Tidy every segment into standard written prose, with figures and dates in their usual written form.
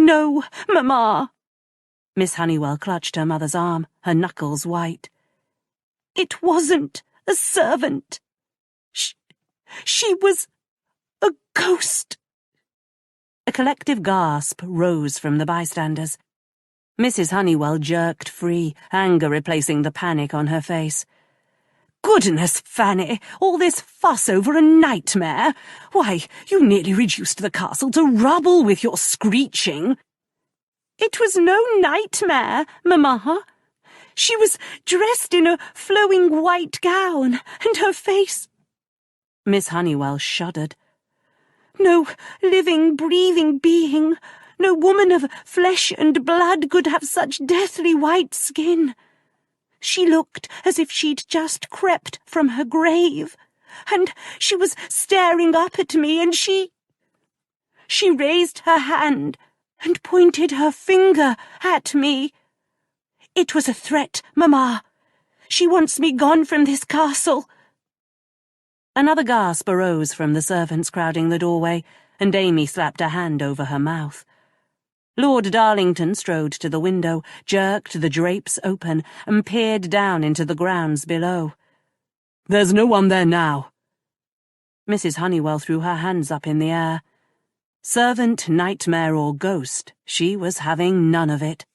No, Mamma. Miss Honeywell clutched her mother's arm, her knuckles white. It wasn't a servant. She was a ghost. A collective gasp rose from the bystanders. Mrs. Honeywell jerked free, anger replacing the panic on her face. Goodness, Fanny, all this fuss over a nightmare. Why, you nearly reduced the castle to rubble with your screeching. It was no nightmare, Mamma. She was dressed in a flowing white gown, and her face— Miss Honeywell shuddered. No living, breathing being, no woman of flesh and blood could have such deathly white skin. She looked as if she'd just crept from her grave, and she was staring up at me, and she raised her hand and pointed her finger at me. It was a threat, Mamma. She wants me gone from this castle. Another gasp arose from the servants crowding the doorway, and Amy slapped a hand over her mouth. Lord Darlington strode to the window, jerked the drapes open, and peered down into the grounds below. There's no one there now. Mrs. Honeywell threw her hands up in the air. Servant, nightmare, or ghost, she was having none of it.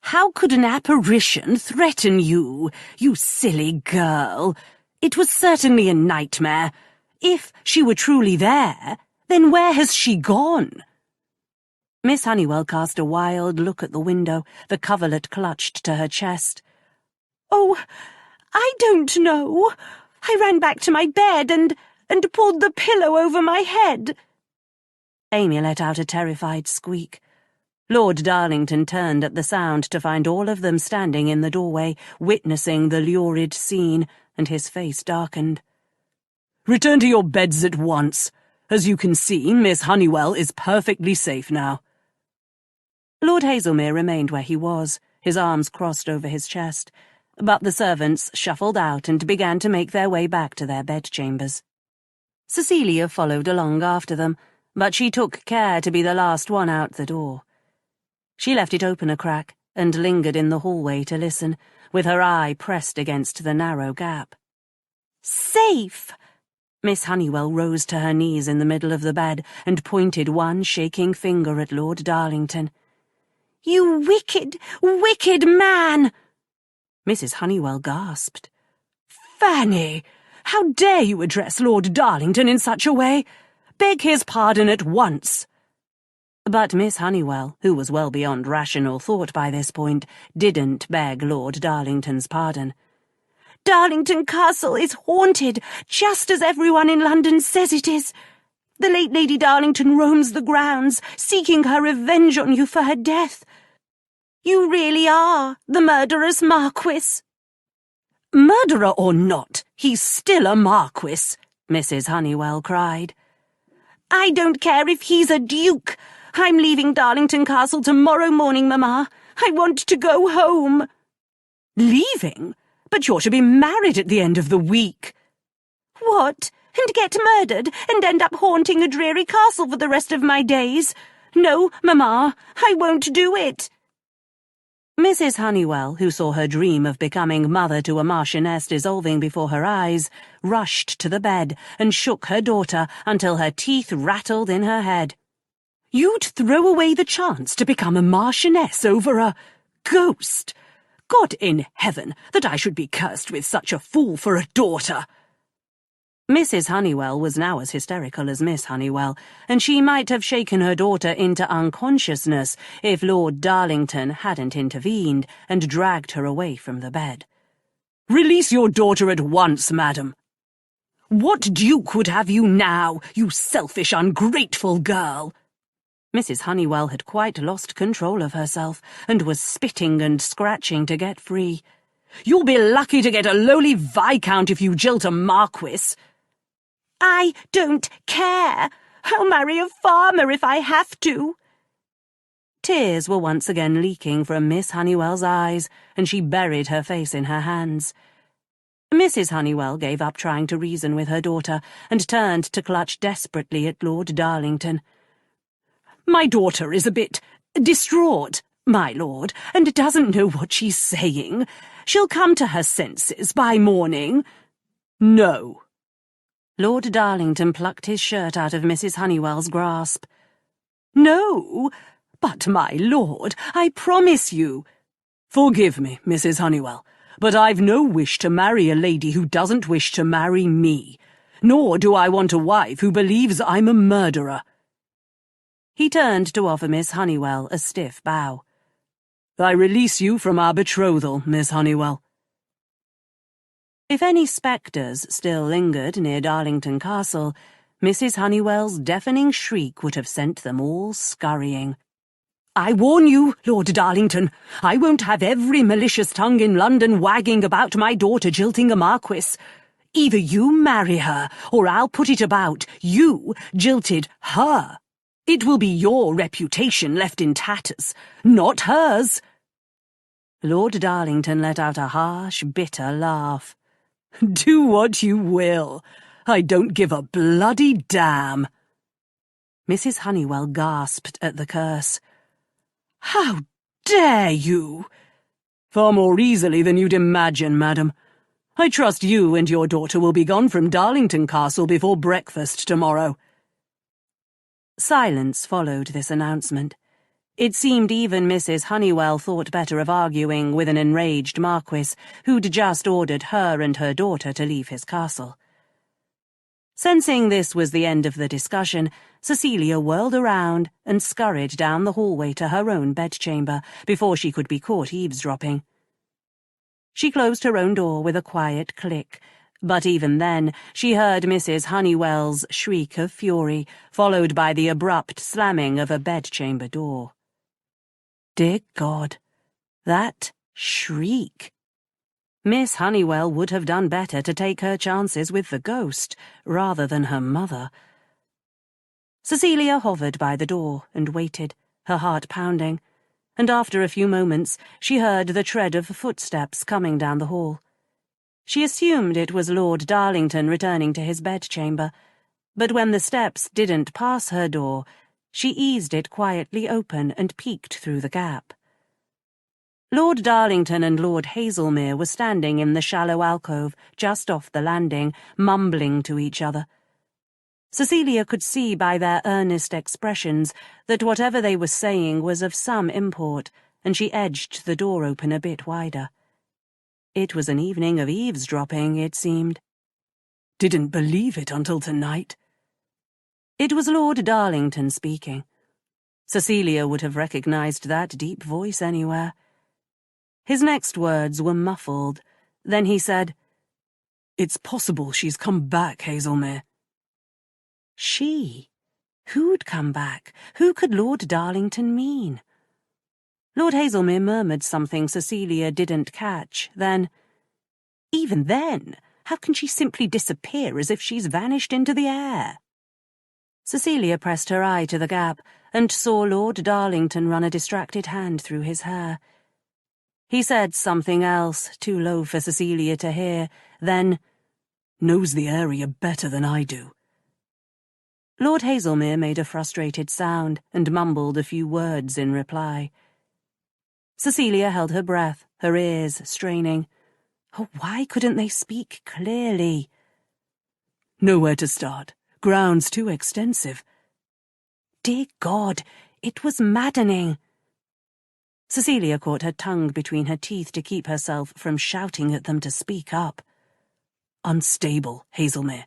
How could an apparition threaten you, you silly girl? It was certainly a nightmare. If she were truly there, then where has she gone? Miss Honeywell cast a wild look at the window, the coverlet clutched to her chest. Oh, I don't know. I ran back to my bed and pulled the pillow over my head. Amy let out a terrified squeak. Lord Darlington turned at the sound to find all of them standing in the doorway, witnessing the lurid scene, and his face darkened. Return to your beds at once. As you can see, Miss Honeywell is perfectly safe now. Lord Hazelmere remained where he was, his arms crossed over his chest, but the servants shuffled out and began to make their way back to their bedchambers. Cecilia followed along after them, but she took care to be the last one out the door. She left it open a crack and lingered in the hallway to listen, with her eye pressed against the narrow gap. Safe! Miss Honeywell rose to her knees in the middle of the bed and pointed one shaking finger at Lord Darlington. You wicked, wicked man! Mrs. Honeywell gasped. Fanny, how dare you address Lord Darlington in such a way? Beg his pardon at once. But Miss Honeywell, who was well beyond rational thought by this point, didn't beg Lord Darlington's pardon. Darlington Castle is haunted, just as everyone in London says it is. The late Lady Darlington roams the grounds, seeking her revenge on you for her death. You really are the murderous Marquess. Murderer or not, he's still a Marquess, Mrs. Honeywell cried. I don't care if he's a duke. I'm leaving Darlington Castle tomorrow morning, Mamma. I want to go home. Leaving? But you're to be married at the end of the week. What? And get murdered and end up haunting a dreary castle for the rest of my days? No, Mamma, I won't do it. Mrs. Honeywell, who saw her dream of becoming mother to a marchioness dissolving before her eyes, rushed to the bed and shook her daughter until her teeth rattled in her head. You'd throw away the chance to become a marchioness over a ghost? God in heaven, that I should be cursed with such a fool for a daughter! Mrs. Honeywell was now as hysterical as Miss Honeywell, and she might have shaken her daughter into unconsciousness if Lord Darlington hadn't intervened and dragged her away from the bed. Release your daughter at once, madam. What duke would have you now, you selfish, ungrateful girl? Mrs. Honeywell had quite lost control of herself and was spitting and scratching to get free. You'll be lucky to get a lowly viscount if you jilt a marquis. I don't care. I'll marry a farmer if I have to. Tears were once again leaking from Miss Honeywell's eyes, and she buried her face in her hands. Mrs. Honeywell gave up trying to reason with her daughter and turned to clutch desperately at Lord Darlington. My daughter is a bit Distraught, my lord, and doesn't know what she's saying. She'll come to her senses by morning." "No." Lord Darlington plucked his shirt out of Mrs. Honeywell's grasp. "No, but my lord, I promise you—" "Forgive me, Mrs. Honeywell, but I've no wish to marry a lady who doesn't wish to marry me, nor do I want a wife who believes I'm a murderer." He turned to offer Miss Honeywell a stiff bow. "I release you from our betrothal, Miss Honeywell." If any spectres still lingered near Darlington Castle, Mrs. Honeywell's deafening shriek would have sent them all scurrying. "I warn you, Lord Darlington, I won't have every malicious tongue in London wagging about my daughter jilting a marquis. Either you marry her, or I'll put it about you jilted her. It will be your reputation left in tatters, not hers." Lord Darlington let out a harsh, bitter laugh. "Do what you will. I don't give a bloody damn." Mrs. Honeywell gasped at the curse. "How dare you?" "Far more easily than you'd imagine, madam. I trust you and your daughter will be gone from Darlington Castle before breakfast tomorrow." Silence followed this announcement. It seemed even Mrs. Honeywell thought better of arguing with an enraged marquis who'd just ordered her and her daughter to leave his castle. Sensing this was the end of the discussion, Cecilia whirled around and scurried down the hallway to her own bedchamber before she could be caught eavesdropping. She closed her own door with a quiet click, but even then she heard Mrs. Honeywell's shriek of fury, followed by the abrupt slamming of a bedchamber door. Dear God, that shriek! Miss Honeywell would have done better to take her chances with the ghost, rather than her mother. Cecilia hovered by the door and waited, her heart pounding, and after a few moments she heard the tread of footsteps coming down the hall. She assumed it was Lord Darlington returning to his bedchamber, but when the steps didn't pass her door, she eased it quietly open and peeked through the gap. Lord Darlington and Lord Hazelmere were standing in the shallow alcove just off the landing, mumbling to each other. Cecilia could see by their earnest expressions that whatever they were saying was of some import, and she edged the door open a bit wider. It was an evening of eavesdropping, it seemed. "Didn't believe it until tonight." It was Lord Darlington speaking. Cecilia would have recognized that deep voice anywhere. His next words were muffled. Then he said, "It's possible she's come back, Hazelmere." She? Who'd come back? Who could Lord Darlington mean? Lord Hazelmere murmured something Cecilia didn't catch, then, "Even then, how can she simply disappear as if she's vanished into the air?" Cecilia pressed her eye to the gap and saw Lord Darlington run a distracted hand through his hair. He said something else, too low for Cecilia to hear, then, "Knows the area better than I do." Lord Hazelmere made a frustrated sound and mumbled a few words in reply. Cecilia held her breath, her ears straining. Oh, why couldn't they speak clearly? "Nowhere to start. Ground's too extensive." Dear God, it was maddening. Cecilia caught her tongue between her teeth to keep herself from shouting at them to speak up. "Unstable, Hazelmere.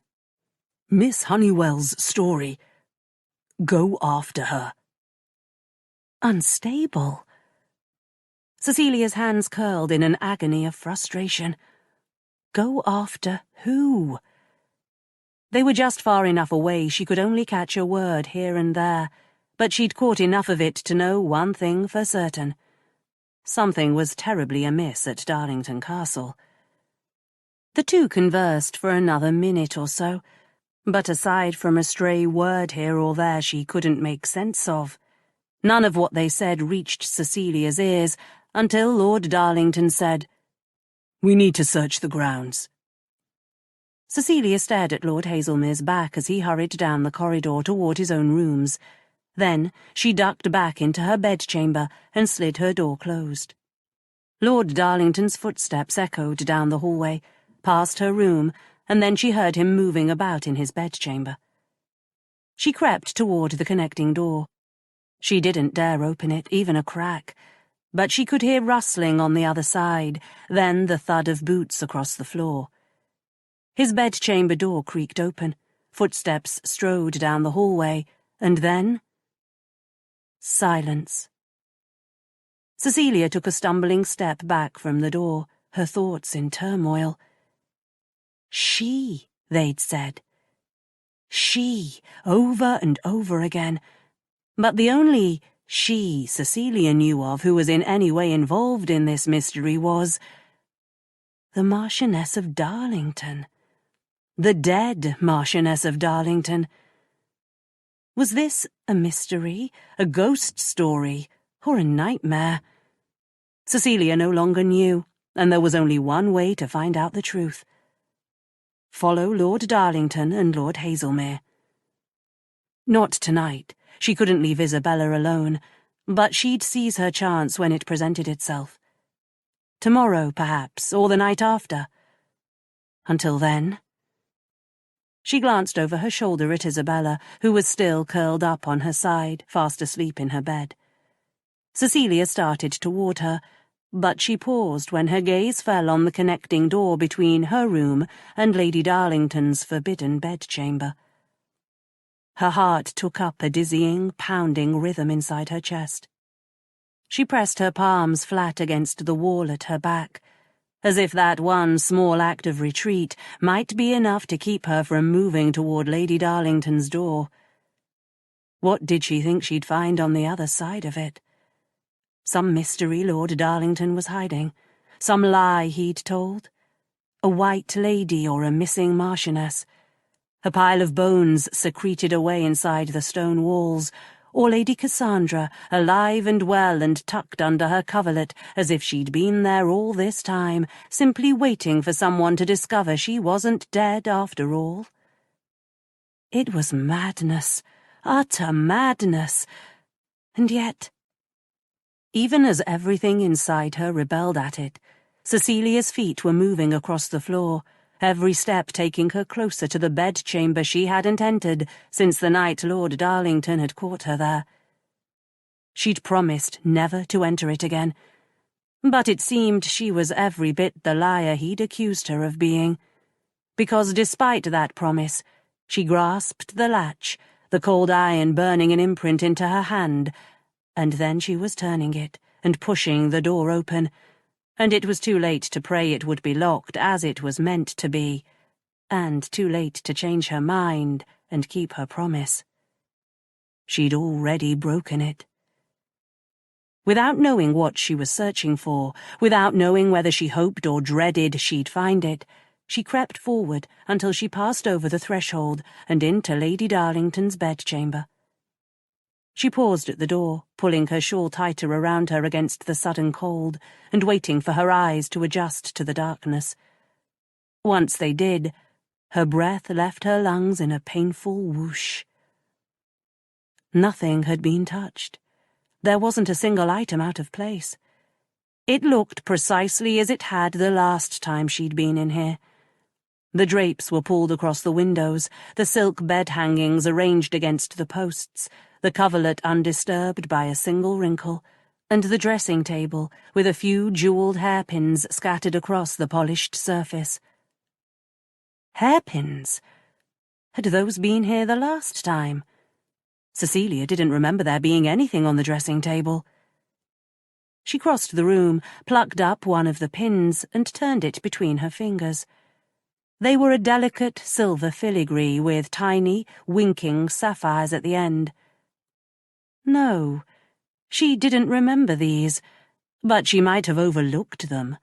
Miss Honeywell's story. Go after her." Unstable? Cecilia's hands curled in an agony of frustration. Go after who? They were just far enough away she could only catch a word here and there, but she'd caught enough of it to know one thing for certain. Something was terribly amiss at Darlington Castle. The two conversed for another minute or so, but aside from a stray word here or there she couldn't make sense of. None of what they said reached Cecilia's ears until Lord Darlington said, "We need to search the grounds." Cecilia stared at Lord Hazelmere's back as he hurried down the corridor toward his own rooms. Then she ducked back into her bedchamber and slid her door closed. Lord Darlington's footsteps echoed down the hallway, past her room, and then she heard him moving about in his bedchamber. She crept toward the connecting door. She didn't dare open it, even a crack, but she could hear rustling on the other side, then the thud of boots across the floor. His bedchamber door creaked open, footsteps strode down the hallway, and then silence. Cecilia took a stumbling step back from the door, her thoughts in turmoil. She, they'd said. She, over and over again. But the only she Cecilia knew of who was in any way involved in this mystery was the Marchioness of Darlington. The dead Marchioness of Darlington. Was this a mystery, a ghost story, or a nightmare? Cecilia no longer knew, and there was only one way to find out the truth. Follow Lord Darlington and Lord Hazelmere. Not tonight. She couldn't leave Isabella alone, but she'd seize her chance when it presented itself. Tomorrow, perhaps, or the night after. Until then... She glanced over her shoulder at Isabella, who was still curled up on her side, fast asleep in her bed. Cecilia started toward her, but she paused when her gaze fell on the connecting door between her room and Lady Darlington's forbidden bedchamber. Her heart took up a dizzying, pounding rhythm inside her chest. She pressed her palms flat against the wall at her back, as if that one small act of retreat might be enough to keep her from moving toward Lady Darlington's door. What did she think she'd find on the other side of it? Some mystery Lord Darlington was hiding, some lie he'd told. A white lady or a missing marchioness, a pile of bones secreted away inside the stone walls, or Lady Cassandra, alive and well and tucked under her coverlet as if she'd been there all this time, simply waiting for someone to discover she wasn't dead after all. It was madness, utter madness, and yet... Even as everything inside her rebelled at it, Cecilia's feet were moving across the floor, every step taking her closer to the bedchamber she hadn't entered since the night Lord Darlington had caught her there. She'd promised never to enter it again, but it seemed she was every bit the liar he'd accused her of being, because despite that promise, she grasped the latch, the cold iron burning an imprint into her hand, and then she was turning it and pushing the door open, and it was too late to pray it would be locked as it was meant to be, and too late to change her mind and keep her promise. She'd already broken it. Without knowing what she was searching for, without knowing whether she hoped or dreaded she'd find it, she crept forward until she passed over the threshold and into Lady Darlington's bedchamber. She paused at the door, pulling her shawl tighter around her against the sudden cold, and waiting for her eyes to adjust to the darkness. Once they did, her breath left her lungs in a painful whoosh. Nothing had been touched. There wasn't a single item out of place. It looked precisely as it had the last time she'd been in here. The drapes were pulled across the windows, the silk bed hangings arranged against the posts, the coverlet undisturbed by a single wrinkle, and the dressing table with a few jewelled hairpins scattered across the polished surface. Hairpins? Had those been here the last time? Cecilia didn't remember there being anything on the dressing table. She crossed the room, plucked up one of the pins, and turned it between her fingers. They were a delicate silver filigree with tiny, winking sapphires at the end. No, she didn't remember these, but she might have overlooked them.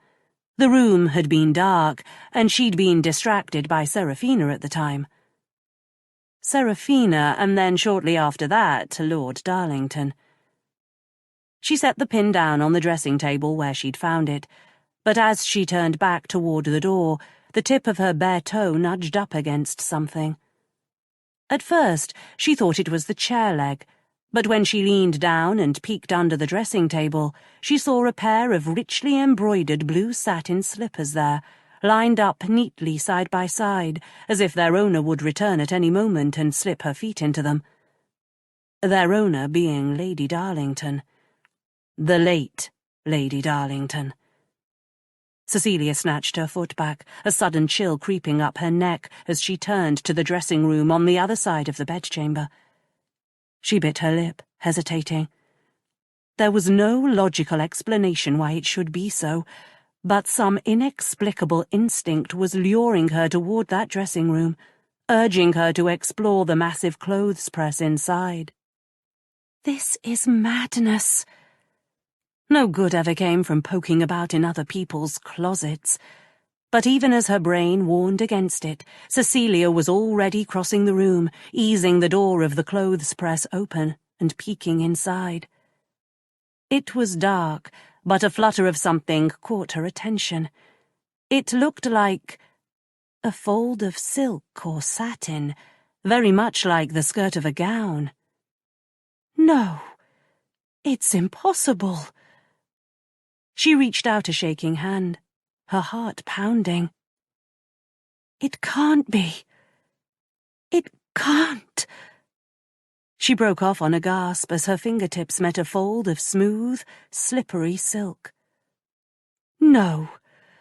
The room had been dark, and she'd been distracted by Seraphina at the time. Seraphina, and then shortly after that, Lord Darlington. She set the pin down on the dressing table where she'd found it, but as she turned back toward the door, the tip of her bare toe nudged up against something. At first, she thought it was the chair leg, But when she leaned down and peeked under the dressing table, she saw a pair of richly embroidered blue satin slippers there, lined up neatly side by side, as if their owner would return at any moment and slip her feet into them. Their owner being Lady Darlington. The late Lady Darlington. Cecilia snatched her foot back, a sudden chill creeping up her neck as she turned to the dressing room on the other side of the bedchamber. She bit her lip, hesitating. There was no logical explanation why it should be so, but some inexplicable instinct was luring her toward that dressing room, urging her to explore the massive clothes press inside. This is madness. No good ever came from poking about in other people's closets. But even as her brain warned against it, Cecilia was already crossing the room, easing the door of the clothes press open and peeking inside. It was dark, but a flutter of something caught her attention. It looked like a fold of silk or satin, very much like the skirt of a gown. No, it's impossible. She reached out a shaking hand, her heart pounding. It can't be. It can't. She broke off on a gasp as her fingertips met a fold of smooth, slippery silk. No,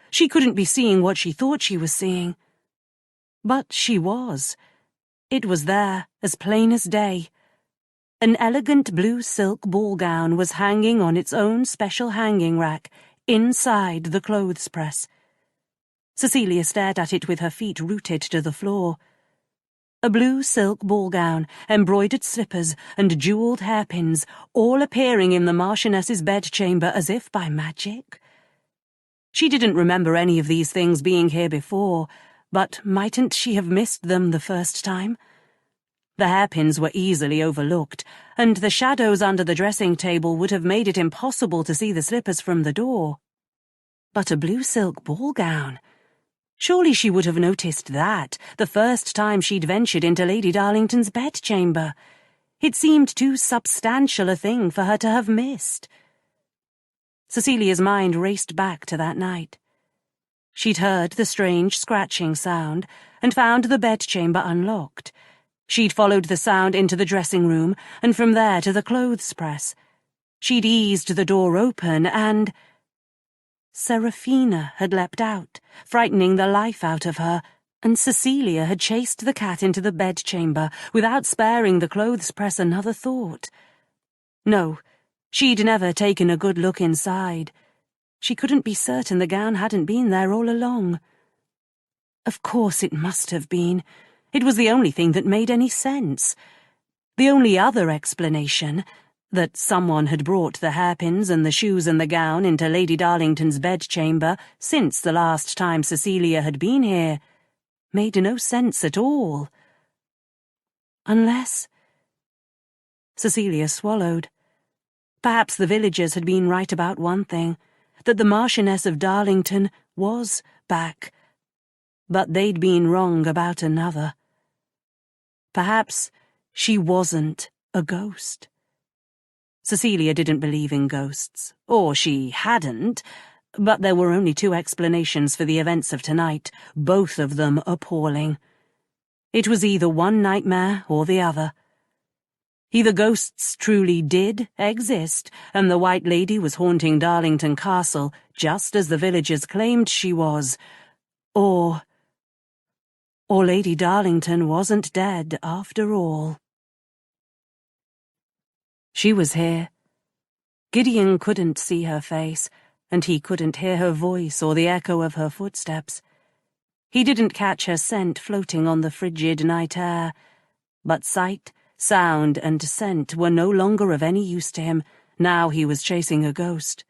she couldn't be seeing what she thought she was seeing. But she was. It was there, as plain as day. An elegant blue silk ball gown was hanging on its own special hanging rack, inside the clothes press. Cecilia stared at it with her feet rooted to the floor. A blue silk ball gown, embroidered slippers, and jewelled hairpins, all appearing in the Marchioness's bedchamber as if by magic. She didn't remember any of these things being here before, but mightn't she have missed them the first time? The hairpins were easily overlooked, and the shadows under the dressing table would have made it impossible to see the slippers from the door. But a blue silk ball gown? Surely she would have noticed that the first time she'd ventured into Lady Darlington's bedchamber. It seemed too substantial a thing for her to have missed. Cecilia's mind raced back to that night. She'd heard the strange scratching sound and found the bedchamber unlocked. She'd followed the sound into the dressing room, and from there to the clothes press. She'd eased the door open, and Seraphina had leapt out, frightening the life out of her, and Cecilia had chased the cat into the bedchamber without sparing the clothes press another thought. No, she'd never taken a good look inside. She couldn't be certain the gown hadn't been there all along. Of course it must have been. It was the only thing that made any sense. The only other explanation, that someone had brought the hairpins and the shoes and the gown into Lady Darlington's bedchamber since the last time Cecilia had been here, made no sense at all. Unless... Cecilia swallowed. Perhaps the villagers had been right about one thing, that the Marchioness of Darlington was back, but they'd been wrong about another. Perhaps she wasn't a ghost. Cecilia didn't believe in ghosts, or she hadn't, but there were only two explanations for the events of tonight, both of them appalling. It was either one nightmare or the other. Either ghosts truly did exist, and the White Lady was haunting Darlington Castle just as the villagers claimed she was, or Lady Darlington wasn't dead after all. She was here. Gideon couldn't see her face, and he couldn't hear her voice or the echo of her footsteps. He didn't catch her scent floating on the frigid night air, but sight, sound, and scent were no longer of any use to him, now he was chasing a ghost.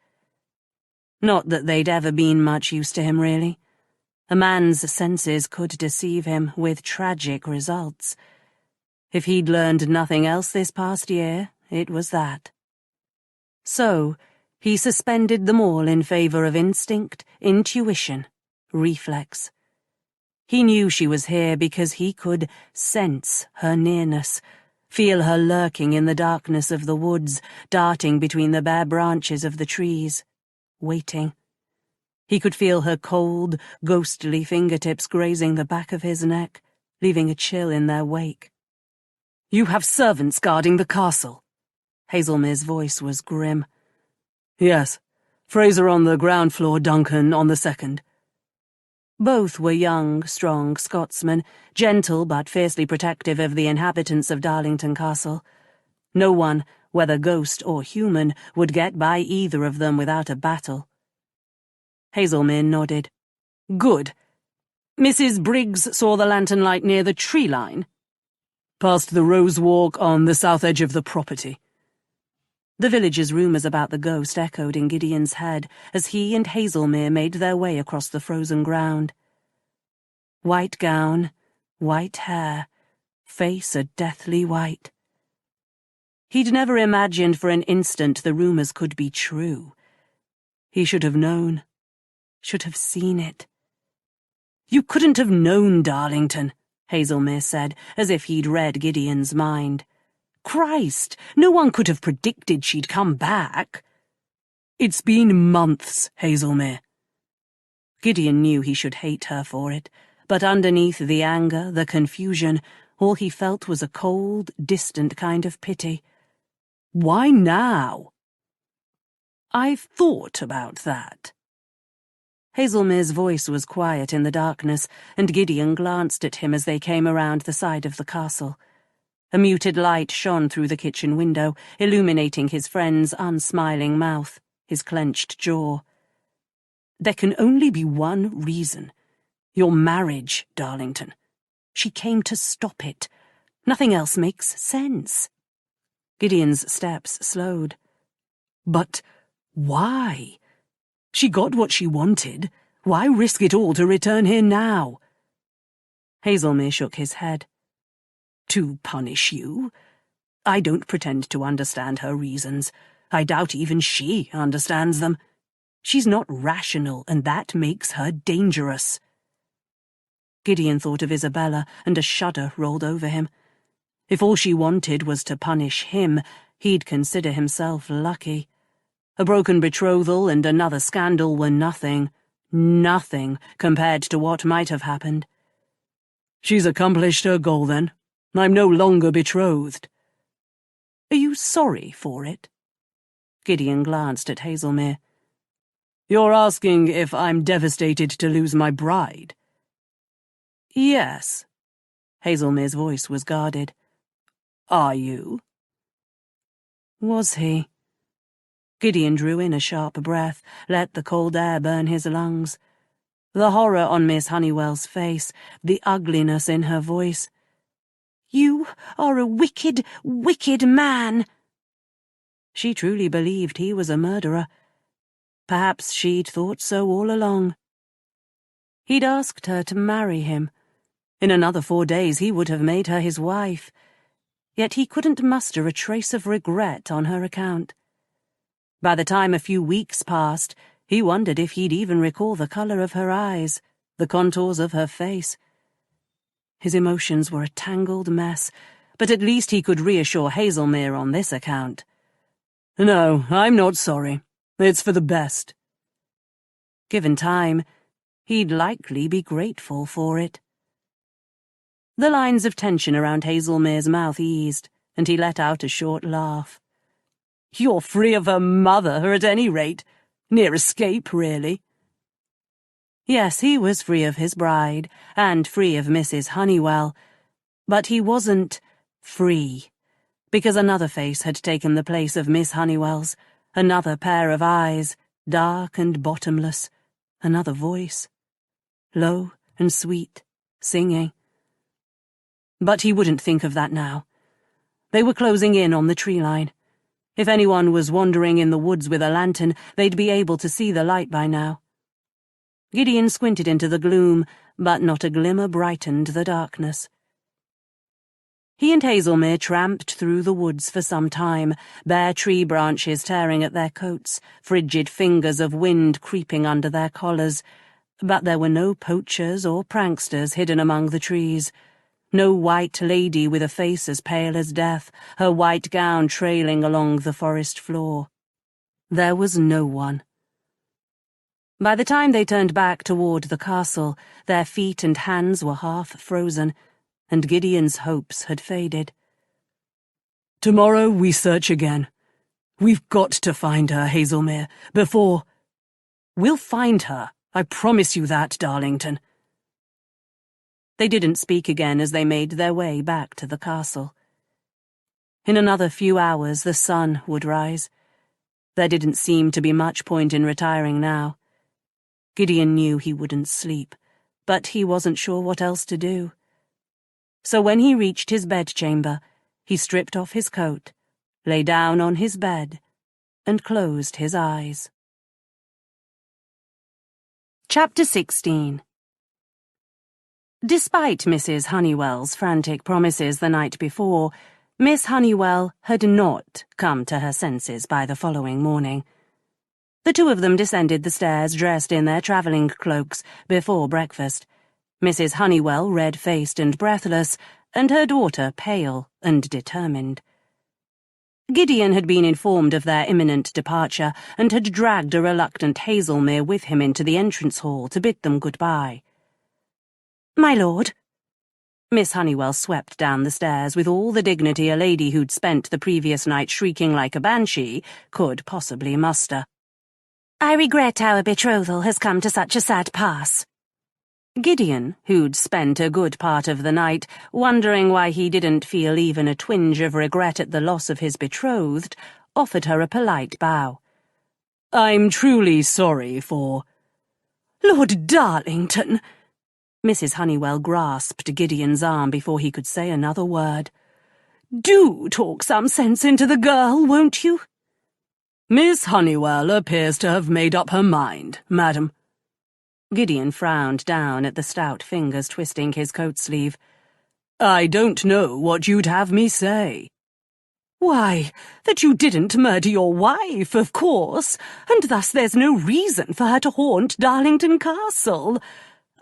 Not that they'd ever been much use to him, really. A man's senses could deceive him with tragic results. If he'd learned nothing else this past year, it was that. So, he suspended them all in favor of instinct, intuition, reflex. He knew she was here because he could sense her nearness, feel her lurking in the darkness of the woods, darting between the bare branches of the trees, waiting. He could feel her cold, ghostly fingertips grazing the back of his neck, leaving a chill in their wake. "You have servants guarding the castle." Hazelmere's voice was grim. "Yes. Fraser on the ground floor, Duncan on the second." Both were young, strong Scotsmen, gentle but fiercely protective of the inhabitants of Darlington Castle. No one, whether ghost or human, would get by either of them without a battle. Hazelmere nodded. "Good. Mrs. Briggs saw the lantern light near the tree line?" "Past the rose walk on the south edge of the property." The villagers' rumours about the ghost echoed in Gideon's head as he and Hazelmere made their way across the frozen ground. White gown, white hair, face a deathly white. He'd never imagined for an instant the rumours could be true. He should have known, should have seen it. "You couldn't have known, Darlington," Hazelmere said, as if he'd read Gideon's mind. "Christ, no one could have predicted she'd come back." "It's been months, Hazelmere." Gideon knew he should hate her for it, but underneath the anger, the confusion, all he felt was a cold, distant kind of pity. "Why now?" "I've thought about that." Hazelmere's voice was quiet in the darkness, and Gideon glanced at him as they came around the side of the castle. A muted light shone through the kitchen window, illuminating his friend's unsmiling mouth, his clenched jaw. "There can only be one reason. Your marriage, Darlington. She came to stop it. Nothing else makes sense." Gideon's steps slowed. "But why? She got what she wanted. Why risk it all to return here now?" Hazelmere shook his head. "To punish you? I don't pretend to understand her reasons. I doubt even she understands them. She's not rational, and that makes her dangerous." Gideon thought of Isabella, and a shudder rolled over him. If all she wanted was to punish him, he'd consider himself lucky. A broken betrothal and another scandal were nothing compared to what might have happened. "She's accomplished her goal, then. I'm no longer betrothed." "Are you sorry for it?" Gideon glanced at Hazelmere. "You're asking if I'm devastated to lose my bride?" "Yes." Hazelmere's voice was guarded. "Are you?" Was he? Gideon drew in a sharp breath, let the cold air burn his lungs. The horror on Miss Honeywell's face, the ugliness in her voice. "You are a wicked, wicked man." She truly believed he was a murderer. Perhaps she'd thought so all along. He'd asked her to marry him. In another 4 days he would have made her his wife. Yet he couldn't muster a trace of regret on her account. By the time a few weeks passed, he wondered if he'd even recall the colour of her eyes, the contours of her face. His emotions were a tangled mess, but at least he could reassure Hazelmere on this account. "No, I'm not sorry. It's for the best." Given time, he'd likely be grateful for it. The lines of tension around Hazelmere's mouth eased, and he let out a short laugh. "You're free of her mother, at any rate. Near escape, really." Yes, he was free of his bride, and free of Mrs. Honeywell, but he wasn't free, because another face had taken the place of Miss Honeywell's, another pair of eyes, dark and bottomless, another voice, low and sweet, singing. But he wouldn't think of that now. They were closing in on the tree line. If anyone was wandering in the woods with a lantern, they'd be able to see the light by now. Gideon squinted into the gloom, but not a glimmer brightened the darkness. He and Hazelmere tramped through the woods for some time, bare tree branches tearing at their coats, frigid fingers of wind creeping under their collars, but there were no poachers or pranksters hidden among the trees. No white lady with a face as pale as death, her white gown trailing along the forest floor. There was no one. By the time they turned back toward the castle, their feet and hands were half frozen, and Gideon's hopes had faded. "Tomorrow we search again. We've got to find her, Hazelmere, before—" "We'll find her, I promise you that, Darlington." They didn't speak again as they made their way back to the castle. In another few hours the sun would rise. There didn't seem to be much point in retiring now. Gideon knew he wouldn't sleep, but he wasn't sure what else to do. So when he reached his bedchamber, he stripped off his coat, lay down on his bed, and closed his eyes. Chapter 16. Despite Mrs. Honeywell's frantic promises the night before, Miss Honeywell had not come to her senses by the following morning. The two of them descended the stairs dressed in their travelling cloaks before breakfast, Mrs. Honeywell red-faced and breathless, and her daughter pale and determined. Gideon had been informed of their imminent departure and had dragged a reluctant Hazelmere with him into the entrance hall to bid them goodbye. "My lord." Miss Honeywell swept down the stairs with all the dignity a lady who'd spent the previous night shrieking like a banshee could possibly muster. "I regret our betrothal has come to such a sad pass." Gideon, who'd spent a good part of the night wondering why he didn't feel even a twinge of regret at the loss of his betrothed, offered her a polite bow. "I'm truly sorry for—" "Lord Darlington!" Mrs. Honeywell grasped Gideon's arm before he could say another word. "Do talk some sense into the girl, won't you?" "Miss Honeywell appears to have made up her mind, madam." Gideon frowned down at the stout fingers twisting his coat sleeve. "I don't know what you'd have me say." "Why, that you didn't murder your wife, of course, and thus there's no reason for her to haunt Darlington Castle.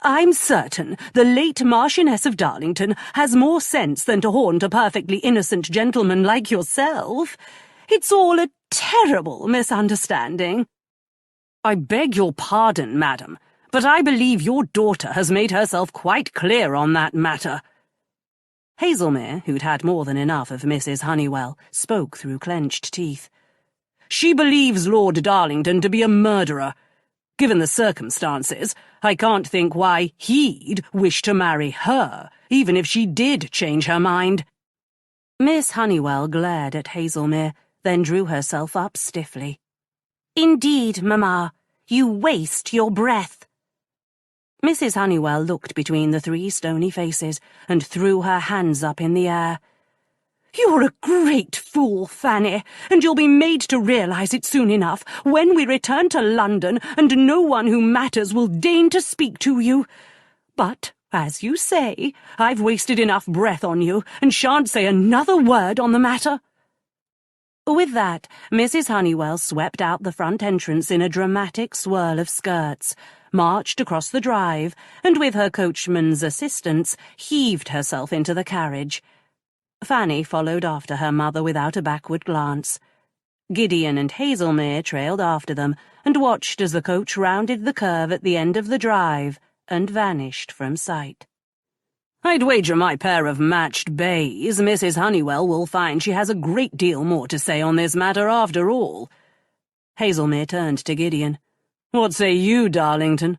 I'm certain the late Marchioness of Darlington has more sense than to haunt a perfectly innocent gentleman like yourself. It's all a terrible misunderstanding." "I beg your pardon, madam, but I believe your daughter has made herself quite clear on that matter." Hazelmere, who'd had more than enough of Mrs. Honeywell, spoke through clenched teeth. "She believes Lord Darlington to be a murderer. Given the circumstances, I can't think why he'd wish to marry her, even if she did change her mind." Miss Honeywell glared at Hazelmere, then drew herself up stiffly. "Indeed, Mamma, you waste your breath." Mrs. Honeywell looked between the three stony faces and threw her hands up in the air. "You're a great fool, Fanny, and you'll be made to realize it soon enough when we return to London and no one who matters will deign to speak to you. But, as you say, I've wasted enough breath on you and shan't say another word on the matter." With that, Mrs. Honeywell swept out the front entrance in a dramatic swirl of skirts, marched across the drive, and with her coachman's assistance, heaved herself into the carriage. Fanny followed after her mother without a backward glance. Gideon and Hazelmere trailed after them and watched as the coach rounded the curve at the end of the drive and vanished from sight. "I'd wager my pair of matched bays Mrs. Honeywell will find she has a great deal more to say on this matter after all." Hazelmere turned to Gideon. "What say you, Darlington?"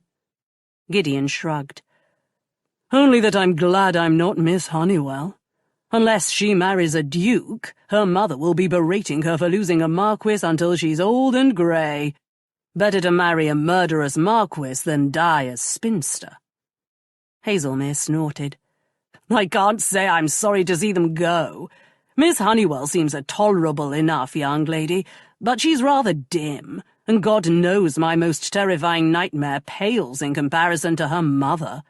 Gideon shrugged. "Only that I'm glad I'm not Miss Honeywell. Unless she marries a duke, her mother will be berating her for losing a marquis until she's old and grey. Better to marry a murderous marquis than die a spinster." Hazelmere snorted. "I can't say I'm sorry to see them go. Miss Honeywell seems a tolerable enough young lady, but she's rather dim, and God knows my most terrifying nightmare pales in comparison to her mother."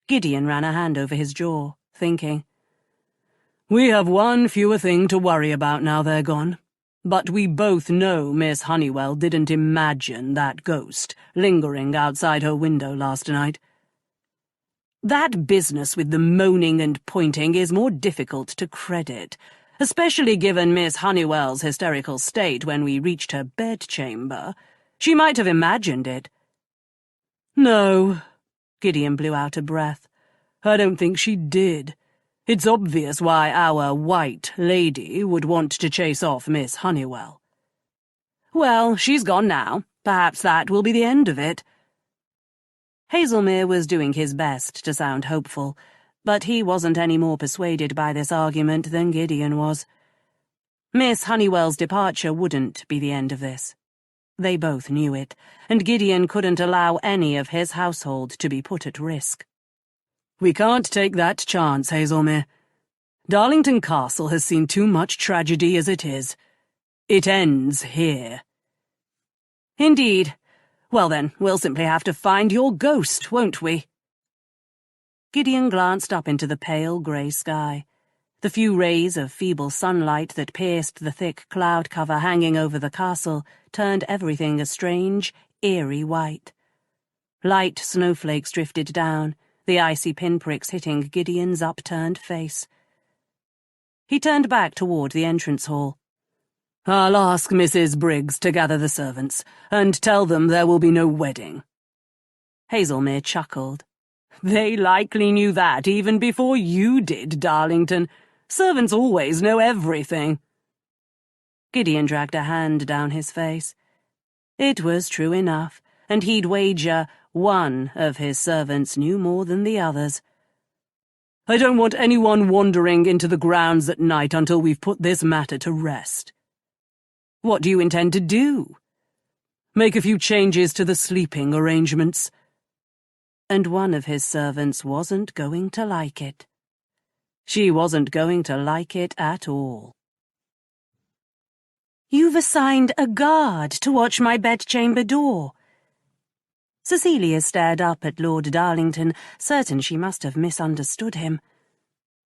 Gideon ran a hand over his jaw, thinking. "We have one fewer thing to worry about now they're gone. But we both know Miss Honeywell didn't imagine that ghost lingering outside her window last night." That business with the moaning and pointing is more difficult to credit, especially given Miss Honeywell's hysterical state when we reached her bedchamber. She might have imagined it. No, Gideon blew out a breath. I don't think she did. It's obvious why our white lady would want to chase off Miss Honeywell. Well, she's gone now. Perhaps that will be the end of it. Hazelmere was doing his best to sound hopeful, but he wasn't any more persuaded by this argument than Gideon was. Miss Honeywell's departure wouldn't be the end of this. They both knew it, and Gideon couldn't allow any of his household to be put at risk. We can't take that chance, Hazelmere. Darlington Castle has seen too much tragedy as it is. It ends here. Indeed. Well then, we'll simply have to find your ghost, won't we? Gideon glanced up into the pale grey sky. The few rays of feeble sunlight that pierced the thick cloud cover hanging over the castle turned everything a strange, eerie white. Light snowflakes drifted down, the icy pinpricks hitting Gideon's upturned face. He turned back toward the entrance hall. I'll ask Mrs. Briggs to gather the servants, and tell them there will be no wedding. Hazelmere chuckled. They likely knew that even before you did, Darlington. Servants always know everything. Gideon dragged a hand down his face. It was true enough, and he'd wager one of his servants knew more than the others. I don't want anyone wandering into the grounds at night until we've put this matter to rest. What do you intend to do? Make a few changes to the sleeping arrangements. And one of his servants wasn't going to like it. She wasn't going to like it at all. You've assigned a guard to watch my bedchamber door. Cecilia stared up at Lord Darlington, certain she must have misunderstood him.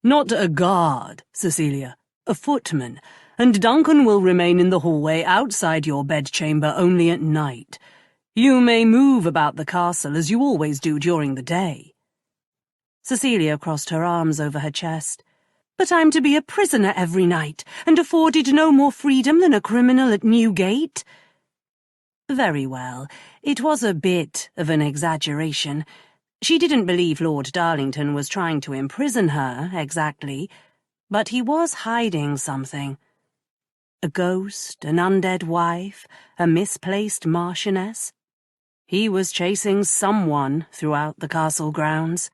Not a guard, Cecilia, a footman, and Duncan will remain in the hallway outside your bedchamber only at night. You may move about the castle as you always do during the day. Cecilia crossed her arms over her chest. But I'm to be a prisoner every night, and afforded no more freedom than a criminal at Newgate? Very well, it was a bit of an exaggeration. She didn't believe Lord Darlington was trying to imprison her, exactly, but he was hiding something. A ghost, an undead wife, a misplaced marchioness. He was chasing someone throughout the castle grounds.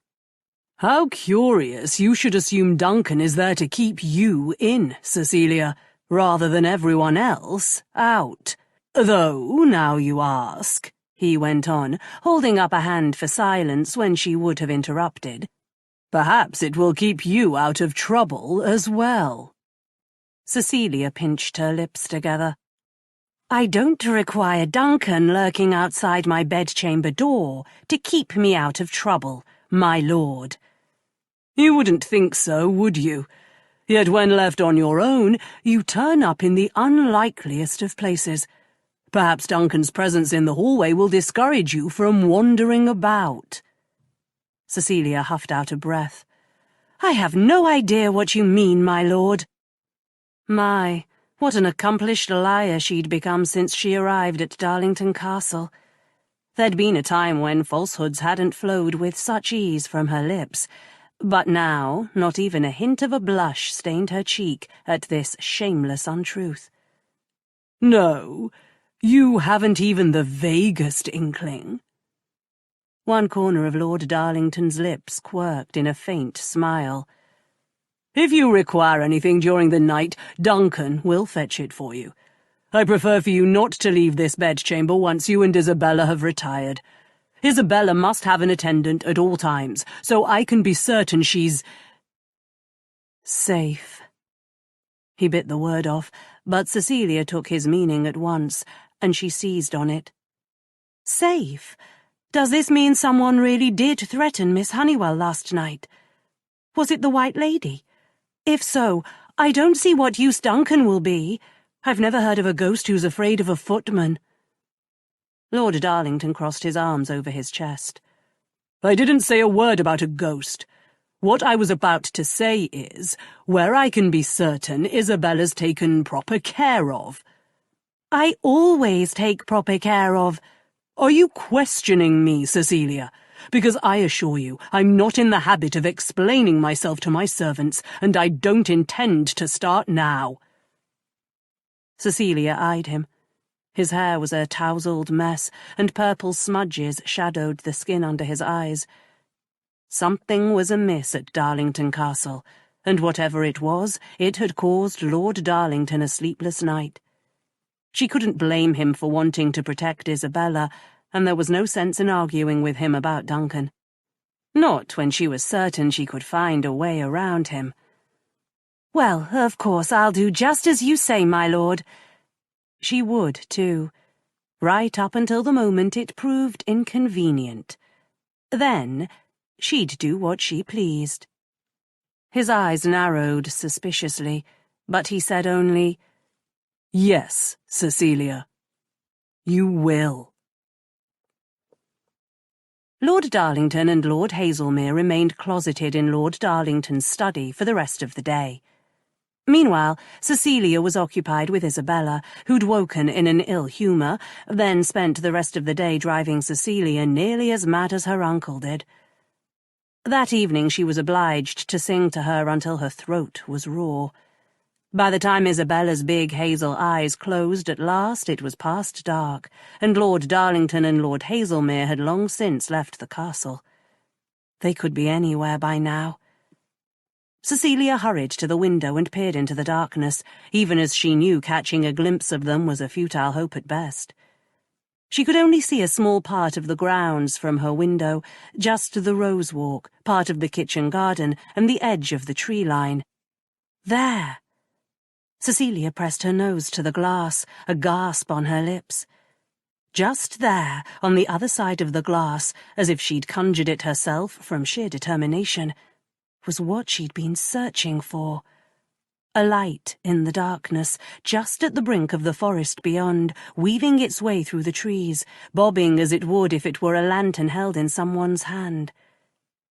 How curious you should assume Duncan is there to keep you in, Cecilia, rather than everyone else out. Though, now you ask, he went on, holding up a hand for silence when she would have interrupted. Perhaps it will keep you out of trouble as well. Cecilia pinched her lips together. I don't require Duncan lurking outside my bedchamber door to keep me out of trouble, my lord. You wouldn't think so, would you? Yet when left on your own, you turn up in the unlikeliest of places. Perhaps Duncan's presence in the hallway will discourage you from wandering about. Cecilia huffed out a breath. I have no idea what you mean, my lord. My, what an accomplished liar she'd become since she arrived at Darlington Castle. There'd been a time when falsehoods hadn't flowed with such ease from her lips, but now not even a hint of a blush stained her cheek at this shameless untruth. No, you haven't even the vaguest inkling. One corner of Lord Darlington's lips quirked in a faint smile. If you require anything during the night, Duncan will fetch it for you. I prefer for you not to leave this bedchamber once you and Isabella have retired. Isabella must have an attendant at all times, so I can be certain she's safe. He bit the word off, but Cecilia took his meaning at once, and she seized on it. Safe? Does this mean someone really did threaten Miss Honeywell last night? Was it the White Lady? If so, I don't see what use Duncan will be. I've never heard of a ghost who's afraid of a footman. Lord Darlington crossed his arms over his chest. I didn't say a word about a ghost. What I was about to say is, where I can be certain Isabella's taken proper care of. I always take proper care of. Are you questioning me, Cecilia? Because I assure you, I'm not in the habit of explaining myself to my servants, and I don't intend to start now. Cecilia eyed him. His hair was a tousled mess, and purple smudges shadowed the skin under his eyes. Something was amiss at Darlington Castle, and whatever it was, it had caused Lord Darlington a sleepless night. She couldn't blame him for wanting to protect Isabella, and there was no sense in arguing with him about Duncan. Not when she was certain she could find a way around him. "Well, of course, I'll do just as you say, my lord." She would, too, right up until the moment it proved inconvenient. Then she'd do what she pleased. His eyes narrowed suspiciously, but he said only, "Yes, Cecilia. You will." Lord Darlington and Lord Hazelmere remained closeted in Lord Darlington's study for the rest of the day. Meanwhile, Cecilia was occupied with Isabella, who'd woken in an ill humour, then spent the rest of the day driving Cecilia nearly as mad as her uncle did. That evening she was obliged to sing to her until her throat was raw. By the time Isabella's big hazel eyes closed at last, it was past dark, and Lord Darlington and Lord Hazelmere had long since left the castle. They could be anywhere by now. Cecilia hurried to the window and peered into the darkness, even as she knew catching a glimpse of them was a futile hope at best. She could only see a small part of the grounds from her window, just the rose walk, part of the kitchen garden, and the edge of the tree line. There! Cecilia pressed her nose to the glass, a gasp on her lips. Just there, on the other side of the glass, as if she'd conjured it herself from sheer determination, was what she'd been searching for. A light in the darkness, just at the brink of the forest beyond, weaving its way through the trees, bobbing as it would if it were a lantern held in someone's hand.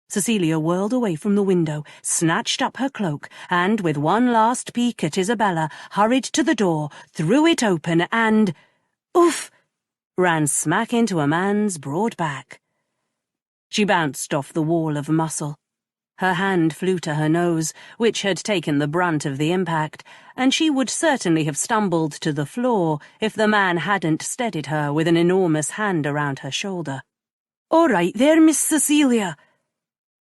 Cecilia whirled away from the window, snatched up her cloak, and, with one last peek at Isabella, hurried to the door, threw it open, and, oof, ran smack into a man's broad back. She bounced off the wall of muscle. Her hand flew to her nose, which had taken the brunt of the impact, and she would certainly have stumbled to the floor if the man hadn't steadied her with an enormous hand around her shoulder. "All right there, Miss Cecilia."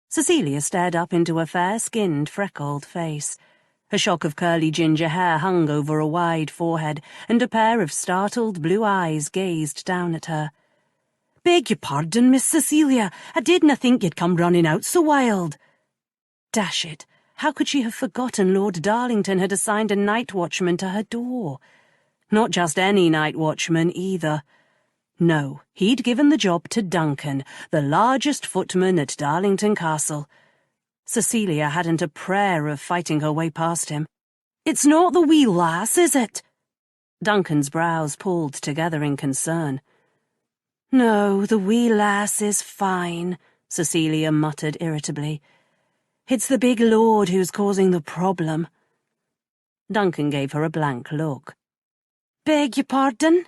Cecilia stared up into a fair-skinned, freckled face. A shock of curly ginger hair hung over a wide forehead, and a pair of startled blue eyes gazed down at her. "Beg your pardon, Miss Cecilia. I didna think you'd come running out so wild." Dash it, how could she have forgotten Lord Darlington had assigned a night watchman to her door? Not just any night watchman, either. No, he'd given the job to Duncan, the largest footman at Darlington Castle. Cecilia hadn't a prayer of fighting her way past him. "It's not the wee lass, is it?" Duncan's brows pulled together in concern. "No, the wee lass is fine," Cecilia muttered irritably. "It's the big lord who's causing the problem." Duncan gave her a blank look. "Beg your pardon?"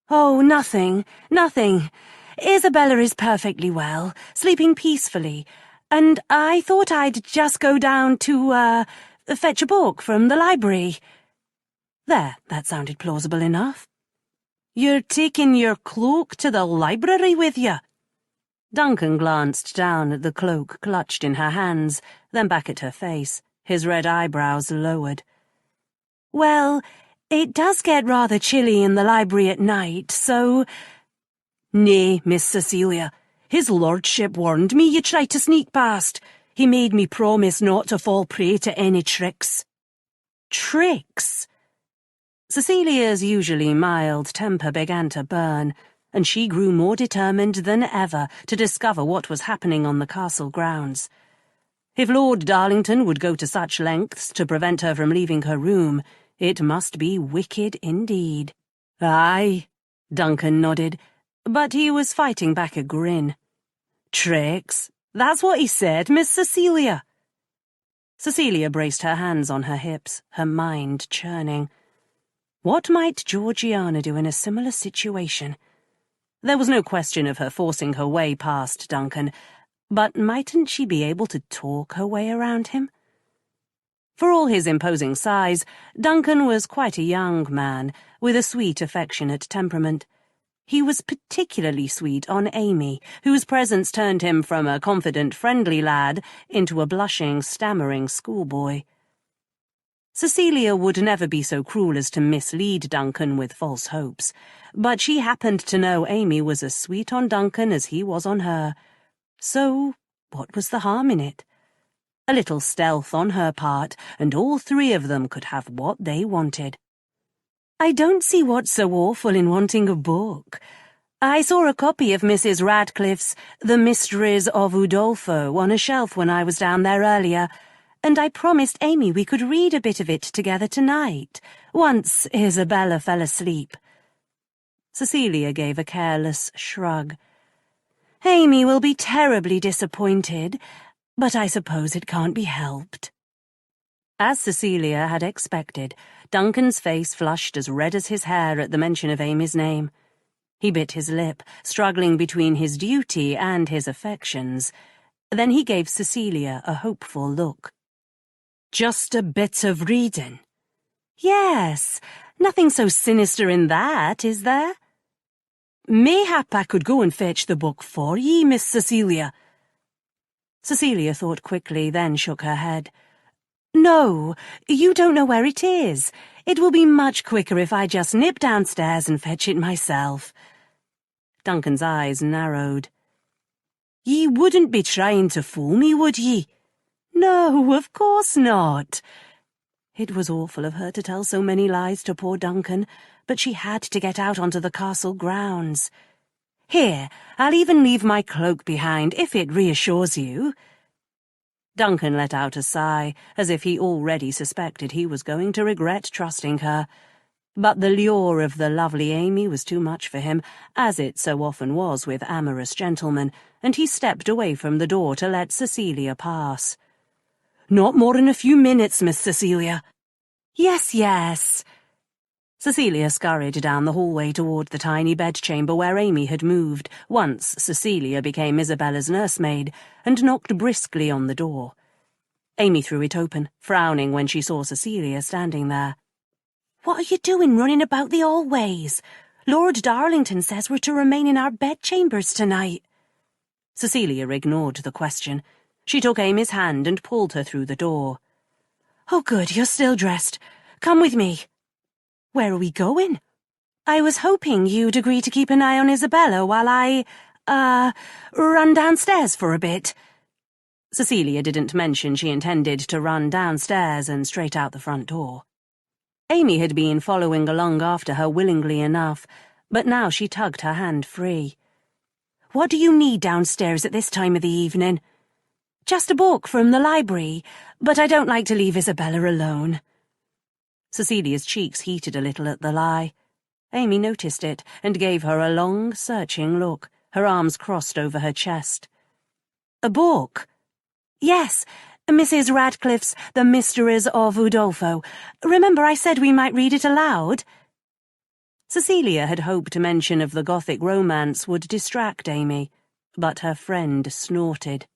"Oh, nothing, nothing. Isabella is perfectly well, sleeping peacefully, and I thought I'd just go down to, fetch a book from the library." There, that sounded plausible enough. "You're taking your cloak to the library with you?" Duncan glanced down at the cloak clutched in her hands, then back at her face, his red eyebrows lowered. "Well, it does get rather chilly in the library at night, so—" "Nay, Miss Cecilia, his lordship warned me you'd try to sneak past. He made me promise not to fall prey to any tricks." "Tricks?" Cecilia's usually mild temper began to burn, and she grew more determined than ever to discover what was happening on the castle grounds. If Lord Darlington would go to such lengths to prevent her from leaving her room, it must be wicked indeed. "Aye," Duncan nodded, but he was fighting back a grin. Tricks. That's what he said, Miss Cecilia. Cecilia braced her hands on her hips, her mind churning. What might Georgiana do in a similar situation? There was no question of her forcing her way past Duncan, but mightn't she be able to talk her way around him? For all his imposing size, Duncan was quite a young man, with a sweet, affectionate temperament. He was particularly sweet on Amy, whose presence turned him from a confident, friendly lad into a blushing, stammering schoolboy. Cecilia would never be so cruel as to mislead Duncan with false hopes, but she happened to know Amy was as sweet on Duncan as he was on her. So, what was the harm in it? A little stealth on her part, and all three of them could have what they wanted. I don't see what's so awful in wanting a book. I saw a copy of Mrs. Radcliffe's The Mysteries of Udolpho on a shelf when I was down there earlier, and I promised Amy we could read a bit of it together tonight, once Isabella fell asleep. Cecilia gave a careless shrug. Amy will be terribly disappointed, but I suppose it can't be helped. As Cecilia had expected, Duncan's face flushed as red as his hair at the mention of Amy's name. He bit his lip, struggling between his duty and his affections. Then he gave Cecilia a hopeful look. Just a bit of reading? Yes, nothing so sinister in that, is there? Mayhap I could go and fetch the book for ye, Miss Cecilia. Cecilia thought quickly, then shook her head. No, you don't know where it is. It will be much quicker if I just nip downstairs and fetch it myself. Duncan's eyes narrowed. Ye wouldn't be trying to fool me, would ye? No, of course not. It was awful of her to tell so many lies to poor Duncan, but she had to get out onto the castle grounds. Here, I'll even leave my cloak behind, if it reassures you. Duncan let out a sigh, as if he already suspected he was going to regret trusting her. But the lure of the lovely Amy was too much for him, as it so often was with amorous gentlemen, and he stepped away from the door to let Cecilia pass. Not more than a few minutes, Miss Cecilia. Yes, yes. Cecilia scurried down the hallway toward the tiny bedchamber where Amy had moved, once Cecilia became Isabella's nursemaid, and knocked briskly on the door. Amy threw it open, frowning when she saw Cecilia standing there. What are you doing running about the hallways? Lord Darlington says we're to remain in our bedchambers tonight. Cecilia ignored the question. She took Amy's hand and pulled her through the door. Oh, good, you're still dressed. Come with me. Where are we going? I was hoping you'd agree to keep an eye on Isabella while I, run downstairs for a bit. Cecilia didn't mention she intended to run downstairs and straight out the front door. Amy had been following along after her willingly enough, but now she tugged her hand free. What do you need downstairs at this time of the evening? Just a book from the library, but I don't like to leave Isabella alone. Cecilia's cheeks heated a little at the lie. Amy noticed it and gave her a long, searching look, her arms crossed over her chest. A book? Yes, Mrs. Radcliffe's The Mysteries of Udolpho. Remember I said we might read it aloud? Cecilia had hoped mention of the Gothic romance would distract Amy, but her friend snorted.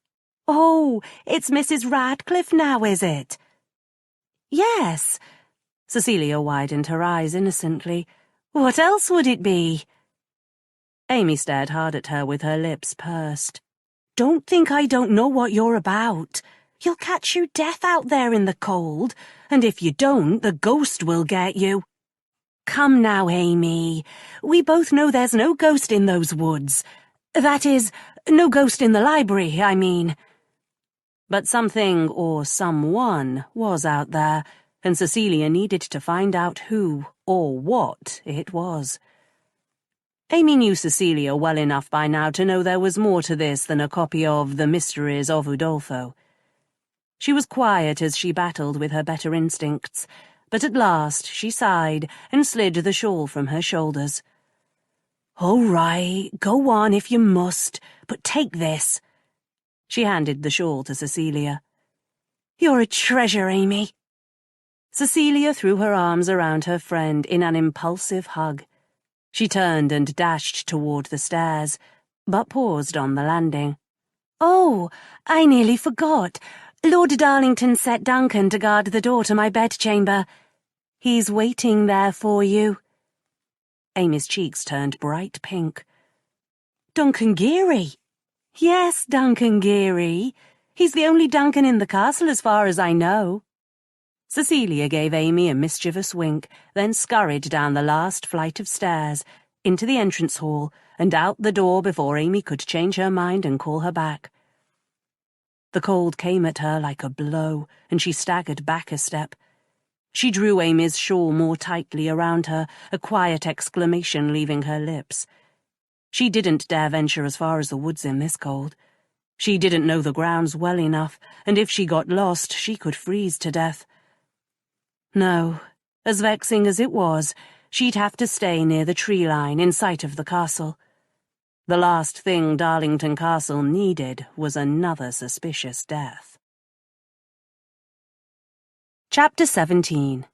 Oh, it's Mrs. Radcliffe now, is it? Yes. Cecilia widened her eyes innocently. What else would it be? Amy stared hard at her with her lips pursed. Don't think I don't know what you're about. You'll catch your death out there in the cold, and if you don't, the ghost will get you. Come now, Amy. We both know there's no ghost in those woods. That is, no ghost in the library, I mean. But something or someone was out there, and Cecilia needed to find out who or what it was. Amy knew Cecilia well enough by now to know there was more to this than a copy of The Mysteries of Udolpho. She was quiet as she battled with her better instincts, but at last she sighed and slid the shawl from her shoulders. All right, go on if you must, but take this. She handed the shawl to Cecilia. You're a treasure, Amy. Cecilia threw her arms around her friend in an impulsive hug. She turned and dashed toward the stairs, but paused on the landing. Oh, I nearly forgot. Lord Darlington set Duncan to guard the door to my bedchamber. He's waiting there for you. Amy's cheeks turned bright pink. Duncan Geary? Yes, Duncan Geary. He's the only Duncan in the castle as far as I know. Cecilia gave Amy a mischievous wink, then scurried down the last flight of stairs, into the entrance hall, and out the door before Amy could change her mind and call her back. The cold came at her like a blow, and she staggered back a step. She drew Amy's shawl more tightly around her, a quiet exclamation leaving her lips. She didn't dare venture as far as the woods in this cold. She didn't know the grounds well enough, and if she got lost, she could freeze to death. No, as vexing as it was, she'd have to stay near the tree line in sight of the castle. The last thing Darlington Castle needed was another suspicious death. Chapter 17.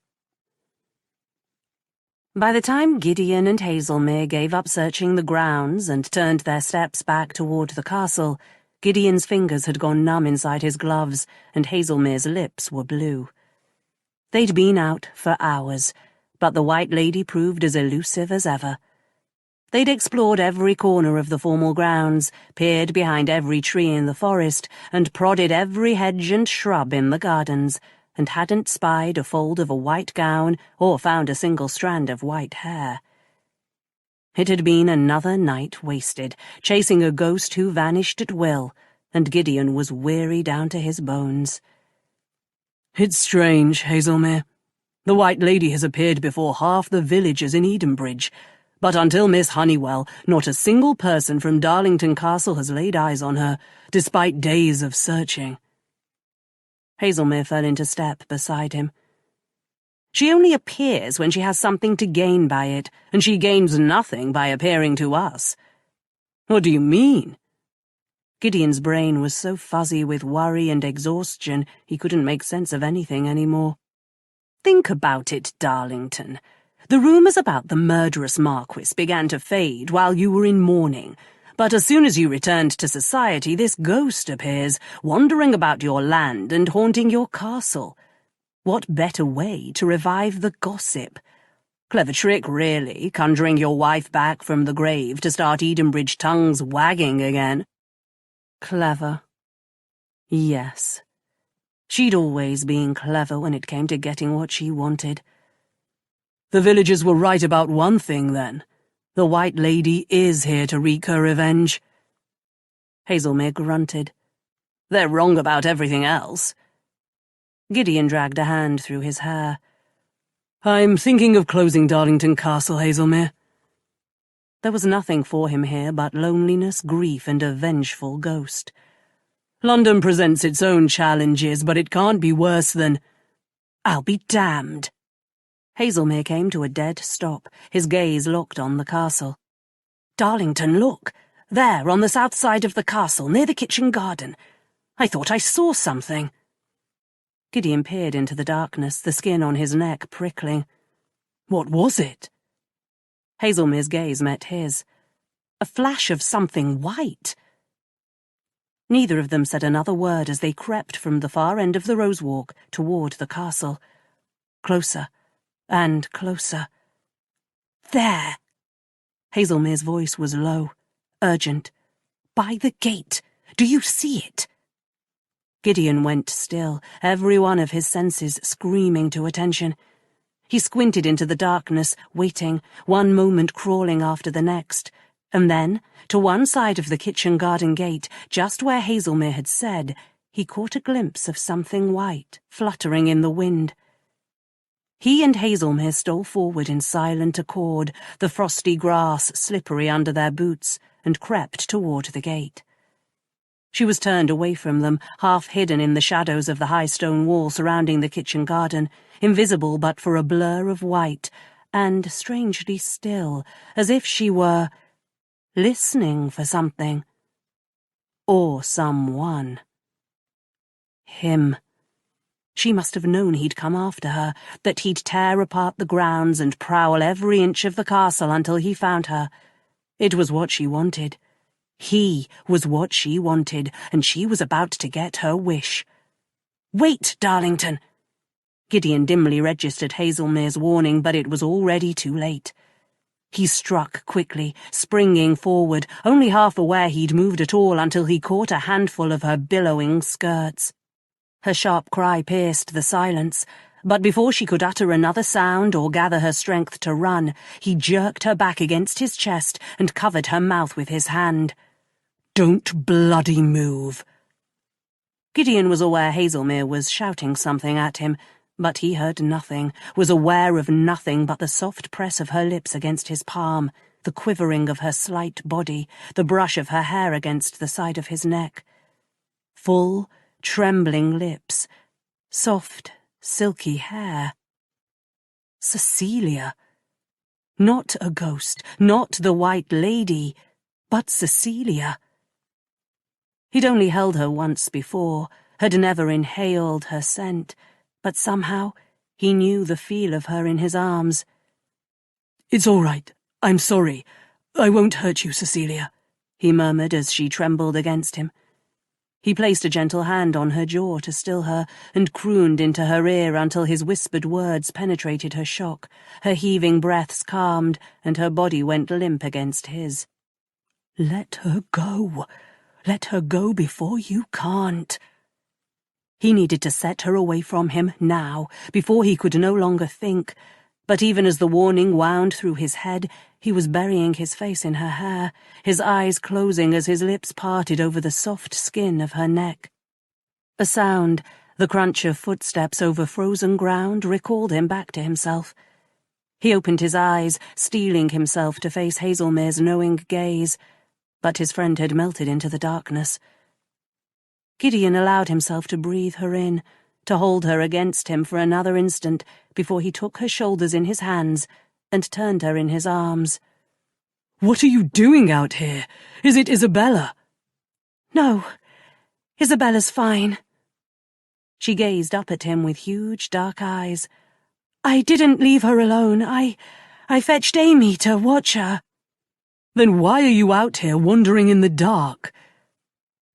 By the time Gideon and Hazelmere gave up searching the grounds and turned their steps back toward the castle, Gideon's fingers had gone numb inside his gloves, and Hazelmere's lips were blue. They'd been out for hours, but the White Lady proved as elusive as ever. They'd explored every corner of the formal grounds, peered behind every tree in the forest, and prodded every hedge and shrub in the gardens, and hadn't spied a fold of a white gown or found a single strand of white hair. It had been another night wasted, chasing a ghost who vanished at will, and Gideon was weary down to his bones. It's strange, Hazelmere. The White Lady has appeared before half the villagers in Edenbridge, but until Miss Honeywell, not a single person from Darlington Castle has laid eyes on her, despite days of searching. Hazelmere fell into step beside him. She only appears when she has something to gain by it, and she gains nothing by appearing to us. What do you mean? Gideon's brain was so fuzzy with worry and exhaustion he couldn't make sense of anything anymore. Think about it, Darlington. The rumours about the murderous Marquess began to fade while you were in mourning, but as soon as you returned to society, this ghost appears, wandering about your land and haunting your castle. What better way to revive the gossip? Clever trick, really, conjuring your wife back from the grave to start Edenbridge tongues wagging again. Clever. Yes. She'd always been clever when it came to getting what she wanted. The villagers were right about one thing, then. The White Lady is here to wreak her revenge. Hazelmere grunted. They're wrong about everything else. Gideon dragged a hand through his hair. I'm thinking of closing Darlington Castle, Hazelmere. There was nothing for him here but loneliness, grief, and a vengeful ghost. London presents its own challenges, but it can't be worse than— I'll be damned. Hazelmere came to a dead stop, his gaze locked on the castle. Darlington, look! There, on the south side of the castle, near the kitchen garden. I thought I saw something. Gideon peered into the darkness, the skin on his neck prickling. What was it? Hazelmere's gaze met his. A flash of something white. Neither of them said another word as they crept from the far end of the rose walk toward the castle. Closer. And closer. There! Hazelmere's voice was low, urgent. By the gate. Do you see it? Gideon went still, every one of his senses screaming to attention. He squinted into the darkness, waiting, one moment crawling after the next, and then, to one side of the kitchen garden gate, just where Hazelmere had said, he caught a glimpse of something white fluttering in the wind. He and Hazelmere stole forward in silent accord, the frosty grass slippery under their boots, and crept toward the gate. She was turned away from them, half hidden in the shadows of the high stone wall surrounding the kitchen garden, invisible but for a blur of white, and strangely still, as if she were— listening for something. Or someone. Him. She must have known he'd come after her, that he'd tear apart the grounds and prowl every inch of the castle until he found her. It was what she wanted. He was what she wanted, and she was about to get her wish. "Wait, Darlington!" Gideon dimly registered Hazelmere's warning, but it was already too late. He struck quickly, springing forward, only half aware he'd moved at all until he caught a handful of her billowing skirts. Her sharp cry pierced the silence, but before she could utter another sound or gather her strength to run, he jerked her back against his chest and covered her mouth with his hand. "Don't bloody move." Gideon was aware Hazelmere was shouting something at him, but he heard nothing, was aware of nothing but the soft press of her lips against his palm, the quivering of her slight body, the brush of her hair against the side of his neck. Full, trembling lips, soft, silky hair. Cecilia. Not a ghost, not the White Lady, but Cecilia. He'd only held her once before, had never inhaled her scent, but somehow he knew the feel of her in his arms. "It's all right. I'm sorry. I won't hurt you, Cecilia," he murmured as she trembled against him. He placed a gentle hand on her jaw to still her, and crooned into her ear until his whispered words penetrated her shock, her heaving breaths calmed, and her body went limp against his. "Let her go. Let her go before you can't." He needed to set her away from him now, before he could no longer think, but even as the warning wound through his head, he was burying his face in her hair, his eyes closing as his lips parted over the soft skin of her neck. A sound, the crunch of footsteps over frozen ground, recalled him back to himself. He opened his eyes, steeling himself to face Hazelmere's knowing gaze, but his friend had melted into the darkness. Gideon allowed himself to breathe her in, to hold her against him for another instant before he took her shoulders in his hands and turned her in his arms. "What are you doing out here? Is it Isabella?" "No, Isabella's fine." She gazed up at him with huge dark eyes. "I didn't leave her alone. I fetched Amy to watch her." "Then why are you out here wandering in the dark?"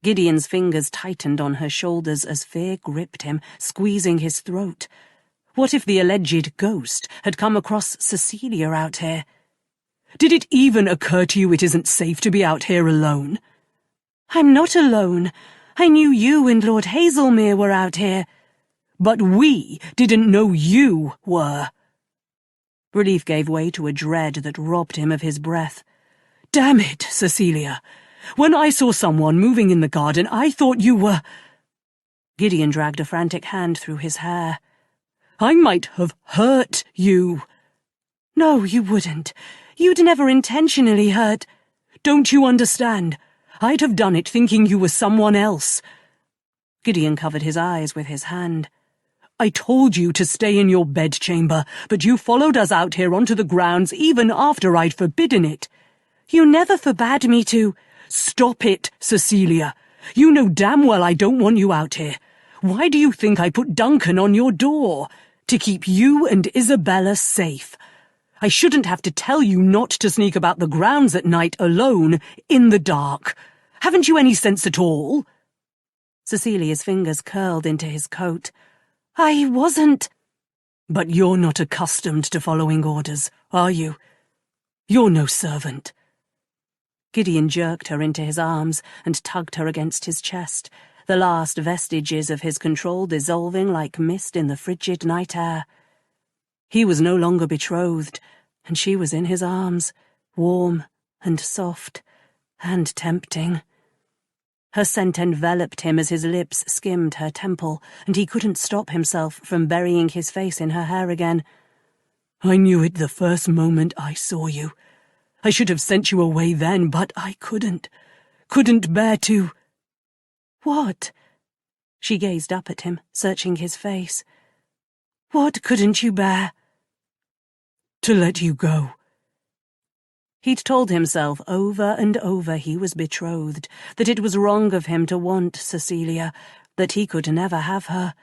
Gideon's fingers tightened on her shoulders as fear gripped him, squeezing his throat. What if the alleged ghost had come across Cecilia out here? "Did it even occur to you it isn't safe to be out here alone?" "I'm not alone. I knew you and Lord Hazelmere were out here." "But we didn't know you were." Relief gave way to a dread that robbed him of his breath. "Damn it, Cecilia. When I saw someone moving in the garden, I thought you were—" Gideon dragged a frantic hand through his hair. "I might have hurt you." "No, you wouldn't. You'd never intentionally hurt—" "Don't you understand? I'd have done it thinking you were someone else." Gideon covered his eyes with his hand. "I told you to stay in your bedchamber, but you followed us out here onto the grounds even after I'd forbidden it." "You never forbade me to—" "Stop it, Cecilia. You know damn well I don't want you out here. Why do you think I put Duncan on your door? To keep you and Isabella safe. I shouldn't have to tell you not to sneak about the grounds at night alone, in the dark. Haven't you any sense at all?" Cecilia's fingers curled into his coat. "I wasn't—" "But you're not accustomed to following orders, are you? You're no servant." Gideon jerked her into his arms and tugged her against his chest, the last vestiges of his control dissolving like mist in the frigid night air. He was no longer betrothed, and she was in his arms, warm and soft and tempting. Her scent enveloped him as his lips skimmed her temple, and he couldn't stop himself from burying his face in her hair again. "I knew it the first moment I saw you. I should have sent you away then, but I couldn't bear to—" "What?" She gazed up at him, searching his face. "What couldn't you bear?" "To let you go." He'd told himself over and over he was betrothed, that it was wrong of him to want Cecilia, that he could never have her.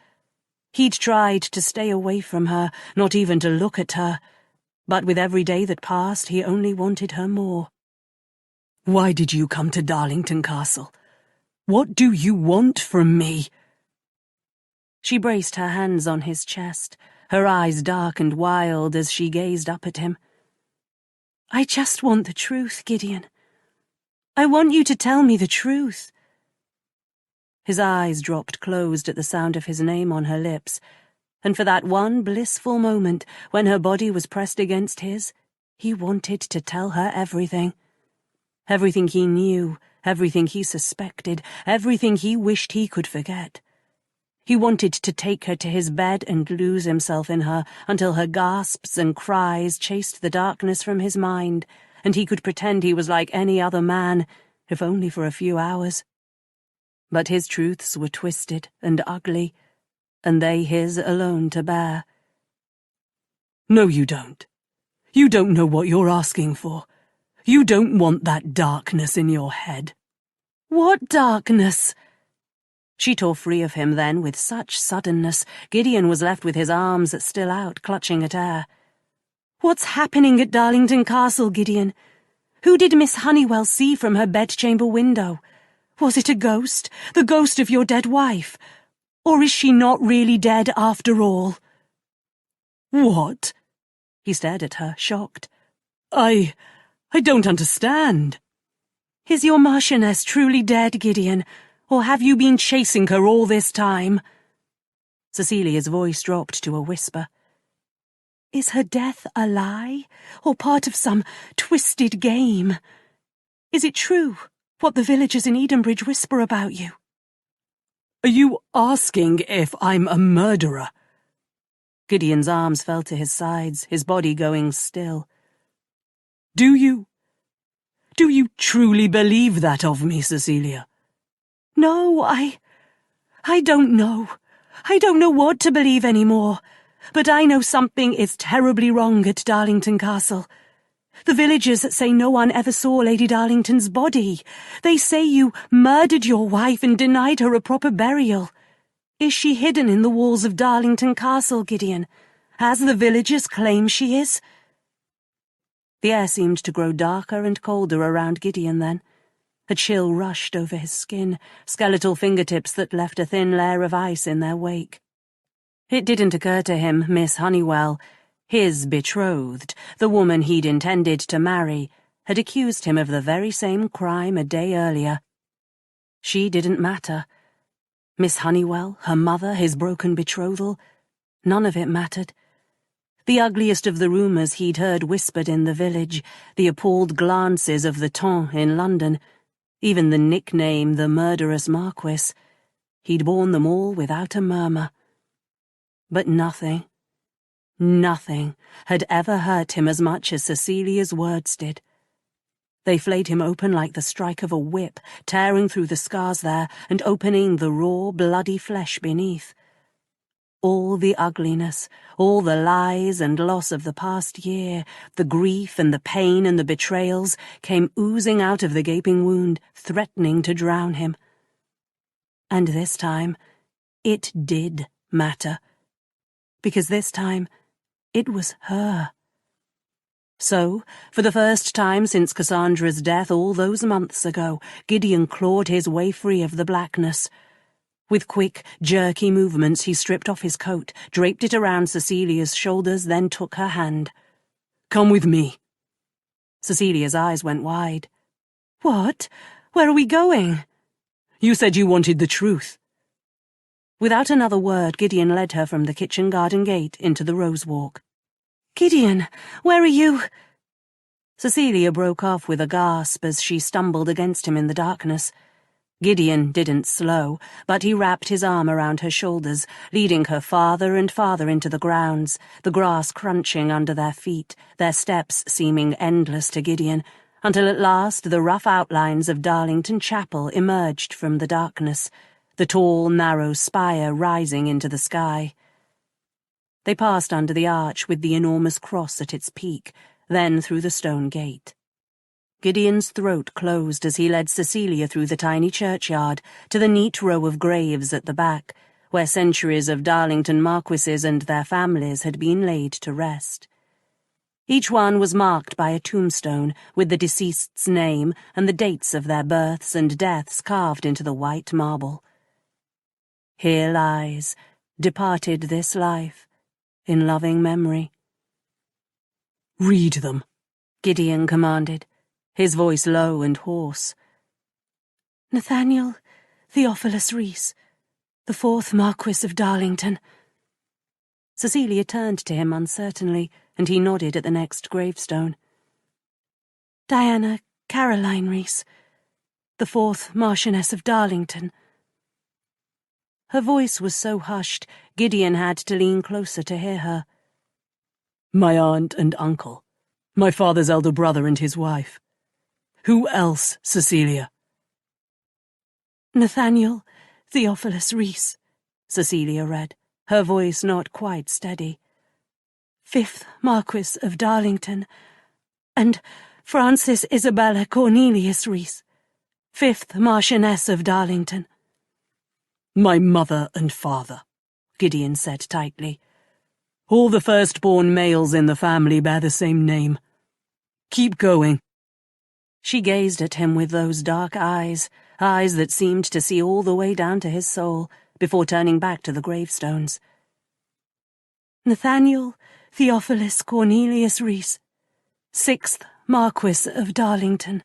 He'd tried to stay away from her, not even to look at her, but with every day that passed he only wanted her more. "Why did you come to Darlington Castle? What do you want from me?" She braced her hands on his chest, her eyes dark and wild as she gazed up at him. "I just want the truth, Gideon. I want you to tell me the truth." His eyes dropped closed at the sound of his name on her lips, and for that one blissful moment, when her body was pressed against his, he wanted to tell her everything. Everything he knew, everything he suspected, everything he wished he could forget. He wanted to take her to his bed and lose himself in her until her gasps and cries chased the darkness from his mind, and he could pretend he was like any other man, if only for a few hours. But his truths were twisted and ugly, and they his alone to bear. "No, you don't. You don't know what you're asking for. You don't want that darkness in your head." "What darkness?" She tore free of him then with such suddenness, Gideon was left with his arms still out, clutching at air. "What's happening at Darlington Castle, Gideon? Who did Miss Honeywell see from her bedchamber window? Was it a ghost, the ghost of your dead wife? Or is she not really dead after all?" "What?" He stared at her, shocked. I don't understand." "Is your Marchioness truly dead, Gideon? Or have you been chasing her all this time?" Cecilia's voice dropped to a whisper. "Is her death a lie, or part of some twisted game? Is it true, what the villagers in Edenbridge whisper about you?" "Are you asking if I'm a murderer?" Gideon's arms fell to his sides, his body going still. Do you truly believe that of me, Cecilia?" "No, I don't know. I don't know what to believe anymore. But I know something is terribly wrong at Darlington Castle. The villagers say no one ever saw Lady Darlington's body. They say you murdered your wife and denied her a proper burial. Is she hidden in the walls of Darlington Castle, Gideon, as the villagers claim she is?" The air seemed to grow darker and colder around Gideon then. A chill rushed over his skin, skeletal fingertips that left a thin layer of ice in their wake. It didn't occur to him Miss Honeywell, his betrothed, the woman he'd intended to marry, had accused him of the very same crime a day earlier. She didn't matter. Miss Honeywell, her mother, his broken betrothal, none of it mattered. The ugliest of the rumours he'd heard whispered in the village, the appalled glances of the ton in London, even the nickname the murderous Marquess, he'd borne them all without a murmur. But nothing had ever hurt him as much as Cecilia's words did. They flayed him open like the strike of a whip, tearing through the scars there and opening the raw, bloody flesh beneath. All the ugliness, all the lies and loss of the past year, the grief and the pain and the betrayals came oozing out of the gaping wound, threatening to drown him. And this time, it did matter. Because this time, it was her. So, for the first time since Cassandra's death all those months ago, Gideon clawed his way free of the blackness. With quick, jerky movements, he stripped off his coat, draped it around Cecilia's shoulders, then took her hand. "Come with me." Cecilia's eyes went wide. "What? Where are we going?" "You said you wanted the truth." Without another word, Gideon led her from the kitchen garden gate into the rose walk. "Gideon, where are you—" Cecilia broke off with a gasp as she stumbled against him in the darkness. Gideon didn't slow, but he wrapped his arm around her shoulders, leading her farther and farther into the grounds, the grass crunching under their feet, their steps seeming endless to Gideon, until at last the rough outlines of Darlington Chapel emerged from the darkness, the tall, narrow spire rising into the sky. They passed under the arch with the enormous cross at its peak, then through the stone gate. Gideon's throat closed as he led Cecilia through the tiny churchyard to the neat row of graves at the back, where centuries of Darlington marquises and their families had been laid to rest. Each one was marked by a tombstone with the deceased's name and the dates of their births and deaths carved into the white marble. Here lies, departed this life, in loving memory. "Read them," Gideon commanded, his voice low and hoarse. Nathaniel Theophilus Rhys, the 4th Marquess of Darlington. Cecilia turned to him uncertainly, and he nodded at the next gravestone. Diana Caroline Rhys, the 4th Marchioness of Darlington. Her voice was so hushed, Gideon had to lean closer to hear her. My aunt and uncle, my father's elder brother and his wife. Who else, Cecilia? Nathaniel Theophilus Rhys, Cecilia read, her voice not quite steady. 5th Marquess of Darlington, and Frances Isabella Cornelius Rhys, 5th Marchioness of Darlington. My mother and father, Gideon said tightly. All the firstborn males in the family bear the same name. Keep going. She gazed at him with those dark eyes that seemed to see all the way down to his soul, before turning back to the gravestones. Nathaniel Theophilus Cornelius Rhys, 6th Marquess of Darlington.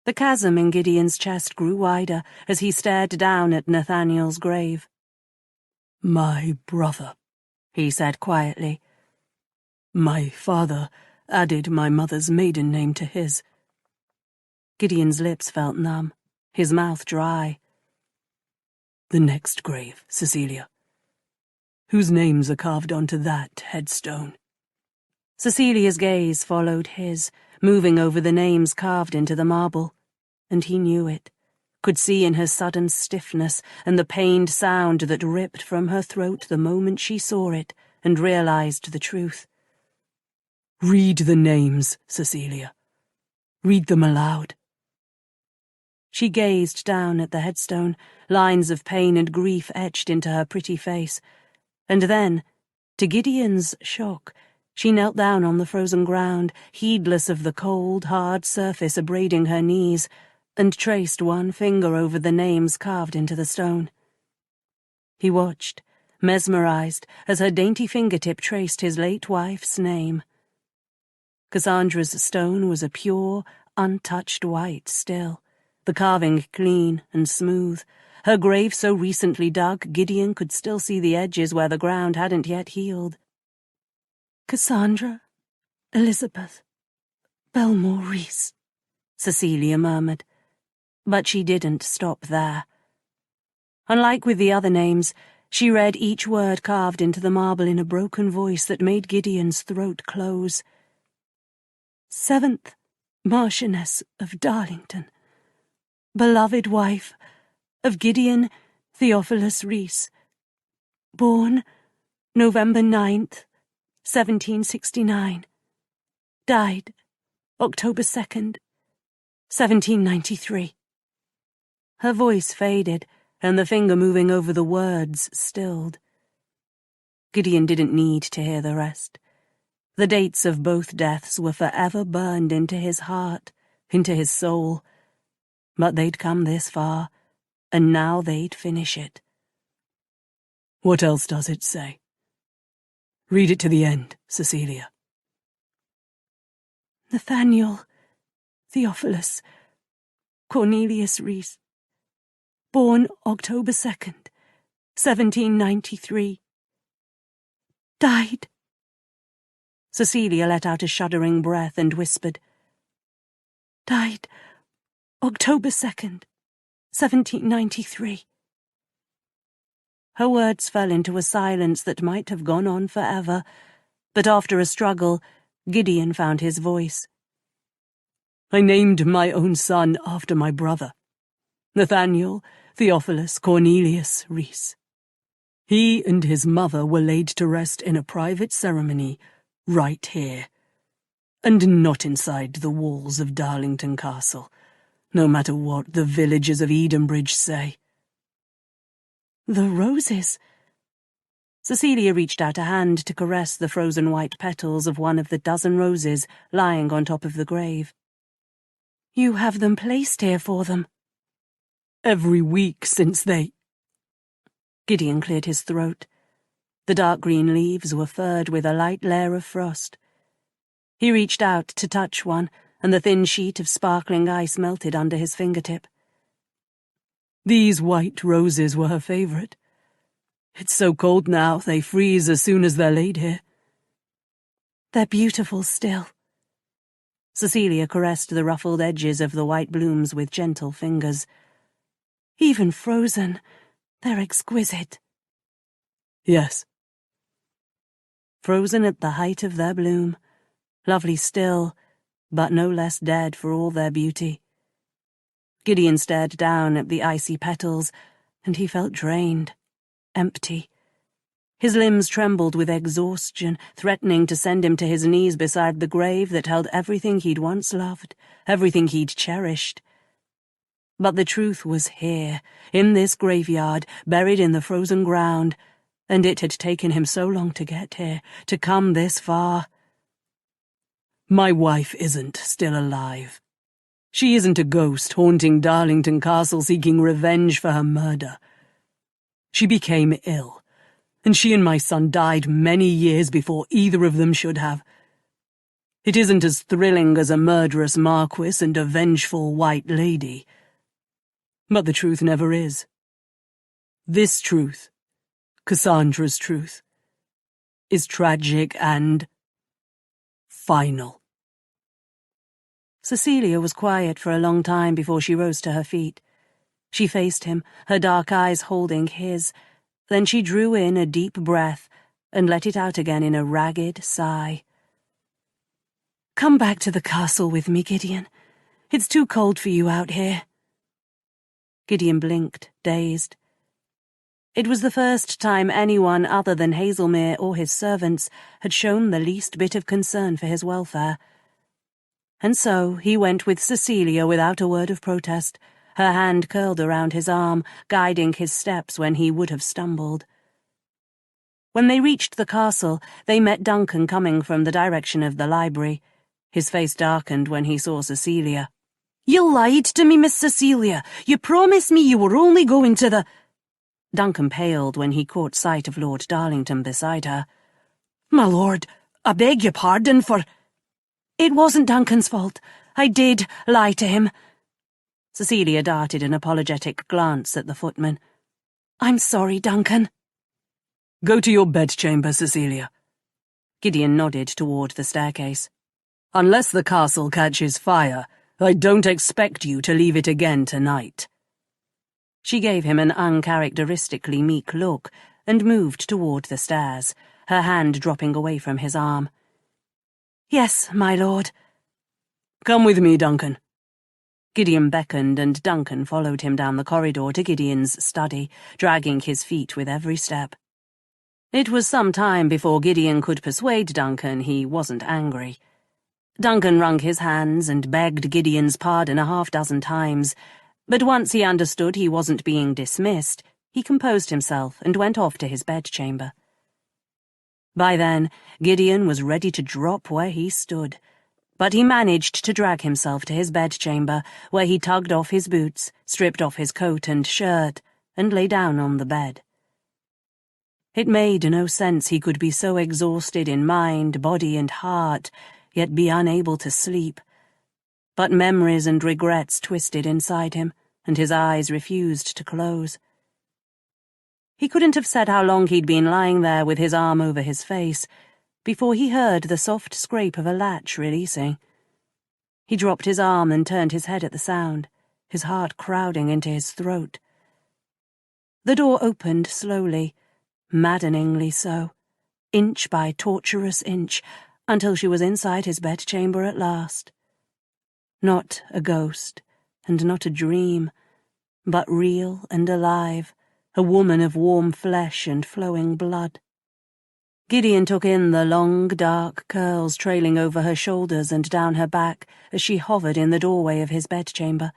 The chasm in Gideon's chest grew wider as he stared down at Nathaniel's grave. My brother, he said quietly. My father added my mother's maiden name to his. Gideon's lips felt numb, his mouth dry. The next grave, Cecilia. Whose names are carved onto that headstone? Cecilia's gaze followed his, moving over the names carved into the marble, and he knew it, could see in her sudden stiffness and the pained sound that ripped from her throat the moment she saw it and realized the truth. Read the names, Cecilia. Read them aloud. She gazed down at the headstone, lines of pain and grief etched into her pretty face, and then, to Gideon's shock, she knelt down on the frozen ground, heedless of the cold, hard surface abrading her knees, and traced one finger over the names carved into the stone. He watched, mesmerized, as her dainty fingertip traced his late wife's name. Cassandra's stone was a pure, untouched white still, the carving clean and smooth. Her grave so recently dug, Gideon could still see the edges where the ground hadn't yet healed. Cassandra Elizabeth Belmore Rhys, Cecilia murmured. But she didn't stop there. Unlike with the other names, she read each word carved into the marble in a broken voice that made Gideon's throat close. 7th Marchioness of Darlington, beloved wife of Gideon Theophilus Rhys, born November 9th, 1769, died October 2nd, 1793. Her voice faded, and the finger moving over the words stilled. Gideon didn't need to hear the rest. The dates of both deaths were forever burned into his heart, into his soul. But they'd come this far, and now they'd finish it. What else does it say? Read it to the end, Cecilia. Nathaniel Theophilus Cornelius Rhys, born October 2nd, 1793, died. Cecilia let out a shuddering breath and whispered, Died October 2nd, 1793. Her words fell into a silence that might have gone on forever, but after a struggle, Gideon found his voice. I named my own son after my brother, Nathaniel Theophilus Cornelius Rhys. He and his mother were laid to rest in a private ceremony right here. And not inside the walls of Darlington Castle, no matter what the villagers of Edenbridge say. The roses. Cecilia reached out a hand to caress the frozen white petals of one of the dozen roses lying on top of the grave. You have them placed here for them. Every week since they... Gideon cleared his throat. The dark green leaves were furred with a light layer of frost. He reached out to touch one, and the thin sheet of sparkling ice melted under his fingertip. These white roses were her favourite. It's so cold now, they freeze as soon as they're laid here. They're beautiful still. Cecilia caressed the ruffled edges of the white blooms with gentle fingers. Even frozen, they're exquisite. Yes. Frozen at the height of their bloom, lovely still, but no less dead for all their beauty. Gideon stared down at the icy petals, and he felt drained, empty. His limbs trembled with exhaustion, threatening to send him to his knees beside the grave that held everything he'd once loved, everything he'd cherished. But the truth was here, in this graveyard, buried in the frozen ground, and it had taken him so long to get here, to come this far. My wife isn't still alive. She isn't a ghost haunting Darlington Castle seeking revenge for her murder. She became ill, and she and my son died many years before either of them should have. It isn't as thrilling as a murderous marquess and a vengeful white lady. But the truth never is. This truth, Cassandra's truth, is tragic and final. Cecilia was quiet for a long time before she rose to her feet. She faced him, her dark eyes holding his. Then she drew in a deep breath and let it out again in a ragged sigh. Come back to the castle with me, Gideon. It's too cold for you out here. Gideon blinked, dazed. It was the first time anyone other than Hazelmere or his servants had shown the least bit of concern for his welfare. And so he went with Cecilia without a word of protest, her hand curled around his arm, guiding his steps when he would have stumbled. When they reached the castle, they met Duncan coming from the direction of the library. His face darkened when he saw Cecilia. You lied to me, Miss Cecilia. You promised me you were only going to the... Duncan paled when he caught sight of Lord Darlington beside her. My lord, I beg your pardon for... It wasn't Duncan's fault. I did lie to him. Cecilia darted an apologetic glance at the footman. I'm sorry, Duncan. Go to your bedchamber, Cecilia. Gideon nodded toward the staircase. Unless the castle catches fire, I don't expect you to leave it again tonight. She gave him an uncharacteristically meek look and moved toward the stairs, her hand dropping away from his arm. Yes, my lord. Come with me, Duncan. Gideon beckoned, and Duncan followed him down the corridor to Gideon's study, dragging his feet with every step. It was some time before Gideon could persuade Duncan he wasn't angry. Duncan wrung his hands and begged Gideon's pardon a half-dozen times, but once he understood he wasn't being dismissed, he composed himself and went off to his bedchamber. By then, Gideon was ready to drop where he stood, but he managed to drag himself to his bedchamber, where he tugged off his boots, stripped off his coat and shirt, and lay down on the bed. It made no sense he could be so exhausted in mind, body, and heart, yet be unable to sleep. But memories and regrets twisted inside him, and his eyes refused to close. He couldn't have said how long he'd been lying there with his arm over his face before he heard the soft scrape of a latch releasing. He dropped his arm and turned his head at the sound, his heart crowding into his throat. The door opened slowly, maddeningly so, inch by torturous inch, until she was inside his bedchamber at last. Not a ghost, and not a dream, but real and alive, a woman of warm flesh and flowing blood. Gideon took in the long, dark curls trailing over her shoulders and down her back as she hovered in the doorway of his bedchamber.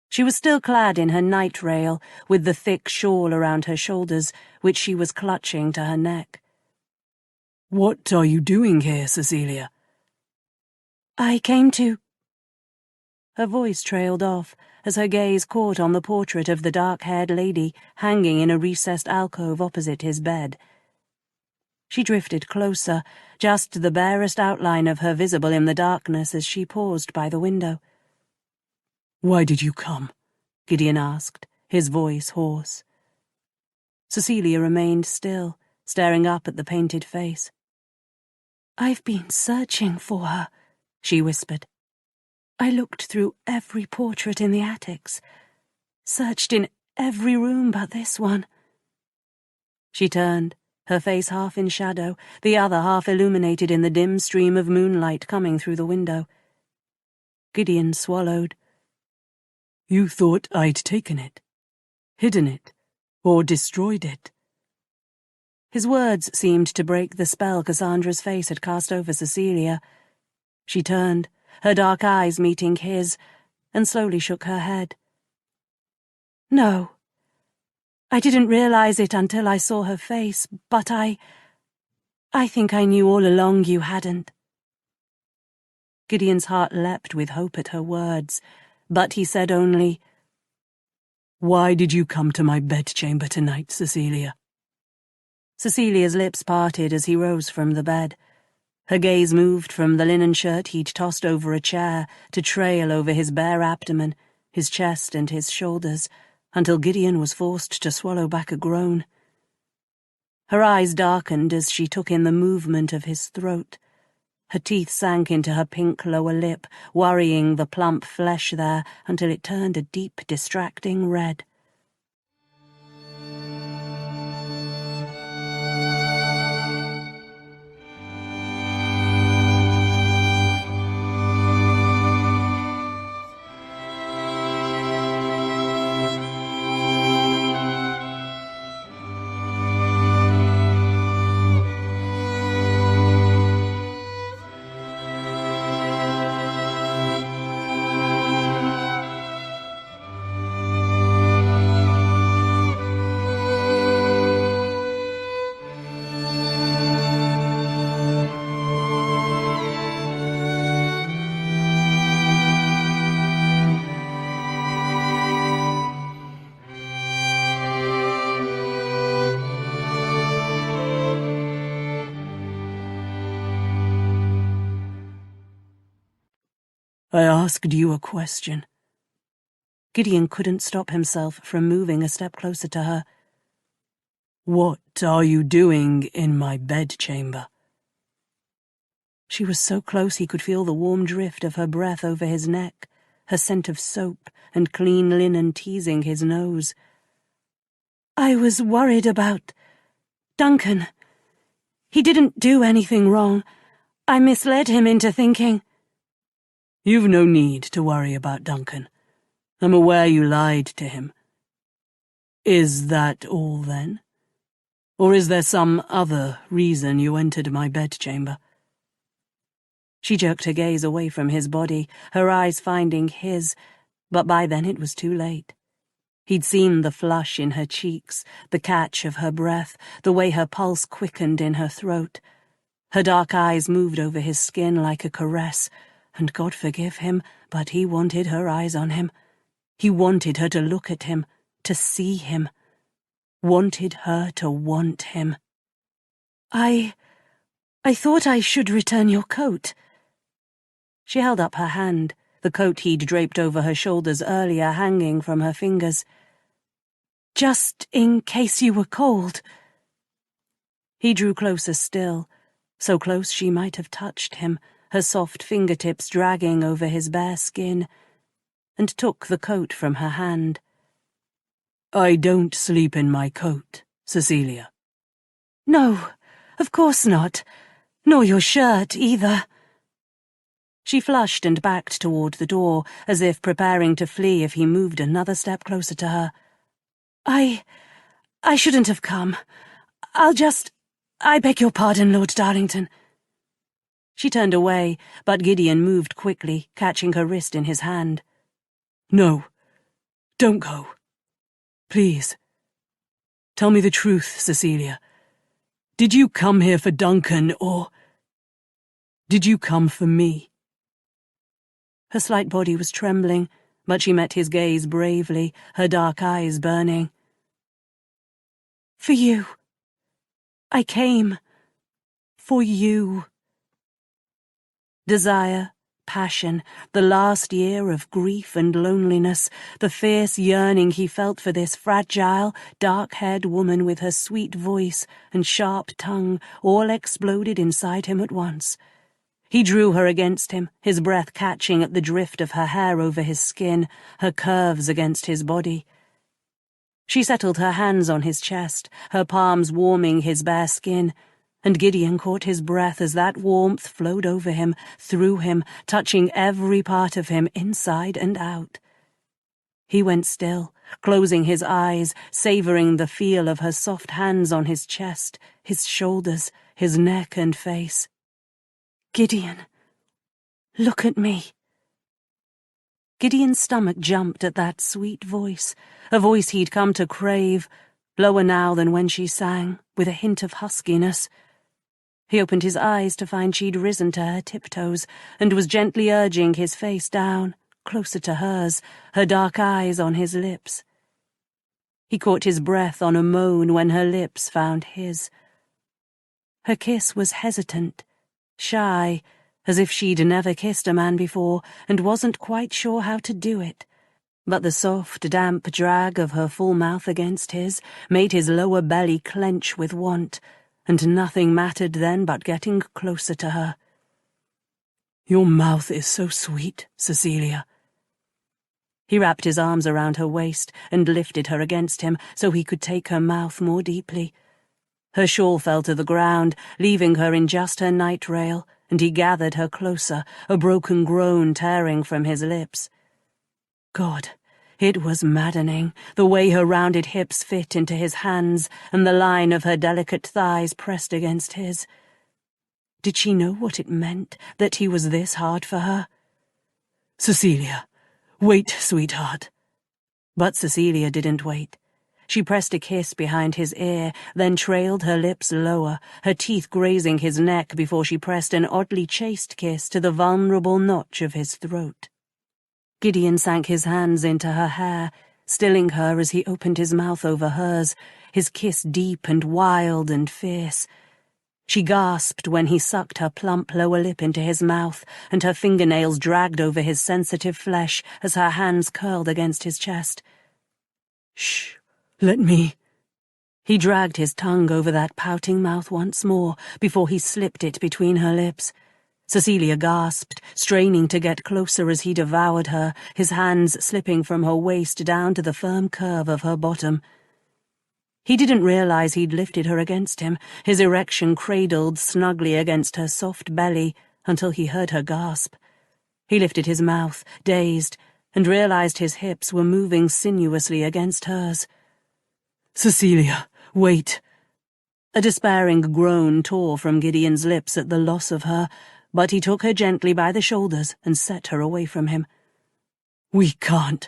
She was still clad in her night rail, with the thick shawl around her shoulders, which she was clutching to her neck. "What are you doing here, Cecilia?" "I came to—" Her voice trailed off as her gaze caught on the portrait of the dark-haired lady hanging in a recessed alcove opposite his bed. She drifted closer, just the barest outline of her visible in the darkness as she paused by the window. "Why did you come?" Gideon asked, his voice hoarse. Cecilia remained still, staring up at the painted face. "I've been searching for her," she whispered. "I looked through every portrait in the attics, searched in every room but this one." She turned, her face half in shadow, the other half illuminated in the dim stream of moonlight coming through the window. Gideon swallowed. "You thought I'd taken it, hidden it, or destroyed it?" His words seemed to break the spell Cassandra's face had cast over Cecilia. She turned, her dark eyes meeting his, and slowly shook her head. "No. I didn't realize it until I saw her face, but I think I knew all along you hadn't." Gideon's heart leapt with hope at her words, but he said only, "Why did you come to my bedchamber tonight, Cecilia?" Cecilia's lips parted as he rose from the bed. Her gaze moved from the linen shirt he'd tossed over a chair to trail over his bare abdomen, his chest and his shoulders, until Gideon was forced to swallow back a groan. Her eyes darkened as she took in the movement of his throat. Her teeth sank into her pink lower lip, worrying the plump flesh there until it turned a deep, distracting red. "I asked you a question." Gideon couldn't stop himself from moving a step closer to her. "What are you doing in my bedchamber?" She was so close he could feel the warm drift of her breath over his neck, her scent of soap and clean linen teasing his nose. "I was worried about Duncan. He didn't do anything wrong. I misled him into thinking—" "You've no need to worry about Duncan. I'm aware you lied to him. Is that all, then? Or is there some other reason you entered my bedchamber?" She jerked her gaze away from his body, her eyes finding his, but by then it was too late. He'd seen the flush in her cheeks, the catch of her breath, the way her pulse quickened in her throat. Her dark eyes moved over his skin like a caress, and God forgive him, but he wanted her eyes on him. He wanted her to look at him, to see him. Wanted her to want him. I thought I should return your coat." She held up her hand, the coat he'd draped over her shoulders earlier hanging from her fingers. "Just in case you were cold." He drew closer still, so close she might have touched him, her soft fingertips dragging over his bare skin, and took the coat from her hand. "I don't sleep in my coat, Cecilia." "No, of course not. Nor your shirt, either." She flushed and backed toward the door, as if preparing to flee if he moved another step closer to her. I shouldn't have come. I'll just—" I beg your pardon, Lord Darlington." She turned away, but Gideon moved quickly, catching her wrist in his hand. "No, don't go. Please. Tell me the truth, Cecilia. Did you come here for Duncan, or did you come for me?" Her slight body was trembling, but she met his gaze bravely, her dark eyes burning. "For you. I came. For you." Desire, passion, the last year of grief and loneliness, the fierce yearning he felt for this fragile, dark-haired woman with her sweet voice and sharp tongue all exploded inside him at once. He drew her against him, his breath catching at the drift of her hair over his skin, her curves against his body. She settled her hands on his chest, her palms warming his bare skin, and Gideon caught his breath as that warmth flowed over him, through him, touching every part of him, inside and out. He went still, closing his eyes, savouring the feel of her soft hands on his chest, his shoulders, his neck and face. "Gideon, look at me." Gideon's stomach jumped at that sweet voice, a voice he'd come to crave, lower now than when she sang, with a hint of huskiness. He opened his eyes to find she'd risen to her tiptoes and was gently urging his face down, closer to hers, her dark eyes on his lips. He caught his breath on a moan when her lips found his. Her kiss was hesitant, shy, as if she'd never kissed a man before and wasn't quite sure how to do it. But the soft, damp drag of her full mouth against his made his lower belly clench with want, and nothing mattered then but getting closer to her. "Your mouth is so sweet, Cecilia." He wrapped his arms around her waist and lifted her against him so he could take her mouth more deeply. Her shawl fell to the ground, leaving her in just her night rail, and he gathered her closer, a broken groan tearing from his lips. God, it was maddening, the way her rounded hips fit into his hands and the line of her delicate thighs pressed against his. Did she know what it meant, that he was this hard for her? "Cecilia, wait, sweetheart." But Cecilia didn't wait. She pressed a kiss behind his ear, then trailed her lips lower, her teeth grazing his neck before she pressed an oddly chaste kiss to the vulnerable notch of his throat. Gideon sank his hands into her hair, stilling her as he opened his mouth over hers, his kiss deep and wild and fierce. She gasped when he sucked her plump lower lip into his mouth, and her fingernails dragged over his sensitive flesh as her hands curled against his chest. "Shh, let me." He dragged his tongue over that pouting mouth once more before he slipped it between her lips. Cecilia gasped, straining to get closer as he devoured her, his hands slipping from her waist down to the firm curve of her bottom. He didn't realize he'd lifted her against him, his erection cradled snugly against her soft belly, until he heard her gasp. He lifted his mouth, dazed, and realized his hips were moving sinuously against hers. "Cecilia, wait." A despairing groan tore from Gideon's lips at the loss of her, but he took her gently by the shoulders and set her away from him. "We can't.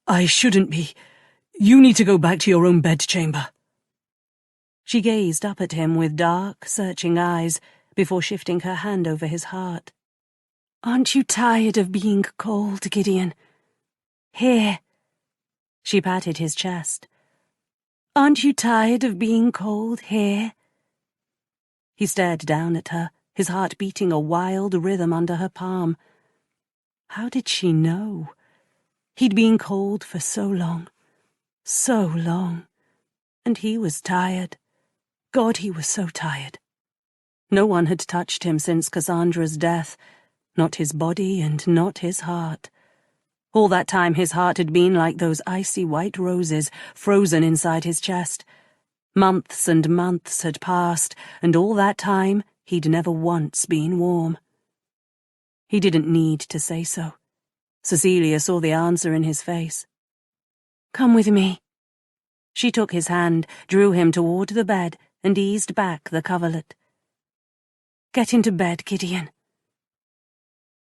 I shouldn't be. You need to go back to your own bedchamber." She gazed up at him with dark, searching eyes before shifting her hand over his heart. "Aren't you tired of being cold, Gideon? Here." She patted his chest. "Aren't you tired of being cold here?" He stared down at her, his heart beating a wild rhythm under her palm. How did she know? He'd been cold for so long, and he was tired. God, he was so tired. No one had touched him since Cassandra's death, not his body and not his heart. All that time his heart had been like those icy white roses frozen inside his chest. Months and months had passed, and all that time he'd never once been warm. He didn't need to say so. Cecilia saw the answer in his face. "Come with me." She took his hand, drew him toward the bed, and eased back the coverlet. "Get into bed, Gideon."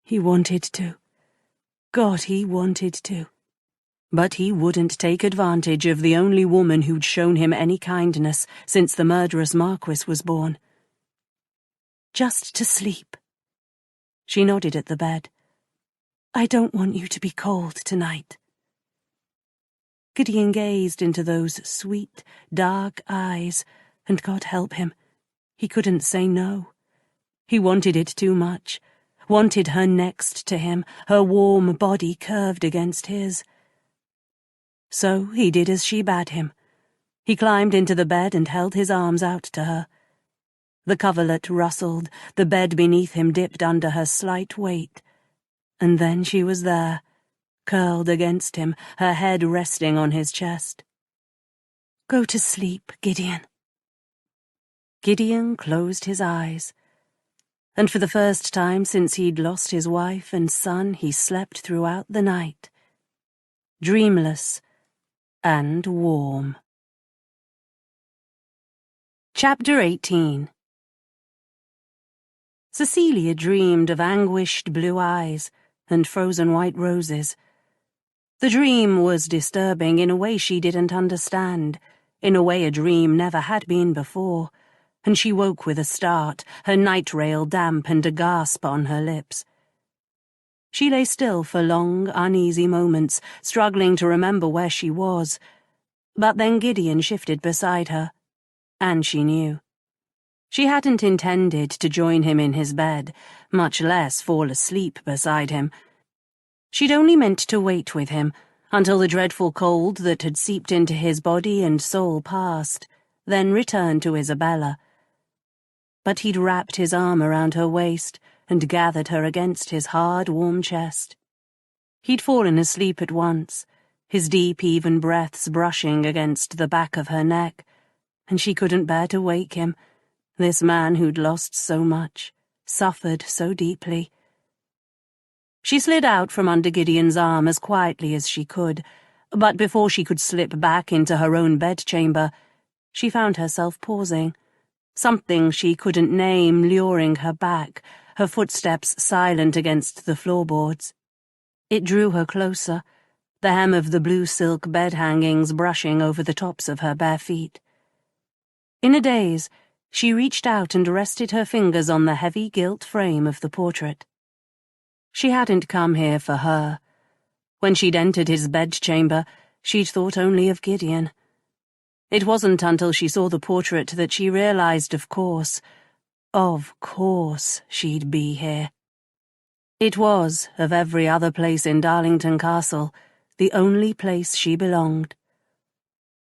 He wanted to. God, he wanted to. But he wouldn't take advantage of the only woman who'd shown him any kindness since the murderous Marquess was born. "Just to sleep." She nodded at the bed. "I don't want you to be cold tonight." Gideon gazed into those sweet, dark eyes, and God help him, he couldn't say no. He wanted it too much, wanted her next to him, her warm body curved against his. So he did as she bade him. He climbed into the bed and held his arms out to her. The coverlet rustled, the bed beneath him dipped under her slight weight, and then she was there, curled against him, her head resting on his chest. "Go to sleep, Gideon." Gideon closed his eyes, and for the first time since he'd lost his wife and son, he slept throughout the night, dreamless and warm. Chapter 18. Cecilia dreamed of anguished blue eyes and frozen white roses. The dream was disturbing in a way she didn't understand, in a way a dream never had been before, and she woke with a start, her night rail damp and a gasp on her lips. She lay still for long, uneasy moments, struggling to remember where she was, but then Gideon shifted beside her, and she knew. She hadn't intended to join him in his bed, much less fall asleep beside him. She'd only meant to wait with him until the dreadful cold that had seeped into his body and soul passed, then return to Isabella. But he'd wrapped his arm around her waist and gathered her against his hard, warm chest. He'd fallen asleep at once, his deep, even breaths brushing against the back of her neck, and she couldn't bear to wake him, this man who'd lost so much, suffered so deeply. She slid out from under Gideon's arm as quietly as she could, but before she could slip back into her own bedchamber, she found herself pausing, something she couldn't name luring her back, her footsteps silent against the floorboards. It drew her closer, the hem of the blue silk bed hangings brushing over the tops of her bare feet. In a daze, she reached out and rested her fingers on the heavy gilt frame of the portrait. She hadn't come here for her. When she'd entered his bedchamber, she'd thought only of Gideon. It wasn't until she saw the portrait that she realized, of course, she'd be here. It was, of every other place in Darlington Castle, the only place she belonged.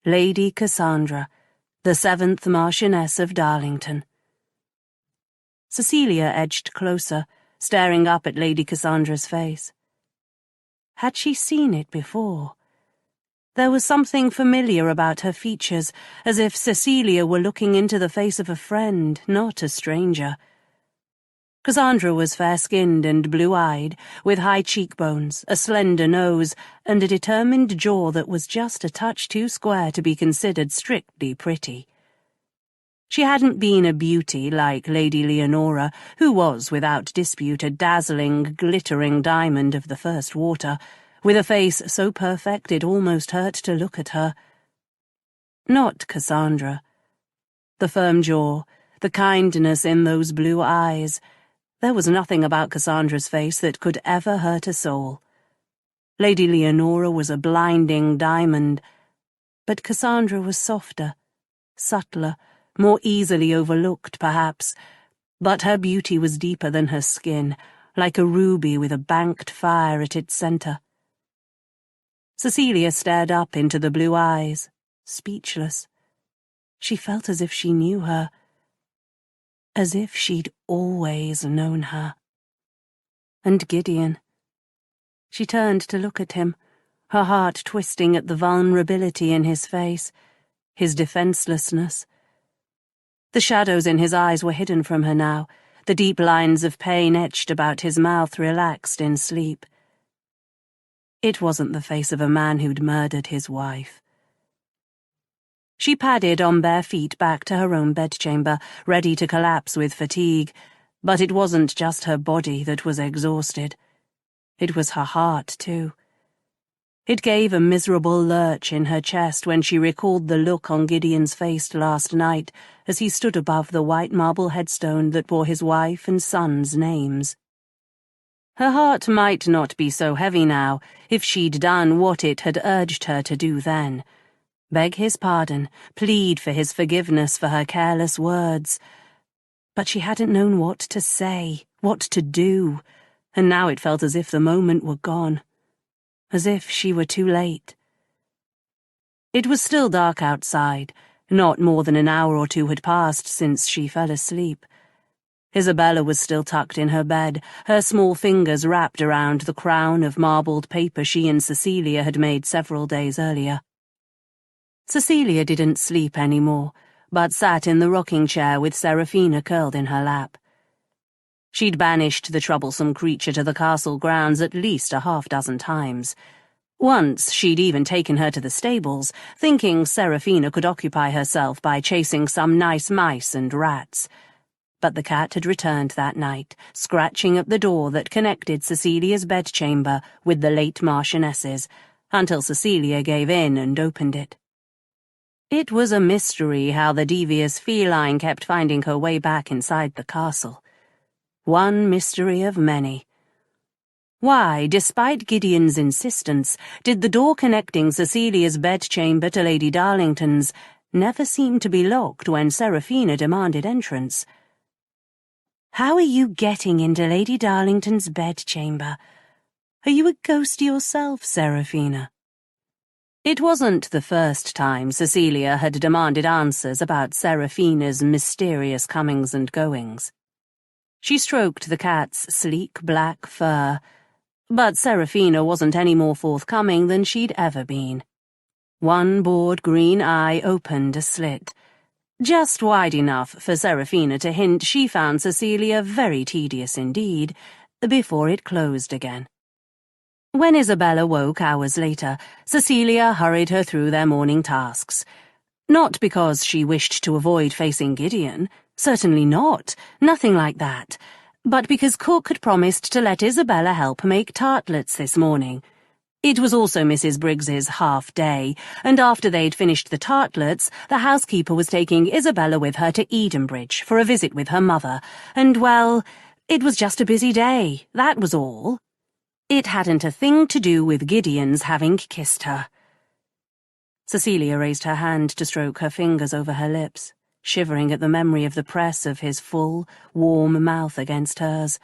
Lady Cassandra, the 7th Marchioness of Darlington. Cecilia edged closer, staring up at Lady Cassandra's face. Had she seen it before? There was something familiar about her features, as if Cecilia were looking into the face of a friend, not a stranger. Cassandra was fair-skinned and blue-eyed, with high cheekbones, a slender nose, and a determined jaw that was just a touch too square to be considered strictly pretty. She hadn't been a beauty like Lady Leonora, who was, without dispute, a dazzling, glittering diamond of the first water, with a face so perfect it almost hurt to look at her. Not Cassandra. The firm jaw, the kindness in those blue eyes. There was nothing about Cassandra's face that could ever hurt a soul. Lady Leonora was a blinding diamond, but Cassandra was softer, subtler, more easily overlooked, perhaps, but her beauty was deeper than her skin, like a ruby with a banked fire at its center. Cecilia stared up into the blue eyes, speechless. She felt as if she knew her, as if she'd always known her. And Gideon. She turned to look at him, her heart twisting at the vulnerability in his face, his defenselessness. The shadows in his eyes were hidden from her now, the deep lines of pain etched about his mouth relaxed in sleep. It wasn't the face of a man who'd murdered his wife. She padded on bare feet back to her own bedchamber, ready to collapse with fatigue, but it wasn't just her body that was exhausted. It was her heart, too. It gave a miserable lurch in her chest when she recalled the look on Gideon's face last night as he stood above the white marble headstone that bore his wife and son's names. Her heart might not be so heavy now if she'd done what it had urged her to do then. Beg his pardon, plead for his forgiveness for her careless words. But she hadn't known what to say, what to do, and now it felt as if the moment were gone. As if she were too late. It was still dark outside. Not more than an hour or two had passed since she fell asleep. Isabella was still tucked in her bed, her small fingers wrapped around the crown of marbled paper she and Cecilia had made several days earlier. Cecilia didn't sleep any more, but sat in the rocking chair with Serafina curled in her lap. She'd banished the troublesome creature to the castle grounds at least a half-dozen times. Once she'd even taken her to the stables, thinking Serafina could occupy herself by chasing some nice mice and rats. But the cat had returned that night, scratching at the door that connected Cecilia's bedchamber with the late Marchioness's, until Cecilia gave in and opened it. It was a mystery how the devious feline kept finding her way back inside the castle. One mystery of many. Why, despite Gideon's insistence, did the door connecting Cecilia's bedchamber to Lady Darlington's never seem to be locked when Serafina demanded entrance? "How are you getting into Lady Darlington's bedchamber? Are you a ghost yourself, Serafina?" It wasn't the first time Cecilia had demanded answers about Serafina's mysterious comings and goings. She stroked the cat's sleek black fur, but Serafina wasn't any more forthcoming than she'd ever been. One bored green eye opened a slit, just wide enough for Serafina to hint she found Cecilia very tedious indeed, before it closed again. When Isabella woke hours later, Cecilia hurried her through their morning tasks. Not because she wished to avoid facing Gideon, certainly not, nothing like that, but because Cook had promised to let Isabella help make tartlets this morning. It was also Mrs. Briggs's half-day, and after they'd finished the tartlets, the housekeeper was taking Isabella with her to Edenbridge for a visit with her mother, and, well, it was just a busy day, that was all. It hadn't a thing to do with Gideon's having kissed her. Cecilia raised her hand to stroke her fingers over her lips, shivering at the memory of the press of his full, warm mouth against hers,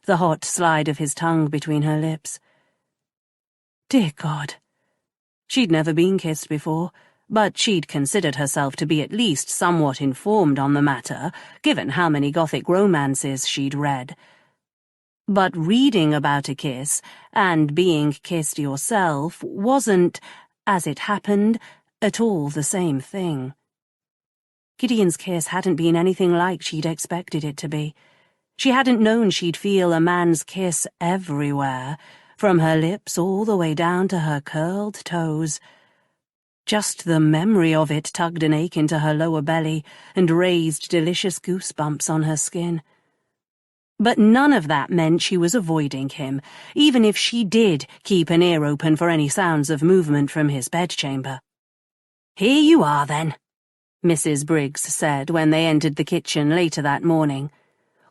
the hot slide of his tongue between her lips. Dear God. She'd never been kissed before, but she'd considered herself to be at least somewhat informed on the matter, given how many Gothic romances she'd read. But reading about a kiss, and being kissed yourself, wasn't, as it happened, at all the same thing. Gideon's kiss hadn't been anything like she'd expected it to be. She hadn't known she'd feel a man's kiss everywhere, from her lips all the way down to her curled toes. Just the memory of it tugged an ache into her lower belly and raised delicious goosebumps on her skin. But none of that meant she was avoiding him, even if she did keep an ear open for any sounds of movement from his bedchamber. "Here you are, then," Mrs. Briggs said when they entered the kitchen later that morning.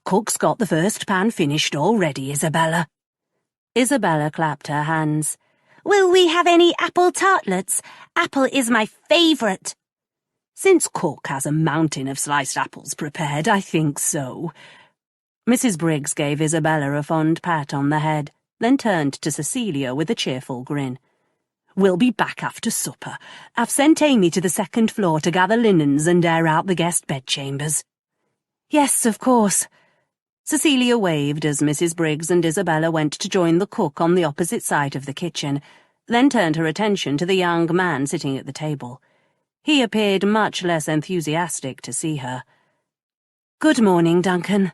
"Cook's got the first pan finished already, Isabella." Isabella clapped her hands. "Will we have any apple tartlets? Apple is my favourite." "Since Cook has a mountain of sliced apples prepared, I think so." Mrs. Briggs gave Isabella a fond pat on the head, then turned to Cecilia with a cheerful grin. "We'll be back after supper. I've sent Amy to the second floor to gather linens and air out the guest bedchambers." "Yes, of course." Cecilia waved as Mrs. Briggs and Isabella went to join the cook on the opposite side of the kitchen, then turned her attention to the young man sitting at the table. He appeared much less enthusiastic to see her. "Good morning, Duncan."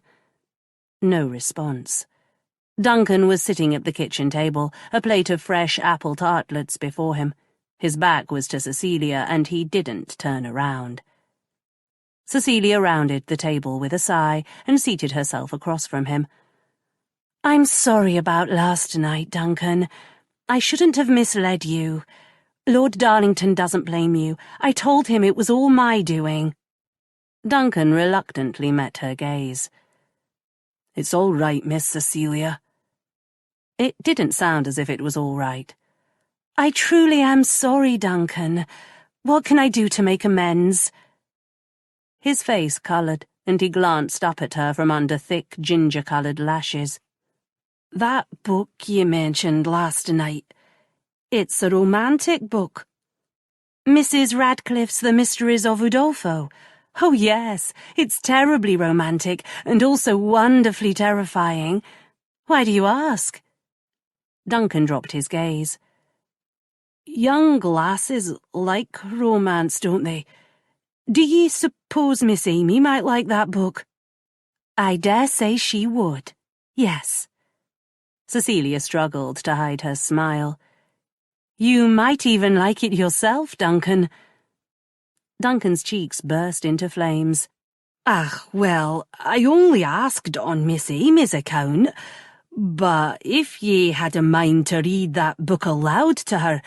No response. Duncan was sitting at the kitchen table, a plate of fresh apple tartlets before him. His back was to Cecilia, and he didn't turn around. Cecilia rounded the table with a sigh and seated herself across from him. "I'm sorry about last night, Duncan. I shouldn't have misled you. Lord Darlington doesn't blame you. I told him it was all my doing." Duncan reluctantly met her gaze. "It's all right, Miss Cecilia." It didn't sound as if it was all right. "I truly am sorry, Duncan. What can I do to make amends?" His face coloured, and he glanced up at her from under thick, ginger-coloured lashes. "That book you mentioned last night, it's a romantic book." "Mrs. Radcliffe's The Mysteries of Udolpho? Oh, yes, it's terribly romantic, and also wonderfully terrifying. Why do you ask?" Duncan dropped his gaze. "Young lasses like romance, don't they? Do ye suppose Miss Amy might like that book?" "I dare say she would, yes." Cecilia struggled to hide her smile. "You might even like it yourself, Duncan." Duncan's cheeks burst into flames. "Ah, well, I only asked on Miss Amy's account, but if ye had a mind to read that book aloud to her,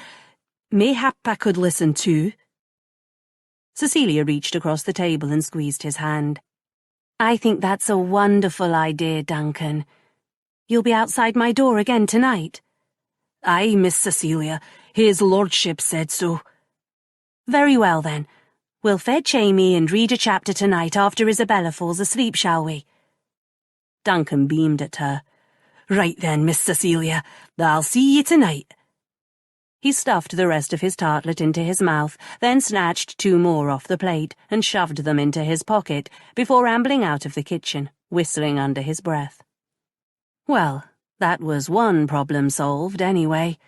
mayhap I could listen too." Cecilia reached across the table and squeezed his hand. "I think that's a wonderful idea, Duncan. You'll be outside my door again tonight?" "Aye, Miss Cecilia. His lordship said so." "Very well, then. We'll fetch Amy and read a chapter tonight after Isabella falls asleep, shall we?" Duncan beamed at her. "Right then, Miss Cecilia. I'll see ye tonight." He stuffed the rest of his tartlet into his mouth, then snatched 2 more off the plate and shoved them into his pocket before ambling out of the kitchen, whistling under his breath. Well, that was one problem solved, anyway.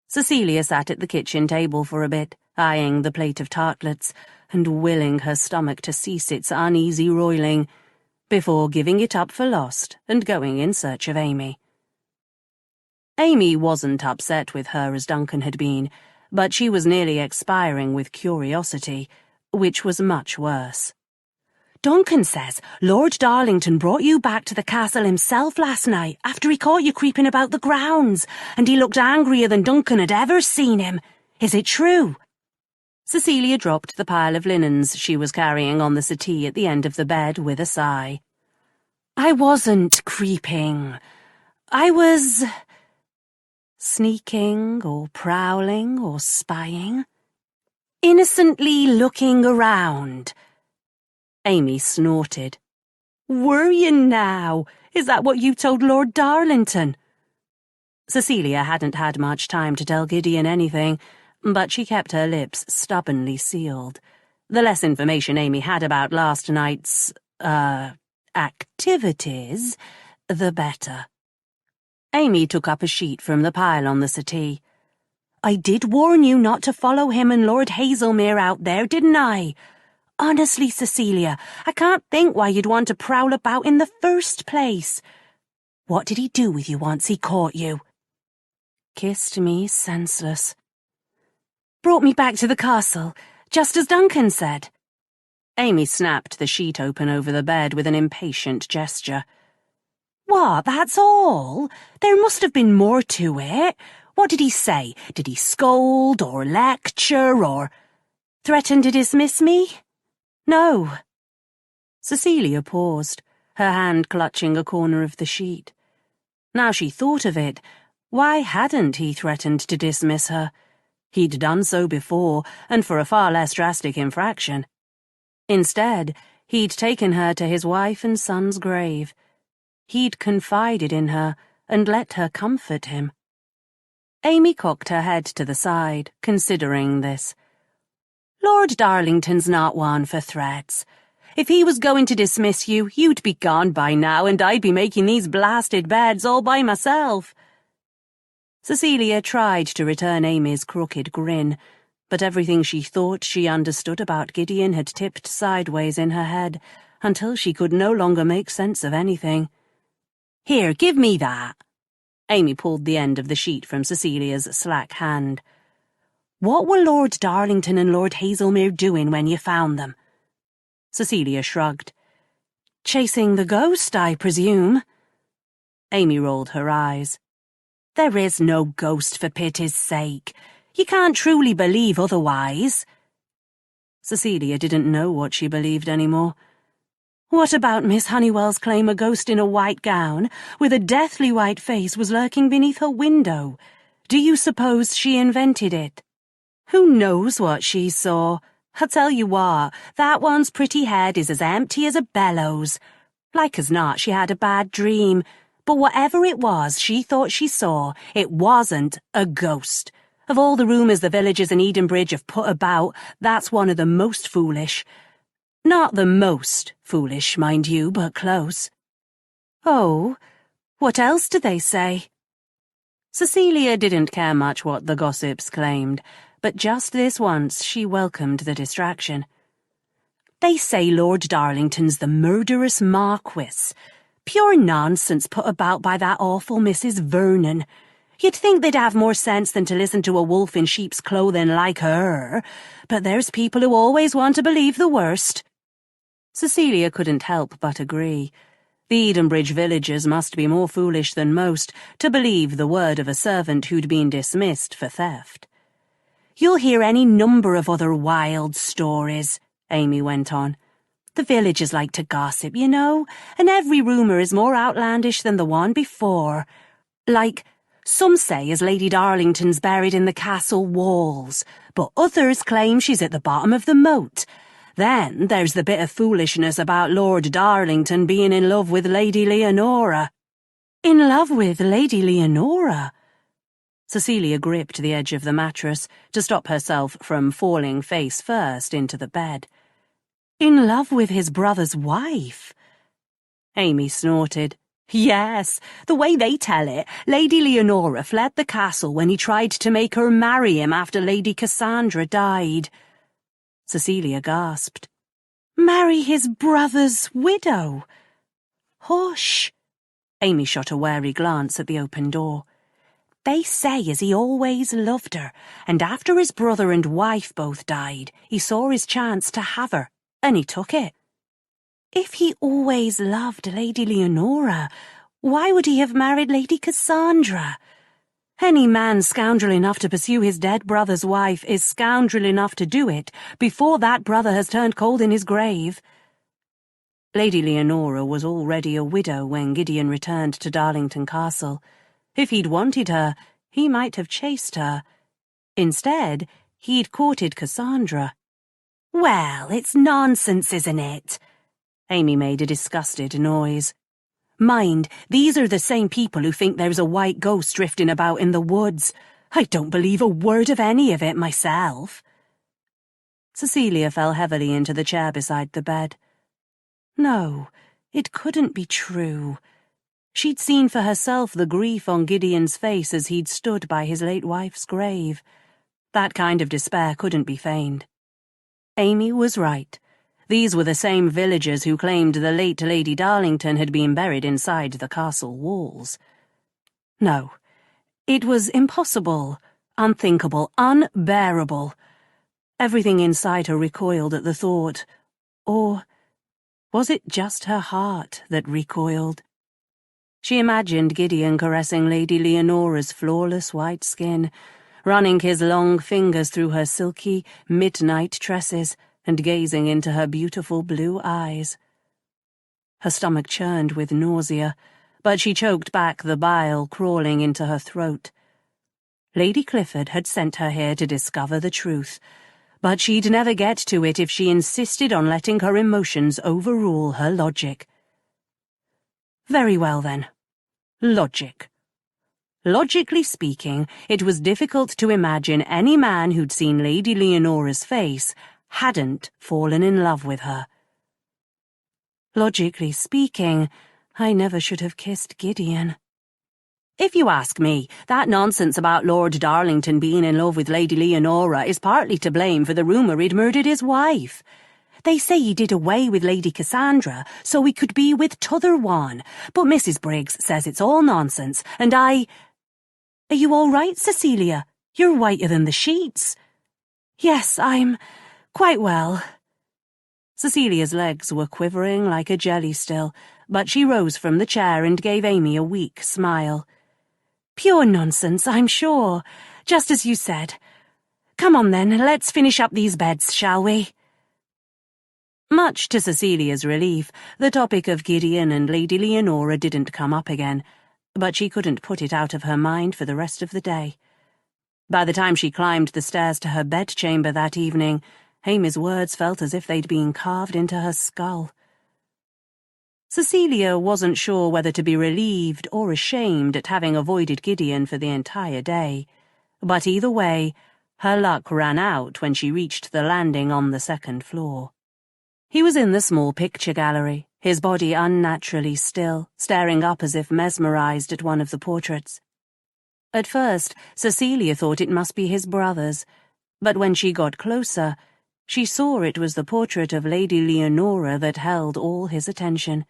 Cecilia sat at the kitchen table for a bit, eyeing the plate of tartlets, and willing her stomach to cease its uneasy roiling, before giving it up for lost and going in search of Amy. Amy wasn't upset with her as Duncan had been, but she was nearly expiring with curiosity, which was much worse. "Duncan says Lord Darlington brought you back to the castle himself last night after he caught you creeping about the grounds, and he looked angrier than Duncan had ever seen him. Is it true?" Cecilia dropped the pile of linens she was carrying on the settee at the end of the bed with a sigh. "I wasn't creeping. I was sneaking or prowling or spying. Innocently looking around." Amy snorted. "Were you now? Is that what you told Lord Darlington?" Cecilia hadn't had much time to tell Gideon anything, but she kept her lips stubbornly sealed. The less information Amy had about last night's, activities, the better. Amy took up a sheet from the pile on the settee. "I did warn you not to follow him and Lord Hazelmere out there, didn't I? Honestly, Cecilia, I can't think why you'd want to prowl about in the first place. What did he do with you once he caught you?" "Kissed me senseless." "Brought me back to the castle, just as Duncan said." Amy snapped the sheet open over the bed with an impatient gesture. "What, that's all? There must have been more to it. What did he say? Did he scold or lecture or threaten to dismiss me? No." Cecilia paused, her hand clutching a corner of the sheet. Now she thought of it, why hadn't he threatened to dismiss her? He'd done so before, and for a far less drastic infraction. Instead, he'd taken her to his wife and son's grave. He'd confided in her and let her comfort him. Amy cocked her head to the side, considering this. "Lord Darlington's not one for threats. If he was going to dismiss you, you'd be gone by now, and I'd be making these blasted beds all by myself." Cecilia tried to return Amy's crooked grin, but everything she thought she understood about Gideon had tipped sideways in her head, until she could no longer make sense of anything. "Here, give me that." Amy pulled the end of the sheet from Cecilia's slack hand. What were Lord Darlington and Lord Hazelmere doing when you found them? Cecilia shrugged. Chasing the ghost, I presume. Amy rolled her eyes. There is no ghost, for pity's sake. You can't truly believe otherwise. Cecilia didn't know what she believed anymore. What about Miss Honeywell's claim a ghost in a white gown, with a deathly white face, was lurking beneath her window? Do you suppose she invented it? Who knows what she saw? I'll tell you what, that one's pretty head is as empty as a bellows. Like as not, she had a bad dream, but whatever it was she thought she saw, it wasn't a ghost. Of all the rumours the villagers in Edenbridge have put about, that's one of the most foolish. Not the most foolish, mind you, but close. Oh, what else do they say? Cecilia didn't care much what the gossips claimed, but just this once she welcomed the distraction. They say Lord Darlington's the murderous Marquess. Pure nonsense put about by that awful Mrs. Vernon. You'd think they'd have more sense than to listen to a wolf in sheep's clothing like her, but there's people who always want to believe the worst. Cecilia couldn't help but agree. The Edenbridge villagers must be more foolish than most to believe the word of a servant who'd been dismissed for theft. You'll hear any number of other wild stories, Amy went on. The villagers like to gossip, you know, and every rumour is more outlandish than the one before. Like, some say as Lady Darlington's buried in the castle walls, but others claim she's at the bottom of the moat. Then there's the bit of foolishness about Lord Darlington being in love with Lady Leonora. In love with Lady Leonora? Cecilia gripped the edge of the mattress to stop herself from falling face first into the bed. In love with his brother's wife? Amy snorted. Yes, the way they tell it, Lady Leonora fled the castle when he tried to make her marry him after Lady Cassandra died. Cecilia gasped. Marry his brother's widow? Hush! Amy shot a wary glance at the open door. They say as he always loved her, and after his brother and wife both died, he saw his chance to have her, and he took it. If he always loved Lady Leonora, why would he have married Lady Cassandra? Any man scoundrel enough to pursue his dead brother's wife is scoundrel enough to do it before that brother has turned cold in his grave. Lady Leonora was already a widow when Gideon returned to Darlington Castle. If he'd wanted her, he might have chased her. Instead, he'd courted Cassandra. Well, it's nonsense, isn't it? Amy made a disgusted noise. Mind, these are the same people who think there's a white ghost drifting about in the woods. I don't believe a word of any of it myself. Cecilia fell heavily into the chair beside the bed. No, it couldn't be true. She'd seen for herself the grief on Gideon's face as he'd stood by his late wife's grave. That kind of despair couldn't be feigned. Amy was right. These were the same villagers who claimed the late Lady Darlington had been buried inside the castle walls. No, it was impossible, unthinkable, unbearable. Everything inside her recoiled at the thought. Or was it just her heart that recoiled? She imagined Gideon caressing Lady Leonora's flawless white skin, running his long fingers through her silky, midnight tresses, and gazing into her beautiful blue eyes. Her stomach churned with nausea, but she choked back the bile crawling into her throat. Lady Clifford had sent her here to discover the truth, but she'd never get to it if she insisted on letting her emotions overrule her logic. Very well, then. Logic. Logically speaking, it was difficult to imagine any man who'd seen Lady Leonora's face hadn't fallen in love with her. Logically speaking, I never should have kissed Gideon. If you ask me, that nonsense about Lord Darlington being in love with Lady Leonora is partly to blame for the rumour he'd murdered his wife. They say he did away with Lady Cassandra so he could be with t'other one, but Mrs. Briggs says it's all nonsense, and Are you all right, Cecilia? You're whiter than the sheets. Yes, I'm quite well. Cecilia's legs were quivering like a jelly still, but she rose from the chair and gave Amy a weak smile. Pure nonsense, I'm sure. Just as you said. Come on then, let's finish up these beds, shall we? Much to Cecilia's relief, the topic of Gideon and Lady Leonora didn't come up again, but she couldn't put it out of her mind for the rest of the day. By the time she climbed the stairs to her bedchamber that evening, Amy's words felt as if they'd been carved into her skull. Cecilia wasn't sure whether to be relieved or ashamed at having avoided Gideon for the entire day, but either way, her luck ran out when she reached the landing on the second floor. He was in the small picture gallery, his body unnaturally still, staring up as if mesmerized at one of the portraits. At first, Cecilia thought it must be his brother's, but when she got closer, she saw it was the portrait of Lady Leonora that held all his attention.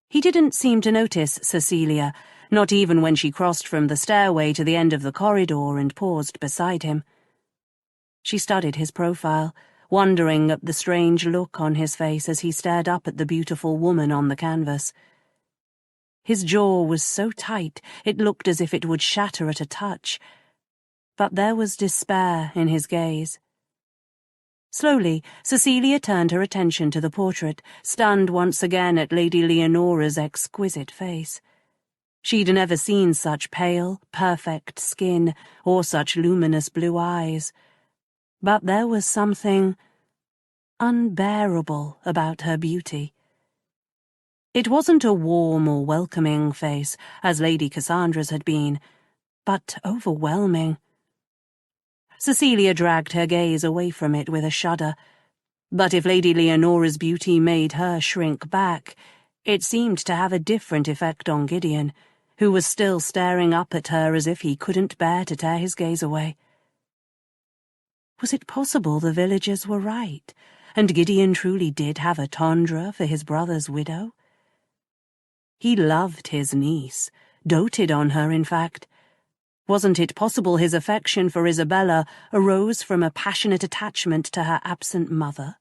He didn't seem to notice Cecilia, not even when she crossed from the stairway to the end of the corridor and paused beside him. She studied his profile, wondering at the strange look on his face as he stared up at the beautiful woman on the canvas. His jaw was so tight it looked as if it would shatter at a touch, but there was despair in his gaze. Slowly, Cecilia turned her attention to the portrait, stunned once again at Lady Leonora's exquisite face. She'd never seen such pale, perfect skin or such luminous blue eyes. But there was something unbearable about her beauty. It wasn't a warm or welcoming face, as Lady Cassandra's had been, but overwhelming. Cecilia dragged her gaze away from it with a shudder. But if Lady Leonora's beauty made her shrink back, it seemed to have a different effect on Gideon, who was still staring up at her as if he couldn't bear to tear his gaze away. Was it possible the villagers were right, and Gideon truly did have a tendre for his brother's widow? He loved his niece, doted on her, in fact. Wasn't it possible his affection for Isabella arose from a passionate attachment to her absent mother?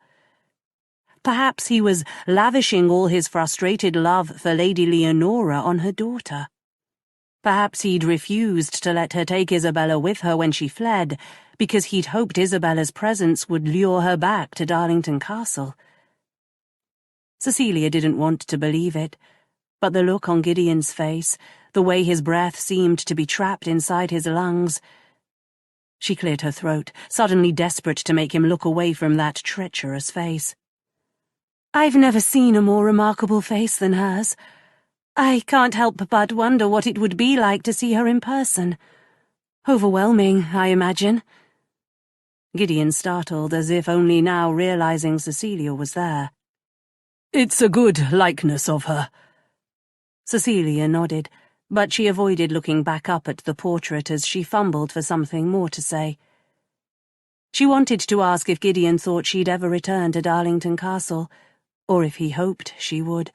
Perhaps he was lavishing all his frustrated love for Lady Leonora on her daughter. Perhaps he'd refused to let her take Isabella with her when she fled, because he'd hoped Isabella's presence would lure her back to Darlington Castle. Cecilia didn't want to believe it, but the look on Gideon's face, the way his breath seemed to be trapped inside his lungs. She cleared her throat, suddenly desperate to make him look away from that treacherous face. I've never seen a more remarkable face than hers. I can't help but wonder what it would be like to see her in person. Overwhelming, I imagine. Gideon startled, as if only now realizing Cecilia was there. It's a good likeness of her. Cecilia nodded, but she avoided looking back up at the portrait as she fumbled for something more to say. She wanted to ask if Gideon thought she'd ever return to Darlington Castle, or if he hoped she would.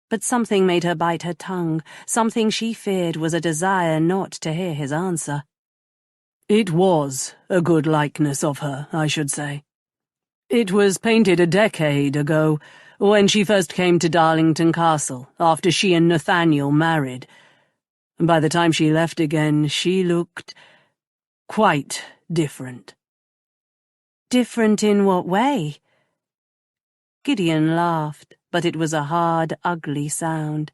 But something made her bite her tongue, something she feared was a desire not to hear his answer. It was a good likeness of her, I should say. It was painted a decade ago, when she first came to Darlington Castle, after she and Nathaniel married. By the time she left again, she looked quite different. Different in what way? Gideon laughed, but it was a hard, ugly sound.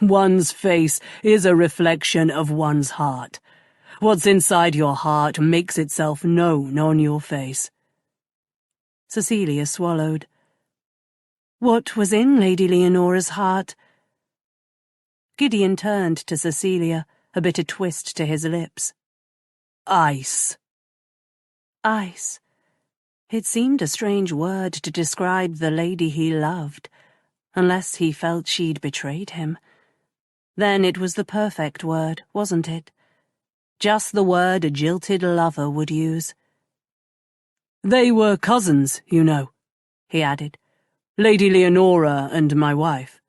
One's face is a reflection of one's heart. What's inside your heart makes itself known on your face. Cecilia swallowed. What was in Lady Leonora's heart? Gideon turned to Cecilia, a bitter twist to his lips. Ice. Ice. It seemed a strange word to describe the lady he loved, unless he felt she'd betrayed him. Then it was the perfect word, wasn't it? Just the word a jilted lover would use. They were cousins, you know, he added. Lady Leonora and my wife.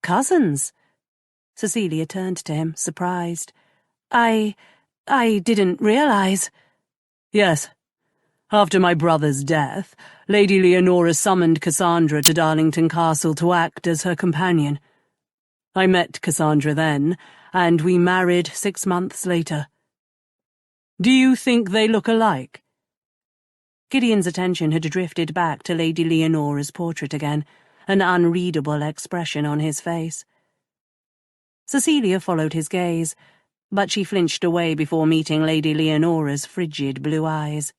Cousins? Cecilia turned to him, surprised. I didn't realize. Yes. After my brother's death, Lady Leonora summoned Cassandra to Darlington Castle to act as her companion. I met Cassandra then, and we married 6 months later. Do you think they look alike? Gideon's attention had drifted back to Lady Leonora's portrait again, an unreadable expression on his face. Cecilia followed his gaze, but she flinched away before meeting Lady Leonora's frigid blue eyes.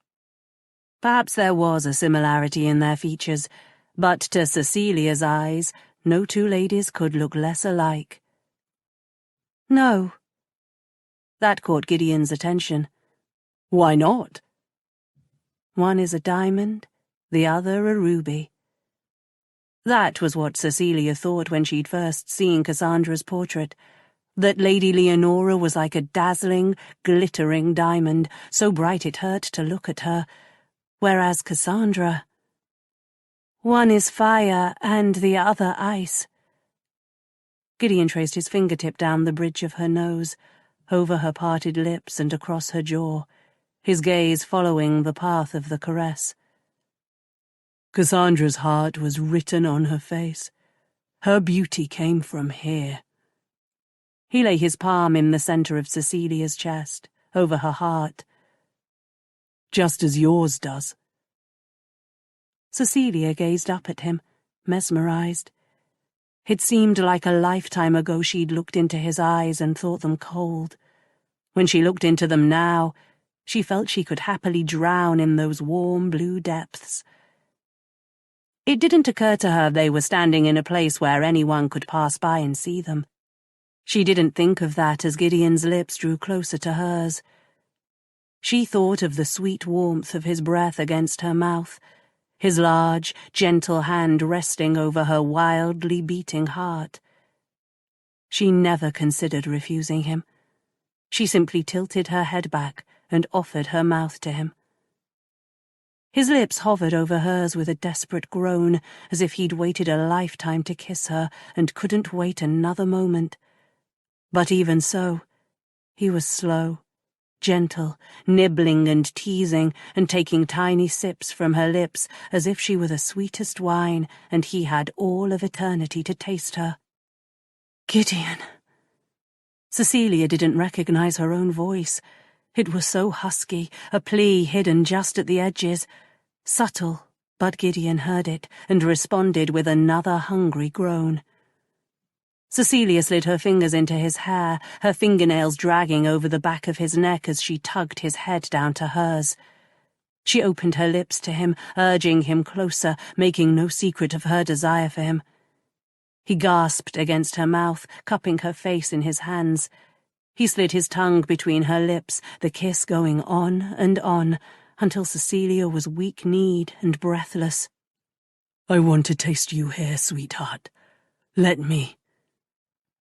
Perhaps there was a similarity in their features, but to Cecilia's eyes, no two ladies could look less alike. No. That caught Gideon's attention. Why not? One is a diamond, the other a ruby. That was what Cecilia thought when she'd first seen Cassandra's portrait, that Lady Leonora was like a dazzling, glittering diamond, so bright it hurt to look at her, whereas Cassandra... One is fire and the other ice. Gideon traced his fingertip down the bridge of her nose, over her parted lips and across her jaw, his gaze following the path of the caress. Cassandra's heart was written on her face. Her beauty came from here. He lay his palm in the center of Cecilia's chest, over her heart. Just as yours does. Cecilia gazed up at him, mesmerized. It seemed like a lifetime ago she'd looked into his eyes and thought them cold. When she looked into them now, she felt she could happily drown in those warm blue depths. It didn't occur to her they were standing in a place where anyone could pass by and see them. She didn't think of that as Gideon's lips drew closer to hers. She thought of the sweet warmth of his breath against her mouth, his large, gentle hand resting over her wildly beating heart. She never considered refusing him. She simply tilted her head back and offered her mouth to him. His lips hovered over hers with a desperate groan, as if he'd waited a lifetime to kiss her and couldn't wait another moment. But even so, he was slow, gentle, nibbling and teasing and taking tiny sips from her lips as if she were the sweetest wine and he had all of eternity to taste her. Gideon. Cecilia didn't recognize her own voice. It was so husky, a plea hidden just at the edges. Subtle, but Gideon heard it and responded with another hungry groan. Cecilia slid her fingers into his hair, her fingernails dragging over the back of his neck as she tugged his head down to hers. She opened her lips to him, urging him closer, making no secret of her desire for him. He gasped against her mouth, cupping her face in his hands. He slid his tongue between her lips, the kiss going on, until Cecilia was weak-kneed and breathless. I want to taste you here, sweetheart. Let me.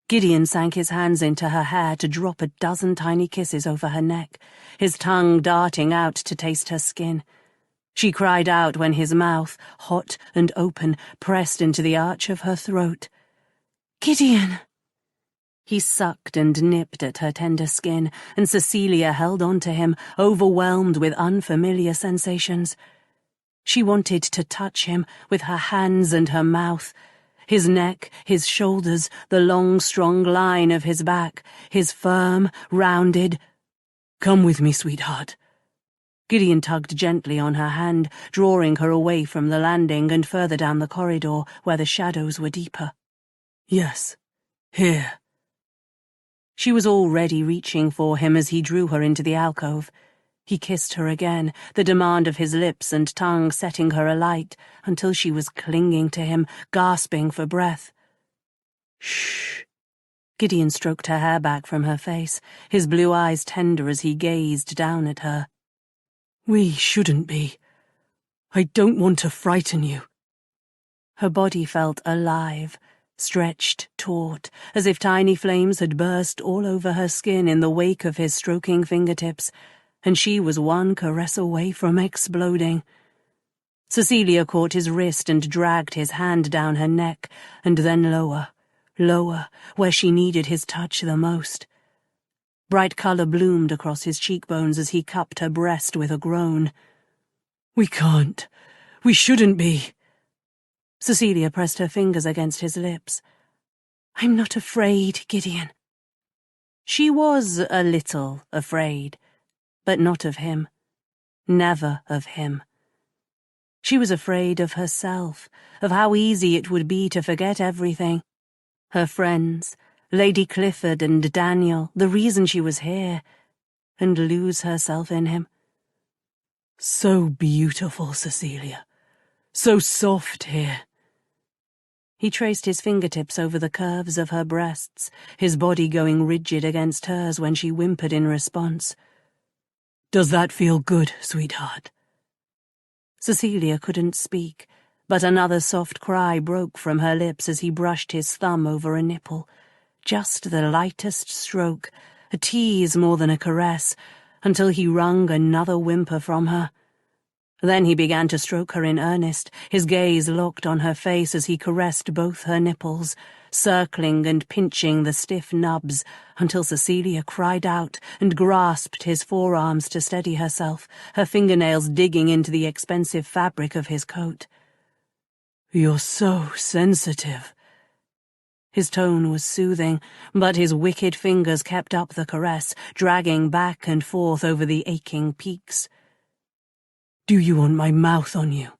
Gideon sank his hands into her hair to drop a dozen tiny kisses over her neck, his tongue darting out to taste her skin. She cried out when his mouth, hot and open, pressed into the arch of her throat. Gideon! He sucked and nipped at her tender skin, and Cecilia held on to him, overwhelmed with unfamiliar sensations. She wanted to touch him with her hands and her mouth, his neck, his shoulders, the long, strong line of his back, his firm, rounded... Come with me, sweetheart. Gideon tugged gently on her hand, drawing her away from the landing and further down the corridor where the shadows were deeper. Yes, here. She was already reaching for him as he drew her into the alcove. He kissed her again, the demand of his lips and tongue setting her alight, until she was clinging to him, gasping for breath. Shh. Gideon stroked her hair back from her face, his blue eyes tender as he gazed down at her. We shouldn't be. I don't want to frighten you. Her body felt alive, stretched, taut, as if tiny flames had burst all over her skin in the wake of his stroking fingertips, and she was one caress away from exploding. Cecilia caught his wrist and dragged his hand down her neck, and then lower, where she needed his touch the most. Bright colour bloomed across his cheekbones as he cupped her breast with a groan. "We can't. We shouldn't be." Cecilia pressed her fingers against his lips. "I'm not afraid, Gideon." She was a little afraid, but not of him. Never of him. She was afraid of herself, of how easy it would be to forget everything. Her friends, Lady Clifford and Daniel, the reason she was here, and lose herself in him. "So beautiful, Cecilia. So soft here." He traced his fingertips over the curves of her breasts, his body going rigid against hers when she whimpered in response. "Does that feel good, sweetheart?" Cecilia couldn't speak, but another soft cry broke from her lips as he brushed his thumb over a nipple. Just the lightest stroke, a tease more than a caress, until he wrung another whimper from her. Then he began to stroke her in earnest, his gaze locked on her face as he caressed both her nipples, circling and pinching the stiff nubs, until Cecilia cried out and grasped his forearms to steady herself, her fingernails digging into the expensive fabric of his coat. "You're so sensitive." His tone was soothing, but his wicked fingers kept up the caress, dragging back and forth over the aching peaks. "Do you want my mouth on you?"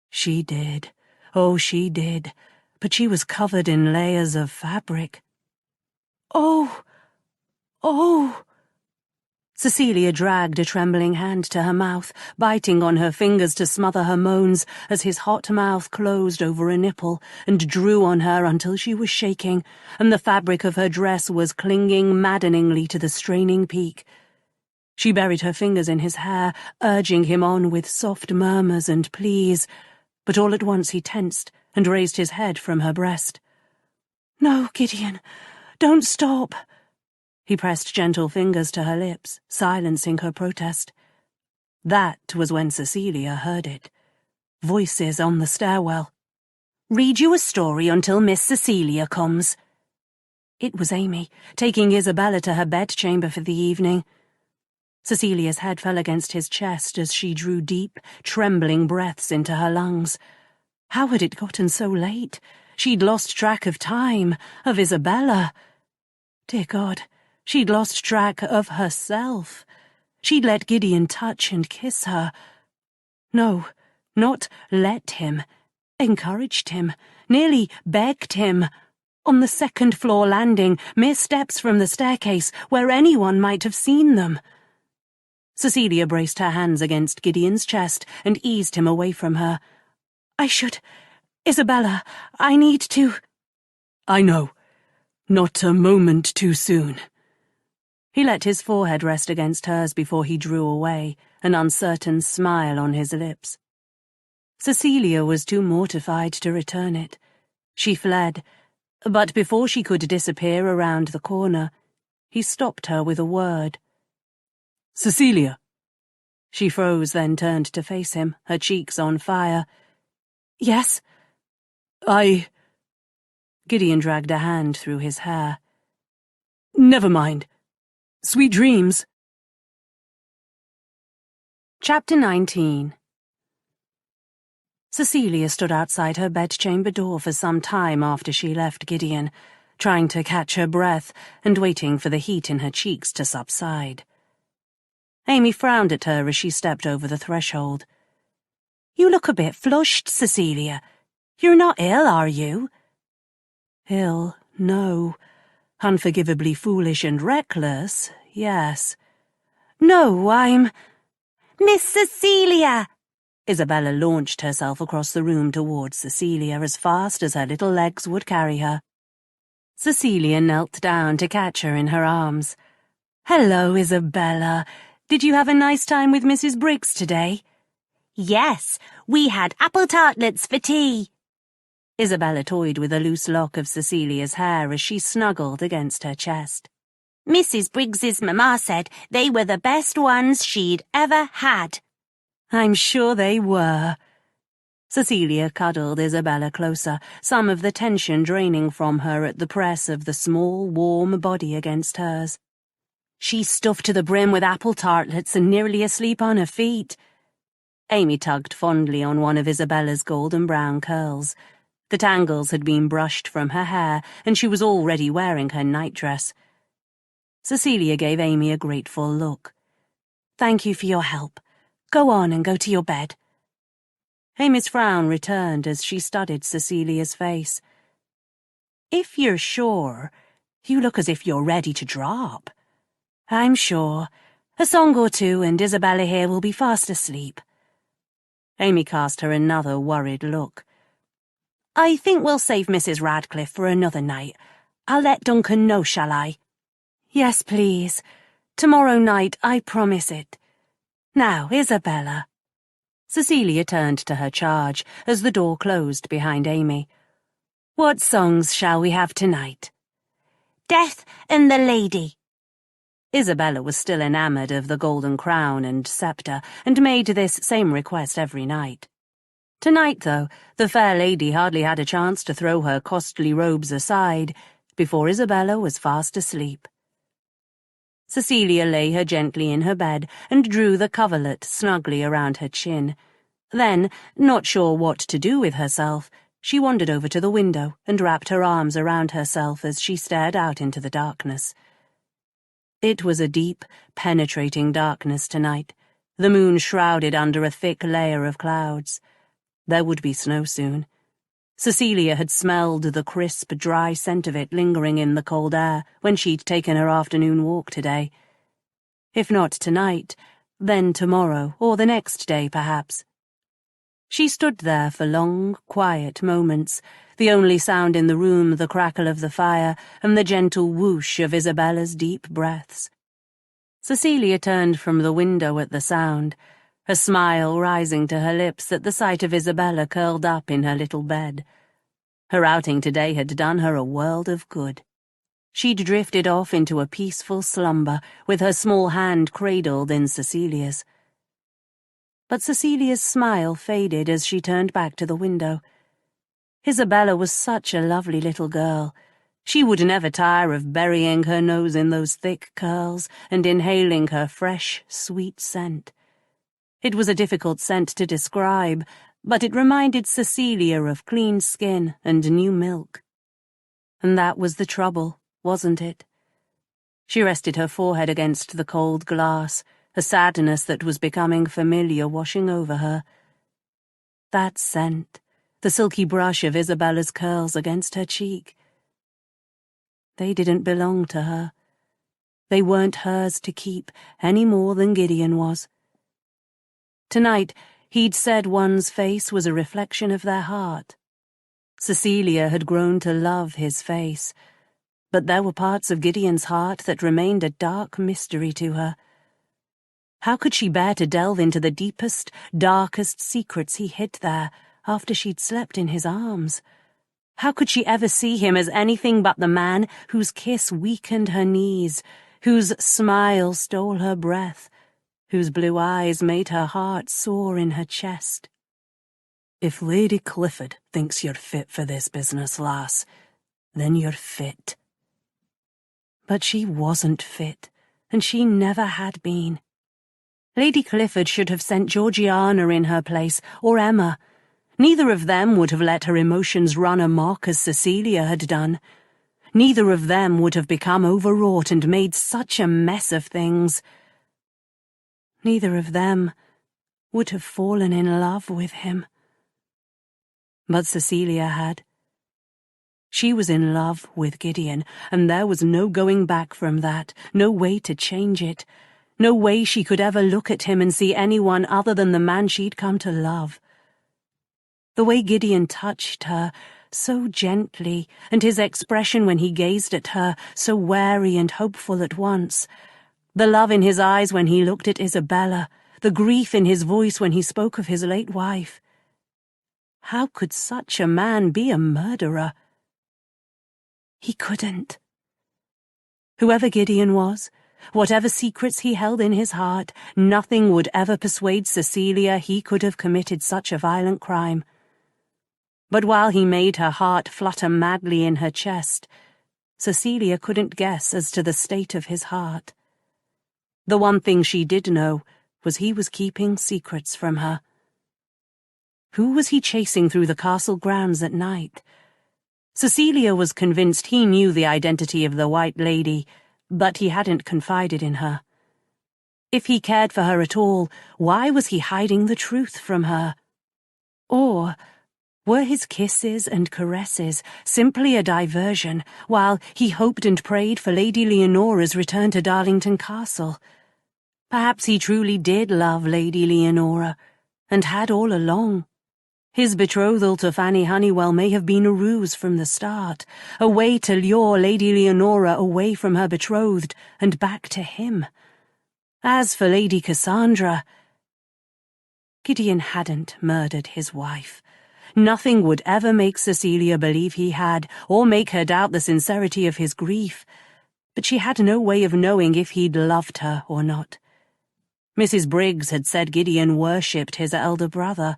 She did. Oh, she did. But she was covered in layers of fabric. "Oh! Oh!" Cecilia dragged a trembling hand to her mouth, biting on her fingers to smother her moans as his hot mouth closed over a nipple and drew on her until she was shaking, and the fabric of her dress was clinging maddeningly to the straining peak. She buried her fingers in his hair, urging him on with soft murmurs and pleas, but all at once he tensed and raised his head from her breast. "No, Gideon, don't stop." He pressed gentle fingers to her lips, silencing her protest. That was when Cecilia heard it. Voices on the stairwell. "Read you a story until Miss Cecilia comes." It was Amy, taking Isabella to her bedchamber for the evening. Cecilia's head fell against his chest as she drew deep, trembling breaths into her lungs. How had it gotten so late? She'd lost track of time, of Isabella. Dear God, she'd lost track of herself. She'd let Gideon touch and kiss her. No, not let him. Encouraged him, nearly begged him. On the second-floor landing, mere steps from the staircase, where anyone might have seen them. Cecilia braced her hands against Gideon's chest and eased him away from her. Isabella, I need to—" "I know. Not a moment too soon." He let his forehead rest against hers before he drew away, an uncertain smile on his lips. Cecilia was too mortified to return it. She fled, but before she could disappear around the corner, he stopped her with a word. "Cecilia." She froze, then turned to face him, her cheeks on fire. "Yes?" Gideon dragged a hand through his hair. "Never mind. Sweet dreams." Chapter 19. Cecilia stood outside her bedchamber door for some time after she left Gideon, trying to catch her breath and waiting for the heat in her cheeks to subside. Amy frowned at her as she stepped over the threshold. "You look a bit flushed, Cecilia. You're not ill, are you?" Ill, no. Unforgivably foolish and reckless, yes. "No, I'm—" "Miss Cecilia!" Isabella launched herself across the room towards Cecilia as fast as her little legs would carry her. Cecilia knelt down to catch her in her arms. "Hello, Isabella. Did you have a nice time with Mrs. Briggs today?" "Yes, we had apple tartlets for tea." Isabella toyed with a loose lock of Cecilia's hair as she snuggled against her chest. "Mrs. Briggs's mamma said they were the best ones she'd ever had." "I'm sure they were." Cecilia cuddled Isabella closer, some of the tension draining from her at the press of the small, warm body against hers. She's stuffed to the brim with apple tartlets and nearly asleep on her feet. Amy tugged fondly on one of Isabella's golden brown curls. The tangles had been brushed from her hair, and she was already wearing her nightdress. Cecilia gave Amy a grateful look. "Thank you for your help. Go on and go to your bed." Amy's frown returned as she studied Cecilia's face. "If you're sure, you look as if you're ready to drop." "I'm sure. A song or two and Isabella here will be fast asleep." Amy cast her another worried look. "I think we'll save Mrs. Radcliffe for another night. I'll let Duncan know, shall I?" "Yes, please. Tomorrow night, I promise it. Now, Isabella." Cecilia turned to her charge as the door closed behind Amy. "What songs shall we have tonight?" "Death and the Lady." Isabella was still enamoured of the golden crown and sceptre, and made this same request every night. Tonight, though, the fair lady hardly had a chance to throw her costly robes aside before Isabella was fast asleep. Cecilia lay her gently in her bed and drew the coverlet snugly around her chin. Then, not sure what to do with herself, she wandered over to the window and wrapped her arms around herself as she stared out into the darkness. It was a deep, penetrating darkness tonight, the moon shrouded under a thick layer of clouds. There would be snow soon. Cecilia had smelled the crisp, dry scent of it lingering in the cold air when she'd taken her afternoon walk today. If not tonight, then tomorrow or the next day, perhaps. She stood there for long, quiet moments, the only sound in the room the crackle of the fire and the gentle whoosh of Isabella's deep breaths. Cecilia turned from the window at the sound, a smile rising to her lips at the sight of Isabella curled up in her little bed. Her outing today had done her a world of good. She'd drifted off into a peaceful slumber with her small hand cradled in Cecilia's. But Cecilia's smile faded as she turned back to the window. Isabella was such a lovely little girl. She would never tire of burying her nose in those thick curls and inhaling her fresh, sweet scent. It was a difficult scent to describe, but it reminded Cecilia of clean skin and new milk. And that was the trouble, wasn't it? She rested her forehead against the cold glass, a sadness that was becoming familiar washing over her. That scent, the silky brush of Isabella's curls against her cheek. They didn't belong to her. They weren't hers to keep any more than Gideon was. Tonight, he'd said one's face was a reflection of their heart. Cecilia had grown to love his face, but there were parts of Gideon's heart that remained a dark mystery to her. How could she bear to delve into the deepest, darkest secrets he hid there after she'd slept in his arms? How could she ever see him as anything but the man whose kiss weakened her knees, whose smile stole her breath, whose blue eyes made her heart soar in her chest? "If Lady Clifford thinks you're fit for this business, lass, then you're fit." But she wasn't fit, and she never had been. Lady Clifford should have sent Georgiana in her place, or Emma. Neither of them would have let her emotions run amok as Cecilia had done. Neither of them would have become overwrought and made such a mess of things. Neither of them would have fallen in love with him. But Cecilia had. She was in love with Gideon, and there was no going back from that, no way to change it, no way she could ever look at him and see anyone other than the man she'd come to love. The way Gideon touched her, so gently, and his expression when he gazed at her, so wary and hopeful at once, the love in his eyes when he looked at Isabella, the grief in his voice when he spoke of his late wife. How could such a man be a murderer? He couldn't. Whoever Gideon was, whatever secrets he held in his heart, nothing would ever persuade Cecilia he could have committed such a violent crime. But while he made her heart flutter madly in her chest, Cecilia couldn't guess as to the state of his heart. The one thing she did know was he was keeping secrets from her. Who was he chasing through the castle grounds at night? Cecilia was convinced he knew the identity of the White Lady, but he hadn't confided in her. If he cared for her at all, why was he hiding the truth from her? Or were his kisses and caresses simply a diversion, while he hoped and prayed for Lady Leonora's return to Darlington Castle? Perhaps he truly did love Lady Leonora, and had all along. His betrothal to Fanny Honeywell may have been a ruse from the start, a way to lure Lady Leonora away from her betrothed and back to him. As for Lady Cassandra, Gideon hadn't murdered his wife. Nothing would ever make Cecilia believe he had, or make her doubt the sincerity of his grief, but she had no way of knowing if he'd loved her or not. Mrs. Briggs had said Gideon worshipped his elder brother.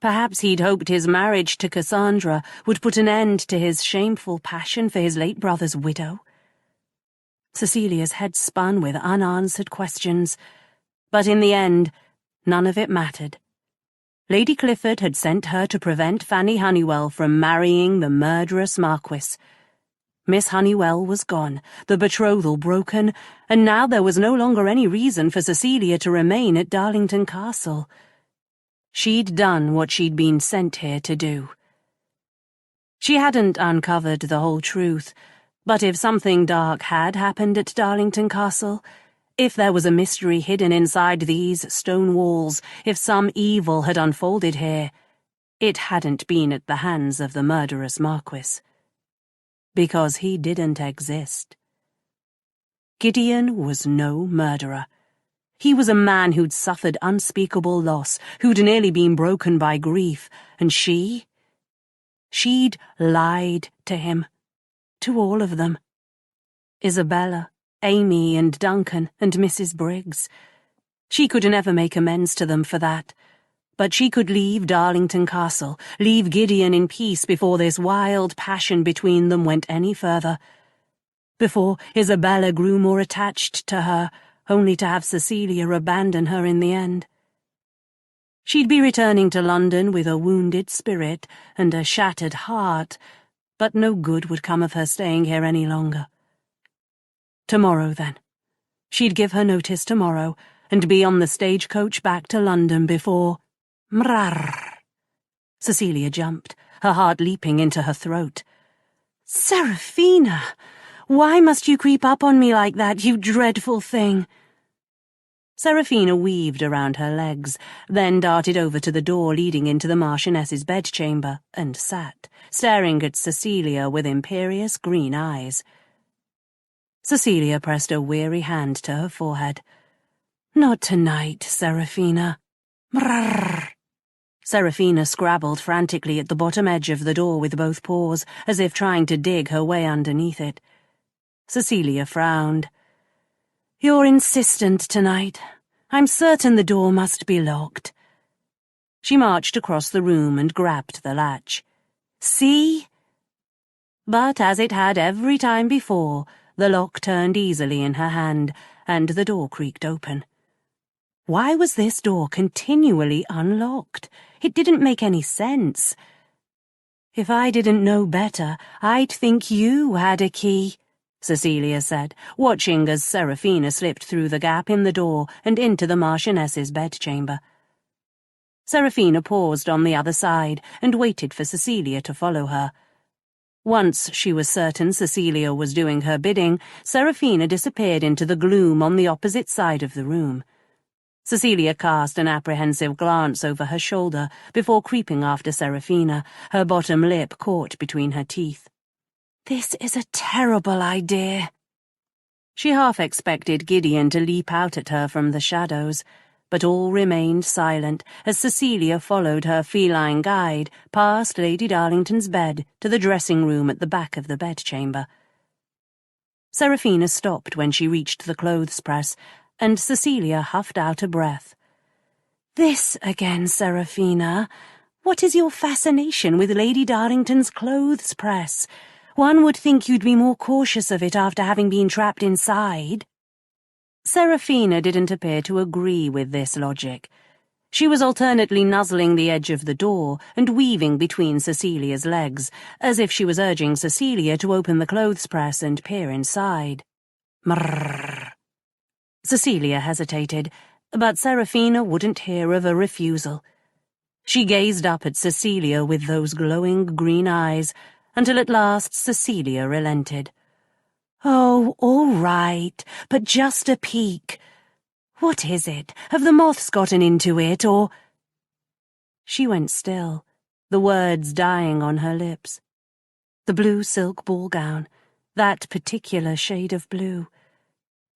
Perhaps he'd hoped his marriage to Cassandra would put an end to his shameful passion for his late brother's widow. Cecilia's head spun with unanswered questions, but in the end, none of it mattered. Lady Clifford had sent her to prevent Fanny Honeywell from marrying the murderous Marquess. Miss Honeywell was gone, the betrothal broken, and now there was no longer any reason for Cecilia to remain at Darlington Castle. She'd done what she'd been sent here to do. She hadn't uncovered the whole truth, but if something dark had happened at Darlington Castle, if there was a mystery hidden inside these stone walls, if some evil had unfolded here, it hadn't been at the hands of the murderous Marquess. Because he didn't exist. Gideon was no murderer. He was a man who'd suffered unspeakable loss, who'd nearly been broken by grief, and she'd lied to him. To all of them. Isabella, Amy and Duncan and Mrs. Briggs. She could never make amends to them for that. But she could leave Darlington Castle, leave Gideon in peace before this wild passion between them went any further. Before Isabella grew more attached to her, only to have Cecilia abandon her in the end. She'd be returning to London with a wounded spirit and a shattered heart, but no good would come of her staying here any longer. Tomorrow, then. She'd give her notice tomorrow, and be on the stagecoach back to London before... Mrrr! Cecilia jumped, her heart leaping into her throat. Seraphina! Why must you creep up on me like that, you dreadful thing? Seraphina weaved around her legs, then darted over to the door leading into the Marchioness's bedchamber, and sat, staring at Cecilia with imperious green eyes. Cecilia pressed a weary hand to her forehead. Not tonight, Seraphina. Mrrr! Seraphina scrabbled frantically at the bottom edge of the door with both paws, as if trying to dig her way underneath it. Cecilia frowned. You're insistent tonight. I'm certain the door must be locked. She marched across the room and grabbed the latch. See? But as it had every time before, the lock turned easily in her hand, and the door creaked open. Why was this door continually unlocked? It didn't make any sense. If I didn't know better, I'd think you had a key, Cecilia said, watching as Seraphina slipped through the gap in the door and into the Marchioness's bedchamber. Seraphina paused on the other side and waited for Cecilia to follow her. Once she was certain Cecilia was doing her bidding, Seraphina disappeared into the gloom on the opposite side of the room. Cecilia cast an apprehensive glance over her shoulder before creeping after Seraphina, her bottom lip caught between her teeth. This is a terrible idea. She half expected Gideon to leap out at her from the shadows, but all remained silent as Cecilia followed her feline guide past Lady Darlington's bed to the dressing-room at the back of the bedchamber. Seraphina stopped when she reached the clothes-press, and Cecilia huffed out a breath. This again, Seraphina. What is your fascination with Lady Darlington's clothes-press? One would think you'd be more cautious of it after having been trapped inside. Serafina didn't appear to agree with this logic. She was alternately nuzzling the edge of the door and weaving between Cecilia's legs, as if she was urging Cecilia to open the clothes press and peer inside. Mrrr. Cecilia hesitated, but Serafina wouldn't hear of a refusal. She gazed up at Cecilia with those glowing green eyes, until at last Cecilia relented. "Oh, all right, but just a peek. What is it? Have the moths gotten into it, or—" She went still, the words dying on her lips. The blue silk ball gown, that particular shade of blue.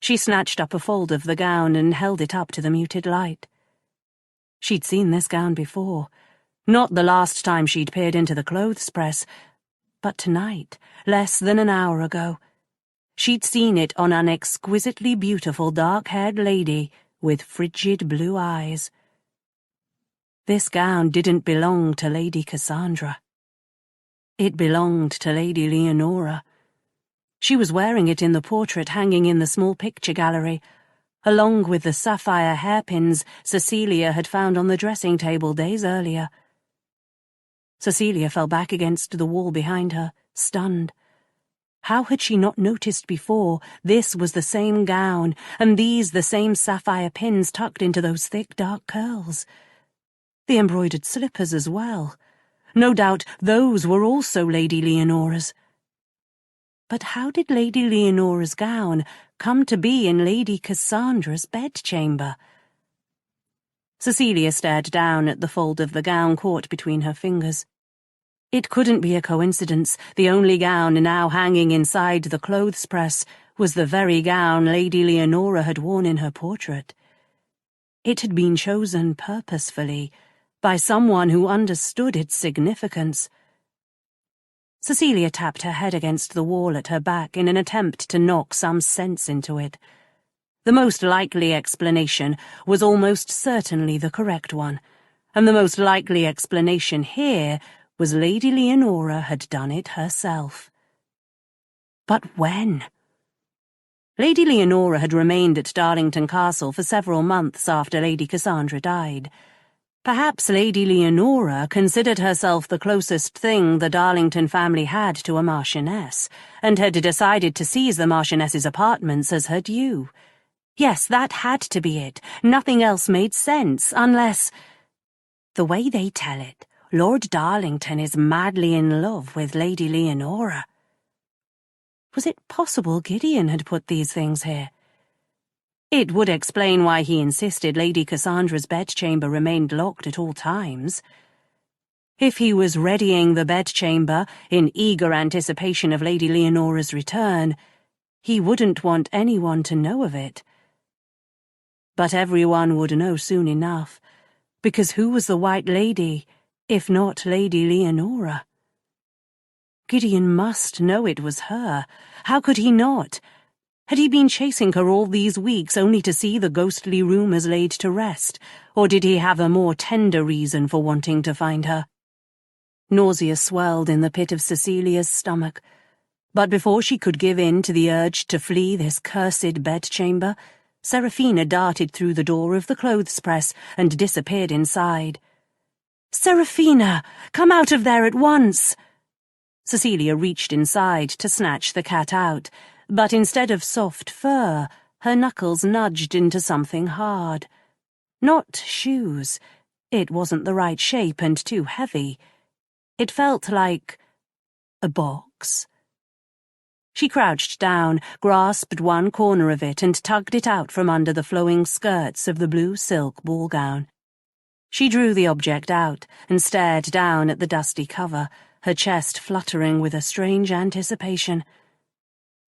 She snatched up a fold of the gown and held it up to the muted light. She'd seen this gown before, not the last time she'd peered into the clothes press, but tonight, less than an hour ago. She'd seen it on an exquisitely beautiful dark-haired lady with frigid blue eyes. This gown didn't belong to Lady Cassandra. It belonged to Lady Leonora. She was wearing it in the portrait hanging in the small picture gallery, along with the sapphire hairpins Cecilia had found on the dressing table days earlier. Cecilia fell back against the wall behind her, stunned. How had she not noticed before this was the same gown, and these the same sapphire pins tucked into those thick dark curls? The embroidered slippers as well. No doubt those were also Lady Leonora's. But how did Lady Leonora's gown come to be in Lady Cassandra's bedchamber? Cecilia stared down at the fold of the gown caught between her fingers. It couldn't be a coincidence. The only gown now hanging inside the clothes press was the very gown Lady Leonora had worn in her portrait. It had been chosen purposefully by someone who understood its significance. Cecilia tapped her head against the wall at her back in an attempt to knock some sense into it. The most likely explanation was almost certainly the correct one, and the most likely explanation here was Lady Leonora had done it herself. But when? Lady Leonora had remained at Darlington Castle for several months after Lady Cassandra died. Perhaps Lady Leonora considered herself the closest thing the Darlington family had to a marchioness, and had decided to seize the marchioness's apartments as her due. Yes, that had to be it. Nothing else made sense, unless— The way they tell it, Lord Darlington is madly in love with Lady Leonora. Was it possible Gideon had put these things here? It would explain why he insisted Lady Cassandra's bedchamber remained locked at all times. If he was readying the bedchamber in eager anticipation of Lady Leonora's return, he wouldn't want anyone to know of it. But everyone would know soon enough, because who was the White Lady, if not Lady Leonora? Gideon must know it was her. How could he not? Had he been chasing her all these weeks only to see the ghostly rumours laid to rest, or did he have a more tender reason for wanting to find her? Nausea swelled in the pit of Cecilia's stomach, but before she could give in to the urge to flee this cursed bedchamber, Serafina darted through the door of the clothes press and disappeared inside. "Serafina, come out of there at once!" Cecilia reached inside to snatch the cat out, but instead of soft fur, her knuckles nudged into something hard. Not shoes. It wasn't the right shape and too heavy. It felt like a box. She crouched down, grasped one corner of it and tugged it out from under the flowing skirts of the blue silk ball gown. She drew the object out and stared down at the dusty cover, her chest fluttering with a strange anticipation.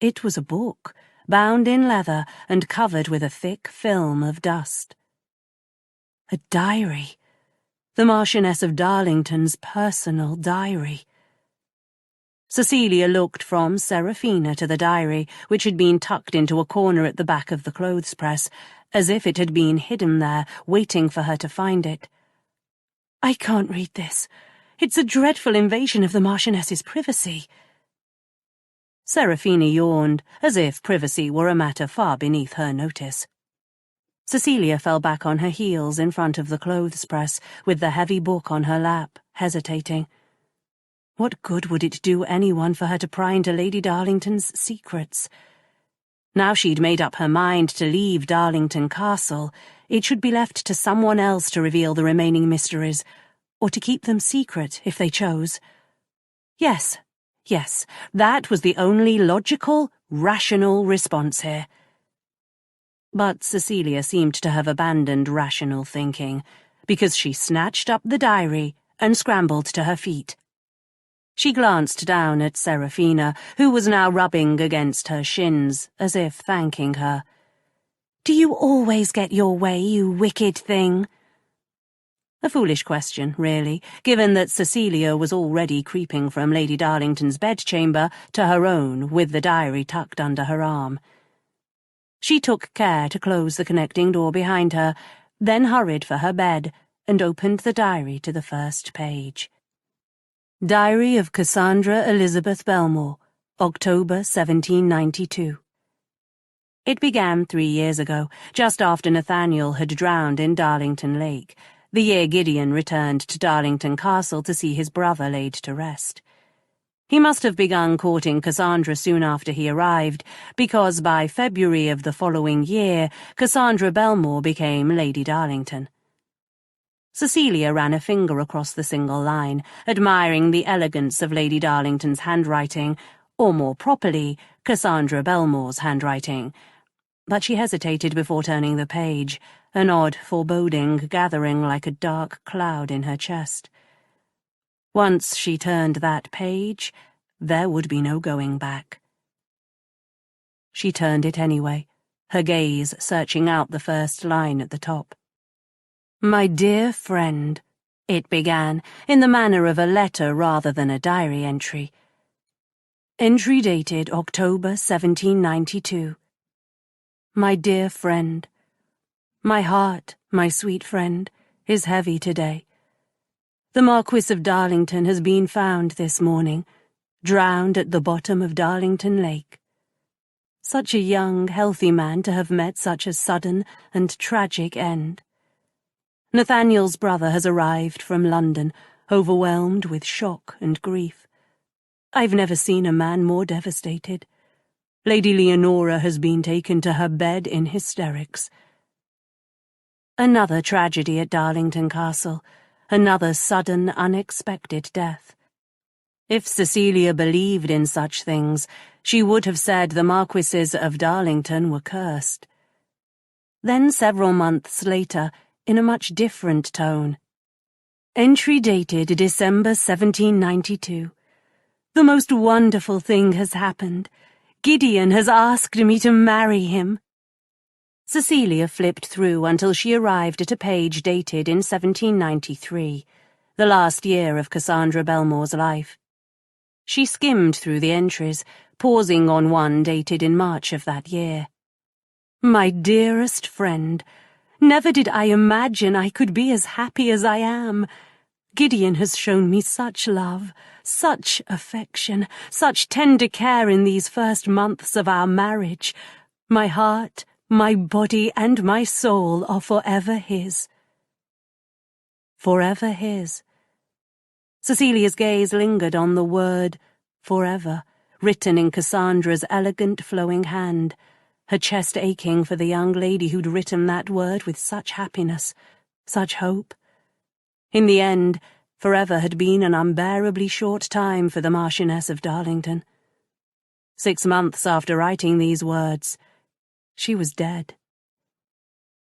It was a book, bound in leather and covered with a thick film of dust. A diary. The Marchioness of Darlington's personal diary. Cecilia looked from Serafina to the diary, which had been tucked into a corner at the back of the clothes press, as if it had been hidden there, waiting for her to find it. "I can't read this. It's a dreadful invasion of the Marchioness's privacy." Serafina yawned, as if privacy were a matter far beneath her notice. Cecilia fell back on her heels in front of the clothes press, with the heavy book on her lap, hesitating. What good would it do anyone for her to pry into Lady Darlington's secrets? Now she'd made up her mind to leave Darlington Castle, it should be left to someone else to reveal the remaining mysteries, or to keep them secret if they chose. Yes, that was the only logical, rational response here. But Cecilia seemed to have abandoned rational thinking, because she snatched up the diary and scrambled to her feet. She glanced down at Seraphina, who was now rubbing against her shins, as if thanking her. "Do you always get your way, you wicked thing?" A foolish question, really, given that Cecilia was already creeping from Lady Darlington's bedchamber to her own with the diary tucked under her arm. She took care to close the connecting door behind her, then hurried for her bed and opened the diary to the first page. Diary of Cassandra Elizabeth Belmore, October 1792. It began 3 years ago, just after Nathaniel had drowned in Darlington Lake, the year Gideon returned to Darlington Castle to see his brother laid to rest. He must have begun courting Cassandra soon after he arrived, because by February of the following year, Cassandra Belmore became Lady Darlington. Cecilia ran a finger across the single line, admiring the elegance of Lady Darlington's handwriting, or more properly, Cassandra Belmore's handwriting. But she hesitated before turning the page, an odd foreboding gathering like a dark cloud in her chest. Once she turned that page, there would be no going back. She turned it anyway, her gaze searching out the first line at the top. "My dear friend," it began, in the manner of a letter rather than a diary entry. Entry dated October 1792. My dear friend, my heart, my sweet friend, is heavy today. The Marquess of Darlington has been found this morning, drowned at the bottom of Darlington Lake. Such a young, healthy man to have met such a sudden and tragic end. Nathaniel's brother has arrived from London, overwhelmed with shock and grief. I've never seen a man more devastated. Lady Leonora has been taken to her bed in hysterics. Another tragedy at Darlington Castle. Another sudden, unexpected death. If Cecilia believed in such things, she would have said the Marquesses of Darlington were cursed. Then several months later, in a much different tone. Entry dated December 1792. The most wonderful thing has happened. Gideon has asked me to marry him. Cecilia flipped through until she arrived at a page dated in 1793, the last year of Cassandra Belmore's life. She skimmed through the entries, pausing on one dated in March of that year. My dearest friend, never did I imagine I could be as happy as I am. Gideon has shown me such love, such affection, such tender care in these first months of our marriage. My heart, my body, and my soul are forever his. Forever his. Cecilia's gaze lingered on the word forever, written in Cassandra's elegant flowing hand, her chest aching for the young lady who'd written that word with such happiness, such hope. In the end, forever had been an unbearably short time for the Marchioness of Darlington. 6 months after writing these words, she was dead.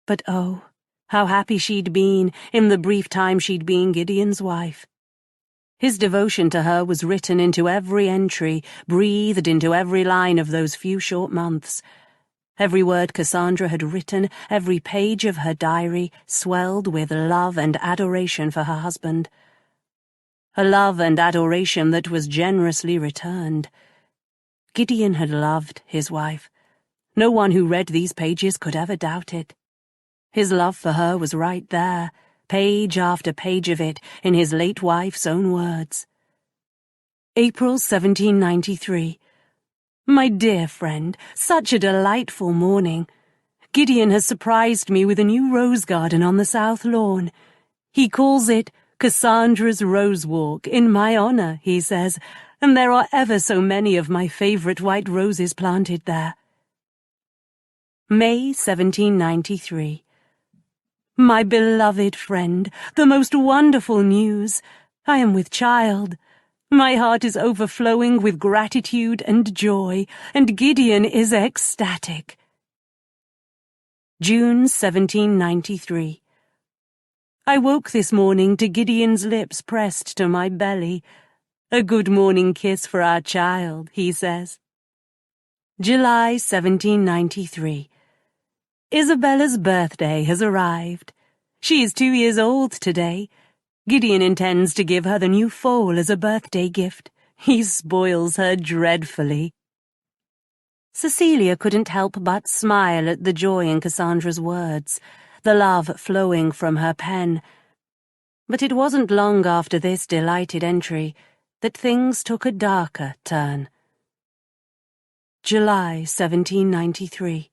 But oh, how happy she'd been in the brief time she'd been Gideon's wife. His devotion to her was written into every entry, breathed into every line of those few short months. Every word Cassandra had written, every page of her diary, swelled with love and adoration for her husband. A love and adoration that was generously returned. Gideon had loved his wife. No one who read these pages could ever doubt it. His love for her was right there, page after page of it, in his late wife's own words. April 1793. My dear friend, such a delightful morning. Gideon has surprised me with a new rose garden on the south lawn. He calls it Cassandra's Rose Walk, in my honour, he says, and there are ever so many of my favourite white roses planted there. May 1793. My beloved friend, the most wonderful news. I am with child. My heart is overflowing with gratitude and joy, and Gideon is ecstatic. June 1793. I woke this morning to Gideon's lips pressed to my belly. A good morning kiss for our child, he says. July 1793. Isabella's birthday has arrived. She is 2 years old today. Gideon intends to give her the new foal as a birthday gift. He spoils her dreadfully. Cecilia couldn't help but smile at the joy in Cassandra's words, the love flowing from her pen. But it wasn't long after this delighted entry that things took a darker turn. July 1793.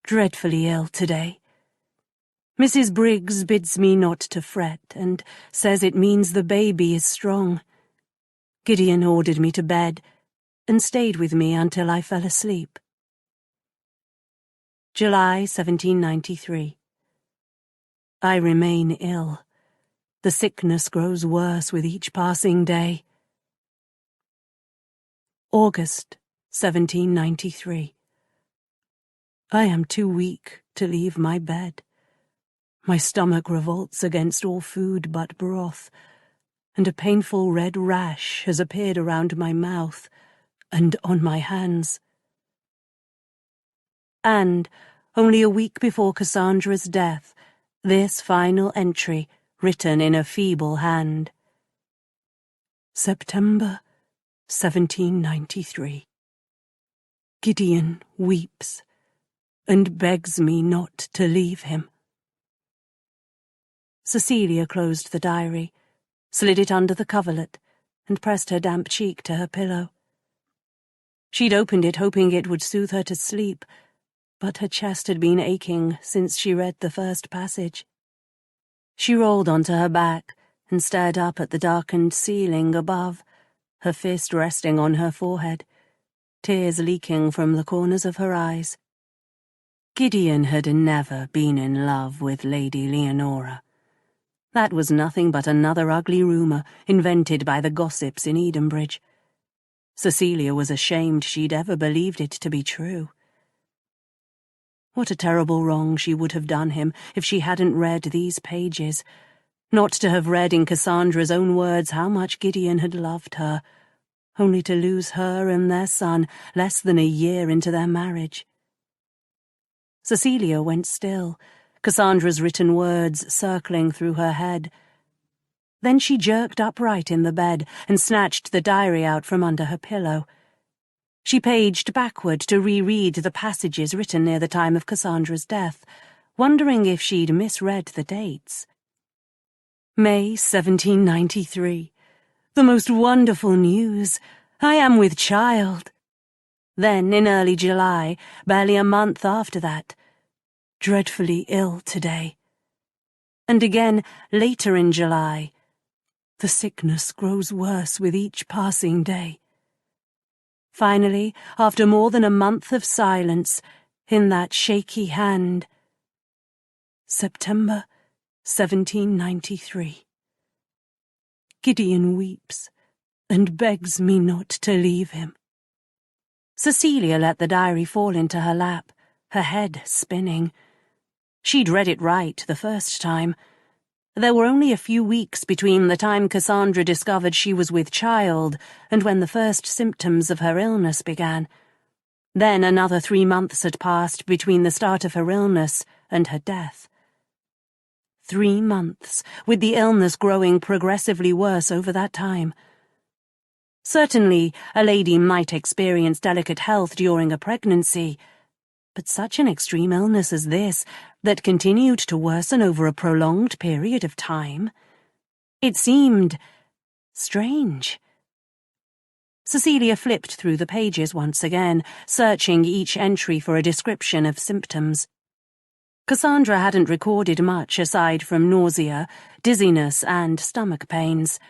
Dreadfully ill today. Mrs. Briggs bids me not to fret, and says it means the baby is strong. Gideon ordered me to bed, and stayed with me until I fell asleep. July 1793. I remain ill. The sickness grows worse with each passing day. August 1793. I am too weak to leave my bed. My stomach revolts against all food but broth, and a painful red rash has appeared around my mouth and on my hands. And, only a week before Cassandra's death, this final entry, written in a feeble hand. September 1793. Gideon weeps, and begs me not to leave him. Cecilia closed the diary, slid it under the coverlet, and pressed her damp cheek to her pillow. She'd opened it hoping it would soothe her to sleep, but her chest had been aching since she read the first passage. She rolled onto her back and stared up at the darkened ceiling above, her fist resting on her forehead, tears leaking from the corners of her eyes. Gideon had never been in love with Lady Leonora. That was nothing but another ugly rumour invented by the gossips in Edenbridge. Cecilia was ashamed she'd ever believed it to be true. What a terrible wrong she would have done him if she hadn't read these pages, not to have read in Cassandra's own words how much Gideon had loved her, only to lose her and their son less than a year into their marriage. Cecilia went still, Cassandra's written words circling through her head. Then she jerked upright in the bed and snatched the diary out from under her pillow. She paged backward to reread the passages written near the time of Cassandra's death, wondering if she'd misread the dates. May 1793. The most wonderful news. I am with child. Then, in early July, barely a month after that, dreadfully ill today. And again, later in July, the sickness grows worse with each passing day. Finally, after more than a month of silence, in that shaky hand, September 1793. Gideon weeps and begs me not to leave him. Cecilia let the diary fall into her lap, her head spinning. She'd read it right the first time. There were only a few weeks between the time Cassandra discovered she was with child and when the first symptoms of her illness began. Then another 3 months had passed between the start of her illness and her death. 3 months, with the illness growing progressively worse over that time. Certainly, a lady might experience delicate health during a pregnancy, but such an extreme illness as this, that continued to worsen over a prolonged period of time, it seemed strange. Cecilia flipped through the pages once again, searching each entry for a description of symptoms. Cassandra hadn't recorded much aside from nausea, dizziness, and stomach pains.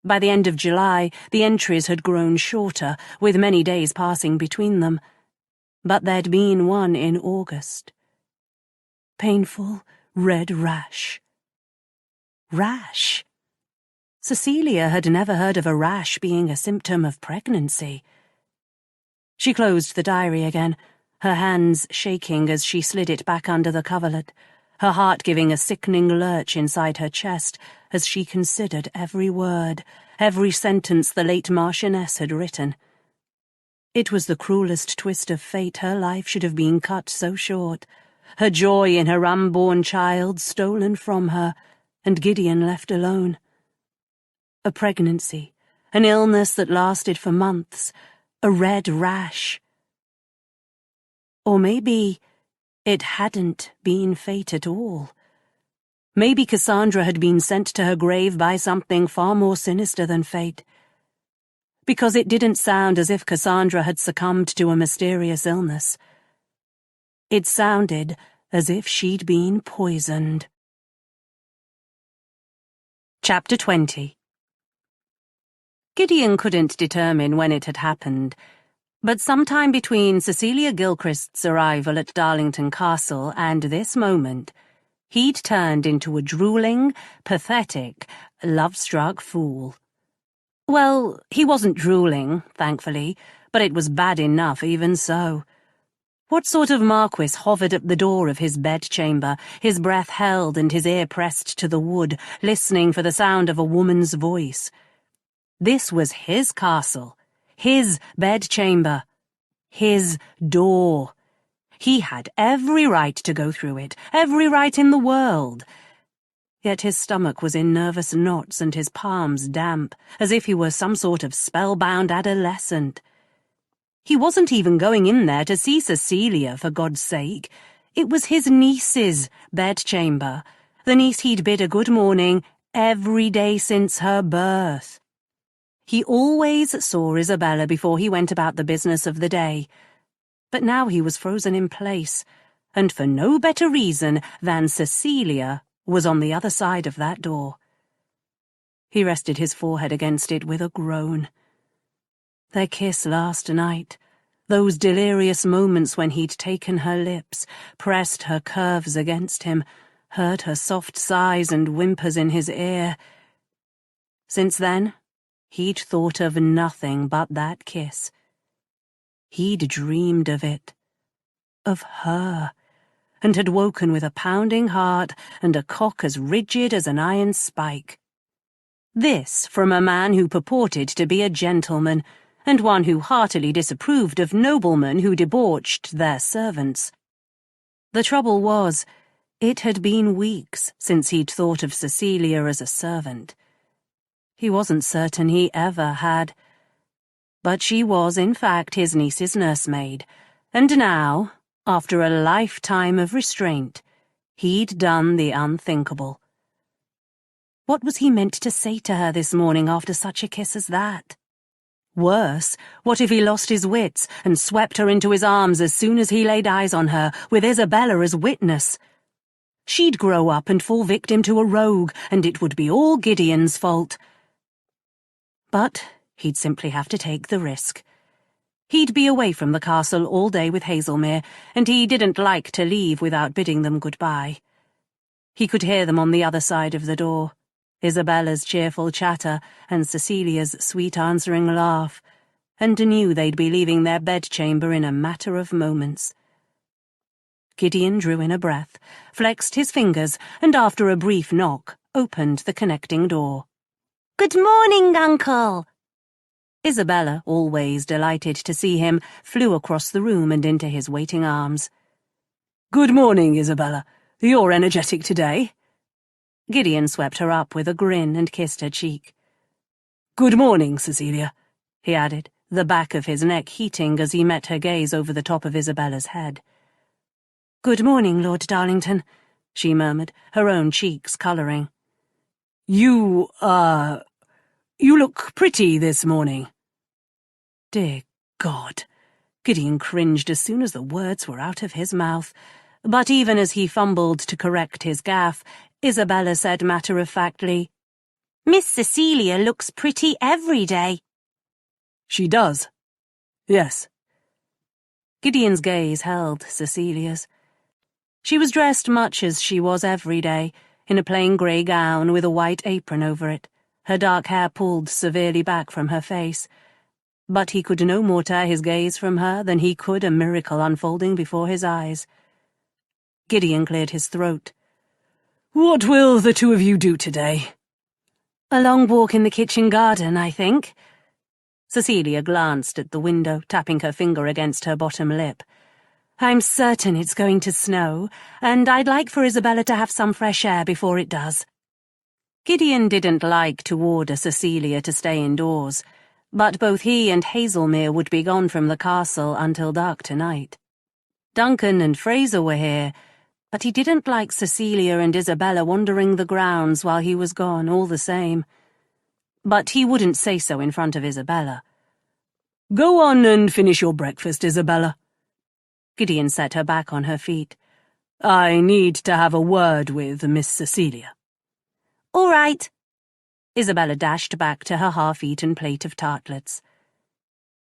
By the end of July, the entries had grown shorter, with many days passing between them. But there'd been one in August. Painful red rash. Rash? Cecilia had never heard of a rash being a symptom of pregnancy. She closed the diary again, her hands shaking as she slid it back under the coverlet, her heart giving a sickening lurch inside her chest as she considered every word, every sentence the late Marchioness had written. It was the cruelest twist of fate her life should have been cut so short, her joy in her unborn child stolen from her, and Gideon left alone. A pregnancy, an illness that lasted for months, a red rash. Or maybe it hadn't been fate at all. Maybe Cassandra had been sent to her grave by something far more sinister than fate. Because it didn't sound as if Cassandra had succumbed to a mysterious illness. It sounded as if she'd been poisoned. Chapter 20. Gideon couldn't determine when it had happened, but sometime between Cecilia Gilchrist's arrival at Darlington Castle and this moment, he'd turned into a drooling, pathetic, love-struck fool. Well, he wasn't drooling, thankfully, but it was bad enough even so. What sort of Marquess hovered at the door of his bedchamber, his breath held and his ear pressed to the wood, listening for the sound of a woman's voice? This was his castle. His bedchamber. His door. He had every right to go through it, every right in the world. Yet his stomach was in nervous knots and his palms damp, as if he were some sort of spellbound adolescent. He wasn't even going in there to see Cecilia, for God's sake. It was his niece's bedchamber, the niece he'd bid a good morning every day since her birth. He always saw Isabella before he went about the business of the day, but now he was frozen in place, and for no better reason than Cecilia was on the other side of that door. He rested his forehead against it with a groan. Their kiss last night, those delirious moments when he'd taken her lips, pressed her curves against him, heard her soft sighs and whimpers in his ear. Since then, he'd thought of nothing but that kiss. He'd dreamed of it. Of her. And had woken with a pounding heart and a cock as rigid as an iron spike. This from a man who purported to be a gentleman, and one who heartily disapproved of noblemen who debauched their servants. The trouble was, it had been weeks since he'd thought of Cecilia as a servant. He wasn't certain he ever had. But she was, in fact, his niece's nursemaid, and now, after a lifetime of restraint, he'd done the unthinkable. What was he meant to say to her this morning after such a kiss as that? Worse, what if he lost his wits and swept her into his arms as soon as he laid eyes on her, with Isabella as witness? She'd grow up and fall victim to a rogue, and it would be all Gideon's fault. But he'd simply have to take the risk. He'd be away from the castle all day with Hazelmere, and he didn't like to leave without bidding them goodbye. He could hear them on the other side of the door, Isabella's cheerful chatter and Cecilia's sweet answering laugh, and knew they'd be leaving their bedchamber in a matter of moments. Gideon drew in a breath, flexed his fingers, and after a brief knock, opened the connecting door. "Good morning, Uncle!" Isabella, always delighted to see him, flew across the room and into his waiting arms. "Good morning, Isabella. You're energetic today." Gideon swept her up with a grin and kissed her cheek. "Good morning, Cecilia," he added, the back of his neck heating as he met her gaze over the top of Isabella's head. "Good morning, Lord Darlington," she murmured, her own cheeks colouring. You look pretty this morning." Dear God! Gideon cringed as soon as the words were out of his mouth. But even as he fumbled to correct his gaffe, Isabella said matter-of-factly, "Miss Cecilia looks pretty every day." "She does. Yes." Gideon's gaze held Cecilia's. She was dressed much as she was every day, in a plain grey gown with a white apron over it, her dark hair pulled severely back from her face. But he could no more tear his gaze from her than he could a miracle unfolding before his eyes. Gideon cleared his throat. "What will the two of you do today?" "A long walk in the kitchen garden, I think." Cecilia glanced at the window, tapping her finger against her bottom lip. "I'm certain it's going to snow, and I'd like for Isabella to have some fresh air before it does." Gideon didn't like to order Cecilia to stay indoors, but both he and Hazelmere would be gone from the castle until dark tonight. Duncan and Fraser were here, but he didn't like Cecilia and Isabella wandering the grounds while he was gone all the same. But he wouldn't say so in front of Isabella. "Go on and finish your breakfast, Isabella." Gideon set her back on her feet. "I need to have a word with Miss Cecilia." "All right." Isabella dashed back to her half-eaten plate of tartlets.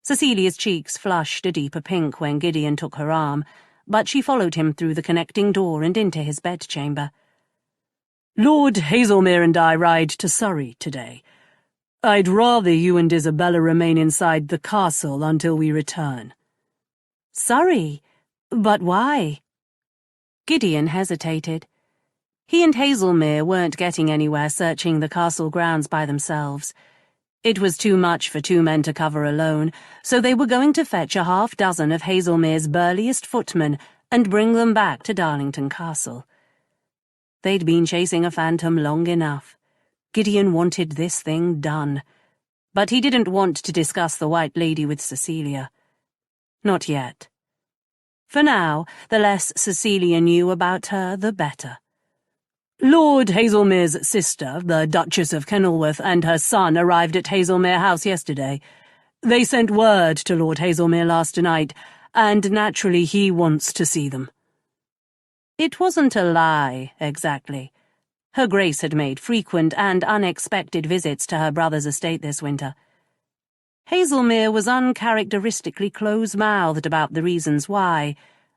Cecilia's cheeks flushed a deeper pink when Gideon took her arm, but she followed him through the connecting door and into his bedchamber. "Lord Hazelmere and I ride to Surrey today. I'd rather you and Isabella remain inside the castle until we return." "Surrey? But why?" Gideon hesitated. He and Hazelmere weren't getting anywhere searching the castle grounds by themselves. It was too much for two men to cover alone, so they were going to fetch a half-dozen of Hazelmere's burliest footmen and bring them back to Darlington Castle. They'd been chasing a phantom long enough. Gideon wanted this thing done. But he didn't want to discuss the White Lady with Cecilia. Not yet. For now, the less Cecilia knew about her, the better. "Lord Hazelmere's sister, the Duchess of Kenilworth, and her son arrived at Hazelmere House yesterday. They sent word to Lord Hazelmere last night, and naturally he wants to see them." It wasn't a lie, exactly. Her Grace had made frequent and unexpected visits to her brother's estate this winter. Hazelmere was uncharacteristically close-mouthed about the reasons why,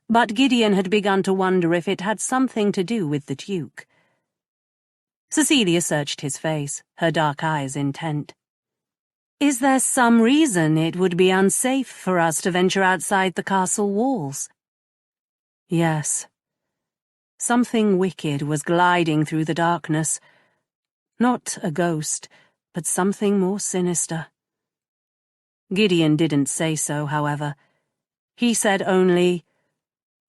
but Gideon had begun to wonder if it had something to do with the Duke. Cecilia searched his face, her dark eyes intent. "Is there some reason it would be unsafe for us to venture outside the castle walls?" Yes. Something wicked was gliding through the darkness. Not a ghost, but something more sinister. Gideon didn't say so, however. He said only,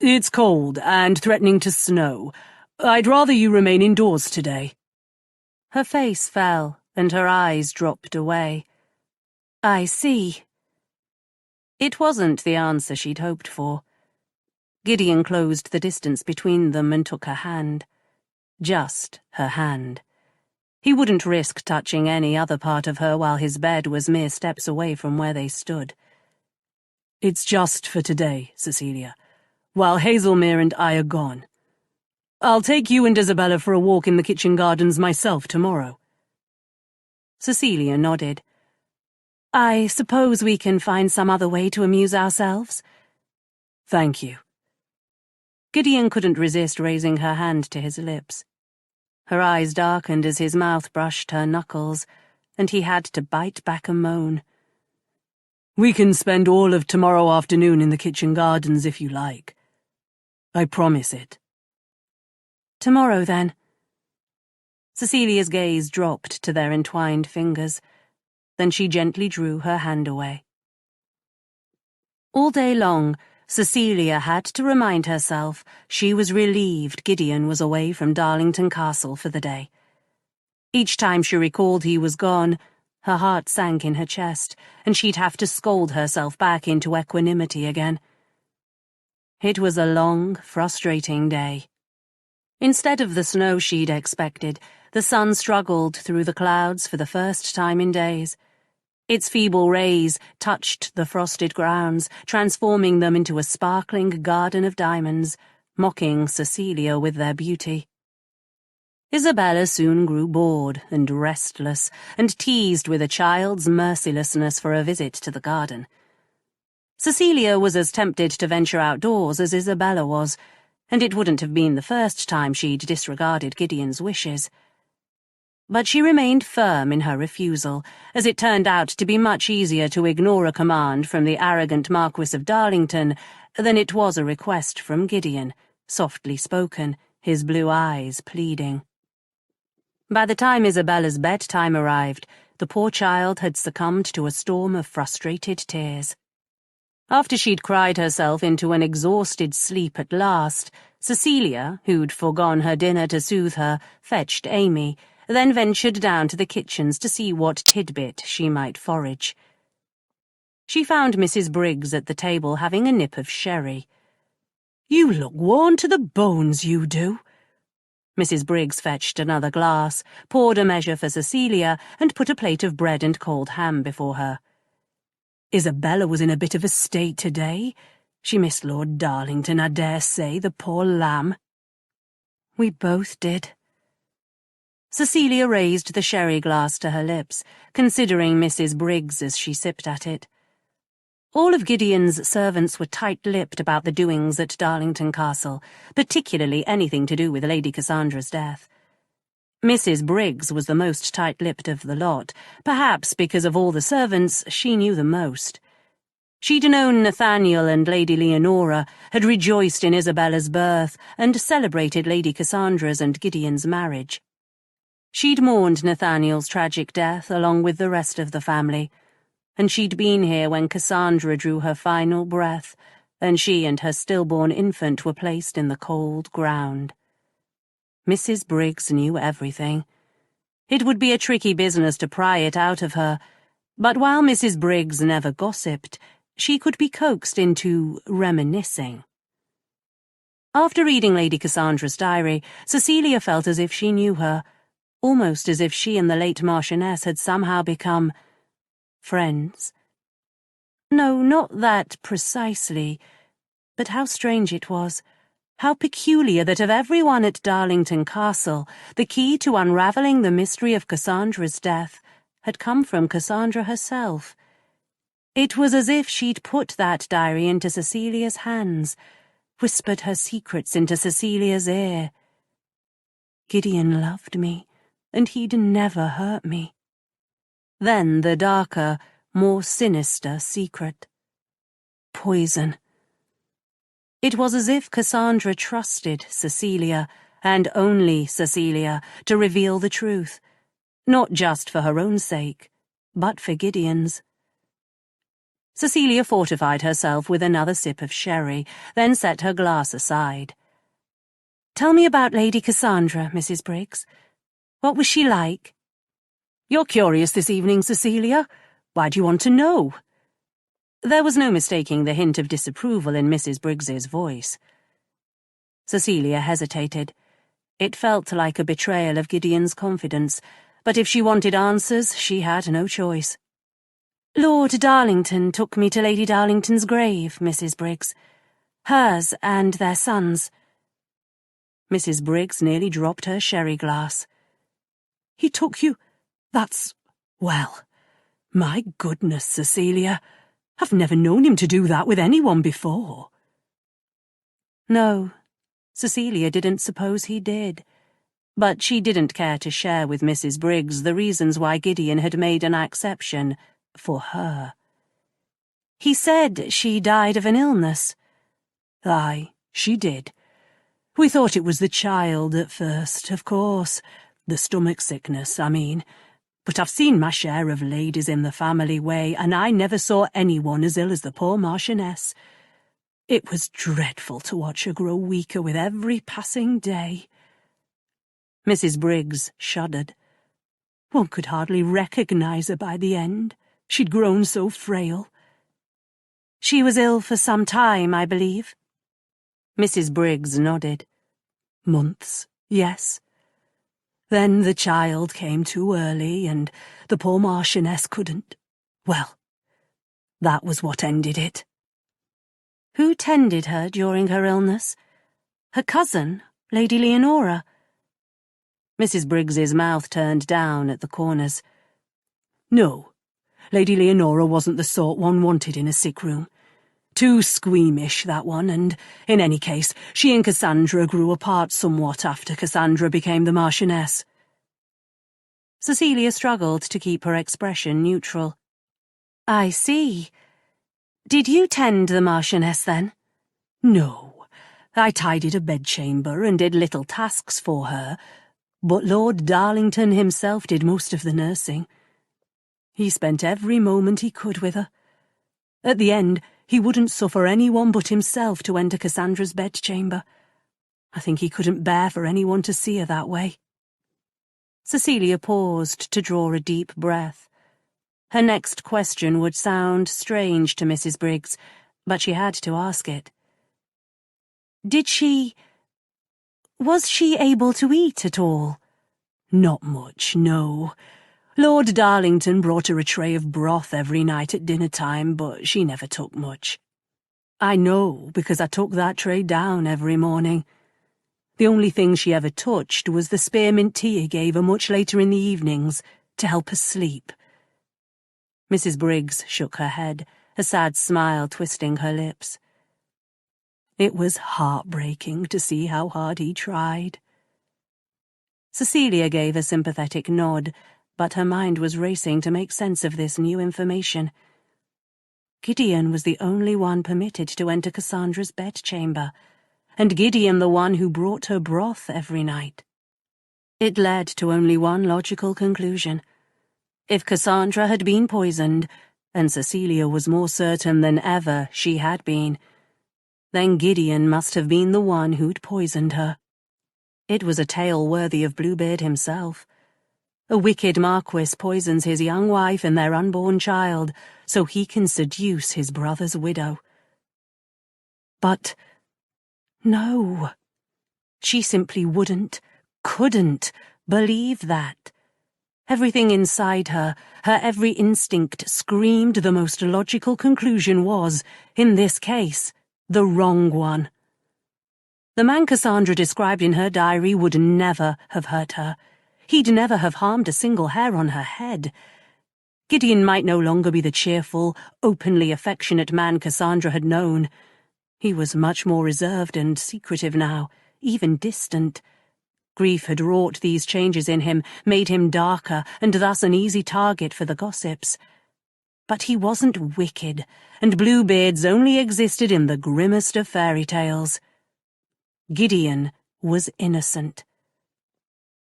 "It's cold and threatening to snow. I'd rather you remain indoors today." Her face fell, and her eyes dropped away. "I see." It wasn't the answer she'd hoped for. Gideon closed the distance between them and took her hand. Just her hand. He wouldn't risk touching any other part of her while his bed was mere steps away from where they stood. "It's just for today, Cecilia, while Hazelmere and I are gone. I'll take you and Isabella for a walk in the kitchen gardens myself tomorrow." Cecilia nodded. "I suppose we can find some other way to amuse ourselves?" "Thank you." Gideon couldn't resist raising her hand to his lips. Her eyes darkened as his mouth brushed her knuckles, and he had to bite back a moan. "We can spend all of tomorrow afternoon in the kitchen gardens if you like. I promise it." "Tomorrow, then." Cecilia's gaze dropped to their entwined fingers. Then she gently drew her hand away. All day long, Cecilia had to remind herself she was relieved Gideon was away from Darlington Castle for the day. Each time she recalled he was gone, her heart sank in her chest, and she'd have to scold herself back into equanimity again. It was a long, frustrating day. Instead of the snow she'd expected, the sun struggled through the clouds for the first time in days. Its feeble rays touched the frosted grounds, transforming them into a sparkling garden of diamonds, mocking Cecilia with their beauty. Isabella soon grew bored and restless, and teased with a child's mercilessness for a visit to the garden. Cecilia was as tempted to venture outdoors as Isabella was, and it wouldn't have been the first time she'd disregarded Gideon's wishes. But she remained firm in her refusal, as it turned out to be much easier to ignore a command from the arrogant Marquess of Darlington than it was a request from Gideon, softly spoken, his blue eyes pleading. By the time Isabella's bedtime arrived, the poor child had succumbed to a storm of frustrated tears. After she'd cried herself into an exhausted sleep at last, Cecilia, who'd forgone her dinner to soothe her, fetched Amy, then ventured down to the kitchens to see what tidbit she might forage. She found Mrs. Briggs at the table having a nip of sherry. "You look worn to the bones, you do." Mrs. Briggs fetched another glass, poured a measure for Cecilia, and put a plate of bread and cold ham before her. "Isabella was in a bit of a state today. She missed Lord Darlington, I dare say, the poor lamb." "We both did." Cecilia raised the sherry glass to her lips, considering Mrs. Briggs as she sipped at it. All of Gideon's servants were tight-lipped about the doings at Darlington Castle, particularly anything to do with Lady Cassandra's death. Mrs. Briggs was the most tight-lipped of the lot, perhaps because of all the servants she knew the most. She'd known Nathaniel and Lady Leonora, had rejoiced in Isabella's birth, and celebrated Lady Cassandra's and Gideon's marriage. She'd mourned Nathaniel's tragic death along with the rest of the family, and she'd been here when Cassandra drew her final breath, and she and her stillborn infant were placed in the cold ground. Mrs. Briggs knew everything. It would be a tricky business to pry it out of her, but while Mrs. Briggs never gossiped, she could be coaxed into reminiscing. After reading Lady Cassandra's diary, Cecilia felt as if she knew her, almost as if she and the late Marchioness had somehow become friends. No, not that precisely, but how strange it was, how peculiar that of everyone at Darlington Castle, the key to unravelling the mystery of Cassandra's death had come from Cassandra herself. It was as if she'd put that diary into Cecilia's hands, whispered her secrets into Cecilia's ear. Gideon loved me, and he'd never hurt me. Then the darker, more sinister secret. Poison. It was as if Cassandra trusted Cecilia, and only Cecilia, to reveal the truth, not just for her own sake, but for Gideon's. Cecilia fortified herself with another sip of sherry, then set her glass aside. "Tell me about Lady Cassandra, Mrs. Briggs. What was she like?" "You're curious this evening, Cecilia. Why do you want to know?" There was no mistaking the hint of disapproval in Mrs. Briggs's voice. Cecilia hesitated. It felt like a betrayal of Gideon's confidence, but if she wanted answers, she had no choice. "Lord Darlington took me to Lady Darlington's grave, Mrs. Briggs. Hers and their son's." Mrs. Briggs nearly dropped her sherry glass. "He took you? Well, my goodness, Cecilia. I've never known him to do that with anyone before." No, Cecilia didn't suppose he did, but she didn't care to share with Mrs. Briggs the reasons why Gideon had made an exception for her. "He said she died of an illness." "Aye, she did. We thought it was the child at first, of course. The stomach sickness, I mean. But I've seen my share of ladies in the family way, and I never saw anyone as ill as the poor Marchioness. It was dreadful to watch her grow weaker with every passing day." Mrs. Briggs shuddered. "One could hardly recognise her by the end. She'd grown so frail." "She was ill for some time, I believe." Mrs. Briggs nodded. "Months, yes. Then the child came too early, and the poor Marchioness couldn't Well, that was what ended it. Who tended her during her illness? Her cousin, Lady Leonora? Mrs. Briggs's mouth turned down at the corners. No, Lady Leonora wasn't the sort one wanted in a sick room. Too squeamish, that one, and, in any case, she and Cassandra grew apart somewhat after Cassandra became the Marchioness. Cecilia struggled to keep her expression neutral. I see. Did you tend the Marchioness, then? No, I tidied a bedchamber and did little tasks for her, but Lord Darlington himself did most of the nursing. He spent every moment he could with her. At the end, he wouldn't suffer anyone but himself to enter Cassandra's bedchamber. I think he couldn't bear for anyone to see her that way. Cecilia paused to draw a deep breath. Her next question would sound strange to Mrs. Briggs, but she had to ask it. Was she able to eat at all? Not much, no. Lord Darlington brought her a tray of broth every night at dinner-time, but she never took much. I know, because I took that tray down every morning. The only thing she ever touched was the spearmint tea I gave her much later in the evenings, to help her sleep. Mrs. Briggs shook her head, a sad smile twisting her lips. It was heartbreaking to see how hard he tried. Cecilia gave a sympathetic nod, but her mind was racing to make sense of this new information. Gideon was the only one permitted to enter Cassandra's bedchamber, and Gideon the one who brought her broth every night. It led to only one logical conclusion. If Cassandra had been poisoned, and Cecilia was more certain than ever she had been, then Gideon must have been the one who'd poisoned her. It was a tale worthy of Bluebeard himself. A wicked marquis poisons his young wife and their unborn child so he can seduce his brother's widow. But no, she simply wouldn't, couldn't believe that. Everything inside her, her every instinct screamed the most logical conclusion was, in this case, the wrong one. The man Cassandra described in her diary would never have hurt her. He'd never have harmed a single hair on her head. Gideon might no longer be the cheerful, openly affectionate man Cassandra had known. He was much more reserved and secretive now, even distant. Grief had wrought these changes in him, made him darker, and thus an easy target for the gossips. But he wasn't wicked, and Bluebeards only existed in the grimmest of fairy tales. Gideon was innocent.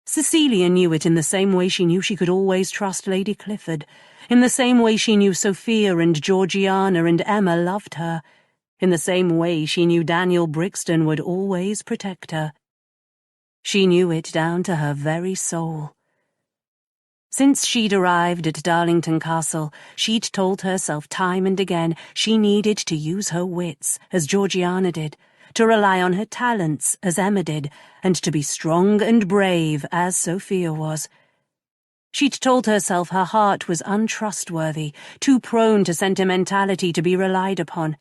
Cecilia knew it in the same way she knew she could always trust Lady Clifford, in the same way she knew Sophia and Georgiana and Emma loved her, in the same way she knew Daniel Brixton would always protect her. She knew it down to her very soul. Since she'd arrived at Darlington Castle, she'd told herself time and again she needed to use her wits, as Georgiana did, to rely on her talents, as Emma did, and to be strong and brave, as Sophia was. She'd told herself her heart was untrustworthy, too prone to sentimentality to be relied upon,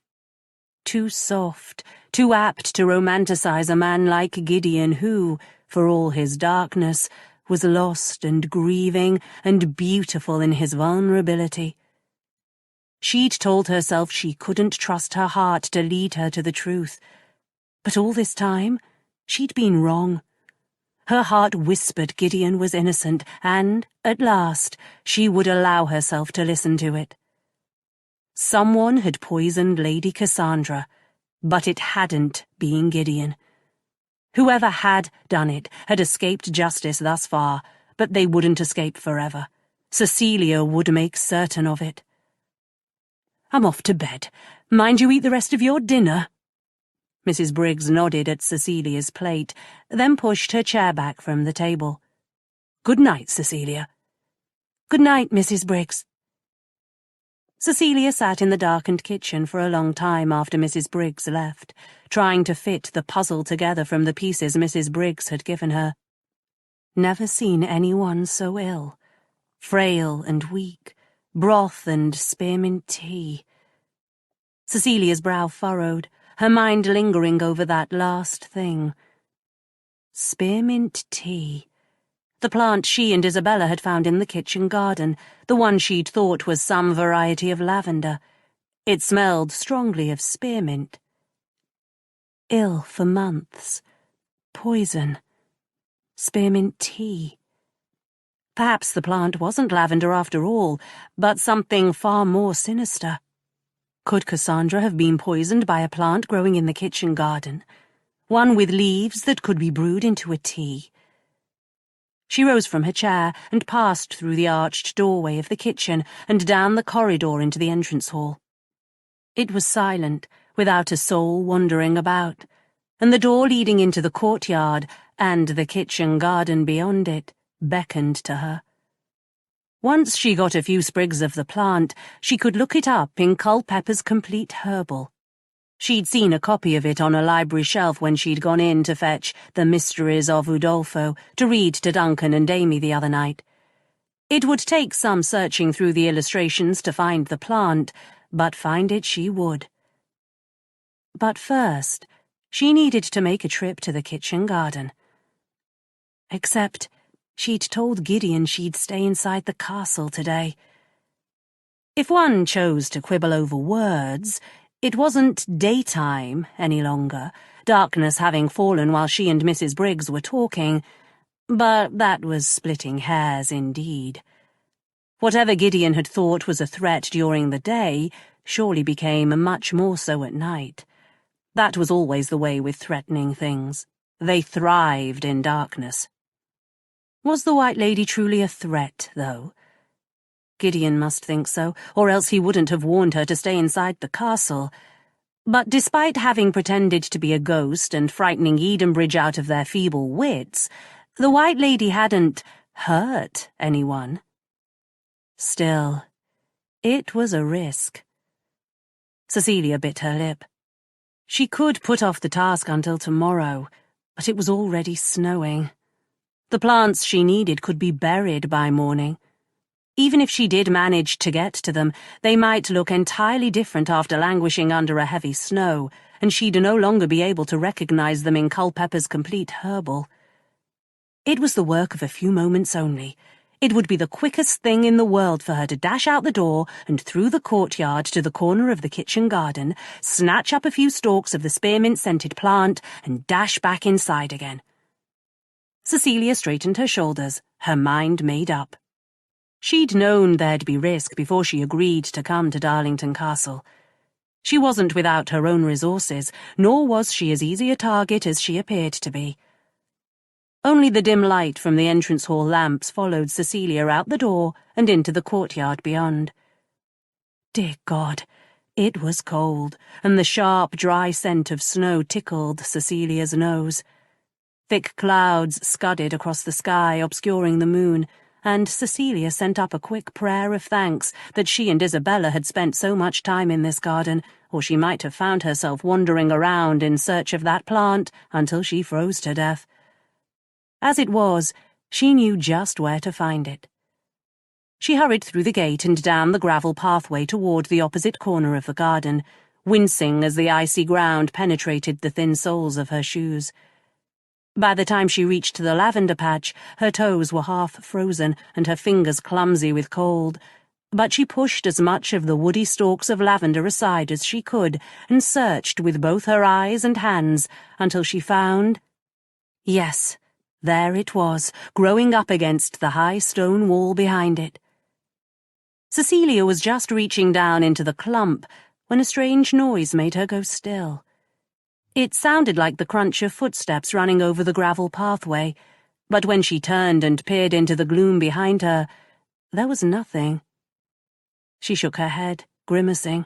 too soft, too apt to romanticize a man like Gideon who, for all his darkness, was lost and grieving and beautiful in his vulnerability. She'd told herself she couldn't trust her heart to lead her to the truth. But all this time, she'd been wrong. Her heart whispered Gideon was innocent, and, at last, she would allow herself to listen to it. Someone had poisoned Lady Cassandra, but it hadn't been Gideon. Whoever had done it had escaped justice thus far, but they wouldn't escape forever. Cecilia would make certain of it. "I'm off to bed. Mind you eat the rest of your dinner." Mrs. Briggs nodded at Cecilia's plate, then pushed her chair back from the table. "Good night, Cecilia." "Good night, Mrs. Briggs." Cecilia sat in the darkened kitchen for a long time after Mrs. Briggs left, trying to fit the puzzle together from the pieces Mrs. Briggs had given her. Never seen anyone so ill, frail and weak, broth and spearmint tea. Cecilia's brow furrowed, her mind lingering over that last thing. Spearmint tea. The plant she and Isabella had found in the kitchen garden, the one she'd thought was some variety of lavender. It smelled strongly of spearmint. Ill for months. Poison. Spearmint tea. Perhaps the plant wasn't lavender after all, but something far more sinister. Could Cassandra have been poisoned by a plant growing in the kitchen garden? One with leaves that could be brewed into a tea? She rose from her chair and passed through the arched doorway of the kitchen and down the corridor into the entrance hall. It was silent, without a soul wandering about, and the door leading into the courtyard and the kitchen garden beyond it beckoned to her. Once she got a few sprigs of the plant, she could look it up in Culpepper's Complete Herbal. She'd seen a copy of it on a library shelf when she'd gone in to fetch The Mysteries of Udolpho to read to Duncan and Amy the other night. It would take some searching through the illustrations to find the plant, but find it she would. But first, she needed to make a trip to the kitchen garden. Except she'd told Gideon she'd stay inside the castle today. If one chose to quibble over words, it wasn't daytime any longer, darkness having fallen while she and Mrs. Briggs were talking, but that was splitting hairs indeed. Whatever Gideon had thought was a threat during the day surely became much more so at night. That was always the way with threatening things. They thrived in darkness. Was the White Lady truly a threat, though? Gideon must think so, or else he wouldn't have warned her to stay inside the castle. But despite having pretended to be a ghost and frightening Edenbridge out of their feeble wits, the White Lady hadn't hurt anyone. Still, it was a risk. Cecilia bit her lip. She could put off the task until tomorrow, but it was already snowing. The plants she needed could be buried by morning. Even if she did manage to get to them, they might look entirely different after languishing under a heavy snow, and she'd no longer be able to recognize them in Culpepper's Complete Herbal. It was the work of a few moments only. It would be the quickest thing in the world for her to dash out the door and through the courtyard to the corner of the kitchen garden, snatch up a few stalks of the spearmint-scented plant, and dash back inside again. Cecilia straightened her shoulders, her mind made up. She'd known there'd be risk before she agreed to come to Darlington Castle. She wasn't without her own resources, nor was she as easy a target as she appeared to be. Only the dim light from the entrance hall lamps followed Cecilia out the door and into the courtyard beyond. Dear God, it was cold, and the sharp, dry scent of snow tickled Cecilia's nose. Thick clouds scudded across the sky, obscuring the moon, and Cecilia sent up a quick prayer of thanks that she and Isabella had spent so much time in this garden, or she might have found herself wandering around in search of that plant until she froze to death. As it was, she knew just where to find it. She hurried through the gate and down the gravel pathway toward the opposite corner of the garden, wincing as the icy ground penetrated the thin soles of her shoes. By the time she reached the lavender patch, her toes were half frozen and her fingers clumsy with cold, but she pushed as much of the woody stalks of lavender aside as she could and searched with both her eyes and hands until she found— Yes, there it was, growing up against the high stone wall behind it. Cecilia was just reaching down into the clump when a strange noise made her go still. It sounded like the crunch of footsteps running over the gravel pathway, but when she turned and peered into the gloom behind her, there was nothing. She shook her head, grimacing.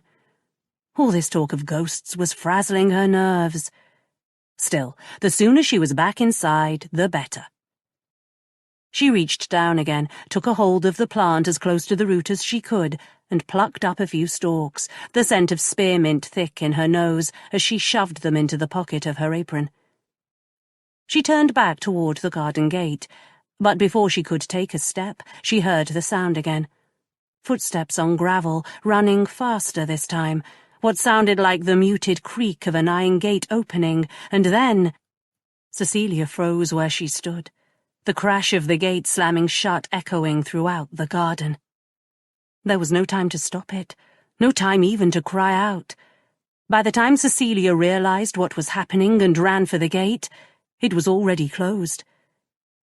All this talk of ghosts was frazzling her nerves. Still, the sooner she was back inside, the better. She reached down again, took a hold of the plant as close to the root as she could, and plucked up a few stalks, the scent of spearmint thick in her nose as she shoved them into the pocket of her apron. She turned back toward the garden gate, but before she could take a step, she heard the sound again. Footsteps on gravel, running faster this time, what sounded like the muted creak of an iron gate opening, and then Cecilia froze where she stood, the crash of the gate slamming shut echoing throughout the garden. There was no time to stop it, no time even to cry out. By the time Cecilia realized what was happening and ran for the gate, it was already closed.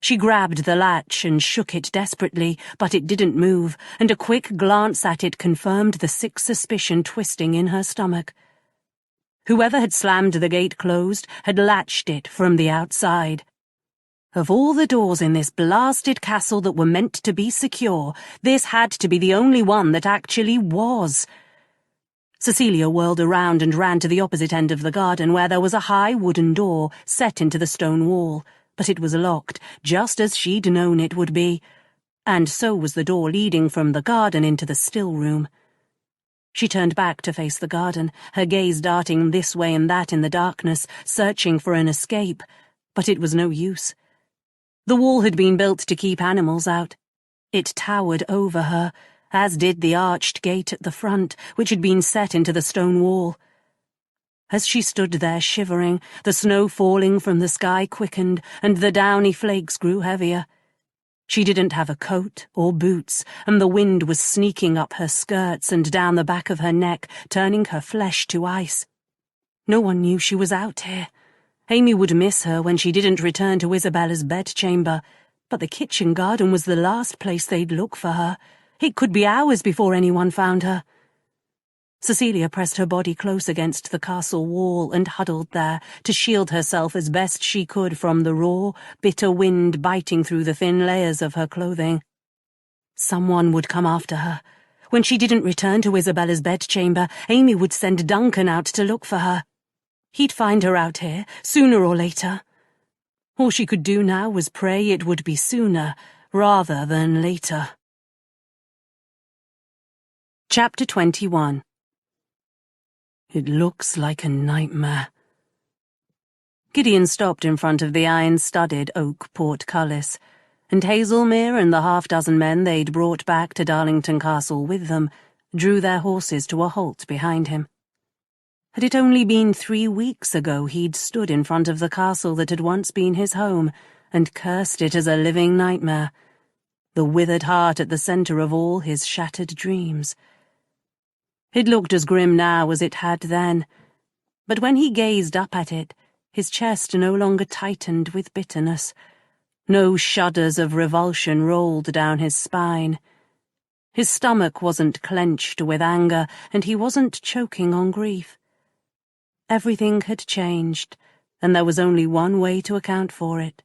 She grabbed the latch and shook it desperately, but it didn't move, and a quick glance at it confirmed the sick suspicion twisting in her stomach. Whoever had slammed the gate closed had latched it from the outside. Of all the doors in this blasted castle that were meant to be secure, this had to be the only one that actually was. Cecilia whirled around and ran to the opposite end of the garden, where there was a high wooden door set into the stone wall, but it was locked, just as she'd known it would be, and so was the door leading from the garden into the still room. She turned back to face the garden, her gaze darting this way and that in the darkness, searching for an escape, but it was no use. The wall had been built to keep animals out. It towered over her, as did the arched gate at the front, which had been set into the stone wall. As she stood there shivering, the snow falling from the sky quickened, and the downy flakes grew heavier. She didn't have a coat or boots, and the wind was sneaking up her skirts and down the back of her neck, turning her flesh to ice. No one knew she was out here. Amy would miss her when she didn't return to Isabella's bedchamber, but the kitchen garden was the last place they'd look for her. It could be hours before anyone found her. Cecilia pressed her body close against the castle wall and huddled there to shield herself as best she could from the raw, bitter wind biting through the thin layers of her clothing. Someone would come after her. When she didn't return to Isabella's bedchamber, Amy would send Duncan out to look for her. He'd find her out here, sooner or later. All she could do now was pray it would be sooner, rather than later. Chapter 21. It looks like a nightmare. Gideon stopped in front of the iron-studded oak portcullis, and Hazelmere and the half-dozen men they'd brought back to Darlington Castle with them drew their horses to a halt behind him. Had it only been 3 weeks ago he'd stood in front of the castle that had once been his home and cursed it as a living nightmare, the withered heart at the centre of all his shattered dreams. It looked as grim now as it had then, but when he gazed up at it, his chest no longer tightened with bitterness. No shudders of revulsion rolled down his spine. His stomach wasn't clenched with anger, and he wasn't choking on grief. Everything had changed, and there was only one way to account for it.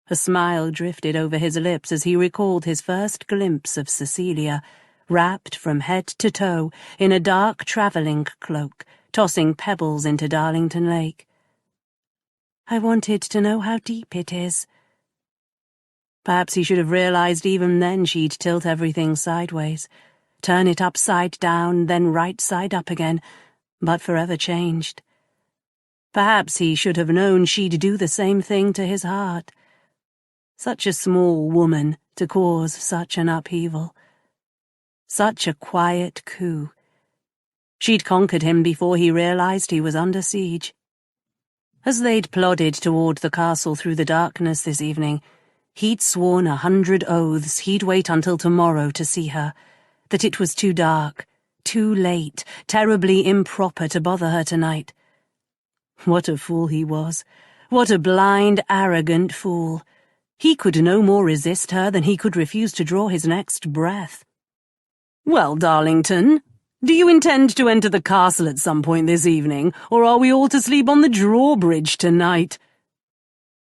A smile drifted over his lips as he recalled his first glimpse of Cecilia, wrapped from head to toe in a dark travelling cloak, tossing pebbles into Darlington Lake. I wanted to know how deep it is. Perhaps he should have realized even then she'd tilt everything sideways, turn it upside down, then right side up again, but forever changed. Perhaps he should have known she'd do the same thing to his heart. Such a small woman to cause such an upheaval. Such a quiet coup. She'd conquered him before he realized he was under siege. As they'd plodded toward the castle through the darkness this evening, he'd sworn 100 oaths he'd wait until tomorrow to see her, that it was too dark, too late, terribly improper to bother her tonight. What a fool he was. What a blind, arrogant fool. He could no more resist her than he could refuse to draw his next breath. "Well, Darlington, do you intend to enter the castle at some point this evening, or are we all to sleep on the drawbridge tonight?"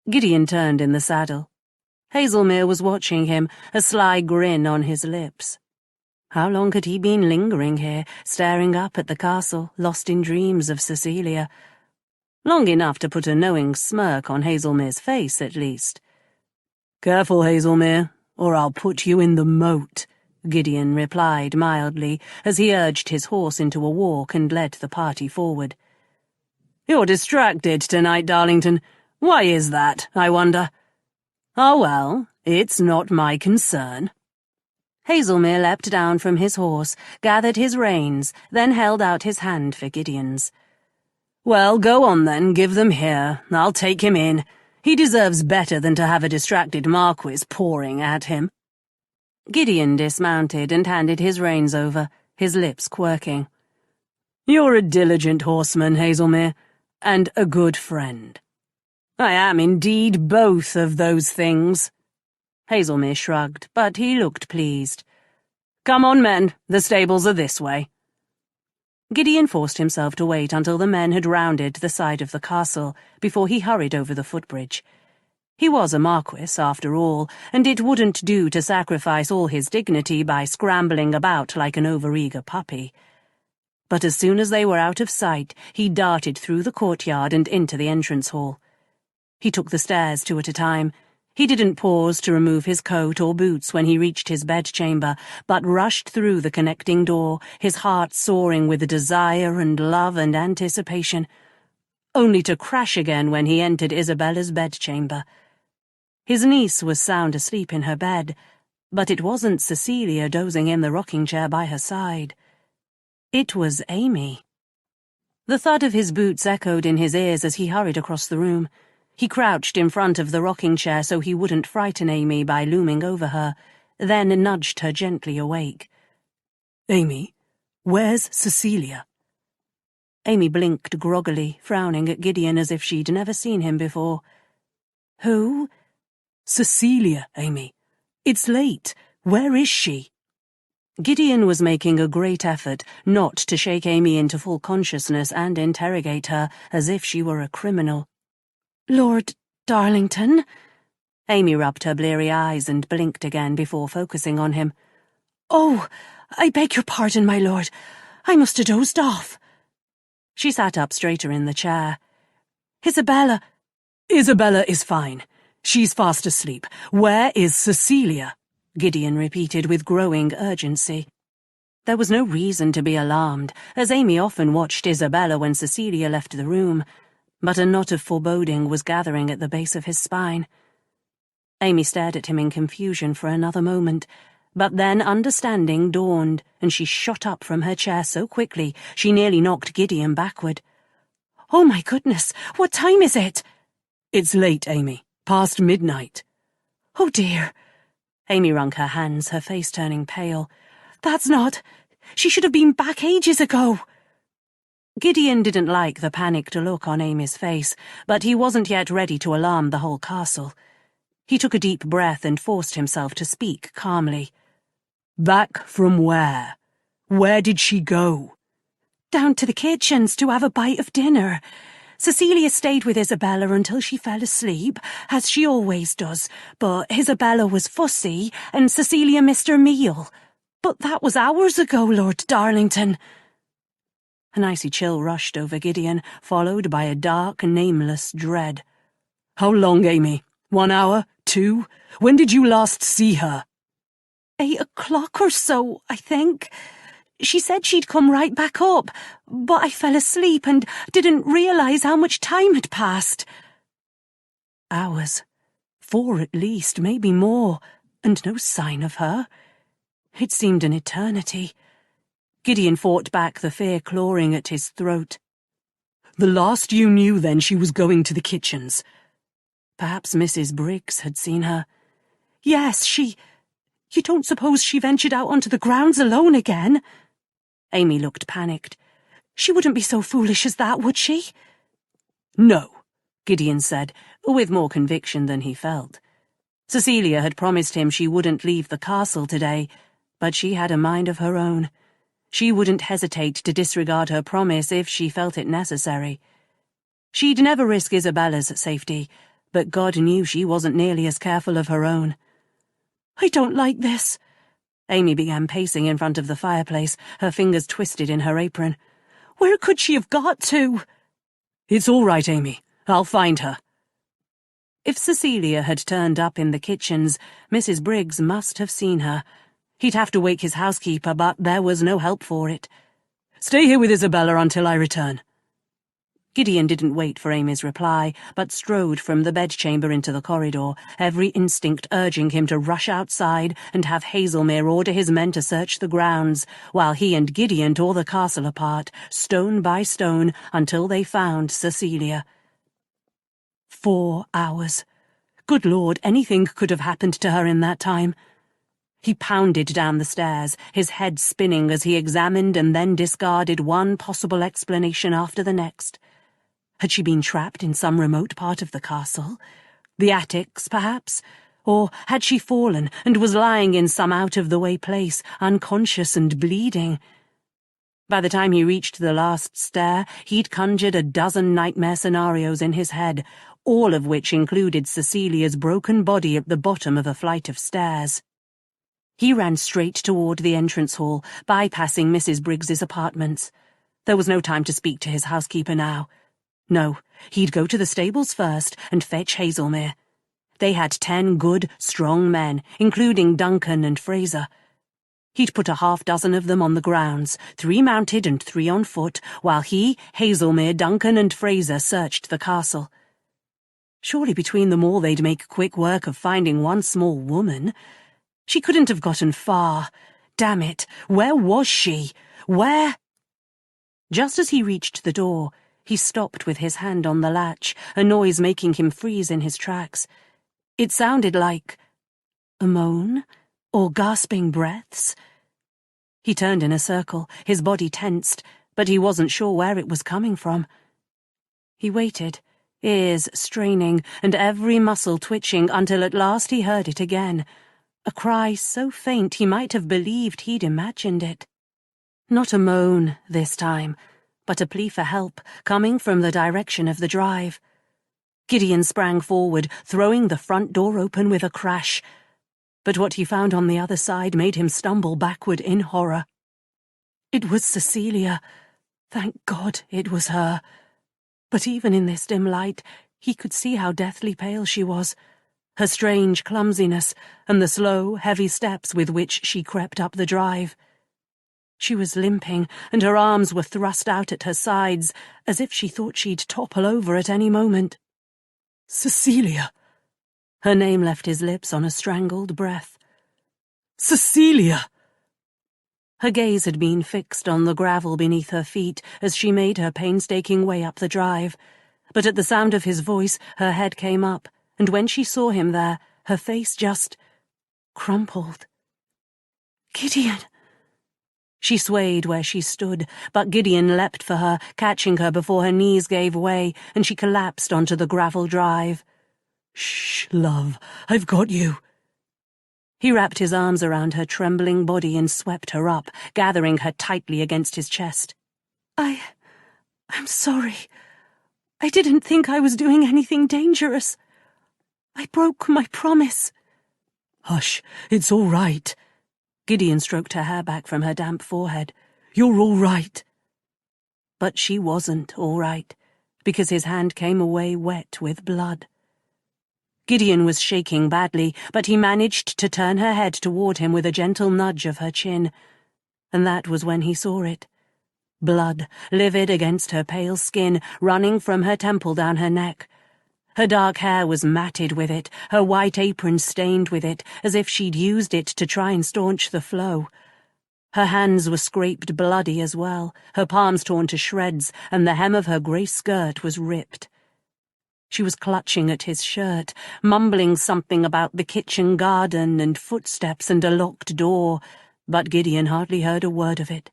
Gideon turned in the saddle. Hazelmere was watching him, a sly grin on his lips. How long had he been lingering here, staring up at the castle, lost in dreams of Cecilia? Long enough to put a knowing smirk on Hazelmere's face, at least. "Careful, Hazelmere, or I'll put you in the moat," Gideon replied mildly, as he urged his horse into a walk and led the party forward. "You're distracted tonight, Darlington. Why is that, I wonder?" "Oh, well, it's not my concern." Hazelmere leapt down from his horse, gathered his reins, then held out his hand for Gideon's. "Well, go on then, give them here. I'll take him in. He deserves better than to have a distracted Marquis pawing at him." Gideon dismounted and handed his reins over, his lips quirking. "You're a diligent horseman, Hazelmere, and a good friend." "I am indeed both of those things." Hazelmere shrugged, but he looked pleased. "Come on, men, the stables are this way." Gideon forced himself to wait until the men had rounded the side of the castle before he hurried over the footbridge. He was a Marquis, after all, and it wouldn't do to sacrifice all his dignity by scrambling about like an overeager puppy. But as soon as they were out of sight, he darted through the courtyard and into the entrance hall. He took the stairs 2 at a time. He didn't pause to remove his coat or boots when he reached his bedchamber, but rushed through the connecting door, his heart soaring with desire and love and anticipation, only to crash again when he entered Isabella's bedchamber. His niece was sound asleep in her bed, but it wasn't Cecilia dozing in the rocking-chair by her side. It was Amy. The thud of his boots echoed in his ears as he hurried across the room. He crouched in front of the rocking-chair so he wouldn't frighten Amy by looming over her, then nudged her gently awake. "Amy, where's Cecilia?" Amy blinked groggily, frowning at Gideon as if she'd never seen him before. "Who?" "Cecilia, Amy. It's late. Where is she?" Gideon was making a great effort not to shake Amy into full consciousness and interrogate her as if she were a criminal. "Lord Darlington?" Amy rubbed her bleary eyes and blinked again before focusing on him. "Oh, I beg your pardon, my lord. I must have dozed off." She sat up straighter in the chair. "Isabella—" "Isabella is fine. She's fast asleep. Where is Cecilia?" Gideon repeated with growing urgency. There was no reason to be alarmed, as Amy often watched Isabella when Cecilia left the room, but a knot of foreboding was gathering at the base of his spine. Amy stared at him in confusion for another moment, but then understanding dawned, and she shot up from her chair so quickly she nearly knocked Gideon backward. "Oh, my goodness, what time is it?" "It's late, Amy. Past midnight." "Oh, dear." Amy wrung her hands, her face turning pale. "That's not— She should have been back ages ago." Gideon didn't like the panicked look on Amy's face, but he wasn't yet ready to alarm the whole castle. He took a deep breath and forced himself to speak calmly. "Back from where? Where did she go?" "Down to the kitchens to have a bite of dinner. Cecilia stayed with Isabella until she fell asleep, as she always does, but Isabella was fussy and Cecilia missed her meal. But that was hours ago, Lord Darlington." An icy chill rushed over Gideon, followed by a dark, nameless dread. "How long, Amy? 1 hour? 2? When did you last see her?" 8 o'clock or so, I think. She said she'd come right back up, but I fell asleep and didn't realize how much time had passed." Hours. 4 at least, maybe more, and no sign of her. It seemed an eternity. Gideon fought back the fear clawing at his throat. "The last you knew then she was going to the kitchens." Perhaps Mrs. Briggs had seen her. "Yes, You don't suppose she ventured out onto the grounds alone again?" Amy looked panicked. "She wouldn't be so foolish as that, would she?" "No," Gideon said, with more conviction than he felt. Cecilia had promised him she wouldn't leave the castle today, but she had a mind of her own. She wouldn't hesitate to disregard her promise if she felt it necessary. She'd never risk Isabella's safety, but God knew she wasn't nearly as careful of her own. "I don't like this." Amy began pacing in front of the fireplace, her fingers twisted in her apron. "Where could she have got to?" "It's all right, Amy. I'll find her." If Cecilia had turned up in the kitchens, Mrs. Briggs must have seen her. He'd have to wake his housekeeper, but there was no help for it. "Stay here with Isabella until I return." Gideon didn't wait for Amy's reply, but strode from the bedchamber into the corridor, every instinct urging him to rush outside and have Hazelmere order his men to search the grounds, while he and Gideon tore the castle apart, stone by stone, until they found Cecilia. 4 hours. Good Lord, anything could have happened to her in that time. He pounded down the stairs, his head spinning as he examined and then discarded one possible explanation after the next. Had she been trapped in some remote part of the castle? The attics, perhaps? Or had she fallen and was lying in some out-of-the-way place, unconscious and bleeding? By the time he reached the last stair, he'd conjured a dozen nightmare scenarios in his head, all of which included Cecilia's broken body at the bottom of a flight of stairs. He ran straight toward the entrance hall, bypassing Mrs. Briggs's apartments. There was no time to speak to his housekeeper now. No, he'd go to the stables first and fetch Hazelmere. They had 10 good, strong men, including Duncan and Fraser. He'd put 6 of them on the grounds, 3 mounted and 3 on foot, while he, Hazelmere, Duncan and Fraser searched the castle. Surely between them all they'd make quick work of finding one small woman. She couldn't have gotten far. Damn it, where was she? Where? Just as he reached the door, he stopped with his hand on the latch, a noise making him freeze in his tracks. It sounded like a moan, or gasping breaths. He turned in a circle, his body tensed, but he wasn't sure where it was coming from. He waited, ears straining and every muscle twitching, until at last he heard it again. A cry so faint he might have believed he'd imagined it. Not a moan this time, but a plea for help, coming from the direction of the drive. Gideon sprang forward, throwing the front door open with a crash. But what he found on the other side made him stumble backward in horror. It was Cecilia. Thank God it was her. But even in this dim light, he could see how deathly pale she was. Her strange clumsiness, and the slow, heavy steps with which she crept up the drive. She was limping, and her arms were thrust out at her sides, as if she thought she'd topple over at any moment. Cecilia! Her name left his lips on a strangled breath. Cecilia! Her gaze had been fixed on the gravel beneath her feet as she made her painstaking way up the drive, but at the sound of his voice her head came up, and when she saw him there, her face just crumpled. Gideon! She swayed where she stood, but Gideon leapt for her, catching her before her knees gave way, and she collapsed onto the gravel drive. Shh, love, I've got you. He wrapped his arms around her trembling body and swept her up, gathering her tightly against his chest. I'm sorry. I didn't think I was doing anything dangerous. I broke my promise. Hush, it's all right. Gideon stroked her hair back from her damp forehead. You're all right. But she wasn't all right, because his hand came away wet with blood. Gideon was shaking badly, but he managed to turn her head toward him with a gentle nudge of her chin, and that was when he saw it. Blood, livid against her pale skin, running from her temple down her neck. Her dark hair was matted with it, her white apron stained with it, as if she'd used it to try and staunch the flow. Her hands were scraped bloody as well, her palms torn to shreds, and the hem of her grey skirt was ripped. She was clutching at his shirt, mumbling something about the kitchen garden and footsteps and a locked door, but Gideon hardly heard a word of it.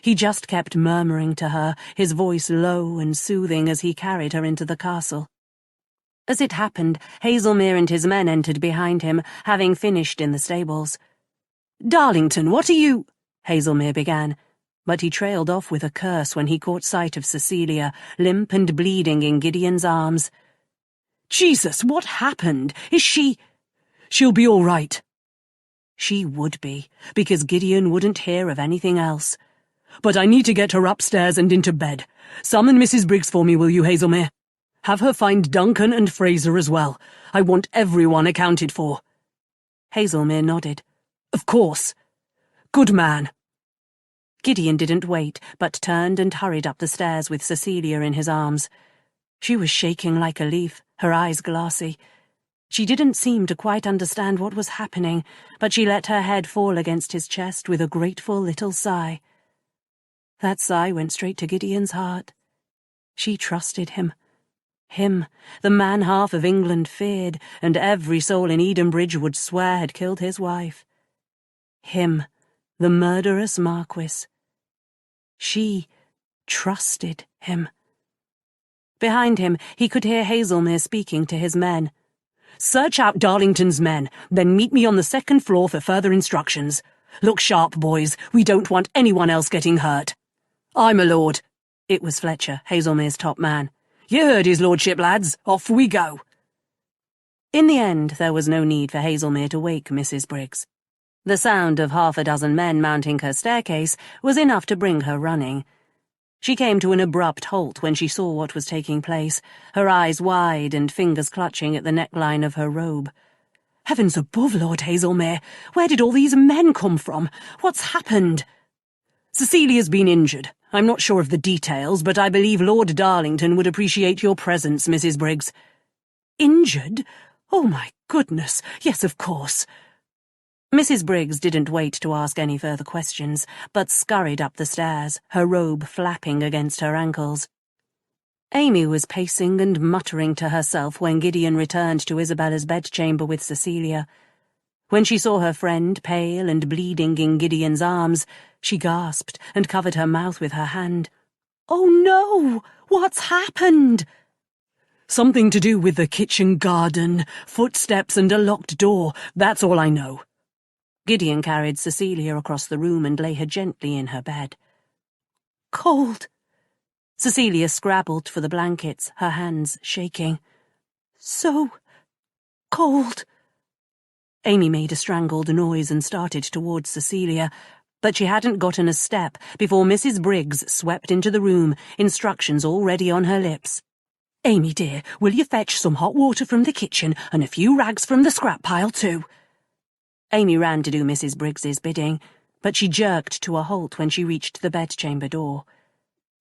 He just kept murmuring to her, his voice low and soothing as he carried her into the castle. As it happened, Hazelmere and his men entered behind him, having finished in the stables. "Darlington, what are you—" Hazelmere began, but he trailed off with a curse when he caught sight of Cecilia, limp and bleeding in Gideon's arms. "Jesus, what happened? Is she—" "She'll be all right." She would be, because Gideon wouldn't hear of anything else. "But I need to get her upstairs and into bed. Summon Mrs. Briggs for me, will you, Hazelmere? Have her find Duncan and Fraser as well. I want everyone accounted for." Hazelmere nodded. "Of course. Good man." Gideon didn't wait, but turned and hurried up the stairs with Cecilia in his arms. She was shaking like a leaf, her eyes glassy. She didn't seem to quite understand what was happening, but she let her head fall against his chest with a grateful little sigh. That sigh went straight to Gideon's heart. She trusted him. Him, the man half of England feared, and every soul in Edenbridge would swear had killed his wife. Him, the murderous Marquess. She trusted him. Behind him, he could hear Hazelmere speaking to his men. "Search out Darlington's men, then meet me on the second floor for further instructions. Look sharp, boys, we don't want anyone else getting hurt." "Aye, my lord." It was Fletcher, Hazelmere's top man. "You heard his lordship, lads. Off we go." In the end, there was no need for Hazelmere to wake Mrs. Briggs. The sound of half a dozen men mounting her staircase was enough to bring her running. She came to an abrupt halt when she saw what was taking place, her eyes wide and fingers clutching at the neckline of her robe. "Heavens above, Lord Hazelmere, where did all these men come from? What's happened?" "Cecilia's been injured. I'm not sure of the details, but I believe Lord Darlington would appreciate your presence, Mrs. Briggs." "Injured? Oh, my goodness, yes, of course." Mrs. Briggs didn't wait to ask any further questions, but scurried up the stairs, her robe flapping against her ankles. Amy was pacing and muttering to herself when Gideon returned to Isabella's bedchamber with Cecilia. When she saw her friend, pale and bleeding in Gideon's arms, she gasped and covered her mouth with her hand. "Oh no! What's happened?" "Something to do with the kitchen garden, footsteps and a locked door, that's all I know." Gideon carried Cecilia across the room and lay her gently in her bed. "Cold." Cecilia scrabbled for the blankets, her hands shaking. "So cold." Amy made a strangled noise and started towards Cecilia, but she hadn't gotten a step before Mrs. Briggs swept into the room, instructions already on her lips. "Amy, dear, will you fetch some hot water from the kitchen and a few rags from the scrap pile too?" Amy ran to do Mrs. Briggs's bidding, but she jerked to a halt when she reached the bedchamber door.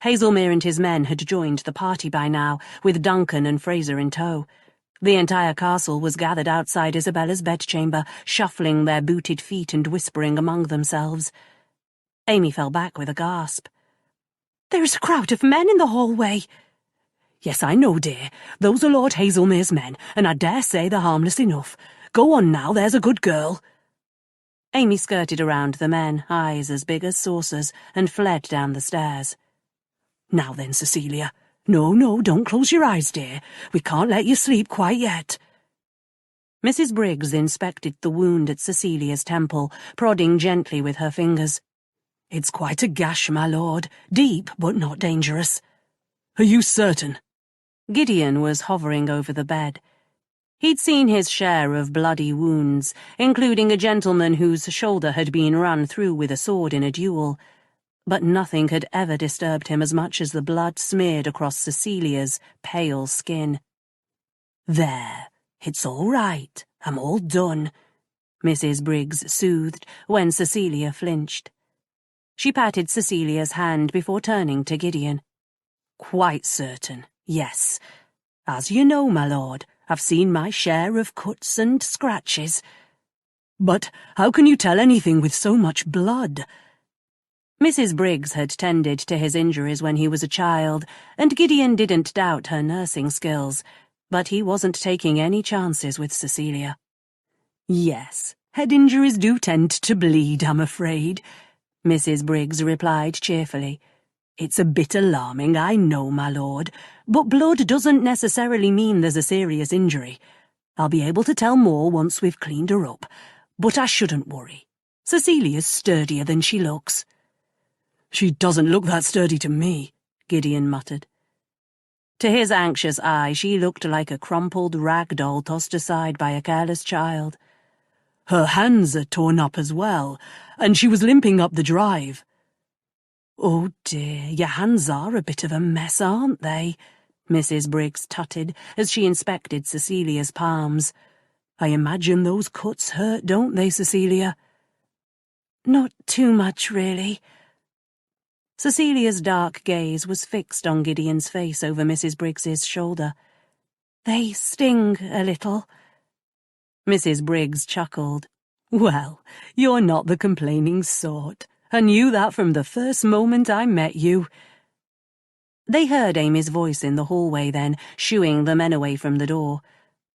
Hazelmere and his men had joined the party by now, with Duncan and Fraser in tow. The entire castle was gathered outside Isabella's bedchamber, shuffling their booted feet and whispering among themselves. Amy fell back with a gasp. "There's a crowd of men in the hallway." "Yes, I know, dear. Those are Lord Hazelmere's men, and I dare say they're harmless enough. Go on now, there's a good girl." Amy skirted around the men, eyes as big as saucers, and fled down the stairs. "Now then, Cecilia. No, don't close your eyes, dear. We can't let you sleep quite yet." Mrs. Briggs inspected the wound at Cecilia's temple, prodding gently with her fingers. "It's quite a gash, my lord. Deep, but not dangerous." "Are you certain?" Gideon was hovering over the bed. He'd seen his share of bloody wounds, including a gentleman whose shoulder had been run through with a sword in a duel, but nothing had ever disturbed him as much as the blood smeared across Cecilia's pale skin. "There, it's all right. I'm all done," Mrs. Briggs soothed when Cecilia flinched. She patted Cecilia's hand before turning to Gideon. "Quite certain, yes. As you know, my lord, I've seen my share of cuts and scratches." "But how can you tell anything with so much blood?" Mrs. Briggs had tended to his injuries when he was a child, and Gideon didn't doubt her nursing skills, but he wasn't taking any chances with Cecilia. "Yes, head injuries do tend to bleed, I'm afraid," Mrs. Briggs replied cheerfully. "It's a bit alarming, I know, my lord, but blood doesn't necessarily mean there's a serious injury. I'll be able to tell more once we've cleaned her up, but I shouldn't worry. Cecilia's sturdier than she looks." "She doesn't look that sturdy to me," Gideon muttered. To his anxious eye, she looked like a crumpled rag doll tossed aside by a careless child. "Her hands are torn up as well, and she was limping up the drive." "Oh dear, your hands are a bit of a mess, aren't they?" Mrs. Briggs tutted as she inspected Cecilia's palms. "I imagine those cuts hurt, don't they, Cecilia?" "Not too much, really. Cecilia's dark gaze was fixed on Gideon's face over Mrs. Briggs's shoulder. "They sting a little." Mrs. Briggs chuckled. "Well, you're not the complaining sort. I knew that from the first moment I met you." They heard Amy's voice in the hallway then, shooing the men away from the door.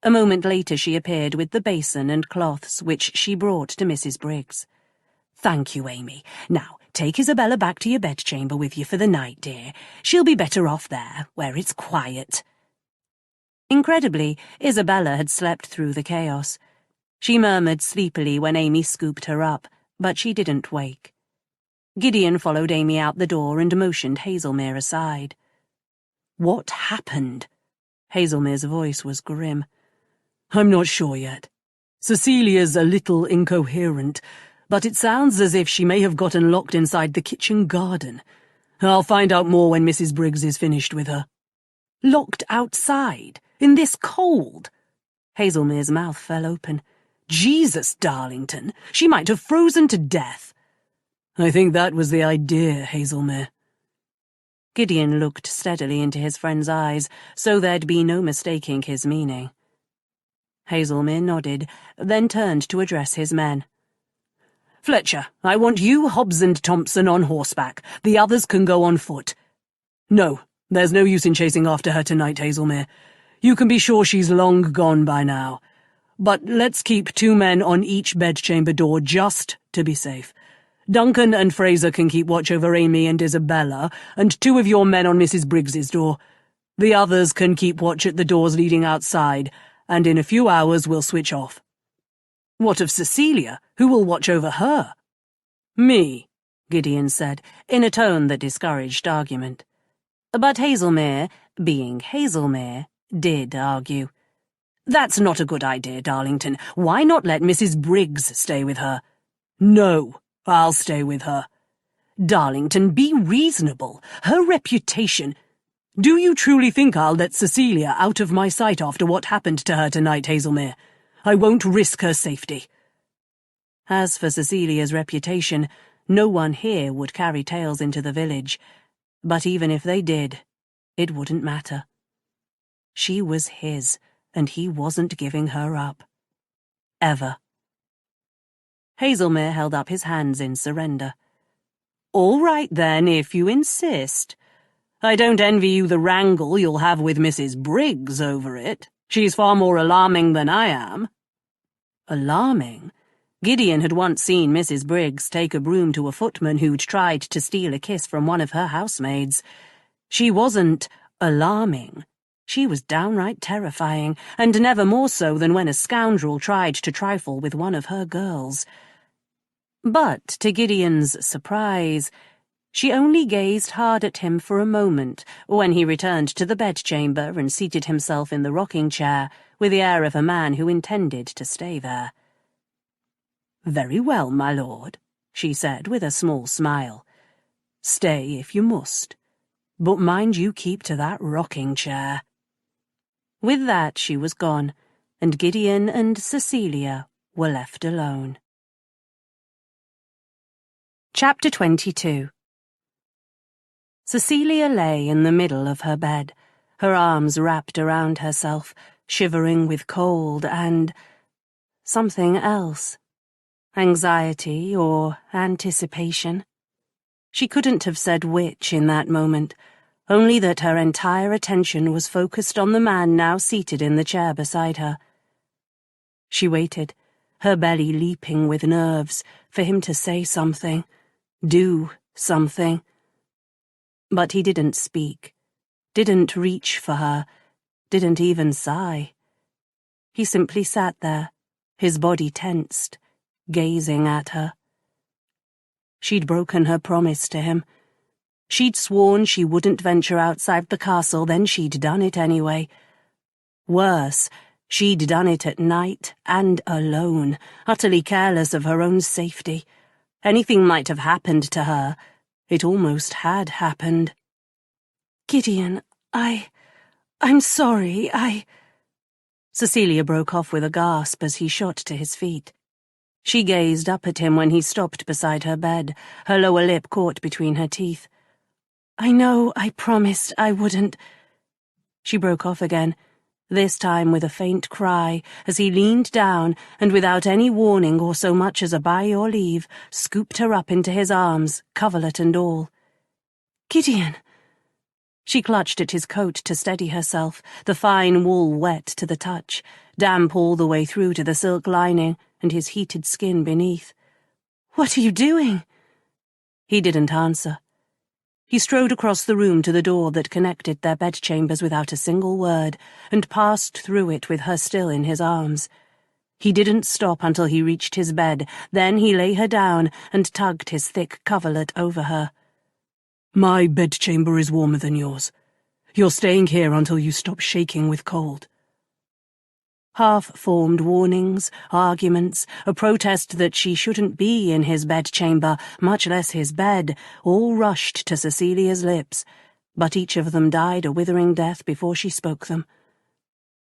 A moment later she appeared with the basin and cloths, which she brought to Mrs. Briggs. "Thank you, Amy. Now, take Isabella back to your bedchamber with you for the night, dear. She'll be better off there, where it's quiet." Incredibly, Isabella had slept through the chaos. She murmured sleepily when Amy scooped her up, but she didn't wake. Gideon followed Amy out the door and motioned Hazelmere aside. "What happened?" Hazelmere's voice was grim. "I'm not sure yet. Cecilia's a little incoherent, but it sounds as if she may have gotten locked inside the kitchen garden. I'll find out more when Mrs. Briggs is finished with her." "Locked outside? In this cold?" Hazelmere's mouth fell open. "Jesus, Darlington, she might have frozen to death." "I think that was the idea, Hazelmere." Gideon looked steadily into his friend's eyes, so there'd be no mistaking his meaning. Hazelmere nodded, then turned to address his men. "Fletcher, I want you, Hobbs and Thompson on horseback. The others can go on foot." "No, there's no use in chasing after her tonight, Hazelmere. You can be sure she's long gone by now. But let's keep 2 men on each bedchamber door just to be safe. Duncan and Fraser can keep watch over Amy and Isabella, and 2 of your men on Mrs. Briggs's door. The others can keep watch at the doors leading outside, and in a few hours we'll switch off." "What of Cecilia? Who will watch over her?" "Me," Gideon said, in a tone that discouraged argument. But Hazelmere, being Hazelmere, did argue. "That's not a good idea, Darlington. Why not let Mrs. Briggs stay with her?" "No, I'll stay with her." "Darlington, be reasonable. Her reputation—" "Do you truly think I'll let Cecilia out of my sight after what happened to her tonight, Hazelmere? I won't risk her safety." As for Cecilia's reputation, no one here would carry tales into the village. But even if they did, it wouldn't matter. She was his, and he wasn't giving her up. Ever. Hazelmere held up his hands in surrender. "All right, then, if you insist. I don't envy you the wrangle you'll have with Mrs. Briggs over it. She's far more alarming than I am." Alarming? Gideon had once seen Mrs. Briggs take a broom to a footman who'd tried to steal a kiss from one of her housemaids. She wasn't alarming. She was downright terrifying, and never more so than when a scoundrel tried to trifle with one of her girls. But, to Gideon's surprise, she only gazed hard at him for a moment when he returned to the bedchamber and seated himself in the rocking chair with the air of a man who intended to stay there. "Very well, my lord," she said with a small smile. "Stay if you must, but mind you keep to that rocking chair." With that she was gone, and Gideon and Cecilia were left alone. Chapter 22. Cecilia lay in the middle of her bed, her arms wrapped around herself, shivering with cold and something else. Anxiety or anticipation. She couldn't have said which in that moment, only that her entire attention was focused on the man now seated in the chair beside her. She waited, her belly leaping with nerves, for him to say something, do something. But he didn't speak, didn't reach for her, didn't even sigh. He simply sat there, his body tensed, gazing at her. She'd broken her promise to him. She'd sworn she wouldn't venture outside the castle, then she'd done it anyway. Worse, she'd done it at night and alone, utterly careless of her own safety. Anything might have happened to her. It almost had happened. "Gideon, I'm sorry, Cecilia broke off with a gasp as he shot to his feet. She gazed up at him when he stopped beside her bed, her lower lip caught between her teeth, I know I promised I wouldn't." She broke off again, this time with a faint cry, as he leaned down and, without any warning or so much as a by your leave, scooped her up into his arms, coverlet and all. "Gideon!" She clutched at his coat to steady herself, the fine wool wet to the touch, damp all the way through to the silk lining and his heated skin beneath. "What are you doing?" He didn't answer. He strode across the room to the door that connected their bedchambers without a single word, and passed through it with her still in his arms. He didn't stop until he reached his bed, then he lay her down and tugged his thick coverlet over her. "My bedchamber is warmer than yours. You're staying here until you stop shaking with cold." Half-formed warnings, arguments, a protest that she shouldn't be in his bedchamber, much less his bed, all rushed to Cecilia's lips, but each of them died a withering death before she spoke them.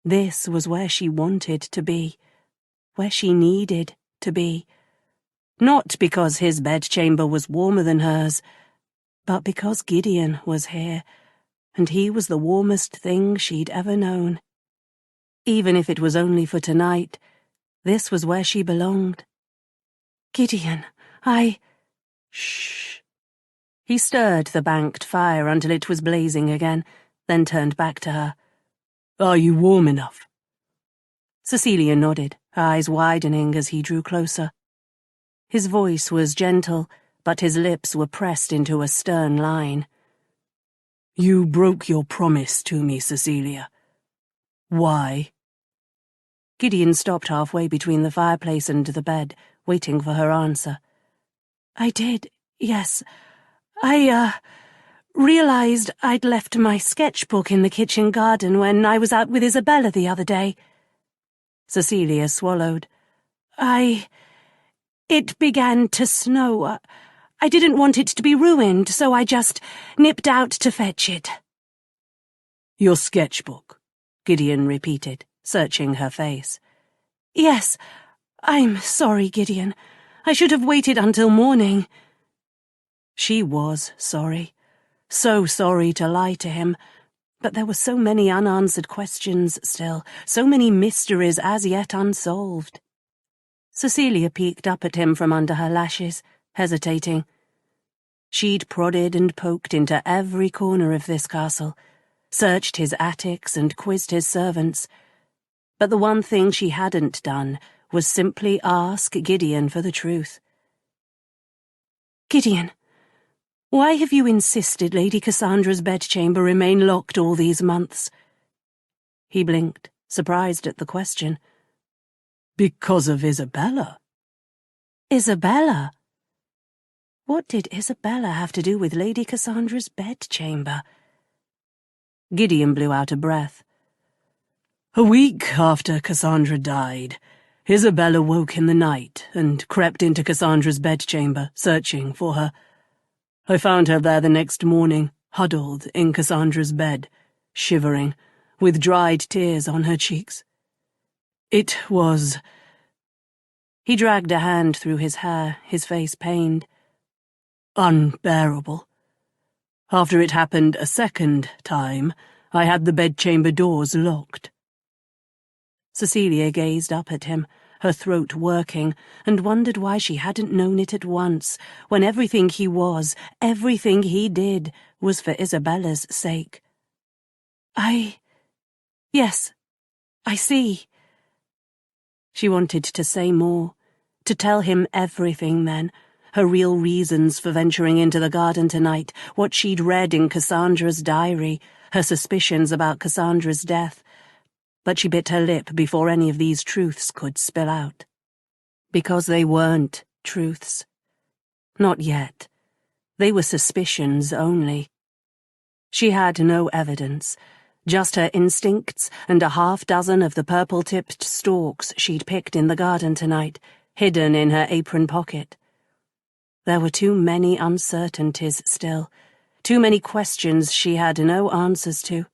This was where she wanted to be, where she needed to be. Not because his bedchamber was warmer than hers, but because Gideon was here, and he was the warmest thing she'd ever known. Even if it was only for tonight, this was where she belonged. "Gideon, Shh. He stirred the banked fire until it was blazing again, then turned back to her. "Are you warm enough?" Cecilia nodded, eyes widening as he drew closer. His voice was gentle, but his lips were pressed into a stern line. "You broke your promise to me, Cecilia. Why?" Gideon stopped halfway between the fireplace and the bed, waiting for her answer. "I did, yes. I realized I'd left my sketchbook in the kitchen garden when I was out with Isabella the other day." Cecilia swallowed. It began to snow. I didn't want it to be ruined, so I just nipped out to fetch it." "Your sketchbook," Gideon repeated, searching her face. "Yes, I'm sorry, Gideon. I should have waited until morning." She was sorry. So sorry to lie to him. But there were so many unanswered questions still, so many mysteries as yet unsolved. Cecilia peeked up at him from under her lashes, hesitating. She'd prodded and poked into every corner of this castle, searched his attics and quizzed his servants. But the one thing she hadn't done was simply ask Gideon for the truth. "Gideon, why have you insisted Lady Cassandra's bedchamber remain locked all these months?" He blinked, surprised at the question. "Because of Isabella." "Isabella? What did Isabella have to do with Lady Cassandra's bedchamber?" Gideon blew out a breath. "A week after Cassandra died, Isabella woke in the night and crept into Cassandra's bedchamber, searching for her. I found her there the next morning, huddled in Cassandra's bed, shivering, with dried tears on her cheeks. It was—" He dragged a hand through his hair, his face pained. "Unbearable. After it happened a second time, I had the bedchamber doors locked." Cecilia gazed up at him, her throat working, and wondered why she hadn't known it at once, when everything he was, everything he did, was for Isabella's sake. Yes, I see." She wanted to say more, to tell him everything then, her real reasons for venturing into the garden tonight, what she'd read in Cassandra's diary, her suspicions about Cassandra's death. But she bit her lip before any of these truths could spill out. Because they weren't truths. Not yet. They were suspicions only. She had no evidence, just her instincts and a half-dozen of the purple-tipped stalks she'd picked in the garden tonight, hidden in her apron pocket. There were too many uncertainties still, too many questions she had no answers to.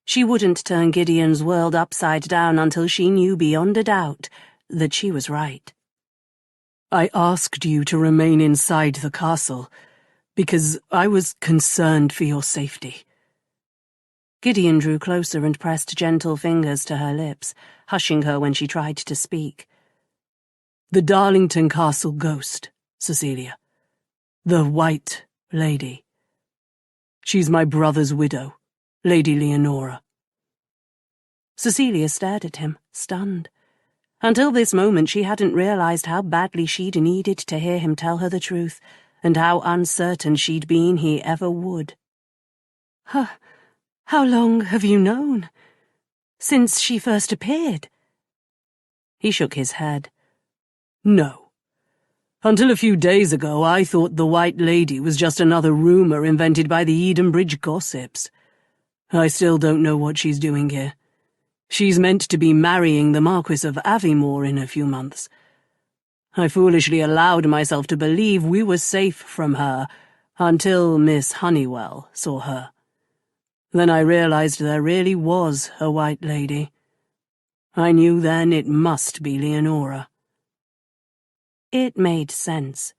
She wouldn't turn Gideon's world upside down until she knew beyond a doubt that she was right. "I asked you to remain inside the castle. Because I was concerned for your safety. Gideon drew closer and pressed gentle fingers to her lips, hushing her when she tried to speak. The Darlington Castle ghost, Cecilia. The White Lady. She's my brother's widow, Lady Leonora. Cecilia stared at him, stunned. Until this moment she hadn't realized how badly she'd needed to hear him tell her the truth, and how uncertain she'd been he ever would. How long have you known? Since she first appeared? He shook his head. No. Until a few days ago I thought the White Lady was just another rumour invented by the Edenbridge gossips. I still don't know what she's doing here. She's meant to be marrying the Marquess of Aviemore in a few months. I foolishly allowed myself to believe we were safe from her until Miss Honeywell saw her. Then I realized there really was a White Lady. I knew then it must be Leonora. It made sense.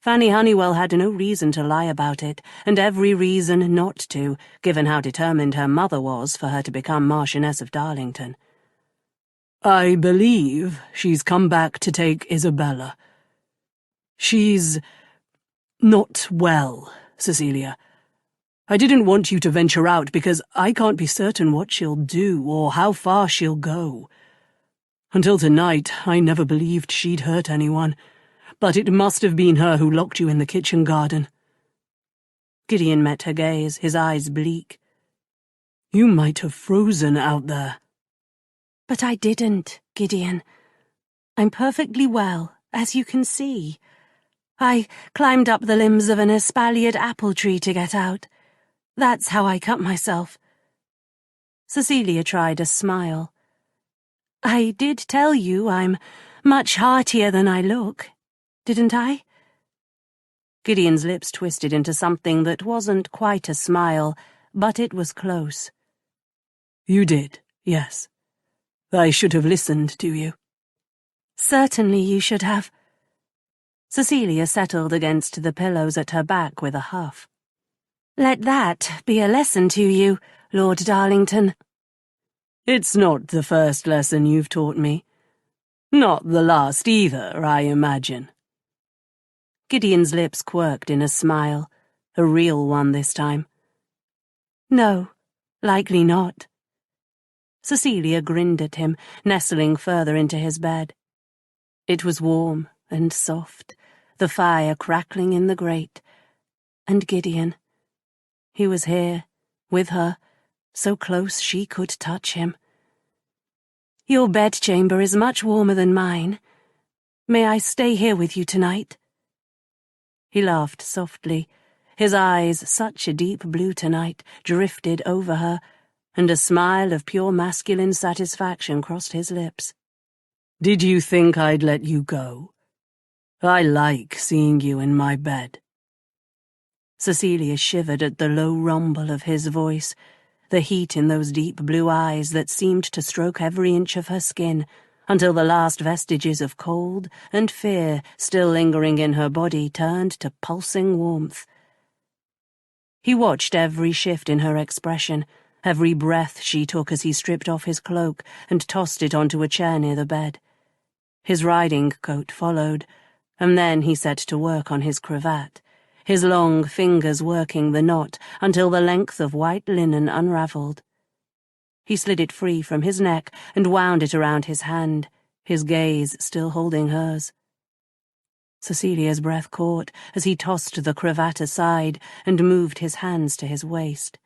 Fanny Honeywell had no reason to lie about it, and every reason not to, given how determined her mother was for her to become Marchioness of Darlington. I believe she's come back to take Isabella. She's not well, Cecilia. I didn't want you to venture out because I can't be certain what she'll do or how far she'll go. Until tonight, I never believed she'd hurt anyone, but it must have been her who locked you in the kitchen garden. Gideon met her gaze, his eyes bleak. You might have frozen out there. But I didn't, Gideon. I'm perfectly well, as you can see. I climbed up the limbs of an espaliered apple tree to get out. That's how I cut myself. Cecilia tried a smile. I did tell you I'm much heartier than I look, didn't I? Gideon's lips twisted into something that wasn't quite a smile, but it was close. You did, yes. I should have listened to you. Certainly you should have. Cecilia settled against the pillows at her back with a huff. Let that be a lesson to you, Lord Darlington. It's not the first lesson you've taught me. Not the last either, I imagine. Gideon's lips quirked in a smile, a real one this time. No, likely not. Cecilia grinned at him, nestling further into his bed. It was warm and soft, the fire crackling in the grate. And Gideon. He was here, with her, so close she could touch him. Your bedchamber is much warmer than mine. May I stay here with you tonight? He laughed softly. His eyes, such a deep blue tonight, drifted over her, and a smile of pure masculine satisfaction crossed his lips. Did you think I'd let you go? I like seeing you in my bed. Cecilia shivered at the low rumble of his voice, the heat in those deep blue eyes that seemed to stroke every inch of her skin, until the last vestiges of cold and fear still lingering in her body turned to pulsing warmth. He watched every shift in her expression, every breath she took as he stripped off his cloak and tossed it onto a chair near the bed. His riding coat followed, and then he set to work on his cravat, his long fingers working the knot until the length of white linen unravelled. He slid it free from his neck and wound it around his hand, his gaze still holding hers. Cecilia's breath caught as he tossed the cravat aside and moved his hands to his waist.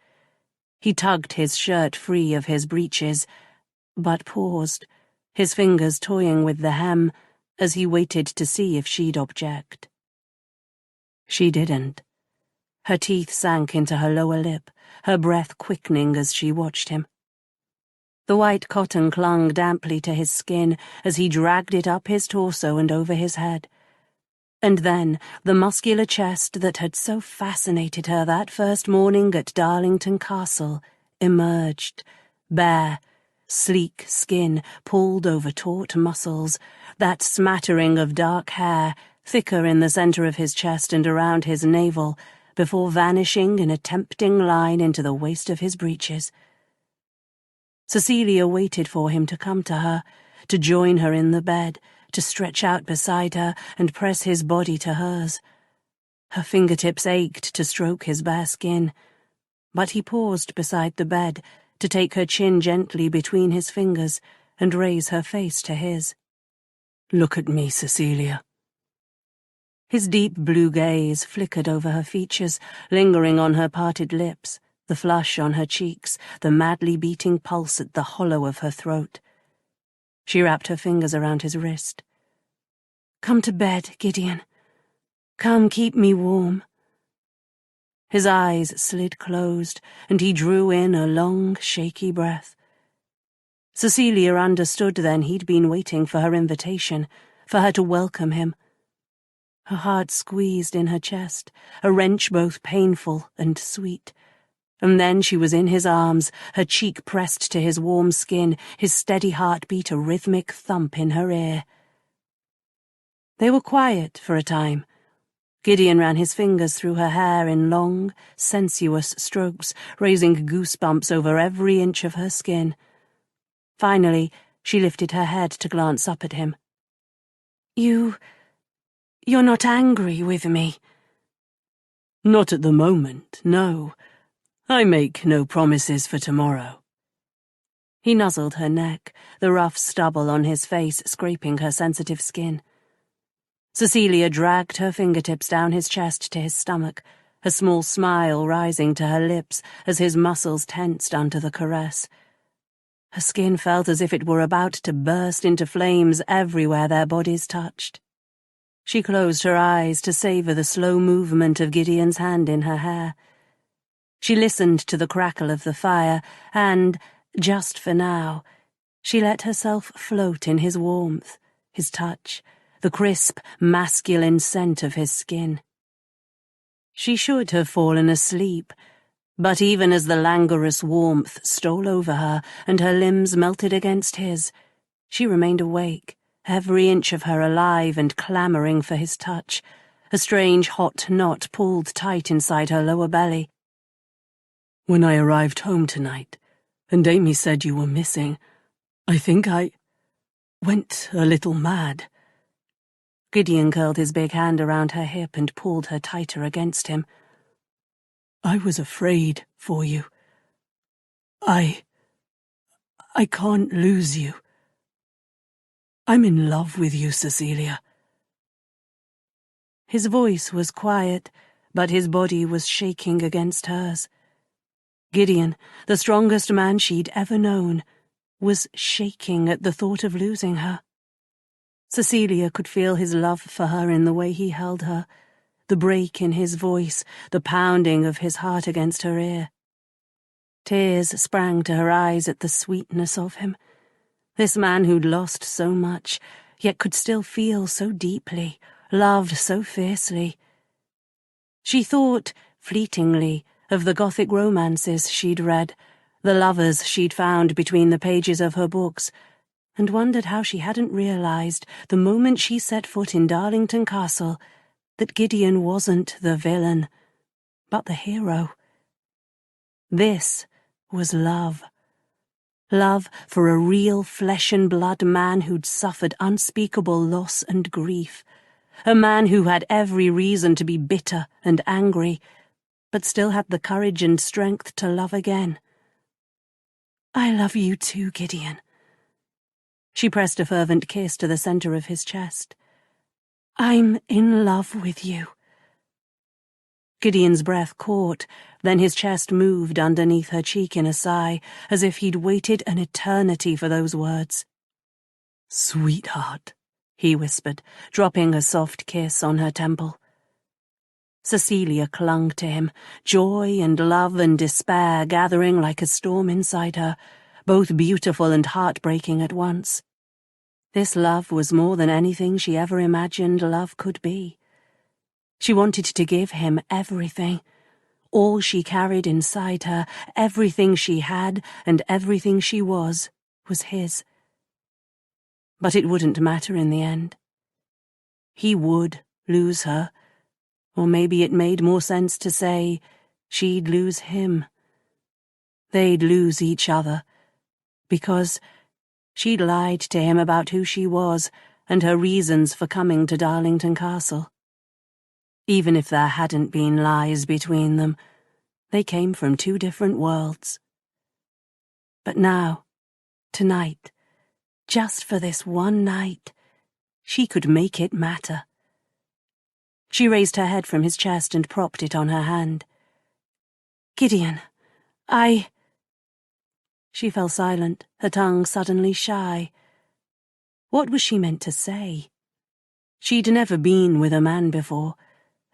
He tugged his shirt free of his breeches, but paused, his fingers toying with the hem, as he waited to see if she'd object. She didn't. Her teeth sank into her lower lip, her breath quickening as she watched him. The white cotton clung damply to his skin as he dragged it up his torso and over his head. And then the muscular chest that had so fascinated her that first morning at Darlington Castle emerged, bare, sleek skin pulled over taut muscles, that smattering of dark hair, thicker in the center of his chest and around his navel, before vanishing in a tempting line into the waist of his breeches. Cecilia waited for him to come to her, to join her in the bed, to stretch out beside her and press his body to hers. Her fingertips ached to stroke his bare skin, but he paused beside the bed to take her chin gently between his fingers and raise her face to his. "Look at me, Cecilia." His deep blue gaze flickered over her features, lingering on her parted lips, the flush on her cheeks, the madly beating pulse at the hollow of her throat. She wrapped her fingers around his wrist. "Come to bed, Gideon. Come keep me warm." His eyes slid closed, and he drew in a long, shaky breath. Cecilia understood then he'd been waiting for her invitation, for her to welcome him. Her heart squeezed in her chest, a wrench both painful and sweet. And then she was in his arms, her cheek pressed to his warm skin, his steady heartbeat a rhythmic thump in her ear. They were quiet for a time. Gideon ran his fingers through her hair in long, sensuous strokes, raising goosebumps over every inch of her skin. Finally, she lifted her head to glance up at him. You're not angry with me?" "Not at the moment, no. I make no promises for tomorrow." He nuzzled her neck, the rough stubble on his face scraping her sensitive skin. Cecilia dragged her fingertips down his chest to his stomach, a small smile rising to her lips as his muscles tensed under the caress. Her skin felt as if it were about to burst into flames everywhere their bodies touched. She closed her eyes to savor the slow movement of Gideon's hand in her hair. She listened to the crackle of the fire and, just for now, she let herself float in his warmth, his touch, the crisp, masculine scent of his skin. She should have fallen asleep, but even as the languorous warmth stole over her and her limbs melted against his, she remained awake, every inch of her alive and clamoring for his touch, a strange hot knot pulled tight inside her lower belly. "When I arrived home tonight, and Amy said you were missing, I think I went a little mad." Gideon curled his big hand around her hip and pulled her tighter against him. "I was afraid for you. I can't lose you. I'm in love with you, Cecilia." His voice was quiet, but his body was shaking against hers. Gideon, the strongest man she'd ever known, was shaking at the thought of losing her. Cecilia could feel his love for her in the way he held her, the break in his voice, the pounding of his heart against her ear. Tears sprang to her eyes at the sweetness of him. This man who'd lost so much, yet could still feel so deeply, loved so fiercely. She thought, fleetingly, of the Gothic romances she'd read, the lovers she'd found between the pages of her books, and wondered how she hadn't realized, the moment she set foot in Darlington Castle, that Gideon wasn't the villain, but the hero. This was love. Love for a real flesh-and-blood man who'd suffered unspeakable loss and grief, a man who had every reason to be bitter and angry, but still had the courage and strength to love again. "I love you too, Gideon." She pressed a fervent kiss to the center of his chest. "I'm in love with you." Gideon's breath caught, then his chest moved underneath her cheek in a sigh, as if he'd waited an eternity for those words. "Sweetheart," he whispered, dropping a soft kiss on her temple. Cecilia clung to him, joy and love and despair gathering like a storm inside her, both beautiful and heartbreaking at once. This love was more than anything she ever imagined love could be. She wanted to give him everything. All she carried inside her, everything she had and everything she was his. But it wouldn't matter in the end. He would lose her, Or maybe it made more sense to say she'd lose him. They'd lose each other, because she'd lied to him about who she was and her reasons for coming to Darlington Castle. Even if there hadn't been lies between them, they came from two different worlds. But now, tonight, just for this one night, she could make it matter. She raised her head from his chest and propped it on her hand. "Gideon, She fell silent, her tongue suddenly shy. What was she meant to say? She'd never been with a man before.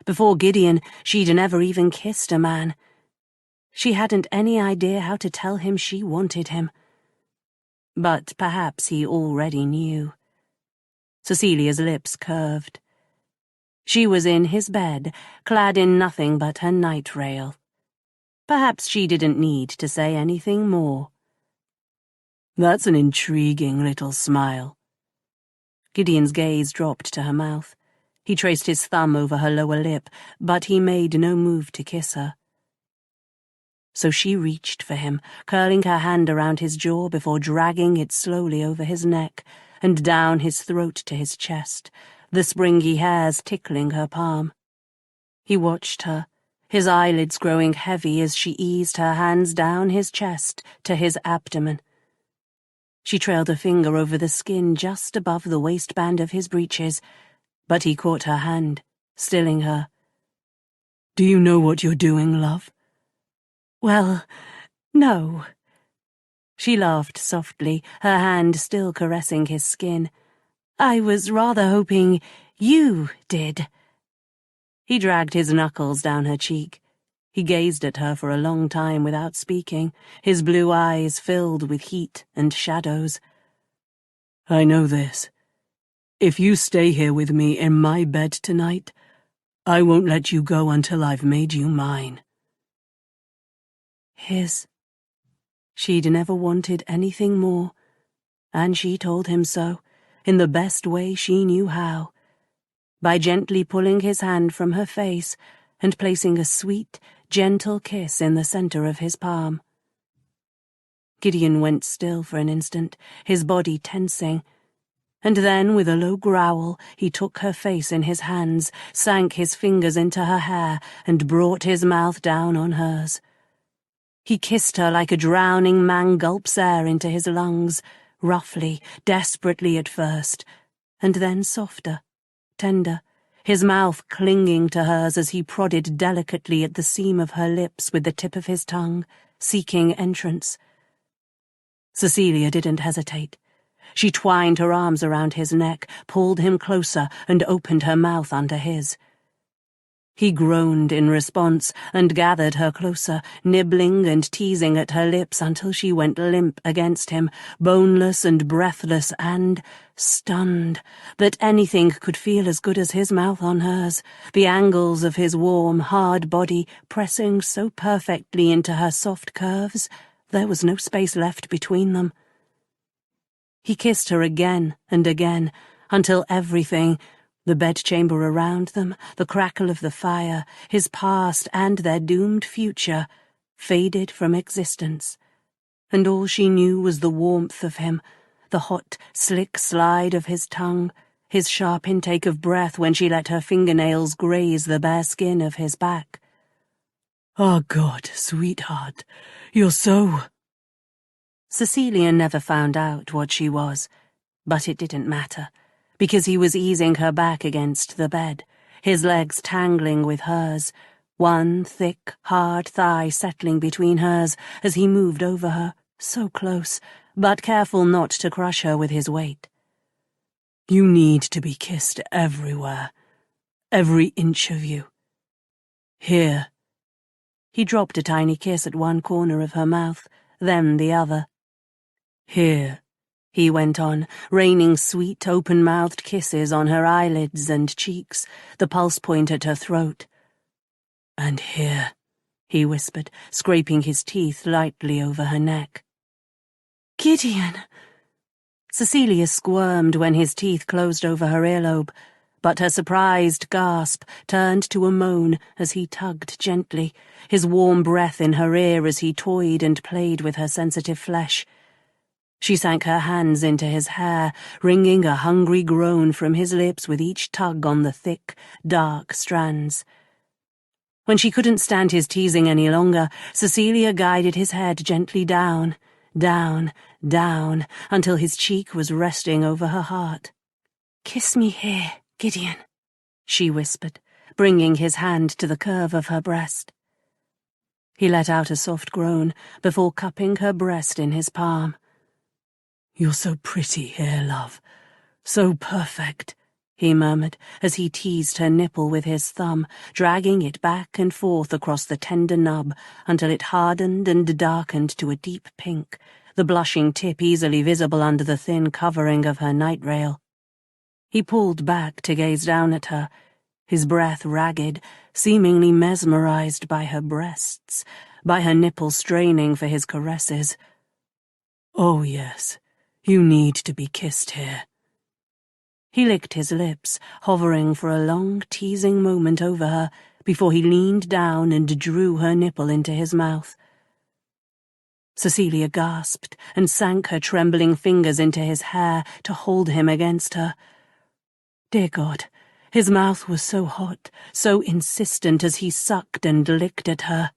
Before Gideon, she'd never even kissed a man. She hadn't any idea how to tell him she wanted him. But perhaps he already knew. Cecilia's lips curved. She was in his bed, clad in nothing but her night rail. Perhaps she didn't need to say anything more. "That's an intriguing little smile." Gideon's gaze dropped to her mouth. He traced his thumb over her lower lip, but he made no move to kiss her. So she reached for him, curling her hand around his jaw before dragging it slowly over his neck and down his throat to his chest, the springy hairs tickling her palm. He watched her, his eyelids growing heavy as she eased her hands down his chest to his abdomen. She trailed a finger over the skin just above the waistband of his breeches, but he caught her hand, stilling her. "Do you know what you're doing, love?" "Well, no." She laughed softly, her hand still caressing his skin. "I was rather hoping you did." He dragged his knuckles down her cheek. He gazed at her for a long time without speaking, his blue eyes filled with heat and shadows. "I know this. If you stay here with me in my bed tonight, I won't let you go until I've made you mine." His. She'd never wanted anything more, and she told him so, in the best way she knew how, by gently pulling his hand from her face and placing a sweet, gentle kiss in the center of his palm. Gideon went still for an instant, his body tensing, and then, with a low growl, he took her face in his hands, sank his fingers into her hair, and brought his mouth down on hers. He kissed her like a drowning man gulps air into his lungs, roughly, desperately at first, and then softer, tender, his mouth clinging to hers as he prodded delicately at the seam of her lips with the tip of his tongue, seeking entrance. Cecilia didn't hesitate. She twined her arms around his neck, pulled him closer, and opened her mouth under his. He groaned in response and gathered her closer, nibbling and teasing at her lips until she went limp against him, boneless and breathless and stunned that anything could feel as good as his mouth on hers, the angles of his warm, hard body pressing so perfectly into her soft curves there was no space left between them. He kissed her again and again, until everything, the bedchamber around them, the crackle of the fire, his past and their doomed future, faded from existence, and all she knew was the warmth of him, the hot, slick slide of his tongue, his sharp intake of breath when she let her fingernails graze the bare skin of his back. "Oh, God, sweetheart, you're so—" Cecilia never found out what she was, but it didn't matter, because he was easing her back against the bed, his legs tangling with hers, one thick, hard thigh settling between hers as he moved over her, so close, but careful not to crush her with his weight. "You need to be kissed everywhere, every inch of you. Here." He dropped a tiny kiss at one corner of her mouth, then the other. "Here," he went on, raining sweet, open-mouthed kisses on her eyelids and cheeks, the pulse point at her throat. "And here," he whispered, scraping his teeth lightly over her neck. "Gideon!" Cecilia squirmed when his teeth closed over her earlobe, but her surprised gasp turned to a moan as he tugged gently, his warm breath in her ear as he toyed and played with her sensitive flesh. She sank her hands into his hair, wringing a hungry groan from his lips with each tug on the thick, dark strands. When she couldn't stand his teasing any longer, Cecilia guided his head gently down, down, down, until his cheek was resting over her heart. "Kiss me here, Gideon," she whispered, bringing his hand to the curve of her breast. He let out a soft groan before cupping her breast in his palm. "You're so pretty here, love. So perfect," he murmured as he teased her nipple with his thumb, dragging it back and forth across the tender nub until it hardened and darkened to a deep pink, the blushing tip easily visible under the thin covering of her night rail. He pulled back to gaze down at her, his breath ragged, seemingly mesmerized by her breasts, by her nipples straining for his caresses. "Oh, yes, you need to be kissed here." He licked his lips, hovering for a long, teasing moment over her before he leaned down and drew her nipple into his mouth. Cecilia gasped and sank her trembling fingers into his hair to hold him against her. Dear God, his mouth was so hot, so insistent as he sucked and licked at her.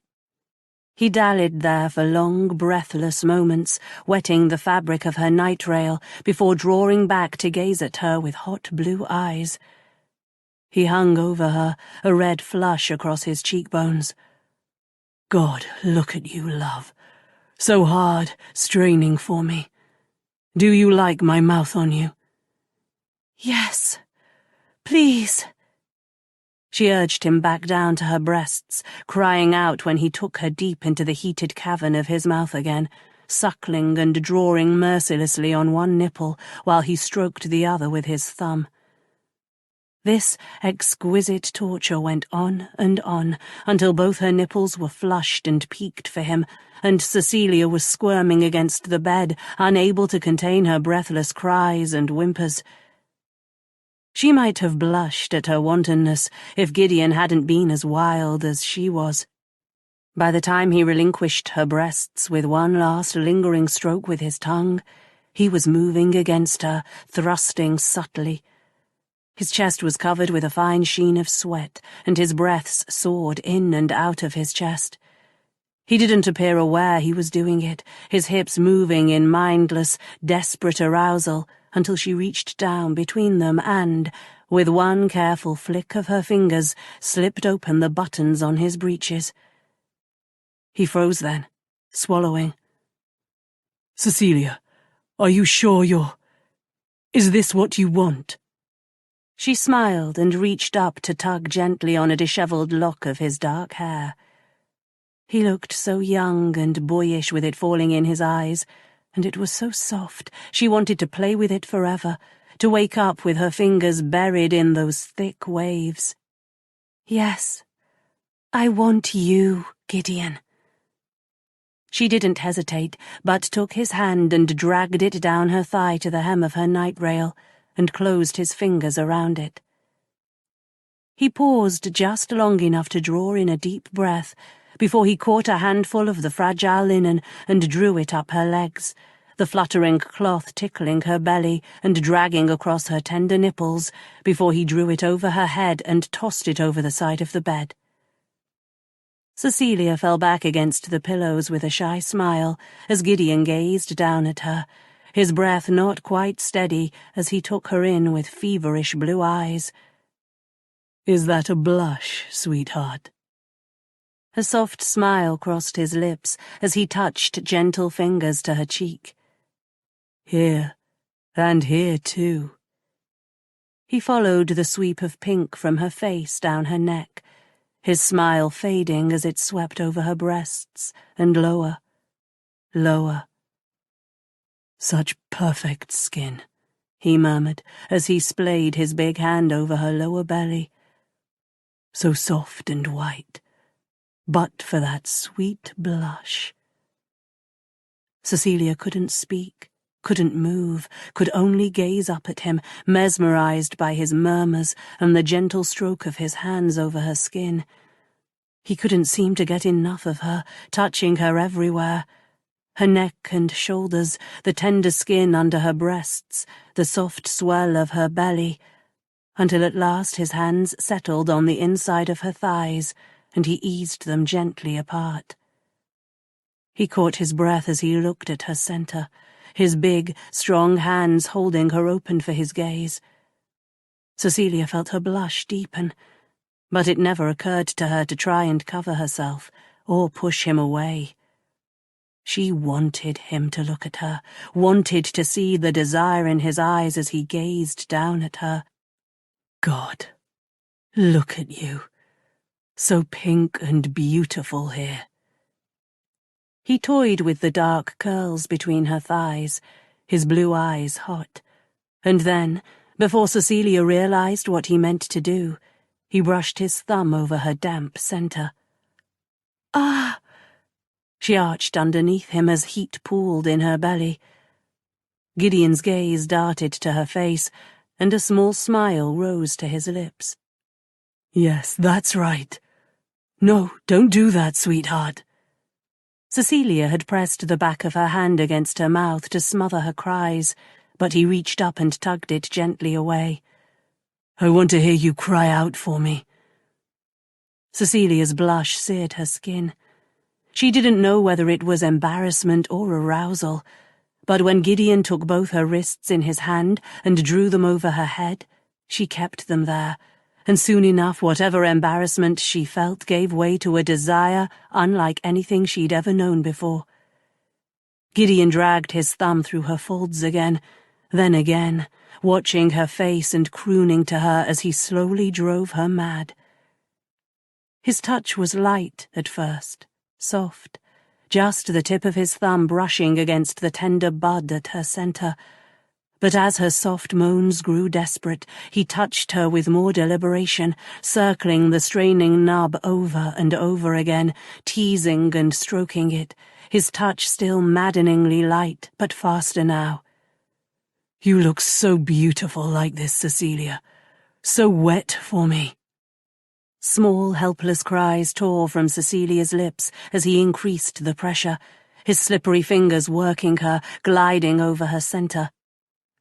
He dallied there for long, breathless moments, wetting the fabric of her night rail before drawing back to gaze at her with hot blue eyes. He hung over her, a red flush across his cheekbones. "God, look at you, love. So hard, straining for me. Do you like my mouth on you?" "Yes. Please." She urged him back down to her breasts, crying out when he took her deep into the heated cavern of his mouth again, suckling and drawing mercilessly on one nipple while he stroked the other with his thumb. This exquisite torture went on and on until both her nipples were flushed and peaked for him, and Cecilia was squirming against the bed, unable to contain her breathless cries and whimpers. She might have blushed at her wantonness if Gideon hadn't been as wild as she was. By the time he relinquished her breasts with one last lingering stroke with his tongue, he was moving against her, thrusting subtly. His chest was covered with a fine sheen of sweat, and his breaths soared in and out of his chest. He didn't appear aware he was doing it, his hips moving in mindless, desperate arousal, until she reached down between them and, with one careful flick of her fingers, slipped open the buttons on his breeches. He froze then, swallowing. "Cecilia, are you sure Is this what you want?" She smiled and reached up to tug gently on a dishevelled lock of his dark hair. He looked so young and boyish with it falling in his eyes, and it was so soft she wanted to play with it forever, to wake up with her fingers buried in those thick waves. "Yes, I want you, Gideon." She didn't hesitate, but took his hand and dragged it down her thigh to the hem of her night rail, and closed his fingers around it. He paused just long enough to draw in a deep breath before he caught a handful of the fragile linen and drew it up her legs, the fluttering cloth tickling her belly and dragging across her tender nipples before he drew it over her head and tossed it over the side of the bed. Cecilia fell back against the pillows with a shy smile as Gideon gazed down at her, his breath not quite steady as he took her in with feverish blue eyes. "Is that a blush, sweetheart?" A soft smile crossed his lips as he touched gentle fingers to her cheek. "Here, and here too." He followed the sweep of pink from her face down her neck, his smile fading as it swept over her breasts and lower, lower. "Such perfect skin," he murmured as he splayed his big hand over her lower belly. "So soft and white, but for that sweet blush." Cecilia couldn't speak, couldn't move, could only gaze up at him, mesmerized by his murmurs and the gentle stroke of his hands over her skin. He couldn't seem to get enough of her, touching her everywhere. Her neck and shoulders, the tender skin under her breasts, the soft swell of her belly, until at last his hands settled on the inside of her thighs, and he eased them gently apart. He caught his breath as he looked at her center, his big, strong hands holding her open for his gaze. Cecilia felt her blush deepen, but it never occurred to her to try and cover herself or push him away. She wanted him to look at her, wanted to see the desire in his eyes as he gazed down at her. God, look at you, so pink and beautiful here. He toyed with the dark curls between her thighs, his blue eyes hot, and then, before Cecilia realized what he meant to do, he brushed his thumb over her damp center. Ah! She arched underneath him as heat pooled in her belly. Gideon's gaze darted to her face, and a small smile rose to his lips. Yes, that's right. No, don't do that, sweetheart. Cecilia had pressed the back of her hand against her mouth to smother her cries, but he reached up and tugged it gently away. I want to hear you cry out for me. Cecilia's blush seared her skin. She didn't know whether it was embarrassment or arousal, but when Gideon took both her wrists in his hand and drew them over her head, she kept them there, and soon enough whatever embarrassment she felt gave way to a desire unlike anything she'd ever known before. Gideon dragged his thumb through her folds again, then again, watching her face and crooning to her as he slowly drove her mad. His touch was light at first, soft, just the tip of his thumb brushing against the tender bud at her center. But as her soft moans grew desperate, he touched her with more deliberation, circling the straining nub over and over again, teasing and stroking it, his touch still maddeningly light, but faster now. You look so beautiful like this, Cecilia. So wet for me. Small, helpless cries tore from Cecilia's lips as he increased the pressure, his slippery fingers working her, gliding over her center.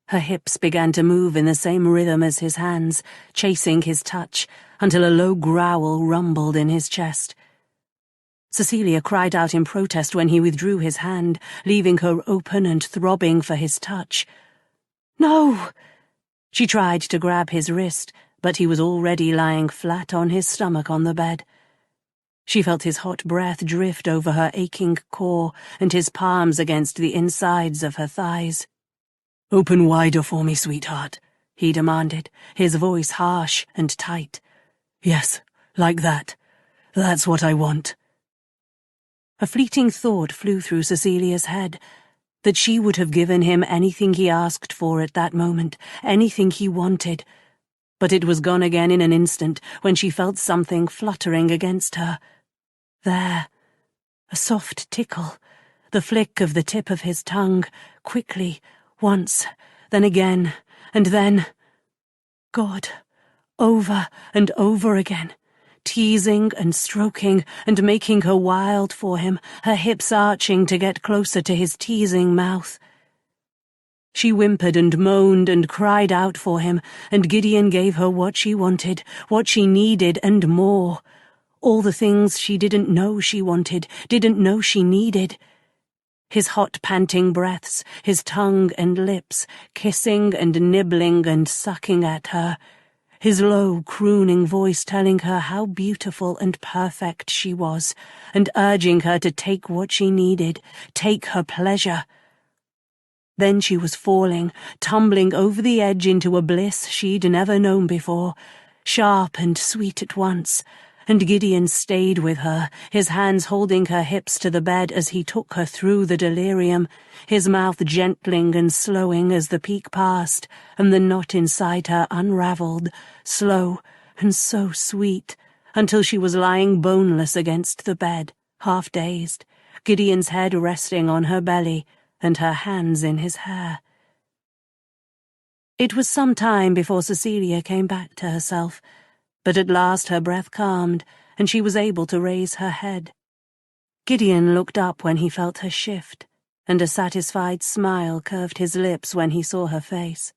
Her hips began to move in the same rhythm as his hands, chasing his touch, until a low growl rumbled in his chest. Cecilia cried out in protest when he withdrew his hand, leaving her open and throbbing for his touch. No! She tried to grab his wrist, but he was already lying flat on his stomach on the bed. She felt his hot breath drift over her aching core and his palms against the insides of her thighs. Open wider for me, sweetheart, he demanded, his voice harsh and tight. Yes, like that. That's what I want. A fleeting thought flew through Cecilia's head, that she would have given him anything he asked for at that moment, anything he wanted. But it was gone again in an instant when she felt something fluttering against her. There, a soft tickle, the flick of the tip of his tongue, quickly, once, then again, and then... God, over and over again, teasing and stroking and making her wild for him, her hips arching to get closer to his teasing mouth. She whimpered and moaned and cried out for him, and Gideon gave her what she wanted, what she needed, and more. All the things she didn't know she wanted, didn't know she needed. His hot panting breaths, his tongue and lips, kissing and nibbling and sucking at her. His low, crooning voice telling her how beautiful and perfect she was, and urging her to take what she needed, take her pleasure. Then she was falling, tumbling over the edge into a bliss she'd never known before, sharp and sweet at once, and Gideon stayed with her, his hands holding her hips to the bed as he took her through the delirium, his mouth gentling and slowing as the peak passed, and the knot inside her unravelled, slow and so sweet, until she was lying boneless against the bed, half-dazed, Gideon's head resting on her belly, and her hands in his hair. It was some time before Cecilia came back to herself, but at last her breath calmed, and she was able to raise her head. Gideon looked up when he felt her shift, and a satisfied smile curved his lips when he saw her face.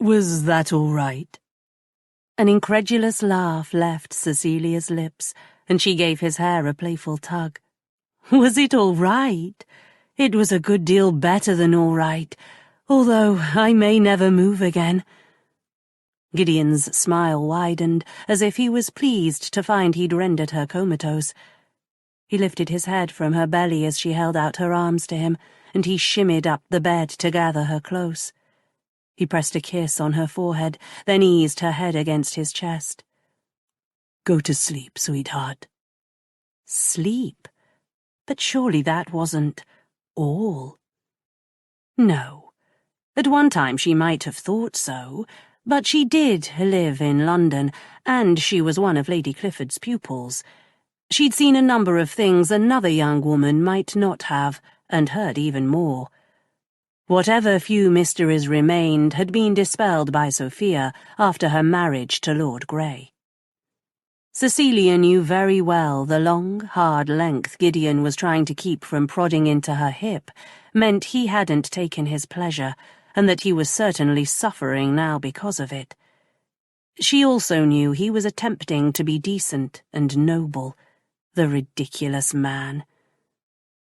Was that all right? An incredulous laugh left Cecilia's lips, and she gave his hair a playful tug. Was it all right? It was a good deal better than all right, although I may never move again. Gideon's smile widened, as if he was pleased to find he'd rendered her comatose. He lifted his head from her belly as she held out her arms to him, and he shimmied up the bed to gather her close. He pressed a kiss on her forehead, then eased her head against his chest. Go to sleep, sweetheart. Sleep? But surely that wasn't all. No. At one time she might have thought so, but she did live in London, and she was one of Lady Clifford's pupils. She'd seen a number of things another young woman might not have, and heard even more. Whatever few mysteries remained had been dispelled by Sophia after her marriage to Lord Grey. Cecilia knew very well the long, hard length Gideon was trying to keep from prodding into her hip meant he hadn't taken his pleasure, and that he was certainly suffering now because of it. She also knew he was attempting to be decent and noble. The ridiculous man.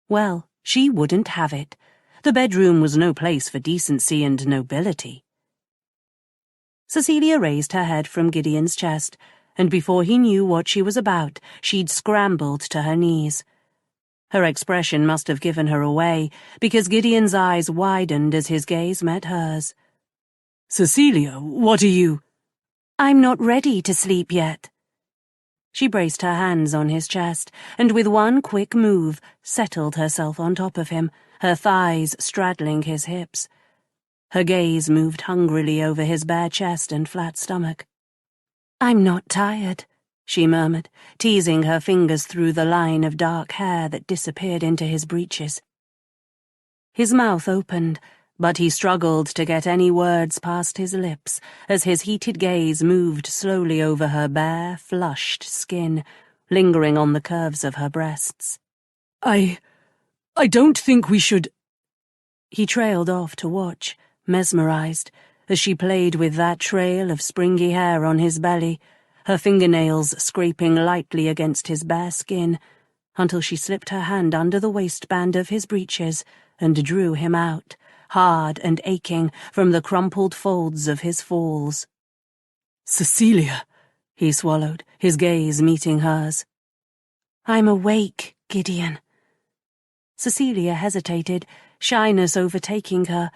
Well, she wouldn't have it. The bedroom was no place for decency and nobility. Cecilia raised her head from Gideon's chest, and before he knew what she was about, she'd scrambled to her knees. Her expression must have given her away, because Gideon's eyes widened as his gaze met hers. Cecilia, what are you? I'm not ready to sleep yet. She braced her hands on his chest, and with one quick move, settled herself on top of him, her thighs straddling his hips. Her gaze moved hungrily over his bare chest and flat stomach. I'm not tired, she murmured, teasing her fingers through the line of dark hair that disappeared into his breeches. His mouth opened, but he struggled to get any words past his lips as his heated gaze moved slowly over her bare, flushed skin, lingering on the curves of her breasts. I don't think we should— He trailed off to watch, mesmerized, as she played with that trail of springy hair on his belly, her fingernails scraping lightly against his bare skin, until she slipped her hand under the waistband of his breeches and drew him out, hard and aching, from the crumpled folds of his falls. Cecilia, he swallowed, his gaze meeting hers. I'm awake, Gideon. Cecilia hesitated, shyness overtaking her,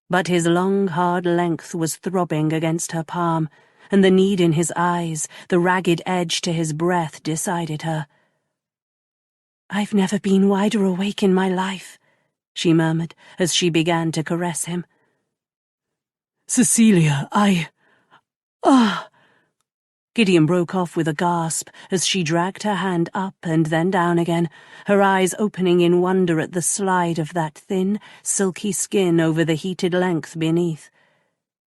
but his long, hard length was throbbing against her palm, and the need in his eyes, the ragged edge to his breath, decided her. I've never been wider awake in my life, she murmured as she began to caress him. Cecilia, Gideon broke off with a gasp as she dragged her hand up and then down again, her eyes opening in wonder at the slide of that thin, silky skin over the heated length beneath.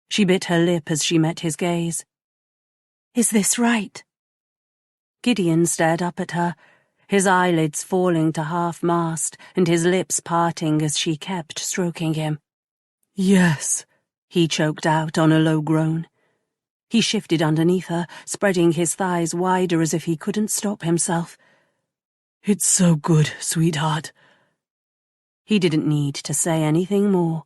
She bit her lip as she met his gaze. Is this right? Gideon stared up at her, his eyelids falling to half-mast and his lips parting as she kept stroking him. Yes, he choked out on a low groan. He shifted underneath her, spreading his thighs wider as if he couldn't stop himself. It's so good, sweetheart. He didn't need to say anything more.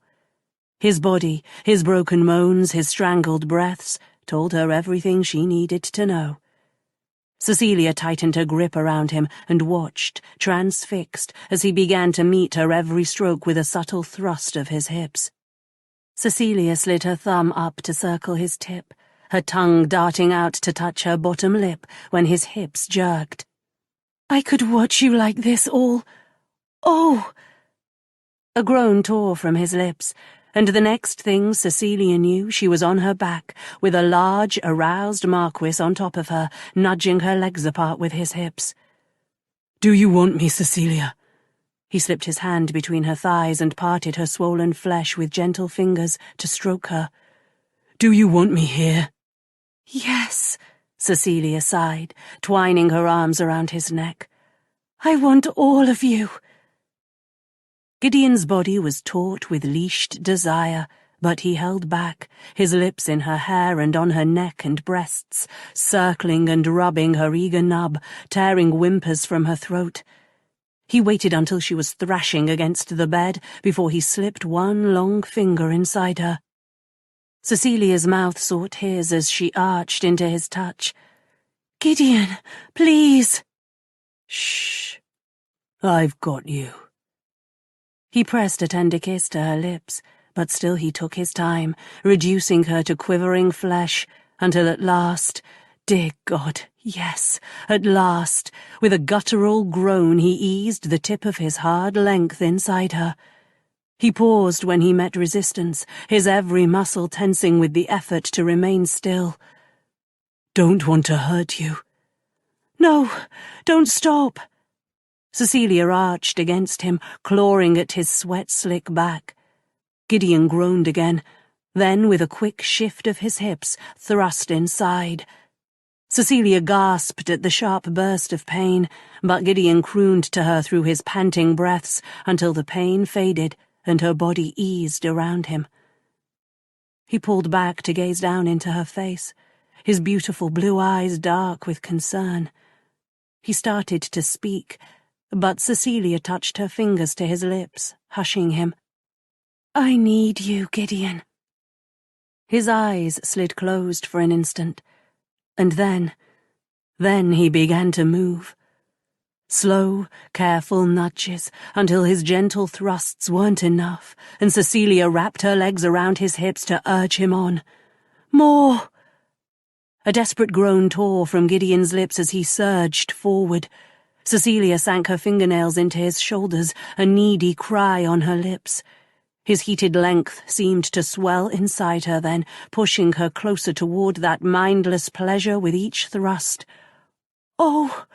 His body, his broken moans, his strangled breaths, told her everything she needed to know. Cecilia tightened her grip around him and watched, transfixed, as he began to meet her every stroke with a subtle thrust of his hips. Cecilia slid her thumb up to circle his tip, her tongue darting out to touch her bottom lip when his hips jerked. I could watch you like this all— Oh! A groan tore from his lips, and the next thing Cecilia knew, she was on her back, with a large, aroused Marquess on top of her, nudging her legs apart with his hips. Do you want me, Cecilia? He slipped his hand between her thighs and parted her swollen flesh with gentle fingers to stroke her. "Do you want me here?" "Yes," Cecilia sighed, twining her arms around his neck. "I want all of you." Gideon's body was taut with leashed desire, but he held back, his lips in her hair and on her neck and breasts, circling and rubbing her eager nub, tearing whimpers from her throat. He waited until she was thrashing against the bed before he slipped one long finger inside her. Cecilia's mouth sought his as she arched into his touch. "Gideon, please." "Shh. I've got you." He pressed a tender kiss to her lips, but still he took his time, reducing her to quivering flesh, until at last, dear God, yes, at last, with a guttural groan he eased the tip of his hard length inside her. He paused when he met resistance, his every muscle tensing with the effort to remain still. "Don't want to hurt you." "No, don't stop." Cecilia arched against him, clawing at his sweat-slick back. Gideon groaned again, then with a quick shift of his hips, thrust inside. Cecilia gasped at the sharp burst of pain, but Gideon crooned to her through his panting breaths until the pain faded and her body eased around him. He pulled back to gaze down into her face, his beautiful blue eyes dark with concern. He started to speak, but Cecilia touched her fingers to his lips, hushing him. "I need you, Gideon." His eyes slid closed for an instant, and then he began to move. Slow, careful nudges, until his gentle thrusts weren't enough, and Cecilia wrapped her legs around his hips to urge him on. "More!" A desperate groan tore from Gideon's lips as he surged forward. Cecilia sank her fingernails into his shoulders, a needy cry on her lips. His heated length seemed to swell inside her then, pushing her closer toward that mindless pleasure with each thrust. "Oh,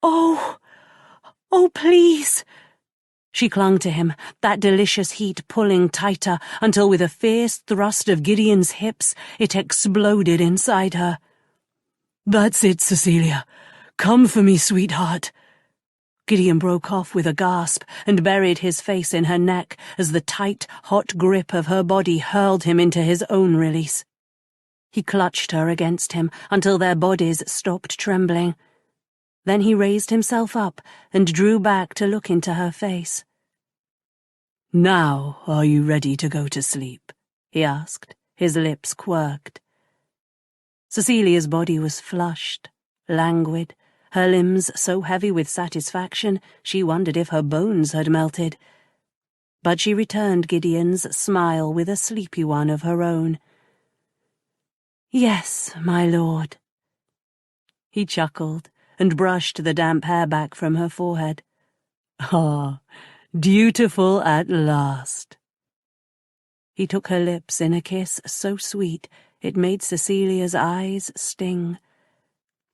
oh, oh, please!" She clung to him, that delicious heat pulling tighter, until with a fierce thrust of Gideon's hips, it exploded inside her. "That's it, Cecilia. Come for me, sweetheart." Gideon broke off with a gasp and buried his face in her neck as the tight, hot grip of her body hurled him into his own release. He clutched her against him until their bodies stopped trembling. Then he raised himself up and drew back to look into her face. "Now are you ready to go to sleep?" he asked, his lips quirked. Cecilia's body was flushed, languid, her limbs so heavy with satisfaction she wondered if her bones had melted. But she returned Gideon's smile with a sleepy one of her own. "Yes, my lord." He chuckled and brushed the damp hair back from her forehead. "Ah, dutiful at last." He took her lips in a kiss so sweet it made Cecilia's eyes sting,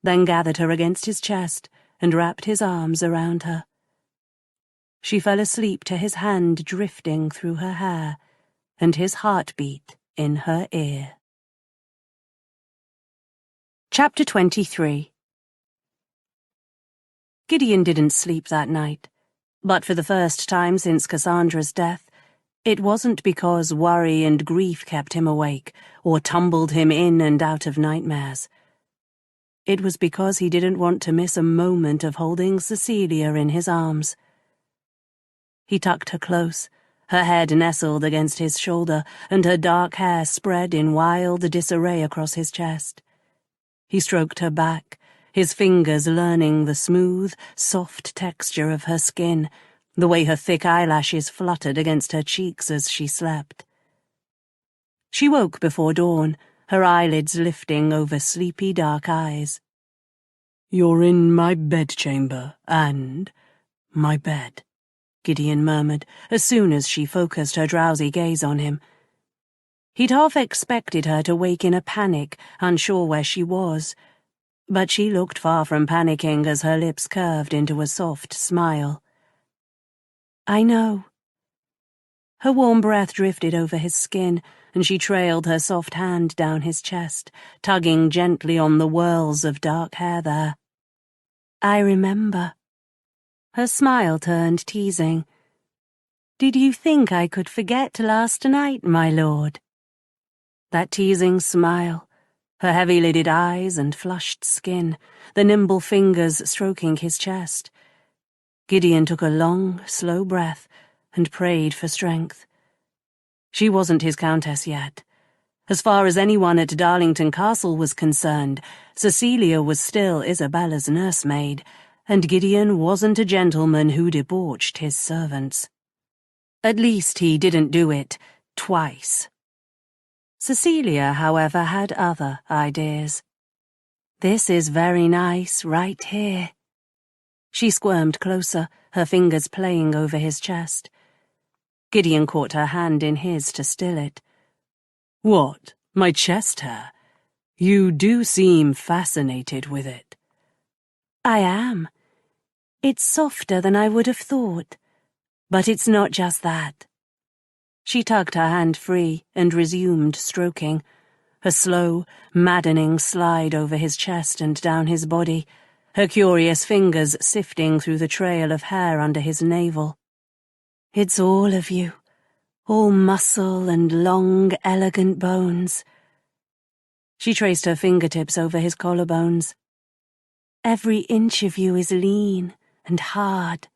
then gathered her against his chest and wrapped his arms around her. She fell asleep to his hand drifting through her hair and his heartbeat in her ear. Chapter 23. Gideon didn't sleep that night, but for the first time since Cassandra's death, it wasn't because worry and grief kept him awake or tumbled him in and out of nightmares. It was because he didn't want to miss a moment of holding Cecilia in his arms. He tucked her close, her head nestled against his shoulder and her dark hair spread in wild disarray across his chest. He stroked her back, his fingers learning the smooth, soft texture of her skin, the way her thick eyelashes fluttered against her cheeks as she slept. She woke before dawn, her eyelids lifting over sleepy dark eyes. "You're in my bedchamber and my bed," Gideon murmured, as soon as she focused her drowsy gaze on him. He'd half expected her to wake in a panic, unsure where she was, but she looked far from panicking as her lips curved into a soft smile. I know. Her warm breath drifted over his skin, and she trailed her soft hand down his chest, tugging gently on the whirls of dark hair there. I remember. Her smile turned teasing. Did you think I could forget last night, my lord? That teasing smile, her heavy-lidded eyes and flushed skin, the nimble fingers stroking his chest. Gideon took a long, slow breath and prayed for strength. She wasn't his countess yet. As far as anyone at Darlington Castle was concerned, Cecilia was still Isabella's nursemaid, and Gideon wasn't a gentleman who debauched his servants. At least he didn't do it twice. Cecilia, however, had other ideas. This is very nice right here. She squirmed closer, her fingers playing over his chest. Gideon caught her hand in his to still it. What, my chest hair? You do seem fascinated with it. I am. It's softer than I would have thought. But it's not just that. She tugged her hand free and resumed stroking, a slow, maddening slide over his chest and down his body, her curious fingers sifting through the trail of hair under his navel. It's all of you, all muscle and long, elegant bones. She traced her fingertips over his collarbones. Every inch of you is lean and hard,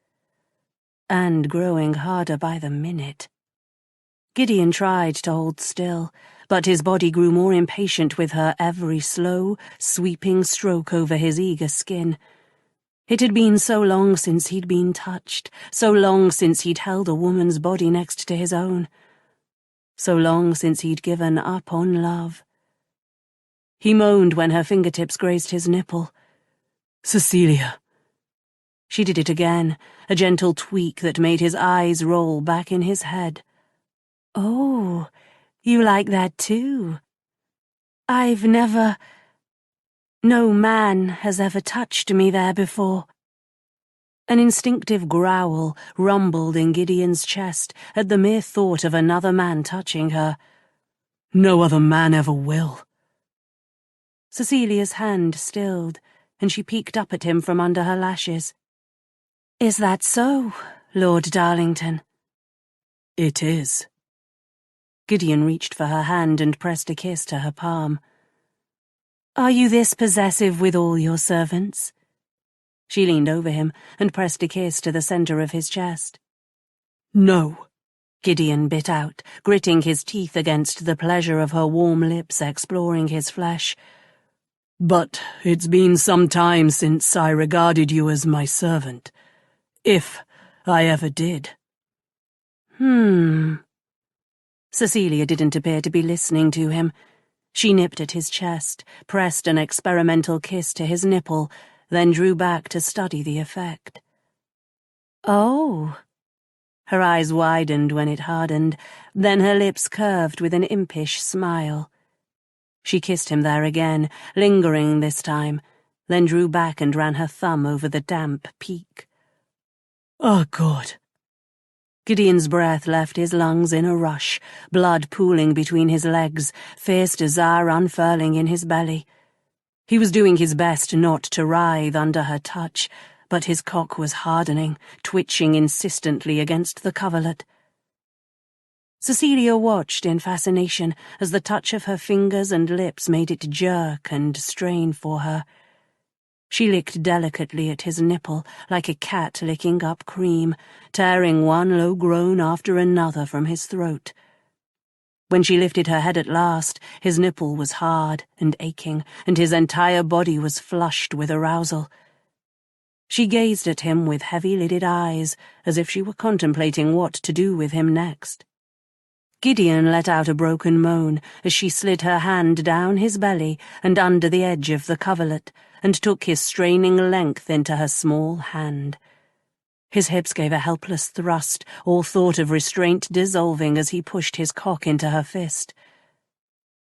and growing harder by the minute. Gideon tried to hold still, but his body grew more impatient with her every slow, sweeping stroke over his eager skin. It had been so long since he'd been touched, so long since he'd held a woman's body next to his own, so long since he'd given up on love. He moaned when her fingertips grazed his nipple. Cecilia. She did it again, a gentle tweak that made his eyes roll back in his head. Oh, you like that too? I've never... No man has ever touched me there before. An instinctive growl rumbled in Gideon's chest at the mere thought of another man touching her. No other man ever will. Cecilia's hand stilled, and she peeked up at him from under her lashes. Is that so, Lord Darlington? It is. Gideon reached for her hand and pressed a kiss to her palm. Are you this possessive with all your servants? She leaned over him and pressed a kiss to the center of his chest. No, Gideon bit out, gritting his teeth against the pleasure of her warm lips exploring his flesh. But it's been some time since I regarded you as my servant. If I ever did. Cecilia didn't appear to be listening to him. She nipped at his chest, pressed an experimental kiss to his nipple, then drew back to study the effect. Oh. Her eyes widened when it hardened, then her lips curved with an impish smile. She kissed him there again, lingering this time, then drew back and ran her thumb over the damp peak. Oh, God. Gideon's breath left his lungs in a rush, blood pooling between his legs, fierce desire unfurling in his belly. He was doing his best not to writhe under her touch, but his cock was hardening, twitching insistently against the coverlet. Cecilia watched in fascination as the touch of her fingers and lips made it jerk and strain for her. She licked delicately at his nipple like a cat licking up cream, tearing one low groan after another from his throat. When she lifted her head at last, his nipple was hard and aching, and his entire body was flushed with arousal. She gazed at him with heavy-lidded eyes, as if she were contemplating what to do with him next. Gideon let out a broken moan as she slid her hand down his belly and under the edge of the coverlet, and took his straining length into her small hand. His hips gave a helpless thrust, all thought of restraint dissolving as he pushed his cock into her fist.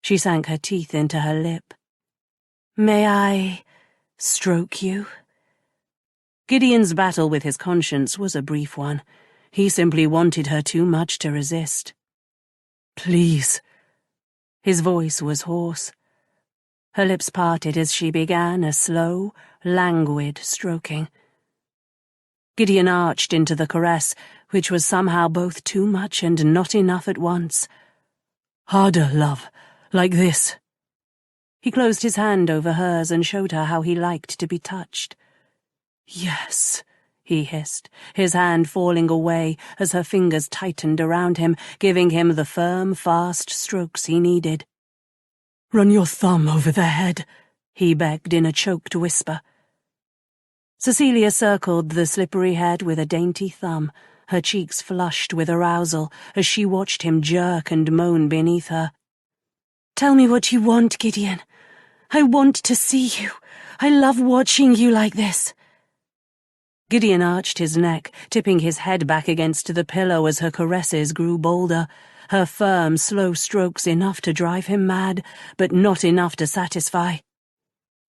She sank her teeth into her lip. May I stroke you? Gideon's battle with his conscience was a brief one. He simply wanted her too much to resist. Please. His voice was hoarse. Her lips parted as she began a slow, languid stroking. Gideon arched into the caress, which was somehow both too much and not enough at once. Harder, love. Like this. He closed his hand over hers and showed her how he liked to be touched. Yes, he hissed, his hand falling away as her fingers tightened around him, giving him the firm, fast strokes he needed. Run your thumb over their head, he begged in a choked whisper. Cecilia circled the slippery head with a dainty thumb, her cheeks flushed with arousal as she watched him jerk and moan beneath her. Tell me what you want, Gideon. I want to see you. I love watching you like this. Gideon arched his neck, tipping his head back against the pillow as her caresses grew bolder, her firm, slow strokes enough to drive him mad, but not enough to satisfy.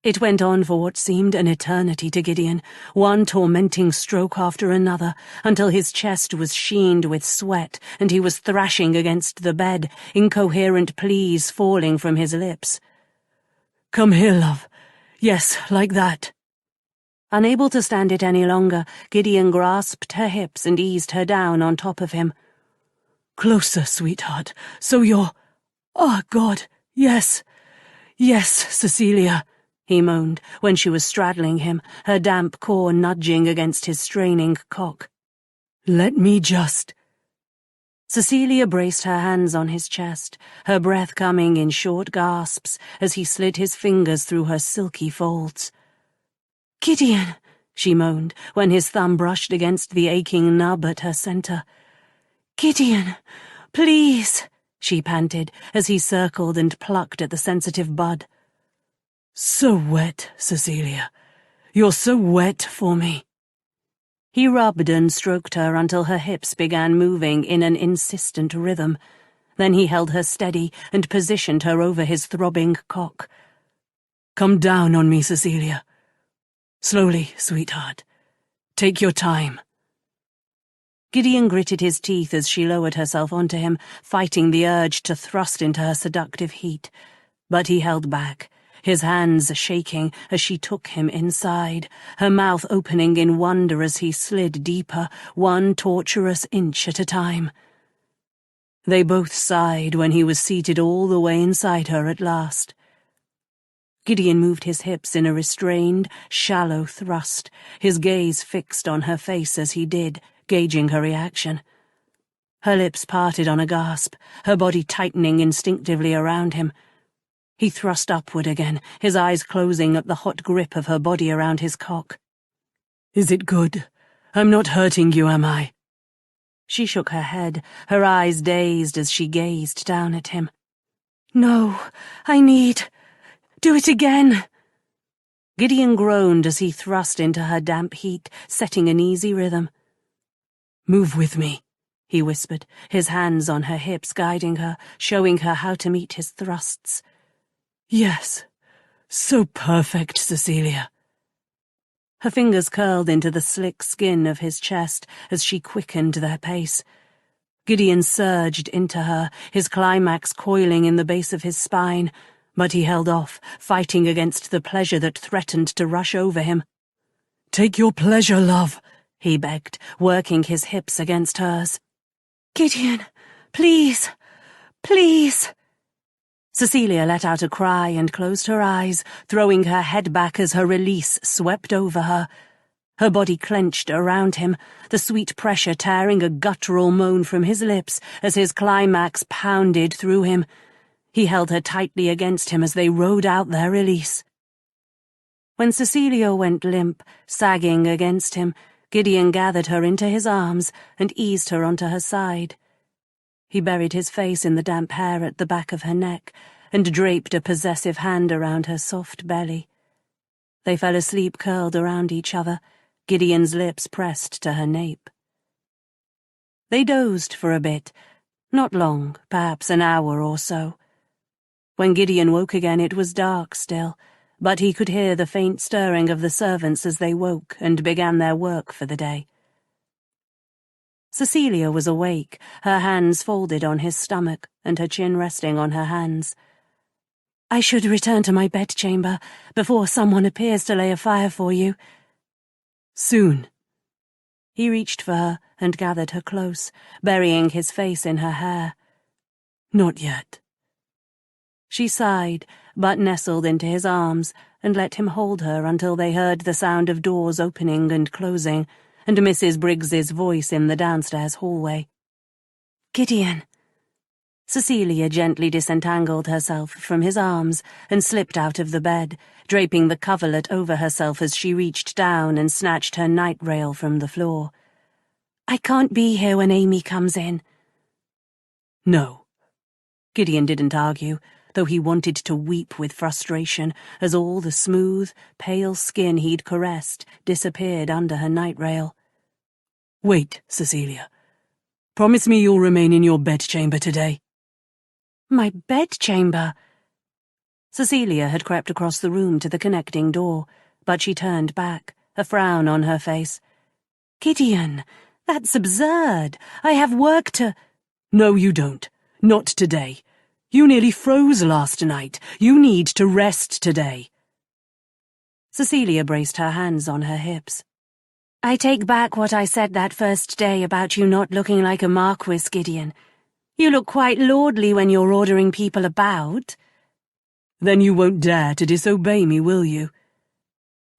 It went on for what seemed an eternity to Gideon, one tormenting stroke after another, until his chest was sheened with sweat and he was thrashing against the bed, incoherent pleas falling from his lips. Come here, love. Yes, like that. Unable to stand it any longer, Gideon grasped her hips and eased her down on top of him. Closer, sweetheart, so you're... Oh, God, yes. Yes, Cecilia, he moaned when she was straddling him, her damp core nudging against his straining cock. Let me just... Cecilia braced her hands on his chest, her breath coming in short gasps as he slid his fingers through her silky folds. Gideon, she moaned when his thumb brushed against the aching nub at her center. Gideon, please, she panted as he circled and plucked at the sensitive bud. So wet, Cecilia. You're so wet for me. He rubbed and stroked her until her hips began moving in an insistent rhythm. Then he held her steady and positioned her over his throbbing cock. Come down on me, Cecilia. Slowly, sweetheart. Take your time. Gideon gritted his teeth as she lowered herself onto him, fighting the urge to thrust into her seductive heat. But he held back, his hands shaking as she took him inside, her mouth opening in wonder as he slid deeper, one torturous inch at a time. They both sighed when he was seated all the way inside her at last. Gideon moved his hips in a restrained, shallow thrust, his gaze fixed on her face as he did, gauging her reaction. Her lips parted on a gasp, her body tightening instinctively around him. He thrust upward again, his eyes closing at the hot grip of her body around his cock. Is it good? I'm not hurting you, am I? She shook her head, her eyes dazed as she gazed down at him. No, I need... Do it again. Gideon groaned as he thrust into her damp heat, setting an easy rhythm. Move with me, he whispered, his hands on her hips guiding her, showing her how to meet his thrusts. Yes, so perfect, Cecilia. Her fingers curled into the slick skin of his chest as she quickened their pace. Gideon surged into her, his climax coiling in the base of his spine, but he held off, fighting against the pleasure that threatened to rush over him. Take your pleasure, love, he begged, working his hips against hers. Gideon, please, please. Cecilia let out a cry and closed her eyes, throwing her head back as her release swept over her. Her body clenched around him, the sweet pressure tearing a guttural moan from his lips as his climax pounded through him. He held her tightly against him as they rode out their release. When Cecilia went limp, sagging against him, Gideon gathered her into his arms and eased her onto her side. He buried his face in the damp hair at the back of her neck and draped a possessive hand around her soft belly. They fell asleep curled around each other, Gideon's lips pressed to her nape. They dozed for a bit, not long, perhaps an hour or so. When Gideon woke again it was dark still, but he could hear the faint stirring of the servants as they woke and began their work for the day. Cecilia was awake, her hands folded on his stomach and her chin resting on her hands. "I should return to my bedchamber before someone appears to lay a fire for you." "Soon." He reached for her and gathered her close, burying his face in her hair. "Not yet." She sighed, but nestled into his arms and let him hold her until they heard the sound of doors opening and closing, and Mrs. Briggs's voice in the downstairs hallway. "Gideon." Cecilia gently disentangled herself from his arms and slipped out of the bed, draping the coverlet over herself as she reached down and snatched her night rail from the floor. "I can't be here when Amy comes in." "No." Gideon didn't argue, though he wanted to weep with frustration as all the smooth, pale skin he'd caressed disappeared under her night rail. "Wait, Cecilia. Promise me you'll remain in your bedchamber today." "My bedchamber?" Cecilia had crept across the room to the connecting door, but she turned back, a frown on her face. "Gideon, that's absurd. I have work to—" "No, you don't. Not today. You nearly froze last night. You need to rest today." Cecilia braced her hands on her hips. "I take back what I said that first day about you not looking like a marquess, Gideon. You look quite lordly when you're ordering people about." "Then you won't dare to disobey me, will you?"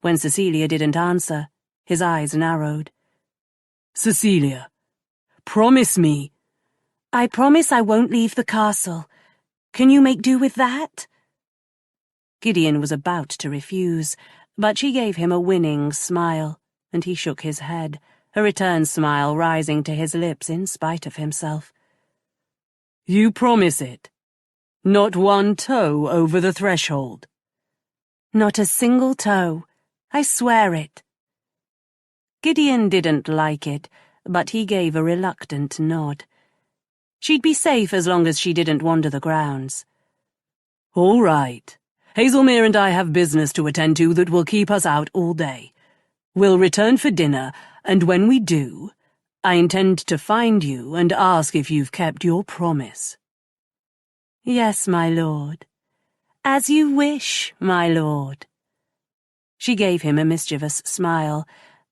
When Cecilia didn't answer, his eyes narrowed. "Cecilia, promise me." "I promise I won't leave the castle. Can you make do with that?" Gideon was about to refuse, but she gave him a winning smile, and he shook his head, a return smile rising to his lips in spite of himself. "You promise it? Not one toe over the threshold?" "Not a single toe. I swear it." Gideon didn't like it, but he gave a reluctant nod. She'd be safe as long as she didn't wander the grounds. "All right. Hazelmere and I have business to attend to that will keep us out all day. We'll return for dinner, and when we do, I intend to find you and ask if you've kept your promise." "Yes, my lord. As you wish, my lord." She gave him a mischievous smile,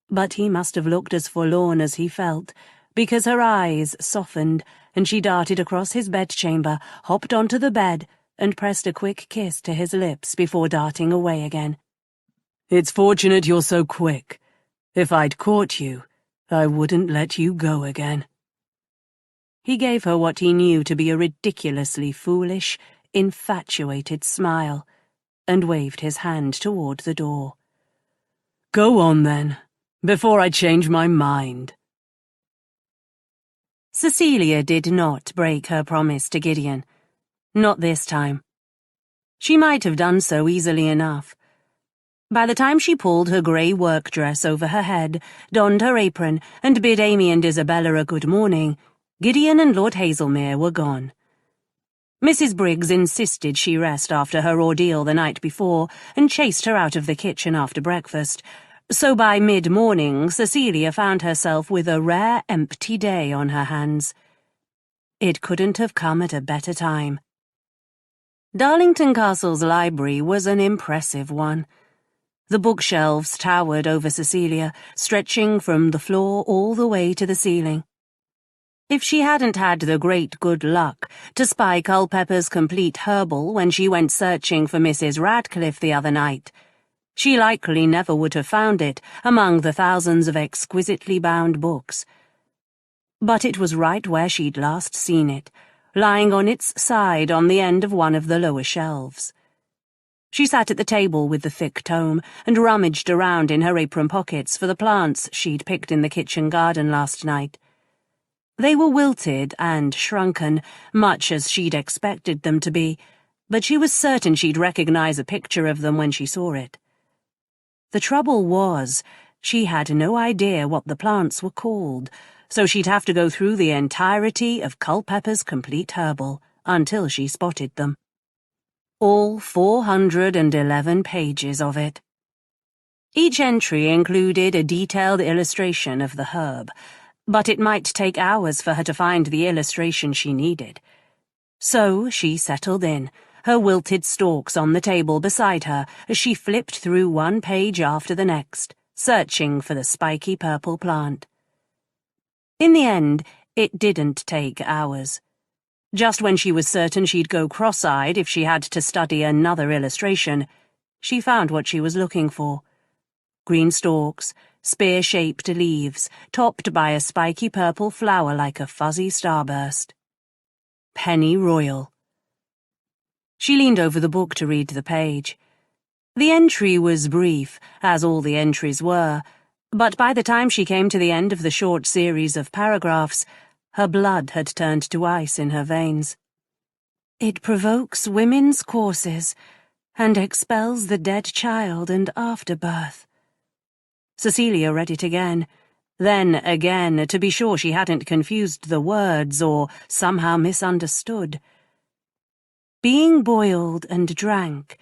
but he must have looked as forlorn as he felt, because her eyes softened, and she darted across his bedchamber, hopped onto the bed, and pressed a quick kiss to his lips before darting away again. "It's fortunate you're so quick. If I'd caught you, I wouldn't let you go again." He gave her what he knew to be a ridiculously foolish, infatuated smile, and waved his hand toward the door. "Go on, then, before I change my mind." Cecilia did not break her promise to Gideon. Not this time. She might have done so easily enough. By the time she pulled her grey work dress over her head, donned her apron, and bid Amy and Isabella a good morning, Gideon and Lord Hazelmere were gone. Mrs. Briggs insisted she rest after her ordeal the night before, and chased her out of the kitchen after breakfast, so by mid-morning Cecilia found herself with a rare empty day on her hands. It couldn't have come at a better time. Darlington Castle's library was an impressive one. The bookshelves towered over Cecilia, stretching from the floor all the way to the ceiling. If she hadn't had the great good luck to spy Culpepper's Complete Herbal when she went searching for Mrs. Radcliffe the other night, she likely never would have found it among the thousands of exquisitely bound books. But it was right where she'd last seen it, lying on its side on the end of one of the lower shelves. She sat at the table with the thick tome and rummaged around in her apron pockets for the plants she'd picked in the kitchen garden last night. They were wilted and shrunken, much as she'd expected them to be, but she was certain she'd recognize a picture of them when she saw it. The trouble was, she had no idea what the plants were called, so she'd have to go through the entirety of Culpepper's Complete Herbal until she spotted them. All 411 pages of it. Each entry included a detailed illustration of the herb, but it might take hours for her to find the illustration she needed. So she settled in, her wilted stalks on the table beside her as she flipped through one page after the next, searching for the spiky purple plant. In the end, it didn't take hours. Just when she was certain she'd go cross-eyed if she had to study another illustration, she found what she was looking for. Green stalks, spear-shaped leaves, topped by a spiky purple flower like a fuzzy starburst. Penny Royal. She leaned over the book to read the page. The entry was brief, as all the entries were, but by the time she came to the end of the short series of paragraphs, her blood had turned to ice in her veins. It provokes women's courses and expels the dead child and afterbirth. Cecilia read it again, then again, to be sure she hadn't confused the words or somehow misunderstood. Being boiled and drank,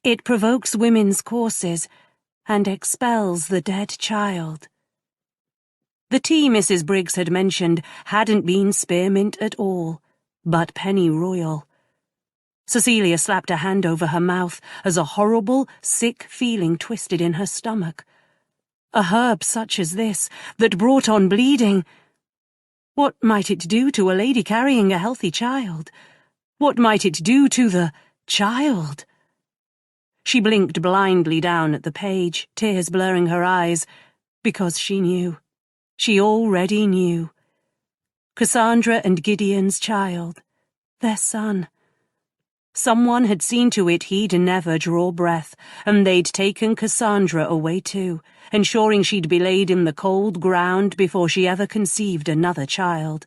it provokes women's courses and expels the dead child. The tea Mrs. Briggs had mentioned hadn't been spearmint at all, but penny royal. Cecilia slapped a hand over her mouth as a horrible, sick feeling twisted in her stomach. A herb such as this, that brought on bleeding. What might it do to a lady carrying a healthy child? What might it do to the child? She blinked blindly down at the page, tears blurring her eyes, because she knew. She already knew. Cassandra and Gideon's child, their son. Someone had seen to it he'd never draw breath, and they'd taken Cassandra away too, ensuring she'd be laid in the cold ground before she ever conceived another child.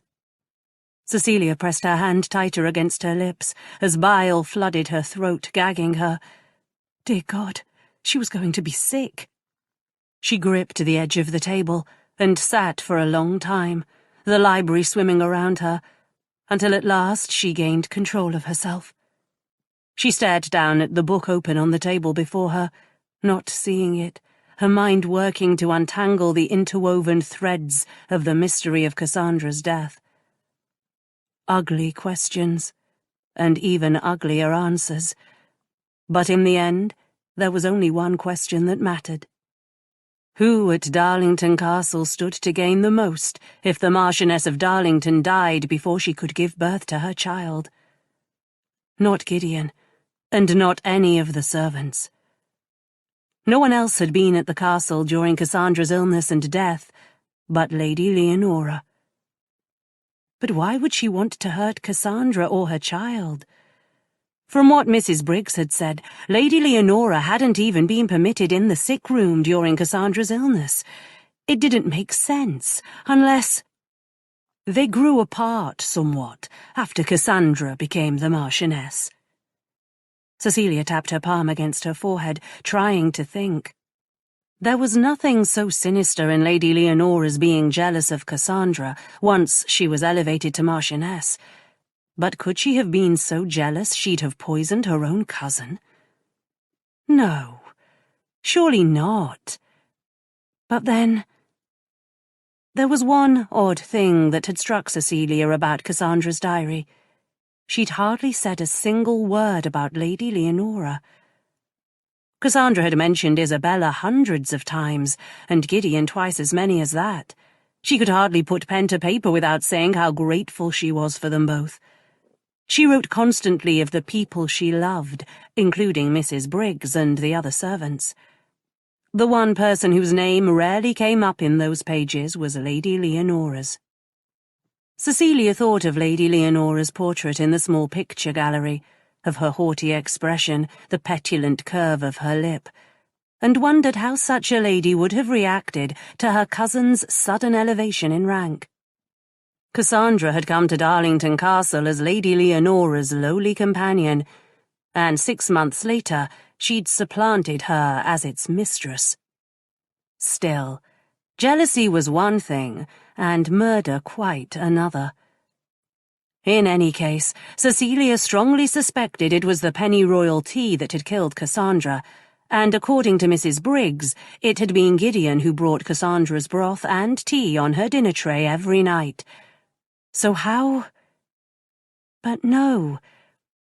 Cecilia pressed her hand tighter against her lips as bile flooded her throat, gagging her. Dear God, she was going to be sick. She gripped the edge of the table and sat for a long time, the library swimming around her, until at last she gained control of herself. She stared down at the book open on the table before her, not seeing it, her mind working to untangle the interwoven threads of the mystery of Cassandra's death. Ugly questions, and even uglier answers. But in the end, there was only one question that mattered. Who at Darlington Castle stood to gain the most if the Marchioness of Darlington died before she could give birth to her child? Not Gideon, and not any of the servants. No one else had been at the castle during Cassandra's illness and death, but Lady Leonora. But why would she want to hurt Cassandra or her child? From what Mrs. Briggs had said, Lady Leonora hadn't even been permitted in the sick room during Cassandra's illness. It didn't make sense, unless... They grew apart somewhat after Cassandra became the Marchioness. Cecilia tapped her palm against her forehead, trying to think. There was nothing so sinister in Lady Leonora's being jealous of Cassandra once she was elevated to Marchioness. But could she have been so jealous she'd have poisoned her own cousin? No, surely not. But then... There was one odd thing that had struck Cecilia about Cassandra's diary. She'd hardly said a single word about Lady Leonora. Cassandra had mentioned Isabella hundreds of times, and Gideon twice as many as that. She could hardly put pen to paper without saying how grateful she was for them both. She wrote constantly of the people she loved, including Mrs. Briggs and the other servants. The one person whose name rarely came up in those pages was Lady Leonora's. Cecilia thought of Lady Leonora's portrait in the small picture gallery, of her haughty expression, the petulant curve of her lip, and wondered how such a lady would have reacted to her cousin's sudden elevation in rank. Cassandra had come to Darlington Castle as Lady Leonora's lowly companion, and 6 months later she'd supplanted her as its mistress. Still, jealousy was one thing, and murder quite another. In any case, Cecilia strongly suspected it was the penny royal tea that had killed Cassandra, and according to Mrs. Briggs, it had been Gideon who brought Cassandra's broth and tea on her dinner tray every night. So how— But no,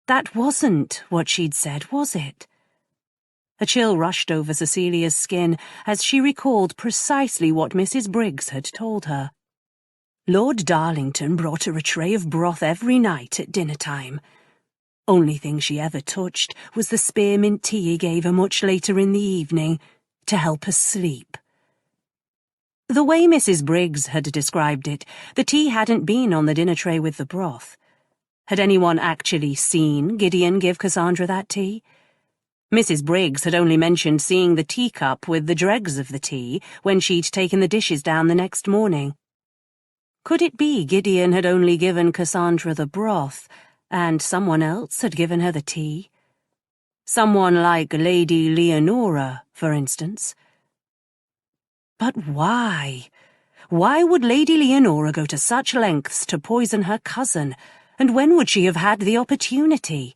that wasn't what she'd said, was it? A chill rushed over Cecilia's skin as she recalled precisely what Mrs. Briggs had told her. Lord Darlington brought her a tray of broth every night at dinner-time. Only thing she ever touched was the spearmint tea he gave her much later in the evening, to help her sleep. The way Mrs. Briggs had described it, the tea hadn't been on the dinner tray with the broth. Had anyone actually seen Gideon give Cassandra that tea? Mrs. Briggs had only mentioned seeing the teacup with the dregs of the tea when she'd taken the dishes down the next morning. Could it be Gideon had only given Cassandra the broth, and someone else had given her the tea? Someone like Lady Leonora, for instance. But why? Why would Lady Leonora go to such lengths to poison her cousin, and when would she have had the opportunity?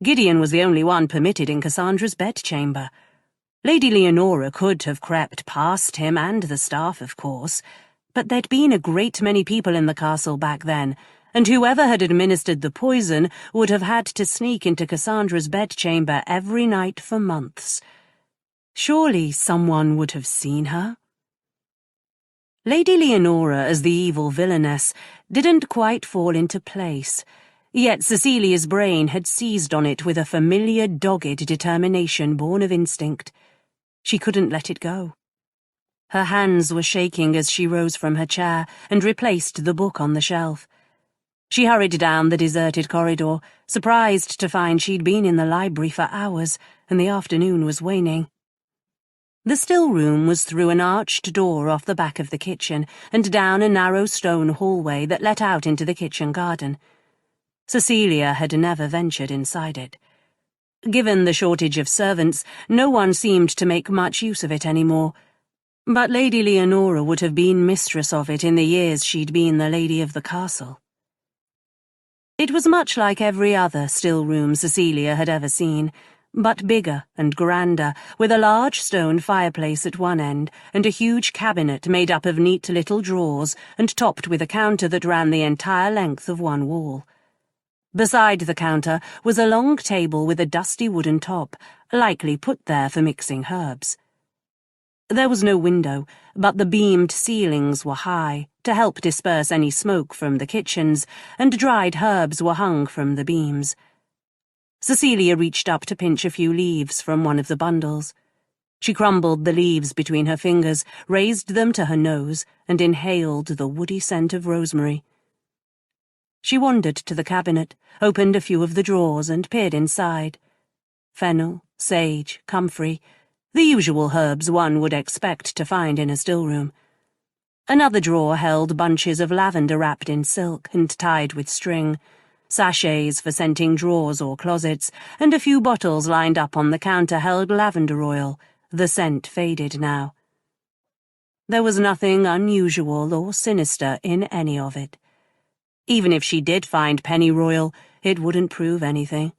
Gideon was the only one permitted in Cassandra's bedchamber. Lady Leonora could have crept past him and the staff, of course, but there'd been a great many people in the castle back then, and whoever had administered the poison would have had to sneak into Cassandra's bedchamber every night for months. Surely someone would have seen her? Lady Leonora, as the evil villainess, didn't quite fall into place. Yet Cecilia's brain had seized on it with a familiar, dogged determination born of instinct. She couldn't let it go. Her hands were shaking as she rose from her chair and replaced the book on the shelf. She hurried down the deserted corridor, surprised to find she'd been in the library for hours, and the afternoon was waning. The still room was through an arched door off the back of the kitchen and down a narrow stone hallway that let out into the kitchen garden. Cecilia had never ventured inside it. Given the shortage of servants, no one seemed to make much use of it anymore, but Lady Leonora would have been mistress of it in the years she'd been the lady of the castle. It was much like every other still room Cecilia had ever seen, but bigger and grander, with a large stone fireplace at one end and a huge cabinet made up of neat little drawers and topped with a counter that ran the entire length of one wall. Beside the counter was a long table with a dusty wooden top, likely put there for mixing herbs. There was no window, but the beamed ceilings were high, to help disperse any smoke from the kitchens, and dried herbs were hung from the beams. Cecilia reached up to pinch a few leaves from one of the bundles. She crumbled the leaves between her fingers, raised them to her nose, and inhaled the woody scent of rosemary. She wandered to the cabinet, opened a few of the drawers, and peered inside. Fennel, sage, comfrey, the usual herbs one would expect to find in a still-room. Another drawer held bunches of lavender wrapped in silk and tied with string, sachets for scenting drawers or closets, and a few bottles lined up on the counter held lavender oil, the scent faded now. There was nothing unusual or sinister in any of it. Even if she did find pennyroyal, it wouldn't prove anything.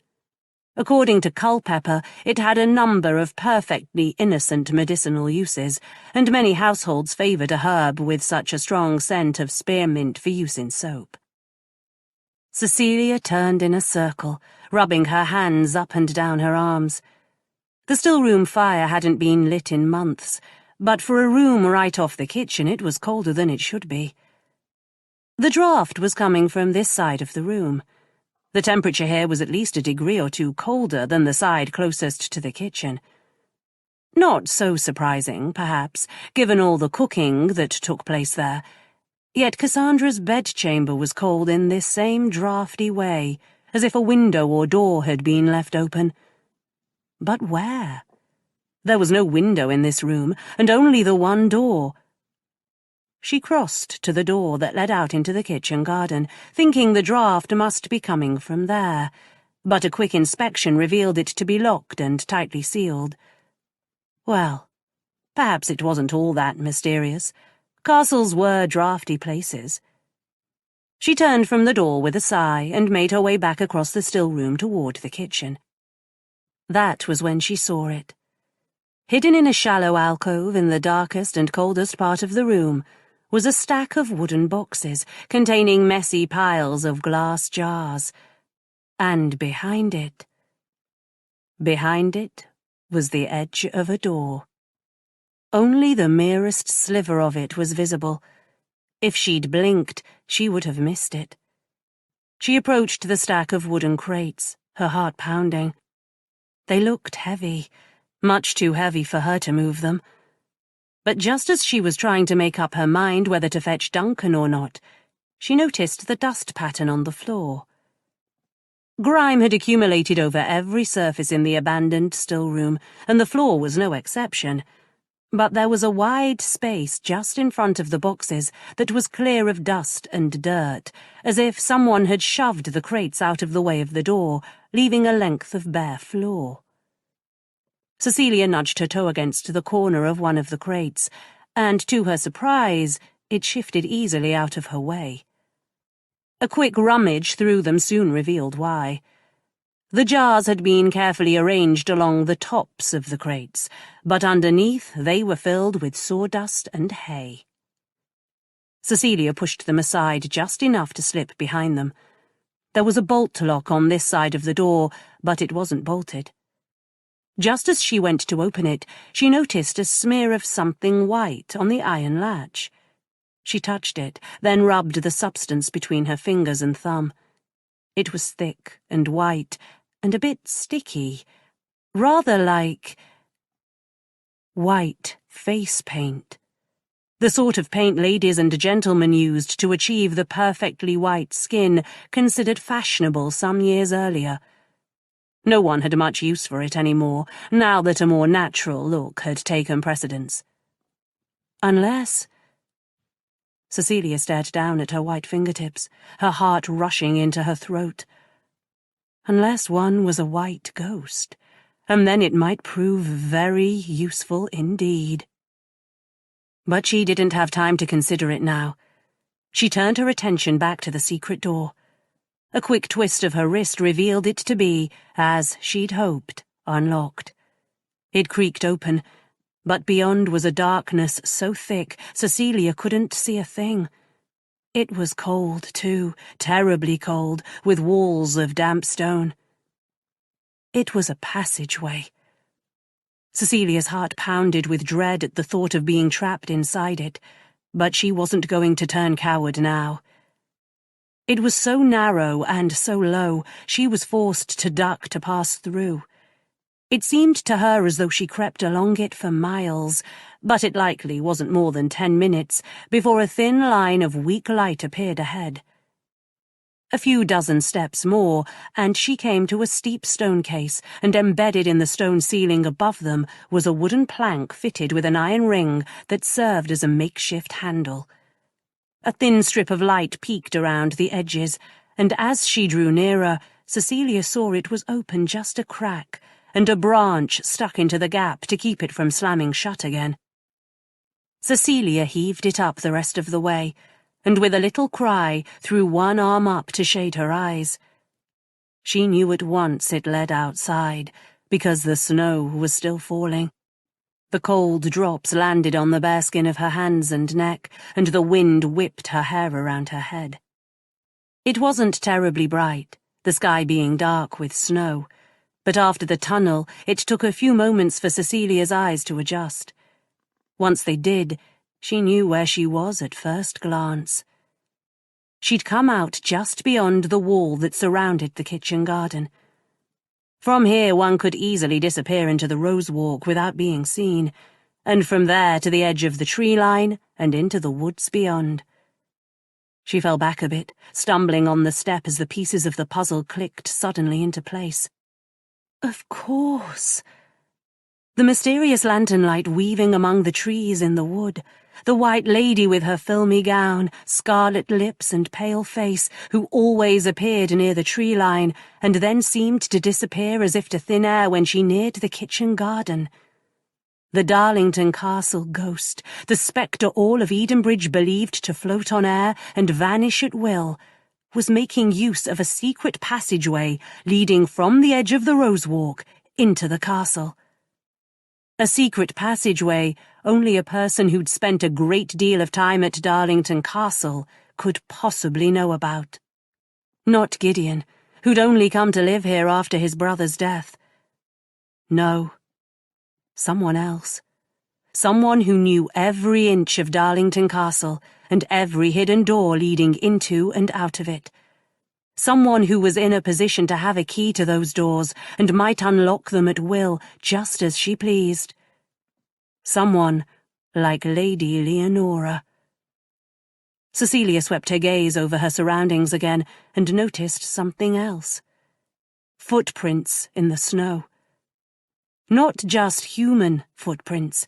According to Culpepper, it had a number of perfectly innocent medicinal uses, and many households favoured a herb with such a strong scent of spearmint for use in soap. Cecilia turned in a circle, rubbing her hands up and down her arms. The still-room fire hadn't been lit in months, but for a room right off the kitchen it was colder than it should be. The draught was coming from this side of the room. The temperature here was at least a degree or two colder than the side closest to the kitchen. Not so surprising, perhaps, given all the cooking that took place there. Yet Cassandra's bedchamber was cold in this same draughty way, as if a window or door had been left open. But where? There was no window in this room, and only the one door. She crossed to the door that led out into the kitchen garden, thinking the draught must be coming from there, but a quick inspection revealed it to be locked and tightly sealed. Well, perhaps it wasn't all that mysterious. Castles were draughty places. She turned from the door with a sigh and made her way back across the still room toward the kitchen. That was when she saw it. Hidden in a shallow alcove in the darkest and coldest part of the room was a stack of wooden boxes containing messy piles of glass jars. And behind it was the edge of a door. Only the merest sliver of it was visible. If she'd blinked, she would have missed it. She approached the stack of wooden crates, her heart pounding. They looked heavy, much too heavy for her to move them. But just as she was trying to make up her mind whether to fetch Duncan or not, she noticed the dust pattern on the floor. Grime had accumulated over every surface in the abandoned still room, and the floor was no exception. But there was a wide space just in front of the boxes that was clear of dust and dirt, as if someone had shoved the crates out of the way of the door, leaving a length of bare floor. Cecilia nudged her toe against the corner of one of the crates, and to her surprise, it shifted easily out of her way. A quick rummage through them soon revealed why. The jars had been carefully arranged along the tops of the crates, but underneath they were filled with sawdust and hay. Cecilia pushed them aside just enough to slip behind them. There was a bolt lock on this side of the door, but it wasn't bolted. Just as she went to open it, she noticed a smear of something white on the iron latch. She touched it, then rubbed the substance between her fingers and thumb. It was thick and white, and a bit sticky, rather like white face paint. The sort of paint ladies and gentlemen used to achieve the perfectly white skin considered fashionable some years earlier. No one had much use for it anymore, now that a more natural look had taken precedence. Unless... Cecilia stared down at her white fingertips, her heart rushing into her throat. Unless one was a white ghost, and then it might prove very useful indeed. But she didn't have time to consider it now. She turned her attention back to the secret door. A quick twist of her wrist revealed it to be, as she'd hoped, unlocked. It creaked open, but beyond was a darkness so thick Cecilia couldn't see a thing. It was cold, too, terribly cold, with walls of damp stone. It was a passageway. Cecilia's heart pounded with dread at the thought of being trapped inside it, but she wasn't going to turn coward now. It was so narrow and so low, she was forced to duck to pass through. It seemed to her as though she crept along it for miles, but it likely wasn't more than 10 minutes before a thin line of weak light appeared ahead. A few dozen steps more, and she came to a steep stone case, and embedded in the stone ceiling above them was a wooden plank fitted with an iron ring that served as a makeshift handle. A thin strip of light peeked around the edges, and as she drew nearer, Cecilia saw it was open just a crack, and a branch stuck into the gap to keep it from slamming shut again. Cecilia heaved it up the rest of the way, and with a little cry threw one arm up to shade her eyes. She knew at once it led outside, because the snow was still falling. The cold drops landed on the bare skin of her hands and neck, and the wind whipped her hair around her head. It wasn't terribly bright, the sky being dark with snow, but after the tunnel it took a few moments for Cecilia's eyes to adjust. Once they did, she knew where she was at first glance. She'd come out just beyond the wall that surrounded the kitchen garden. From here one could easily disappear into the rose walk without being seen, and from there to the edge of the tree line and into the woods beyond. She fell back a bit, stumbling on the step as the pieces of the puzzle clicked suddenly into place. Of course. The mysterious lantern light weaving among the trees in the wood, the white lady with her filmy gown, scarlet lips and pale face, who always appeared near the tree line and then seemed to disappear as if to thin air when she neared the kitchen garden. The Darlington Castle ghost, the spectre all of Edenbridge believed to float on air and vanish at will, was making use of a secret passageway leading from the edge of the rose walk into the castle. A secret passageway only a person who'd spent a great deal of time at Darlington Castle could possibly know about. Not Gideon, who'd only come to live here after his brother's death. No. Someone else. Someone who knew every inch of Darlington Castle and every hidden door leading into and out of it. Someone who was in a position to have a key to those doors and might unlock them at will, just as she pleased. Someone like Lady Leonora. Cecilia swept her gaze over her surroundings again and noticed something else. Footprints in the snow. Not just human footprints,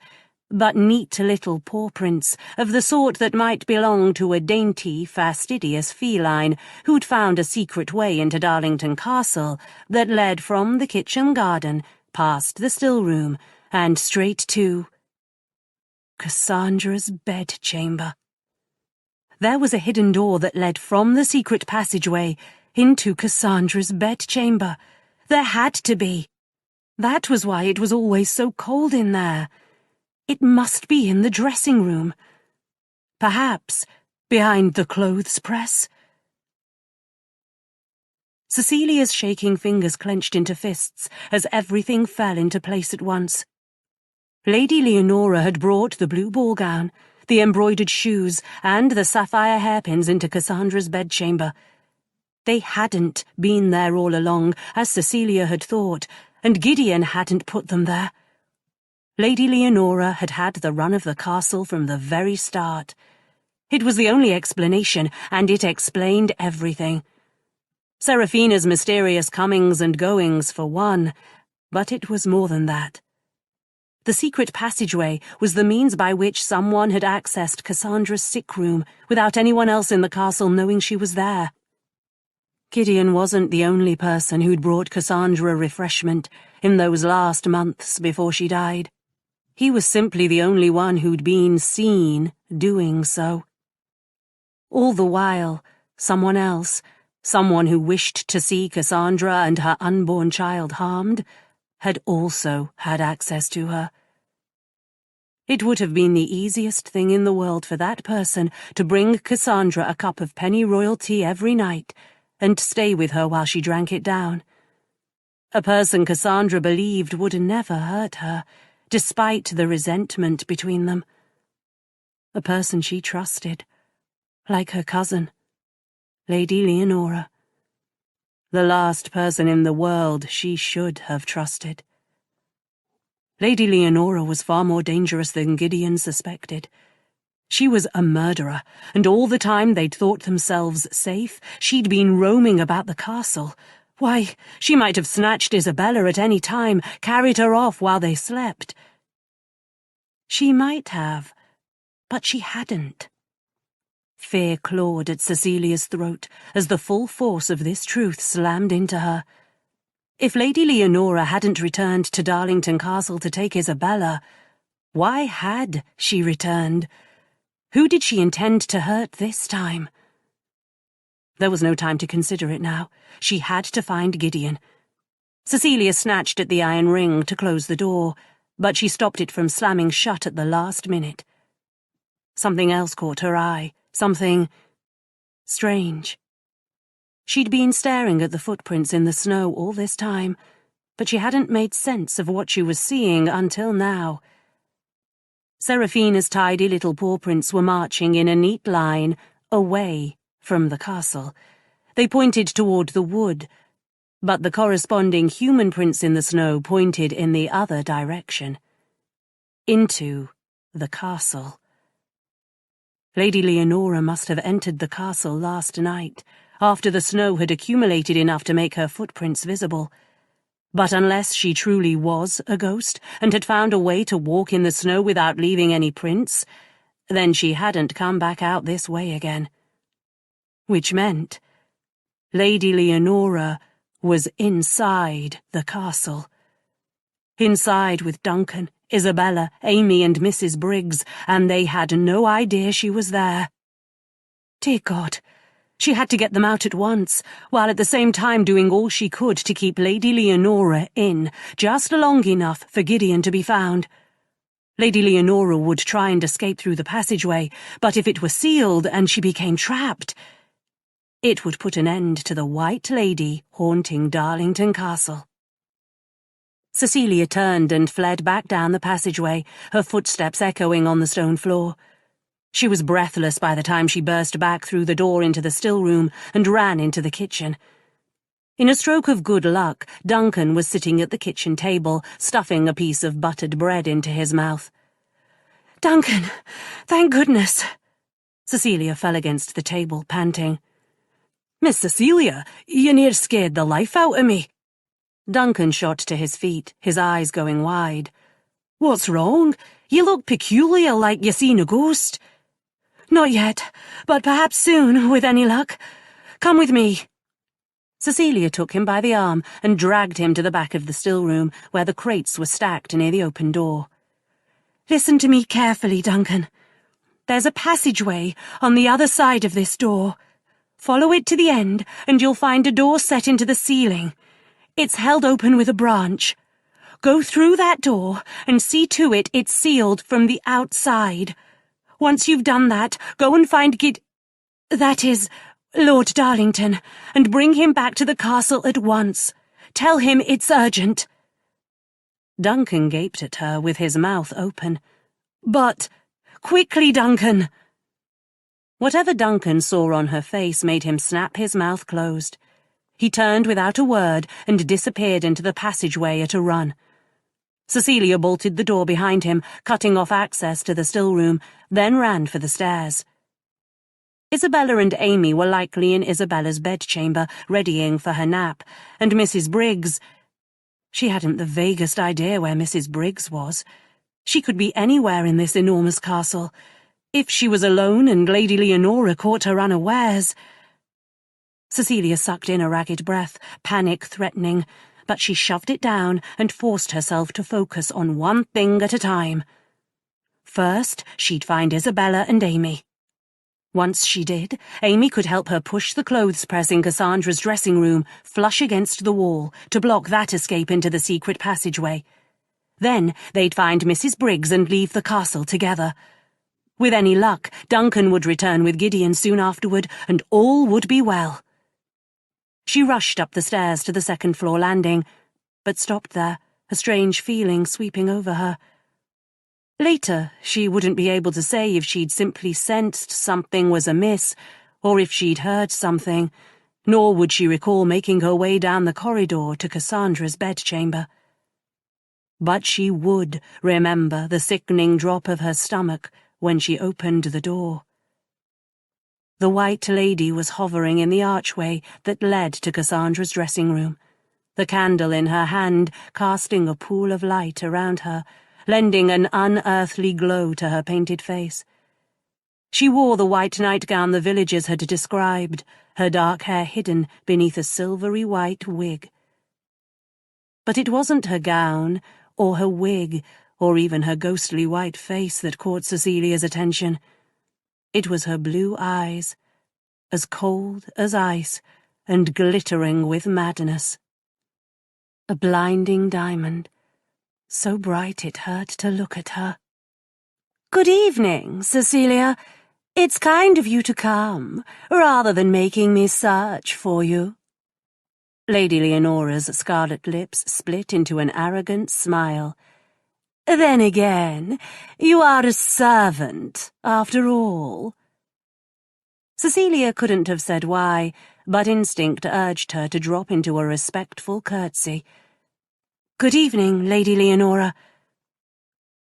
but neat little paw prints of the sort that might belong to a dainty, fastidious feline who'd found a secret way into Darlington Castle that led from the kitchen garden, past the still room, and straight to Cassandra's bedchamber. There was a hidden door that led from the secret passageway into Cassandra's bedchamber. There had to be. That was why it was always so cold in there. It must be in the dressing room. Perhaps behind the clothes press. Cecilia's shaking fingers clenched into fists as everything fell into place at once. Lady Leonora had brought the blue ball gown, the embroidered shoes, and the sapphire hairpins into Cassandra's bedchamber. They hadn't been there all along, as Cecilia had thought, and Gideon hadn't put them there. Lady Leonora had had the run of the castle from the very start. It was the only explanation, and it explained everything. Seraphina's mysterious comings and goings, for one, but it was more than that. The secret passageway was the means by which someone had accessed Cassandra's sick room without anyone else in the castle knowing she was there. Gideon wasn't the only person who'd brought Cassandra refreshment in those last months before she died. He was simply the only one who'd been seen doing so. All the while, someone else, someone who wished to see Cassandra and her unborn child harmed, had also had access to her. It would have been the easiest thing in the world for that person to bring Cassandra a cup of pennyroyal tea every night and stay with her while she drank it down. A person Cassandra believed would never hurt her, despite the resentment between them. A person she trusted, like her cousin, Lady Leonora. The last person in the world she should have trusted. Lady Leonora was far more dangerous than Gideon suspected. She was a murderer, and all the time they'd thought themselves safe, she'd been roaming about the castle. Why, she might have snatched Isabella at any time, carried her off while they slept. She might have, but she hadn't. Fear clawed at Cecilia's throat as the full force of this truth slammed into her. If Lady Leonora hadn't returned to Darlington Castle to take Isabella, why had she returned? Who did she intend to hurt this time? There was no time to consider it now. She had to find Gideon. Cecilia snatched at the iron ring to close the door, but she stopped it from slamming shut at the last minute. Something else caught her eye, something strange. She'd been staring at the footprints in the snow all this time, but she hadn't made sense of what she was seeing until now. Seraphina's tidy little paw prints were marching in a neat line away from the castle. They pointed toward the wood, but the corresponding human prints in the snow pointed in the other direction. Into the castle. Lady Leonora must have entered the castle last night, after the snow had accumulated enough to make her footprints visible. But unless she truly was a ghost and had found a way to walk in the snow without leaving any prints, then she hadn't come back out this way again. Which meant Lady Leonora was inside the castle. Inside with Duncan, Isabella, Amy, and Mrs. Briggs, and they had no idea she was there. Dear God, She had to get them out at once, while at the same time doing all she could to keep Lady Leonora in, just long enough for Gideon to be found. Lady Leonora would try and escape through the passageway, but if it were sealed and she became trapped, it would put an end to the White Lady haunting Darlington Castle. Cecilia turned and fled back down the passageway, her footsteps echoing on the stone floor. She was breathless by the time she burst back through the door into the still room and ran into the kitchen. In a stroke of good luck, Duncan was sitting at the kitchen table, stuffing a piece of buttered bread into his mouth. "Duncan, thank goodness." Cecilia fell against the table, panting. "Miss Cecilia, you near scared the life out of me." Duncan shot to his feet, his eyes going wide. "What's wrong? You look peculiar, like you seen a ghost." "Not yet, but perhaps soon, with any luck. Come with me." Cecilia took him by the arm and dragged him to the back of the still room, where the crates were stacked near the open door. "Listen to me carefully, Duncan. There's a passageway on the other side of this door. Follow it to the end, and you'll find a door set into the ceiling. It's held open with a branch. Go through that door and see to it it's sealed from the outside. Once you've done that, go and find that is, Lord Darlington, and bring him back to the castle at once. Tell him it's urgent." Duncan gaped at her with his mouth open. "But, quickly, Duncan!" Whatever Duncan saw on her face made him snap his mouth closed. He turned without a word and disappeared into the passageway at a run. Cecilia bolted the door behind him, cutting off access to the still room, then ran for the stairs. Isabella and Amy were likely in Isabella's bedchamber, readying for her nap, and Mrs. Briggs— she hadn't the vaguest idea where Mrs. Briggs was. She could be anywhere in this enormous castle. If she was alone and Lady Leonora caught her unawares— Cecilia sucked in a ragged breath, panic threatening, but she shoved it down and forced herself to focus on one thing at a time. First, she'd find Isabella and Amy. Once she did, Amy could help her push the clothes press in Cassandra's dressing room flush against the wall to block that escape into the secret passageway. Then they'd find Mrs. Briggs and leave the castle together. With any luck, Duncan would return with Gideon soon afterward, and all would be well. She rushed up the stairs to the second-floor landing, but stopped there, a strange feeling sweeping over her. Later, she wouldn't be able to say if she'd simply sensed something was amiss, or if she'd heard something, nor would she recall making her way down the corridor to Cassandra's bedchamber. But she would remember the sickening drop of her stomach when she opened the door. The White Lady was hovering in the archway that led to Cassandra's dressing room, the candle in her hand casting a pool of light around her, lending an unearthly glow to her painted face. She wore the white nightgown the villagers had described, her dark hair hidden beneath a silvery white wig. But it wasn't her gown, or her wig, or even her ghostly white face that caught Cecilia's attention. It was her blue eyes, as cold as ice and glittering with madness. A blinding diamond, so bright it hurt to look at her. "Good evening, Cecilia. It's kind of you to come, rather than making me search for you." Lady Leonora's scarlet lips split into an arrogant smile. "Then again, you are a servant, after all." Cecilia couldn't have said why, but instinct urged her to drop into a respectful curtsy. "Good evening, Lady Leonora."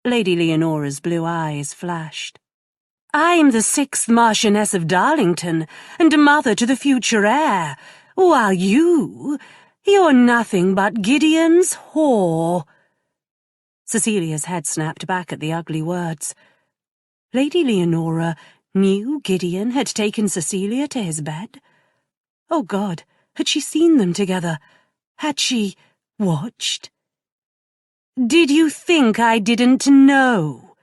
Lady Leonora's blue eyes flashed. "I'm the 6th Marchioness of Darlington, and mother to the future heir, while you're nothing but Gideon's whore." Cecilia's head snapped back at the ugly words. Lady Leonora knew Gideon had taken Cecilia to his bed? Oh God, had she seen them together? Had she watched? "Did you think I didn't know?"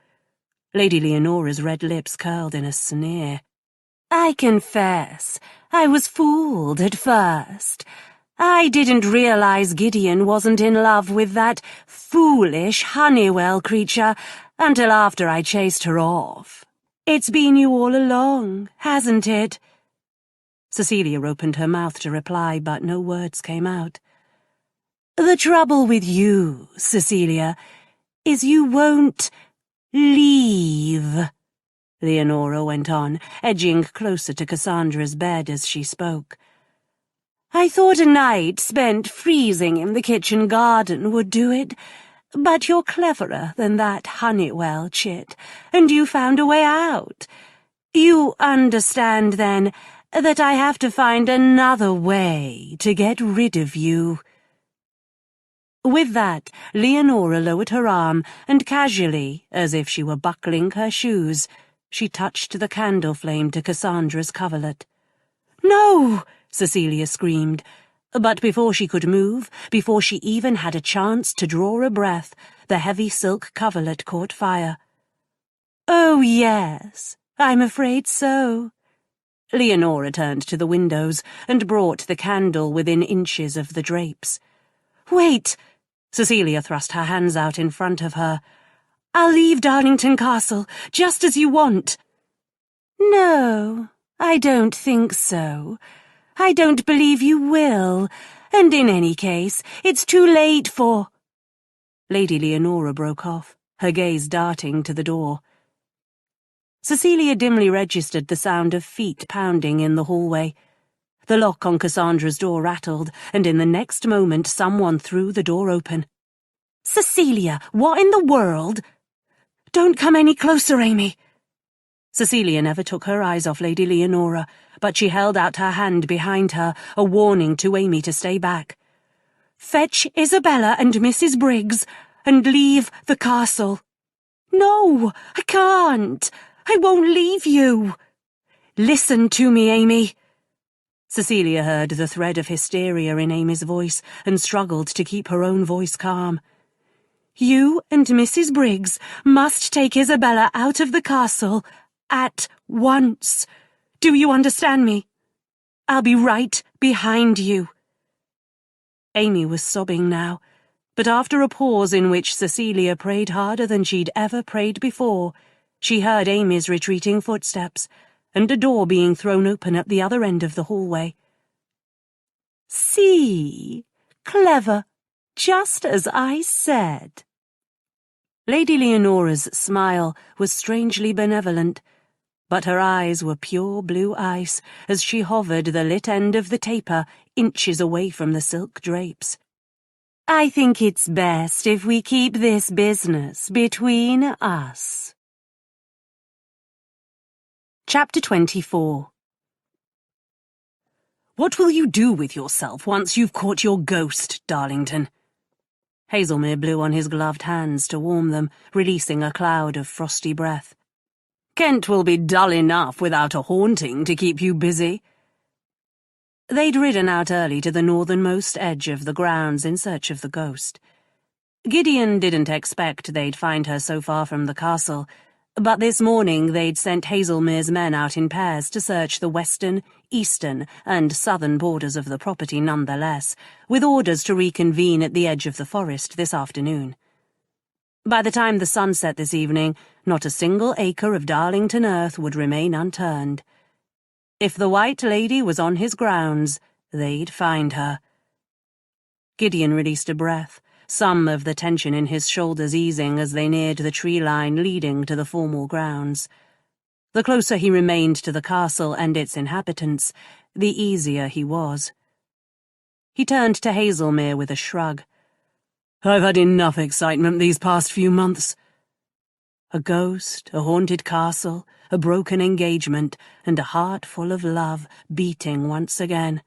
Lady Leonora's red lips curled in a sneer. "I confess, I was fooled at first. I didn't realize Gideon wasn't in love with that foolish Honeywell creature until after I chased her off. It's been you all along, hasn't it?" Cecilia opened her mouth to reply, but no words came out. "The trouble with you, Cecilia, is you won't leave," Leonora went on, edging closer to Cassandra's bed as she spoke. "I thought a night spent freezing in the kitchen garden would do it, but you're cleverer than that Honeywell chit, and you found a way out. You understand, then, that I have to find another way to get rid of you." With that, Leonora lowered her arm, and casually, as if she were buckling her shoes, she touched the candle flame to Cassandra's coverlet. "No!" Cecilia screamed, but before she could move, before she even had a chance to draw a breath, the heavy silk coverlet caught fire. "Oh, yes, I'm afraid so." Leonora turned to the windows and brought the candle within inches of the drapes. "Wait!" Cecilia thrust her hands out in front of her. "I'll leave Darlington Castle, just as you want." "No, I don't think so. I don't believe you will, and in any case, it's too late for—" Lady Leonora broke off, her gaze darting to the door. Cecilia dimly registered the sound of feet pounding in the hallway. The lock on Cassandra's door rattled, and in the next moment someone threw the door open. "Cecilia, what in the world—" "Don't come any closer, Amy." Cecilia never took her eyes off Lady Leonora, but she held out her hand behind her, a warning to Amy to stay back. "Fetch Isabella and Mrs. Briggs, and leave the castle." "No, I can't. I won't leave you." "Listen to me, Amy." Cecilia heard the thread of hysteria in Amy's voice and struggled to keep her own voice calm. "You and Mrs. Briggs must take Isabella out of the castle at once. Do you understand me? I'll be right behind you." Amy was sobbing now, but after a pause in which Cecilia prayed harder than she'd ever prayed before, she heard Amy's retreating footsteps and a door being thrown open at the other end of the hallway. "See? Clever, just as I said." Lady Leonora's smile was strangely benevolent, but her eyes were pure blue ice as she hovered the lit end of the taper inches away from the silk drapes. "I think it's best if we keep this business between us." Chapter 24. "What will you do with yourself once you've caught your ghost, Darlington?" Hazelmere blew on his gloved hands to warm them, releasing a cloud of frosty breath. "Kent will be dull enough without a haunting to keep you busy." They'd ridden out early to the northernmost edge of the grounds in search of the ghost. Gideon didn't expect they'd find her so far from the castle, but this morning they'd sent Hazelmere's men out in pairs to search the western, eastern, and southern borders of the property nonetheless, with orders to reconvene at the edge of the forest this afternoon. By the time the sun set this evening, not a single acre of Darlington earth would remain unturned. If the White Lady was on his grounds, they'd find her. Gideon released a breath, some of the tension in his shoulders easing as they neared the tree line leading to the formal grounds. The closer he remained to the castle and its inhabitants, the easier he was. He turned to Hazelmere with a shrug. "I've had enough excitement these past few months." A ghost, a haunted castle, a broken engagement, and a heart full of love beating once again.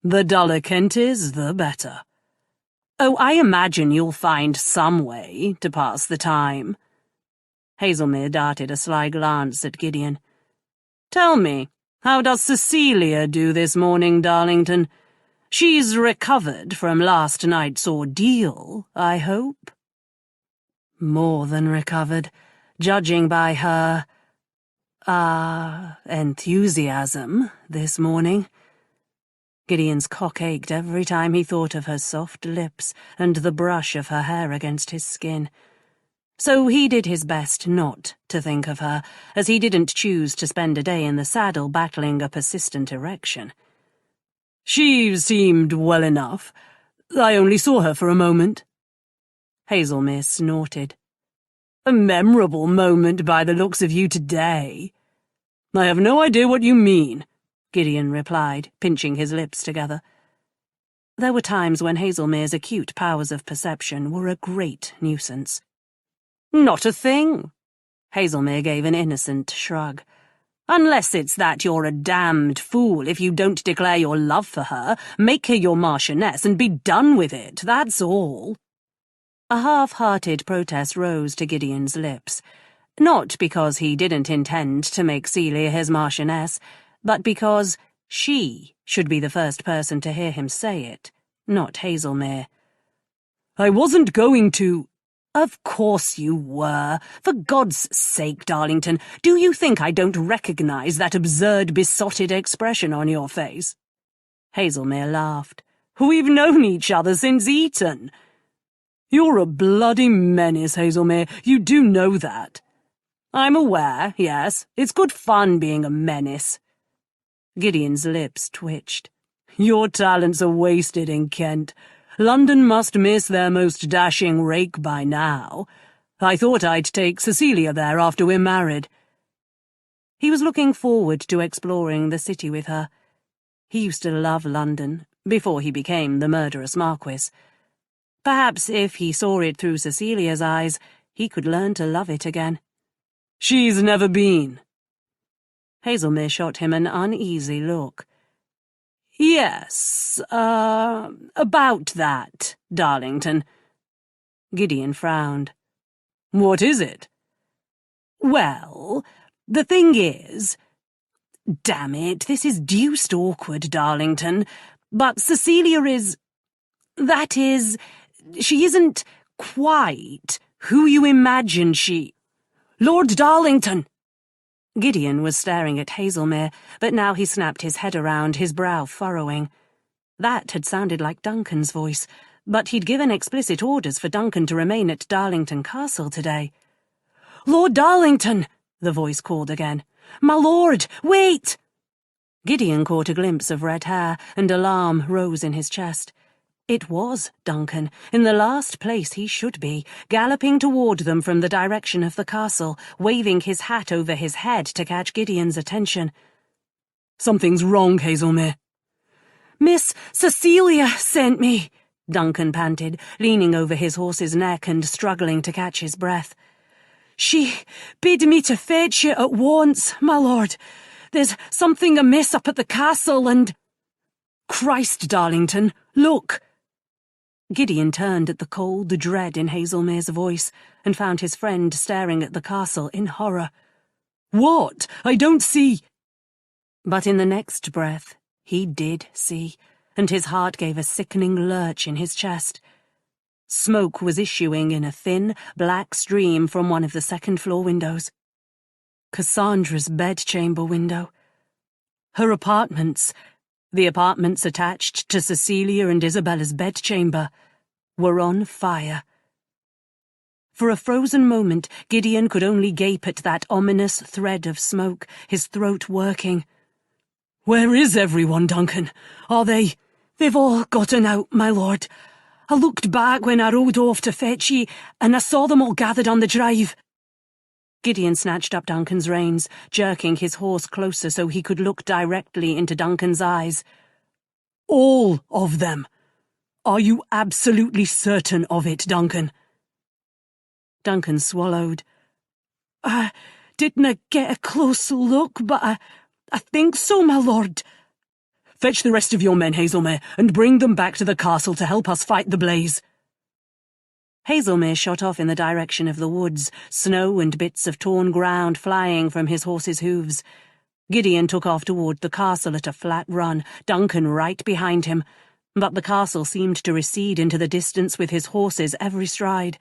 "The duller Kent is, the better." "Oh, I imagine you'll find some way to pass the time." Hazelmere darted a sly glance at Gideon. "Tell me, how does Cecilia do this morning, Darlington? She's recovered from last night's ordeal, I hope?" "More than recovered, judging by her—" Enthusiasm this morning. Gideon's cock ached every time he thought of her soft lips and the brush of her hair against his skin. So he did his best not to think of her, as he didn't choose to spend a day in the saddle battling a persistent erection. She seemed well enough. I only saw her for a moment. Hazelmere snorted. A memorable moment by the looks of you today. I have no idea what you mean, Gideon replied, pinching his lips together. There were times when Hazelmere's acute powers of perception were a great nuisance. Not a thing. Hazelmere gave an innocent shrug. Unless it's that you're a damned fool if you don't declare your love for her, make her your marchioness and be done with it, that's all. A half-hearted protest rose to Gideon's lips, not because he didn't intend to make Celia his marchioness, but because she should be the first person to hear him say it, not Hazelmere. I wasn't going to— Of course you were. For God's sake, Darlington, do you think I don't recognize that absurd, besotted expression on your face? Hazelmere laughed. We've known each other since Eton. You're a bloody menace, Hazelmere. You do know that. I'm aware, yes. It's good fun being a menace. Gideon's lips twitched. Your talents are wasted in Kent. London must miss their most dashing rake by now. I thought I'd take Cecilia there after we're married. He was looking forward to exploring the city with her. He used to love London, before he became the murderous Marquess. Perhaps if he saw it through Cecilia's eyes, he could learn to love it again. She's never been. Hazelmere shot him an uneasy look. Yes, about that, Darlington. Gideon frowned. What is it? Well, the thing is— Damn it, this is deuced awkward, Darlington, but Cecilia is— that is, she isn't quite who you imagine she— Lord Darlington! Gideon was staring at Hazelmere, but now he snapped his head around, his brow furrowing. That had sounded like Duncan's voice, but he'd given explicit orders for Duncan to remain at Darlington Castle today. Lord Darlington, the voice called again. My lord, wait! Gideon caught a glimpse of red hair, and alarm rose in his chest. It was Duncan, in the last place he should be, galloping toward them from the direction of the castle, waving his hat over his head to catch Gideon's attention. Something's wrong, Hazelmere. Miss Cecilia sent me, Duncan panted, leaning over his horse's neck and struggling to catch his breath. She bid me to fetch you at once, my lord. There's something amiss up at the castle and— Christ, Darlington, look! Gideon turned at the cold dread in Hazelmere's voice and found his friend staring at the castle in horror. What? I don't see— But in the next breath, he did see, and his heart gave a sickening lurch in his chest. Smoke was issuing in a thin, black stream from one of the second-floor windows. Cassandra's bedchamber window. Her apartments— the apartments attached to Cecilia and Isabella's bedchamber— were on fire. For a frozen moment, Gideon could only gape at that ominous thread of smoke, his throat working. Where is everyone, Duncan? Are they— They've all gotten out, my lord. I looked back when I rode off to fetch ye, and I saw them all gathered on the drive. Gideon snatched up Duncan's reins, jerking his horse closer so he could look directly into Duncan's eyes. All of them? Are you absolutely certain of it, Duncan? Duncan swallowed. I didn't get a close look, but I think so, my lord. Fetch the rest of your men, Hazelmere, and bring them back to the castle to help us fight the blaze. Hazelmere shot off in the direction of the woods, snow and bits of torn ground flying from his horse's hooves. Gideon took off toward the castle at a flat run, Duncan right behind him, but the castle seemed to recede into the distance with his horse's every stride.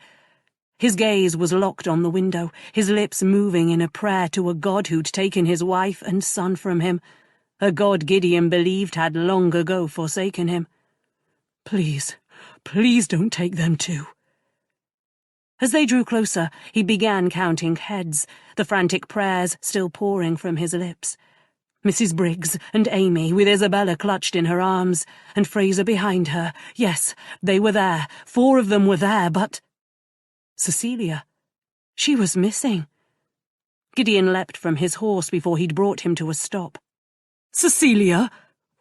His gaze was locked on the window, his lips moving in a prayer to a god who'd taken his wife and son from him, a god Gideon believed had long ago forsaken him. "Please, please don't take them too." As they drew closer, he began counting heads, the frantic prayers still pouring from his lips. Mrs. Briggs and Amy, with Isabella clutched in her arms, and Fraser behind her. Yes, they were there. 4 of them were there, but Cecilia, she was missing. Gideon leapt from his horse before he'd brought him to a stop. "Cecilia,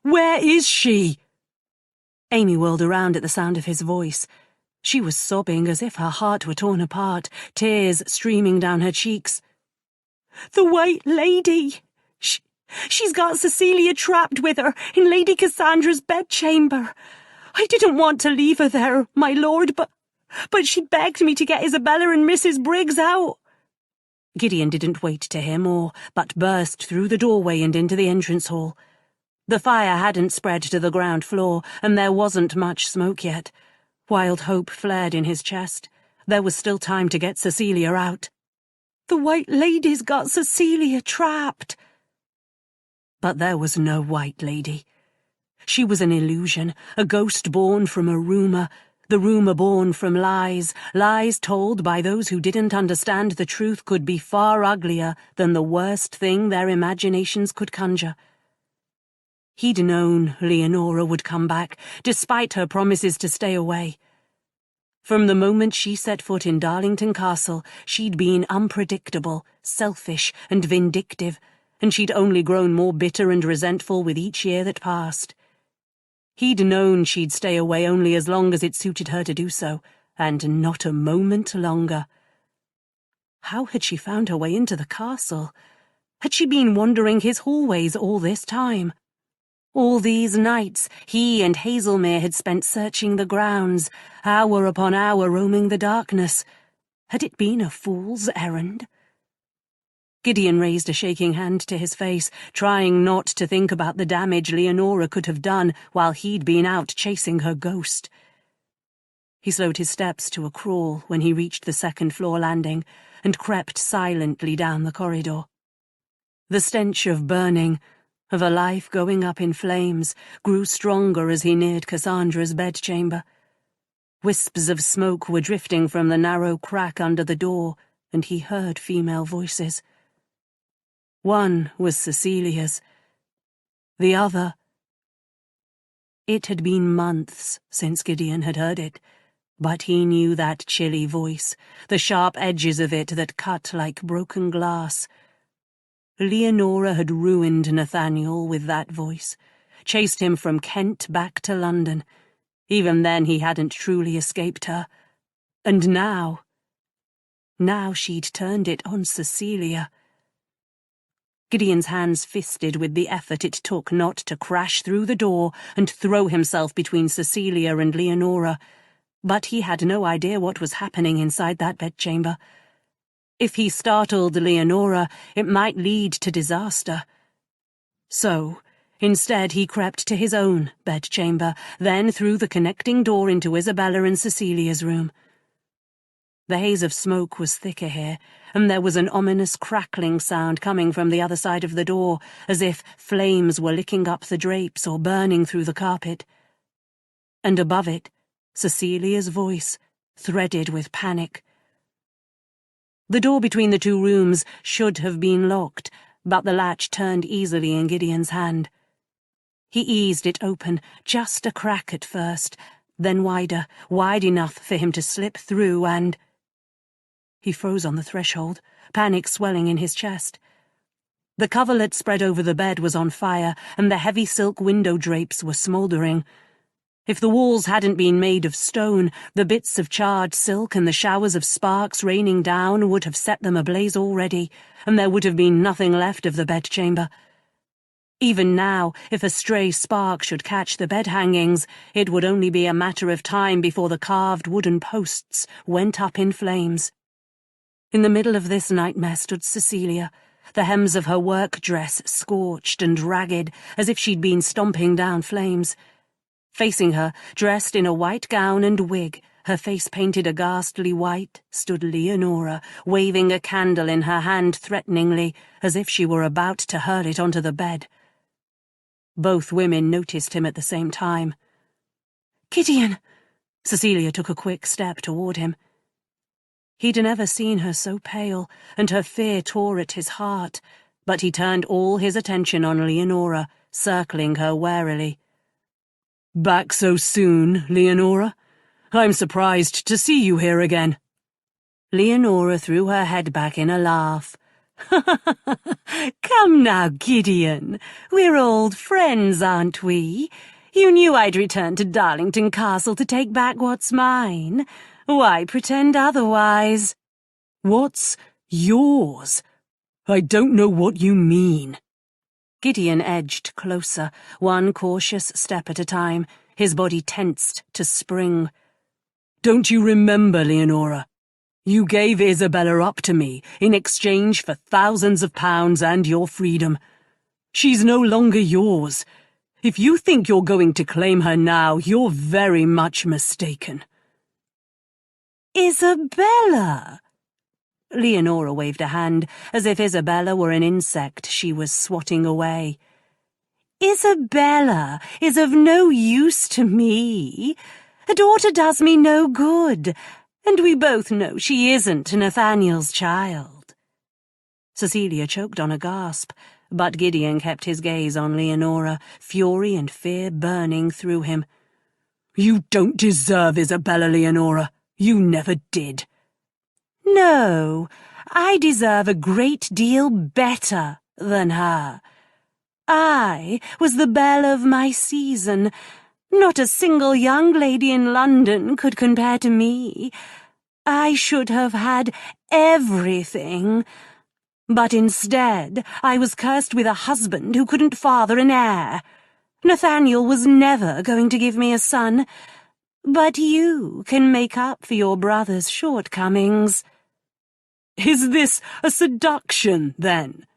where is she?" Amy whirled around at the sound of his voice. She was sobbing as if her heart were torn apart, tears streaming down her cheeks. "The White Lady! She's got Cecilia trapped with her in Lady Cassandra's bedchamber. I didn't want to leave her there, my lord, but she begged me to get Isabella and Mrs. Briggs out." Gideon didn't wait to hear more, but burst through the doorway and into the entrance hall. The fire hadn't spread to the ground floor, and there wasn't much smoke yet. Wild hope flared in his chest. There was still time to get Cecilia out. "The White Lady's got Cecilia trapped." But there was no White Lady. She was an illusion, a ghost born from a rumour, the rumour born from lies, lies told by those who didn't understand the truth could be far uglier than the worst thing their imaginations could conjure. He'd known Leonora would come back, despite her promises to stay away. From the moment she set foot in Darlington Castle, she'd been unpredictable, selfish, and vindictive, and she'd only grown more bitter and resentful with each year that passed. He'd known she'd stay away only as long as it suited her to do so, and not a moment longer. How had she found her way into the castle? Had she been wandering his hallways all this time? All these nights, he and Hazelmere had spent searching the grounds, hour upon hour roaming the darkness. Had it been a fool's errand? Gideon raised a shaking hand to his face, trying not to think about the damage Leonora could have done while he'd been out chasing her ghost. He slowed his steps to a crawl when he reached the 2nd-floor landing and crept silently down the corridor. The stench of burning, of a life going up in flames, grew stronger as he neared Cassandra's bedchamber. Wisps of smoke were drifting from the narrow crack under the door, and he heard female voices. One was Cecilia's. The other... It had been months since Gideon had heard it, but he knew that chilly voice, the sharp edges of it that cut like broken glass. Leonora had ruined Nathaniel with that voice, chased him from Kent back to London. Even then he hadn't truly escaped her. And now she'd turned it on Cecilia. Gideon's hands fisted with the effort it took not to crash through the door and throw himself between Cecilia and Leonora, but he had no idea what was happening inside that bedchamber. If he startled Leonora, it might lead to disaster. So, instead he crept to his own bedchamber, then through the connecting door into Isabella and Cecilia's room. The haze of smoke was thicker here, and there was an ominous crackling sound coming from the other side of the door, as if flames were licking up the drapes or burning through the carpet. And above it, Cecilia's voice, threaded with panic. The door between the 2 rooms should have been locked, but the latch turned easily in Gideon's hand. He eased it open, just a crack at first, then wider, wide enough for him to slip through, and... He froze on the threshold, panic swelling in his chest. The coverlet spread over the bed was on fire, and the heavy silk window drapes were smouldering. If the walls hadn't been made of stone, the bits of charred silk and the showers of sparks raining down would have set them ablaze already, and there would have been nothing left of the bedchamber. Even now, if a stray spark should catch the bed hangings, it would only be a matter of time before the carved wooden posts went up in flames. In the middle of this nightmare stood Cecilia, the hems of her work dress scorched and ragged, as if she'd been stomping down flames. Facing her, dressed in a white gown and wig, Her face painted a ghastly white, stood Leonora, waving a candle in her hand threateningly, as if she were about to hurl it onto the bed. Both women noticed him at the same time. "Gideon!" Cecilia took a quick step toward him. He'd never seen her so pale, and her fear tore at his heart, but he turned all his attention on Leonora, circling her warily. "Back so soon, Leonora? I'm surprised to see you here again." Leonora threw her head back in a laugh. "Come now, Gideon. We're old friends, aren't we? You knew I'd return to Darlington Castle to take back what's mine. Why pretend otherwise?" "What's yours? I don't know what you mean." Gideon edged closer, one cautious step at a time, his body tensed to spring. "Don't you remember, Leonora? You gave Isabella up to me in exchange for thousands of pounds and your freedom. She's no longer yours. If you think you're going to claim her now, you're very much mistaken." "Isabella!" Leonora waved a hand, as if Isabella were an insect she was swatting away. "Isabella is of no use to me. A daughter does me no good, and we both know she isn't Nathaniel's child." Cecilia choked on a gasp, but Gideon kept his gaze on Leonora, fury and fear burning through him. "You don't deserve Isabella, Leonora. You never did." "No, I deserve a great deal better than her. I was the belle of my season. Not a single young lady in London could compare to me. I should have had everything. But instead, I was cursed with a husband who couldn't father an heir. Nathaniel was never going to give me a son. But you can make up for your brother's shortcomings." "Is this a seduction, then?"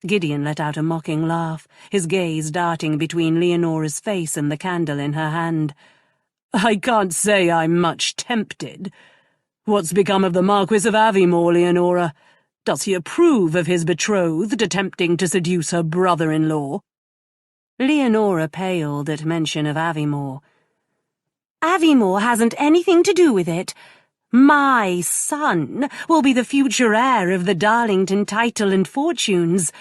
Gideon let out a mocking laugh, his gaze darting between Leonora's face and the candle in her hand. "I can't say I'm much tempted. What's become of the Marquess of Aviemore, Leonora? Does he approve of his betrothed attempting to seduce her brother-in-law?" Leonora paled at mention of Aviemore. "Aviemore hasn't anything to do with it. My son will be the future heir of the Darlington title and fortunes.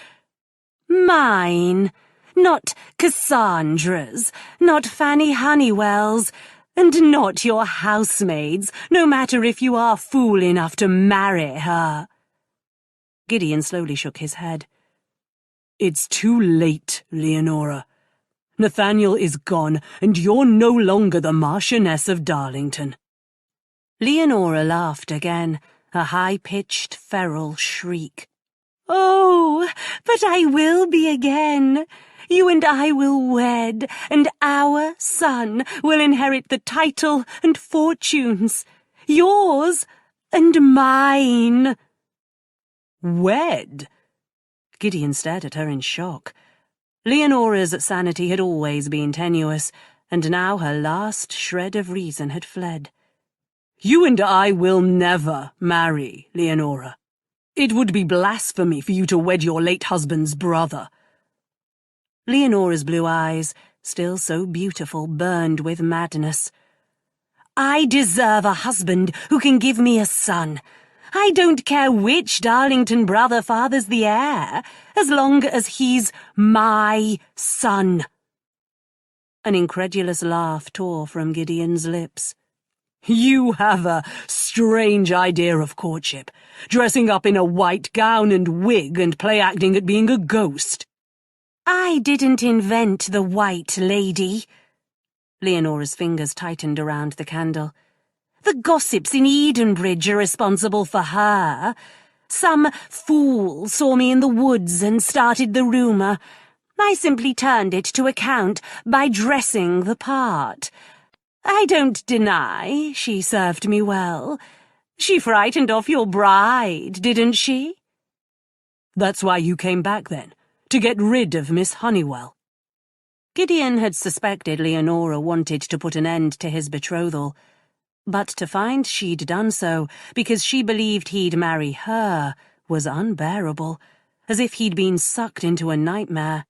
Mine, not Cassandra's, not Fanny Honeywell's, and not your housemaid's, no matter if you are fool enough to marry her." Gideon slowly shook his head. "It's too late, Leonora. Nathaniel is gone, and you're no longer the Marchioness of Darlington." Leonora laughed again, a high-pitched, feral shriek. "Oh, but I will be again. You and I will wed, and our son will inherit the title and fortunes. Yours and mine." "Wed?" Gideon stared at her in shock. Leonora's sanity had always been tenuous, and now her last shred of reason had fled. "You and I will never marry, Leonora. It would be blasphemy for you to wed your late husband's brother." Leonora's blue eyes, still so beautiful, burned with madness. "I deserve a husband who can give me a son. I don't care which Darlington brother fathers the heir, as long as he's my son." An incredulous laugh tore from Gideon's lips. "You have a strange idea of courtship, dressing up in a white gown and wig and play-acting at being a ghost." "I didn't invent the White Lady." Leonora's fingers tightened around the candle. "The gossips in Edenbridge are responsible for her. Some fool saw me in the woods and started the rumour. I simply turned it to account by dressing the part. I don't deny she served me well. She frightened off your bride, didn't she?" "That's why you came back, then? To get rid of Miss Honeywell?" Gideon had suspected Leonora wanted to put an end to his betrothal, But to find she'd done so because she believed he'd marry her was unbearable, as if he'd been sucked into a nightmare.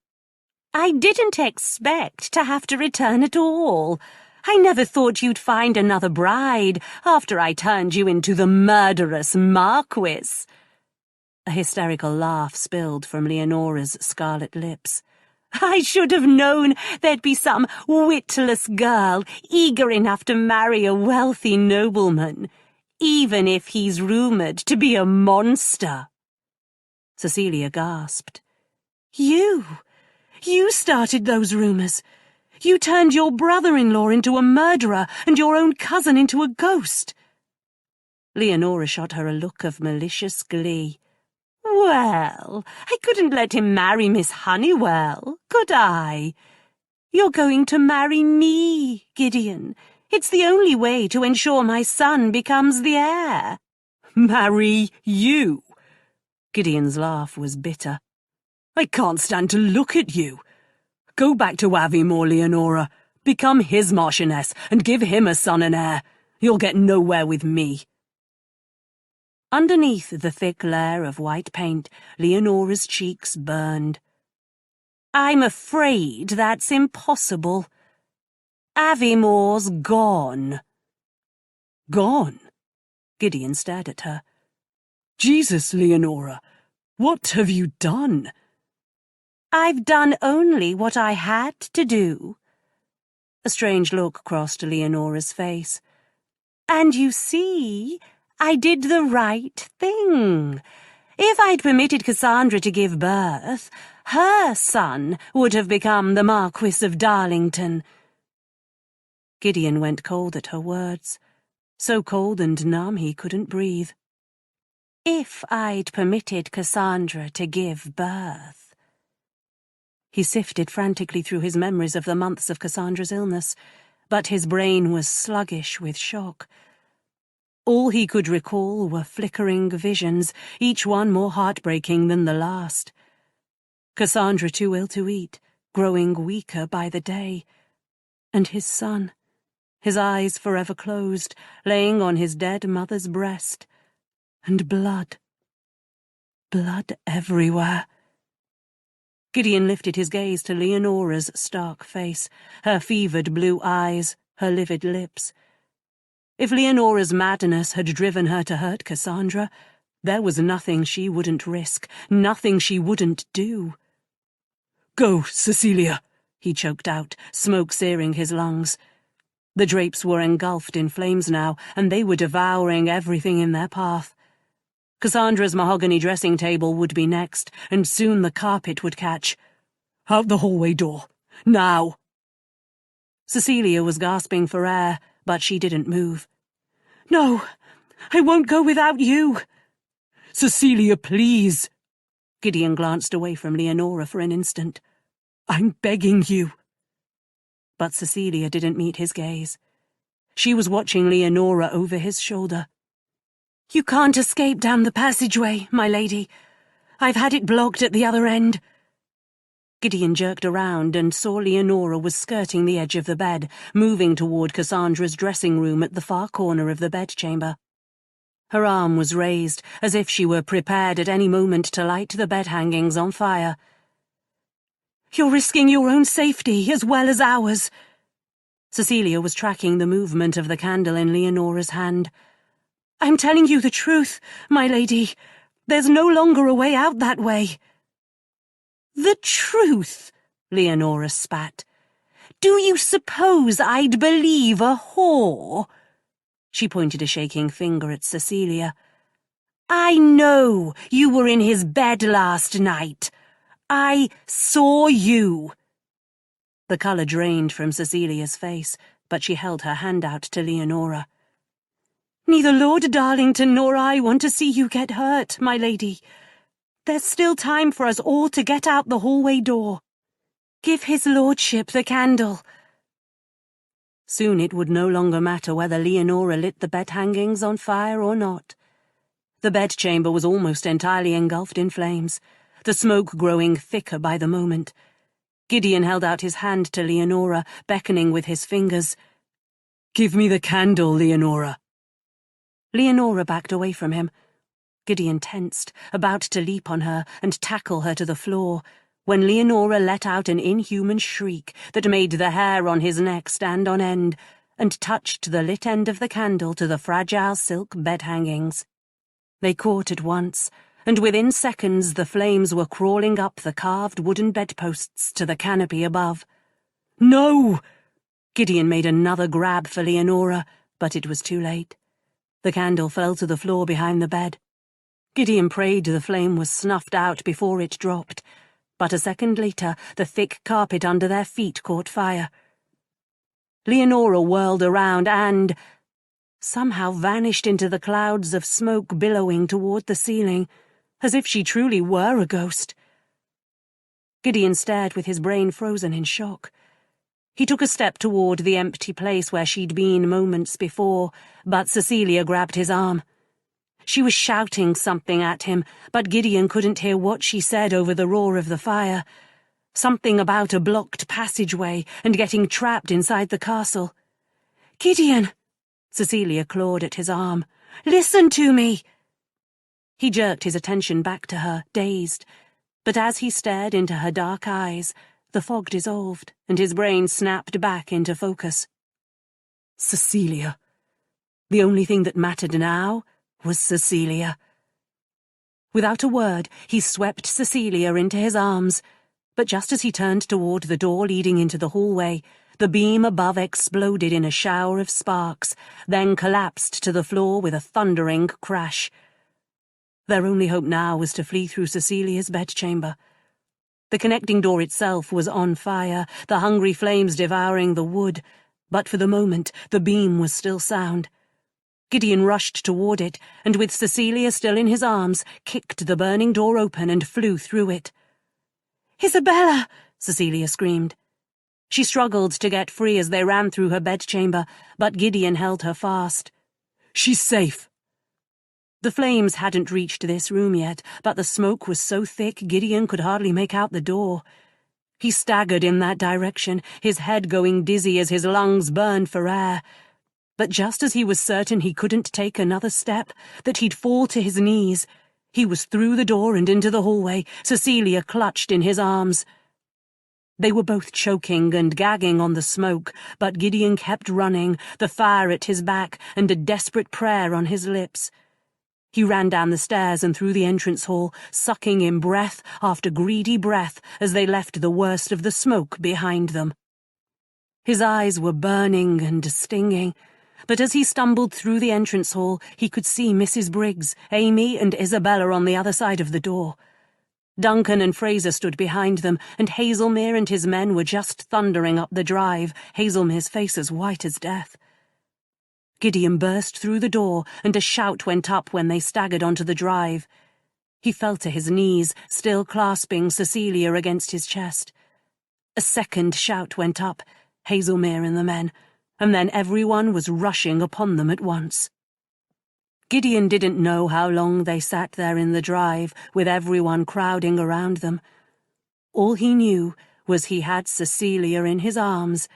"I didn't expect to have to return at all. I never thought you'd find another bride after I turned you into the murderous Marquess." A hysterical laugh spilled from Leonora's scarlet lips. "I should have known there'd be some witless girl eager enough to marry a wealthy nobleman, even if he's rumoured to be a monster." Cecilia gasped. You started those rumours. You turned your brother-in-law into a murderer and your own cousin into a ghost." Leonora shot her a look of malicious glee. "Well, I couldn't let him marry Miss Honeywell, could I? You're going to marry me, Gideon. It's the only way to ensure my son becomes the heir." "Marry you?" Gideon's laugh was bitter. "I can't stand to look at you. Go back to Aviemore, Leonora. Become his marchioness and give him a son and heir. You'll get nowhere with me." Underneath the thick layer of white paint, Leonora's cheeks burned. "I'm afraid that's impossible. Aviemore's gone." "Gone?" Gideon stared at her. "Jesus, Leonora, what have you done?" "I've done only what I had to do." A strange look crossed Leonora's face. "And you see, I did the right thing. If I'd permitted Cassandra to give birth, her son would have become the Marquess of Darlington." Gideon went cold at her words, so cold and numb he couldn't breathe. "If I'd permitted Cassandra to give birth." He sifted frantically through his memories of the months of Cassandra's illness, but his brain was sluggish with shock. All he could recall were flickering visions, each one more heartbreaking than the last. Cassandra too ill to eat, growing weaker by the day. And his son, his eyes forever closed, laying on his dead mother's breast. And blood. Blood everywhere. Gideon lifted his gaze to Leonora's stark face, her fevered blue eyes, her livid lips. If Leonora's madness had driven her to hurt Cassandra, there was nothing she wouldn't risk, nothing she wouldn't do. "Go, Cecilia," he choked out, smoke searing his lungs. The drapes were engulfed in flames now, and they were devouring everything in their path. Cassandra's mahogany dressing table would be next, and soon the carpet would catch. "Out the hallway door. Now!" Cecilia was gasping for air, but she didn't move. "No, I won't go without you." "Cecilia, please." Gideon glanced away from Leonora for an instant. "I'm begging you." But Cecilia didn't meet his gaze. She was watching Leonora over his shoulder. "You can't escape down the passageway, my lady. I've had it blocked at the other end." Gideon jerked around and saw Leonora was skirting the edge of the bed, moving toward Cassandra's dressing room at the far corner of the bedchamber. Her arm was raised, as if she were prepared at any moment to light the bed hangings on fire. "You're risking your own safety as well as ours." Cecilia was tracking the movement of the candle in Leonora's hand. "I'm telling you the truth, my lady. There's no longer a way out that way." "The truth?" Leonora spat. "Do you suppose I'd believe a whore?" She pointed a shaking finger at Cecilia. "I know you were in his bed last night. I saw you." The colour drained from Cecilia's face, but she held her hand out to Leonora. "Neither Lord Darlington nor I want to see you get hurt, my lady. There's still time for us all to get out the hallway door. Give his lordship the candle." Soon it would no longer matter whether Leonora lit the bed hangings on fire or not. The bedchamber was almost entirely engulfed in flames, the smoke growing thicker by the moment. Gideon held out his hand to Leonora, beckoning with his fingers. Give me the candle, Leonora. Leonora backed away from him. Gideon tensed, about to leap on her and tackle her to the floor, when Leonora let out an inhuman shriek that made the hair on his neck stand on end, and touched the lit end of the candle to the fragile silk bed-hangings. They caught at once, and within seconds the flames were crawling up the carved wooden bedposts to the canopy above. No! Gideon made another grab for Leonora, but it was too late. The candle fell to the floor behind the bed. Gideon prayed the flame was snuffed out before it dropped, but a second later the thick carpet under their feet caught fire. Leonora whirled around and somehow vanished into the clouds of smoke billowing toward the ceiling, as if she truly were a ghost. Gideon stared with his brain frozen in shock. He took a step toward the empty place where she'd been moments before, but Cecilia grabbed his arm. She was shouting something at him, but Gideon couldn't hear what she said over the roar of the fire. Something about a blocked passageway and getting trapped inside the castle. "Gideon!" Cecilia clawed at his arm. "Listen to me!" He jerked his attention back to her, dazed, but as he stared into her dark eyes, the fog dissolved and his brain snapped back into focus. Cecilia. The only thing that mattered now was Cecilia. Without a word, he swept Cecilia into his arms, but just as he turned toward the door leading into the hallway, the beam above exploded in a shower of sparks, then collapsed to the floor with a thundering crash. Their only hope now was to flee through Cecilia's bedchamber. The connecting door itself was on fire, the hungry flames devouring the wood, but for the moment the beam was still sound. Gideon rushed toward it, and with Cecilia still in his arms, kicked the burning door open and flew through it. "Isabella!" Cecilia screamed. She struggled to get free as they ran through her bedchamber, but Gideon held her fast. "She's safe." The flames hadn't reached this room yet, but the smoke was so thick Gideon could hardly make out the door. He staggered in that direction, his head going dizzy as his lungs burned for air. But just as he was certain he couldn't take another step, that he'd fall to his knees, he was through the door and into the hallway, Cecilia clutched in his arms. They were both choking and gagging on the smoke, but Gideon kept running, the fire at his back and a desperate prayer on his lips. He ran down the stairs and through the entrance hall, sucking in breath after greedy breath as they left the worst of the smoke behind them. His eyes were burning and stinging, but as he stumbled through the entrance hall, he could see Mrs. Briggs, Amy, and Isabella on the other side of the door. Duncan and Fraser stood behind them, and Hazelmere and his men were just thundering up the drive, Hazelmere's face as white as death. Gideon burst through the door, and a shout went up when they staggered onto the drive. He fell to his knees, still clasping Cecilia against his chest. A second shout went up, Hazelmere and the men, and then everyone was rushing upon them at once. Gideon didn't know how long they sat there in the drive, with everyone crowding around them. All he knew was he had Cecilia in his arms,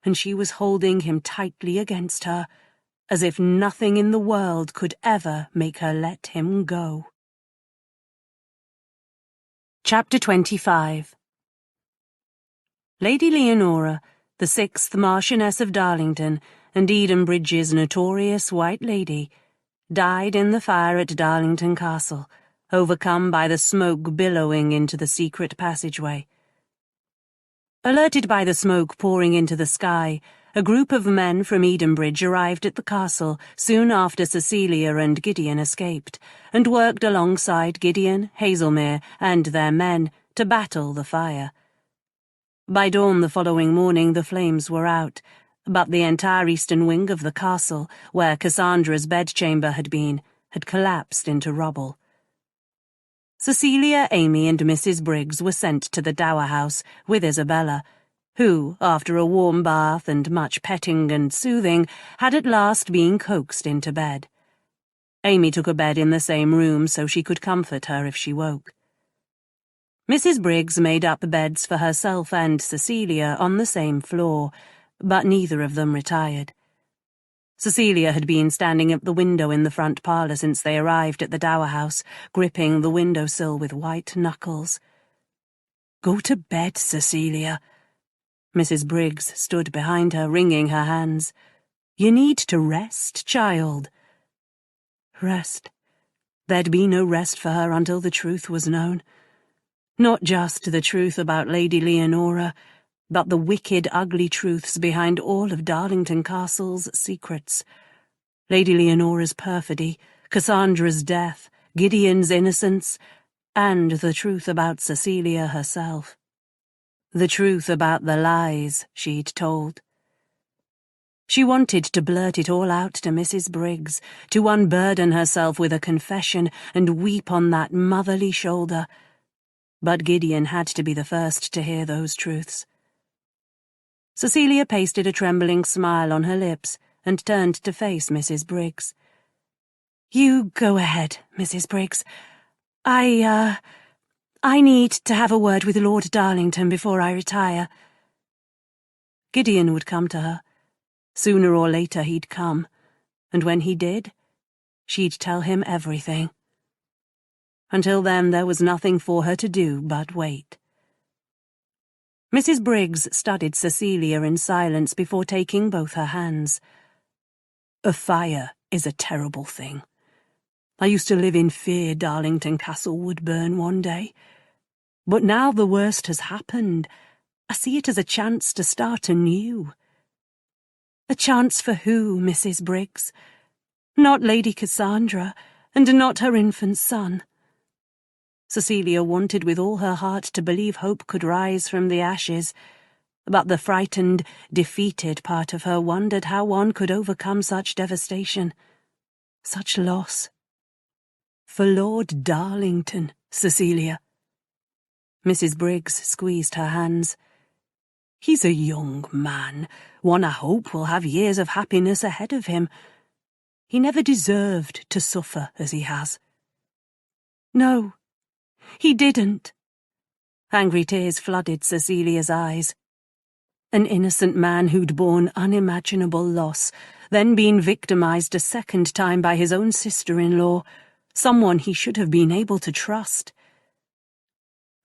and she was holding him tightly against her, as if nothing in the world could ever make her let him go. Chapter 25. Lady Leonora, the 6th Marchioness of Darlington, and Edenbridge's notorious White Lady, died in the fire at Darlington Castle, overcome by the smoke billowing into the secret passageway. Alerted by the smoke pouring into the sky, a group of men from Edenbridge arrived at the castle soon after Cecilia and Gideon escaped, and worked alongside Gideon, Hazelmere, and their men to battle the fire. By dawn the following morning the flames were out, but the entire eastern wing of the castle, where Cassandra's bedchamber had been, had collapsed into rubble. Cecilia, Amy, and Mrs. Briggs were sent to the dower house with Isabella, who, after a warm bath and much petting and soothing, had at last been coaxed into bed. Amy took a bed in the same room so she could comfort her if she woke. Mrs. Briggs made up beds for herself and Cecilia on the same floor, but neither of them retired. Cecilia had been standing at the window in the front parlour since they arrived at the Dower House, gripping the windowsill with white knuckles. "Go to bed, Cecilia." Mrs. Briggs stood behind her, wringing her hands. "You need to rest, child." Rest. There'd be no rest for her until the truth was known. Not just the truth about Lady Leonora, but the wicked, ugly truths behind all of Darlington Castle's secrets. Lady Leonora's perfidy, Cassandra's death, Gideon's innocence, and the truth about Cecilia herself. The truth about the lies she'd told. She wanted to blurt it all out to Mrs. Briggs, to unburden herself with a confession and weep on that motherly shoulder. But Gideon had to be the first to hear those truths. Cecilia pasted a trembling smile on her lips and turned to face Mrs. Briggs. "You go ahead, Mrs. Briggs. I need to have a word with Lord Darlington before I retire." Gideon would come to her. Sooner or later he'd come, and when he did, she'd tell him everything. Until then, there was nothing for her to do but wait. Mrs. Briggs studied Cecilia in silence before taking both her hands. "A fire is a terrible thing. I used to live in fear Darlington Castle would burn one day. But now the worst has happened, I see it as a chance to start anew." "A chance for who, Mrs. Briggs? Not Lady Cassandra, and not her infant son." Cecilia wanted with all her heart to believe hope could rise from the ashes, but the frightened, defeated part of her wondered how one could overcome such devastation, such loss. "For Lord Darlington, Cecilia." Mrs. Briggs squeezed her hands. "He's a young man, one I hope will have years of happiness ahead of him. He never deserved to suffer as he has." "No, he didn't." Angry tears flooded Cecilia's eyes. An innocent man who'd borne unimaginable loss, then been victimized a second time by his own sister-in-law, someone he should have been able to trust.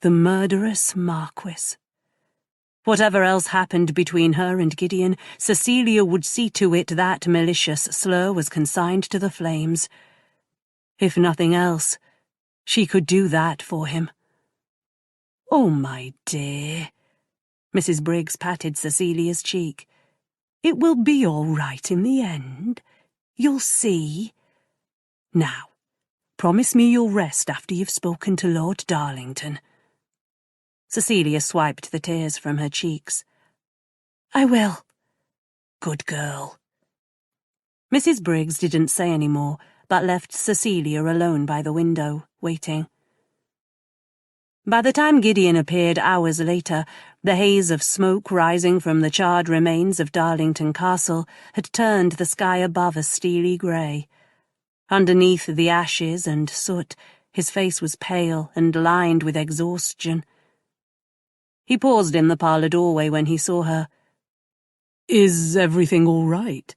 The murderous Marquess. Whatever else happened between her and Gideon, Cecilia would see to it that malicious slur was consigned to the flames. If nothing else, she could do that for him. "Oh, my dear." Mrs. Briggs patted Cecilia's cheek. "It will be all right in the end. You'll see. Now, promise me you'll rest after you've spoken to Lord Darlington." Cecilia swiped the tears from her cheeks. "I will." "Good girl." Mrs. Briggs didn't say any more, but left Cecilia alone by the window, waiting. By the time Gideon appeared hours later, the haze of smoke rising from the charred remains of Darlington Castle had turned the sky above a steely grey. Underneath the ashes and soot, his face was pale and lined with exhaustion. He paused in the parlour doorway when he saw her. "Is everything all right?"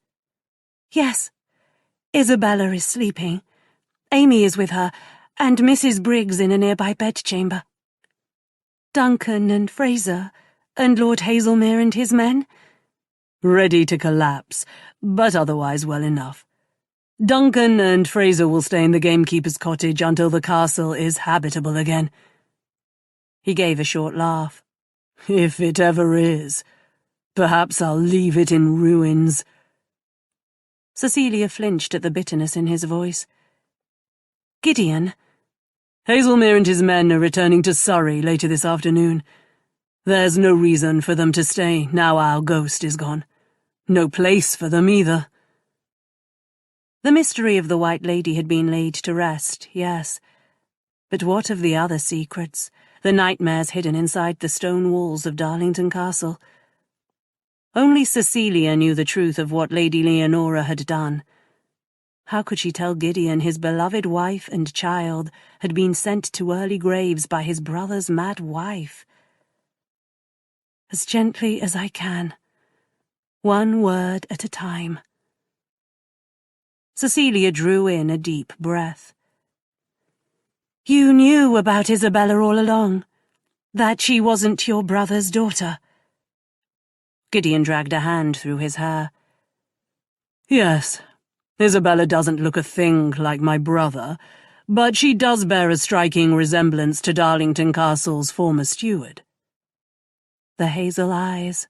"Yes. Isabella is sleeping. Amy is with her, and Mrs. Briggs in a nearby bedchamber. Duncan and Fraser, and Lord Hazelmere and his men?" "Ready to collapse, but otherwise well enough. Duncan and Fraser will stay in the gamekeeper's cottage until the castle is habitable again." He gave a short laugh. "If it ever is. Perhaps I'll leave it in ruins." Cecilia flinched at the bitterness in his voice. "Gideon." "Hazelmere and his men are returning to Surrey later this afternoon. There's no reason for them to stay now our ghost is gone. No place for them either." The mystery of the White Lady had been laid to rest, yes. But what of the other secrets, the nightmares hidden inside the stone walls of Darlington Castle? Only Cecilia knew the truth of what Lady Leonora had done. How could she tell Gideon his beloved wife and child had been sent to early graves by his brother's mad wife? "As gently as I can. One word at a time." Cecilia drew in a deep breath. You knew about Isabella all along? That she wasn't your brother's daughter? Gideon dragged a hand through his hair. Yes, Isabella doesn't look a thing like my brother, but she does bear a striking resemblance to Darlington Castle's former steward. The hazel eyes.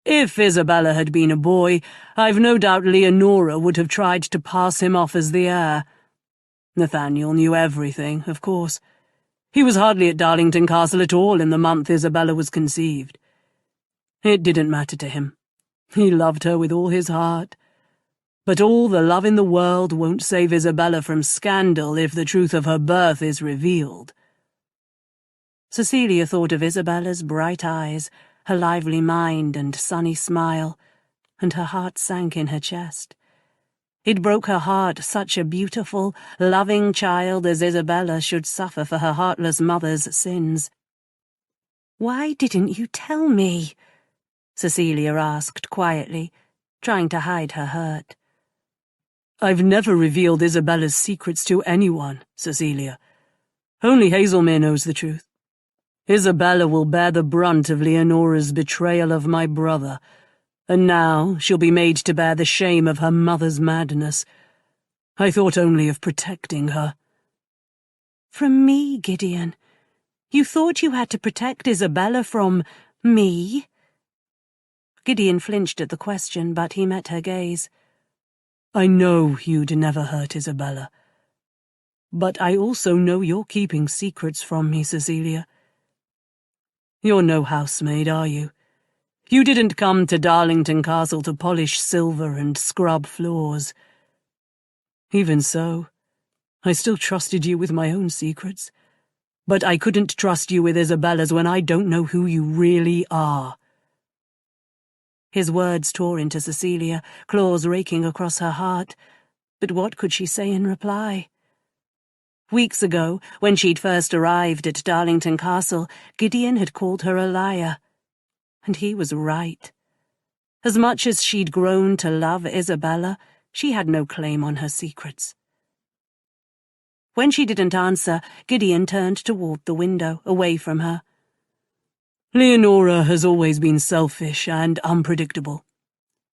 If Isabella had been a boy, I've no doubt Leonora would have tried to pass him off as the heir. Nathaniel knew everything, of course. He was hardly at Darlington Castle at all in the month Isabella was conceived. It didn't matter to him. He loved her with all his heart. But all the love in the world won't save Isabella from scandal if the truth of her birth is revealed. Cecilia thought of Isabella's bright eyes, her lively mind and sunny smile, and her heart sank in her chest. It broke her heart such a beautiful, loving child as Isabella should suffer for her heartless mother's sins. "Why didn't you tell me?" Cecilia asked quietly, trying to hide her hurt. I've never revealed Isabella's secrets to anyone, Cecilia. Only Hazelmere knows the truth. Isabella will bear the brunt of Leonora's betrayal of my brother, and now she'll be made to bear the shame of her mother's madness. I thought only of protecting her. From me, Gideon? You thought you had to protect Isabella from me? Gideon flinched at the question, but he met her gaze. I know you'd never hurt Isabella. But I also know you're keeping secrets from me, Cecilia. You're no housemaid, are you? You didn't come to Darlington Castle to polish silver and scrub floors. Even so, I still trusted you with my own secrets. But I couldn't trust you with Isabella's when I don't know who you really are. His words tore into Cecilia, claws raking across her heart. But what could she say in reply? Weeks ago, when she'd first arrived at Darlington Castle, Gideon had called her a liar. And he was right. As much as she'd grown to love Isabella, she had no claim on her secrets. When she didn't answer, Gideon turned toward the window, away from her. Leonora has always been selfish and unpredictable.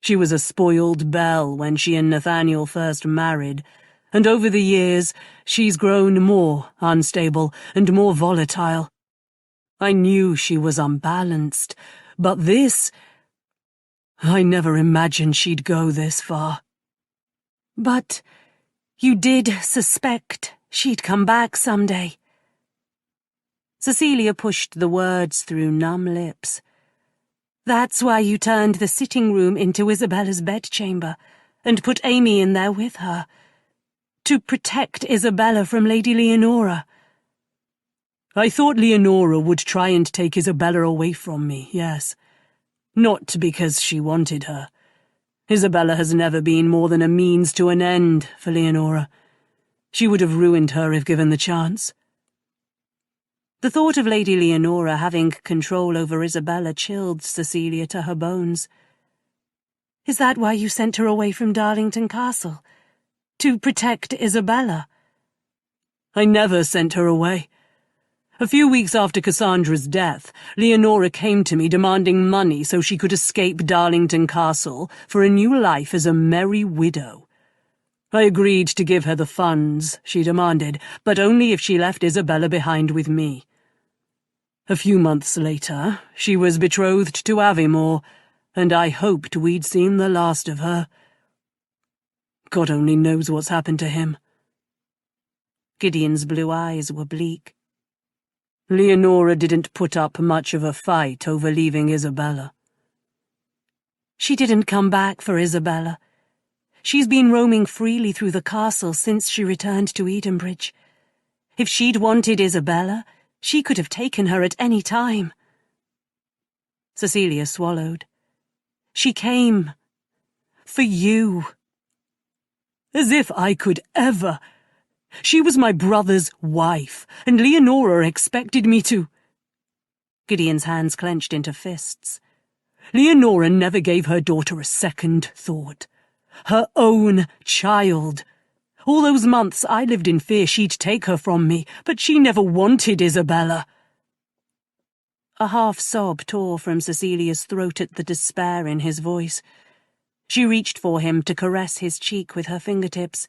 She was a spoiled belle when she and Nathaniel first married, and over the years she's grown more unstable and more volatile. I knew she was unbalanced, but this... I never imagined she'd go this far. But you did suspect she'd come back someday. Cecilia pushed the words through numb lips. That's why you turned the sitting room into Isabella's bedchamber, and put Amy in there with her. To protect Isabella from Lady Leonora. I thought Leonora would try and take Isabella away from me, yes. Not because she wanted her. Isabella has never been more than a means to an end for Leonora. She would have ruined her if given the chance. The thought of Lady Leonora having control over Isabella chilled Cecilia to her bones. Is that why you sent her away from Darlington Castle? To protect Isabella? I never sent her away. A few weeks after Cassandra's death, Leonora came to me demanding money so she could escape Darlington Castle for a new life as a merry widow. I agreed to give her the funds she demanded, but only if she left Isabella behind with me. A few months later, she was betrothed to Aviemore, and I hoped we'd seen the last of her. God only knows what's happened to him. Gideon's blue eyes were bleak. Leonora didn't put up much of a fight over leaving Isabella. She didn't come back for Isabella. She's been roaming freely through the castle since she returned to Edenbridge. If she'd wanted Isabella, she could have taken her at any time. Cecilia swallowed. She came. For you. As if I could ever... She was my brother's wife, and Leonora expected me to... Gideon's hands clenched into fists. Leonora never gave her daughter a second thought. Her own child. All those months I lived in fear she'd take her from me, but she never wanted Isabella." A half-sob tore from Cecilia's throat at the despair in his voice. She reached for him to caress his cheek with her fingertips,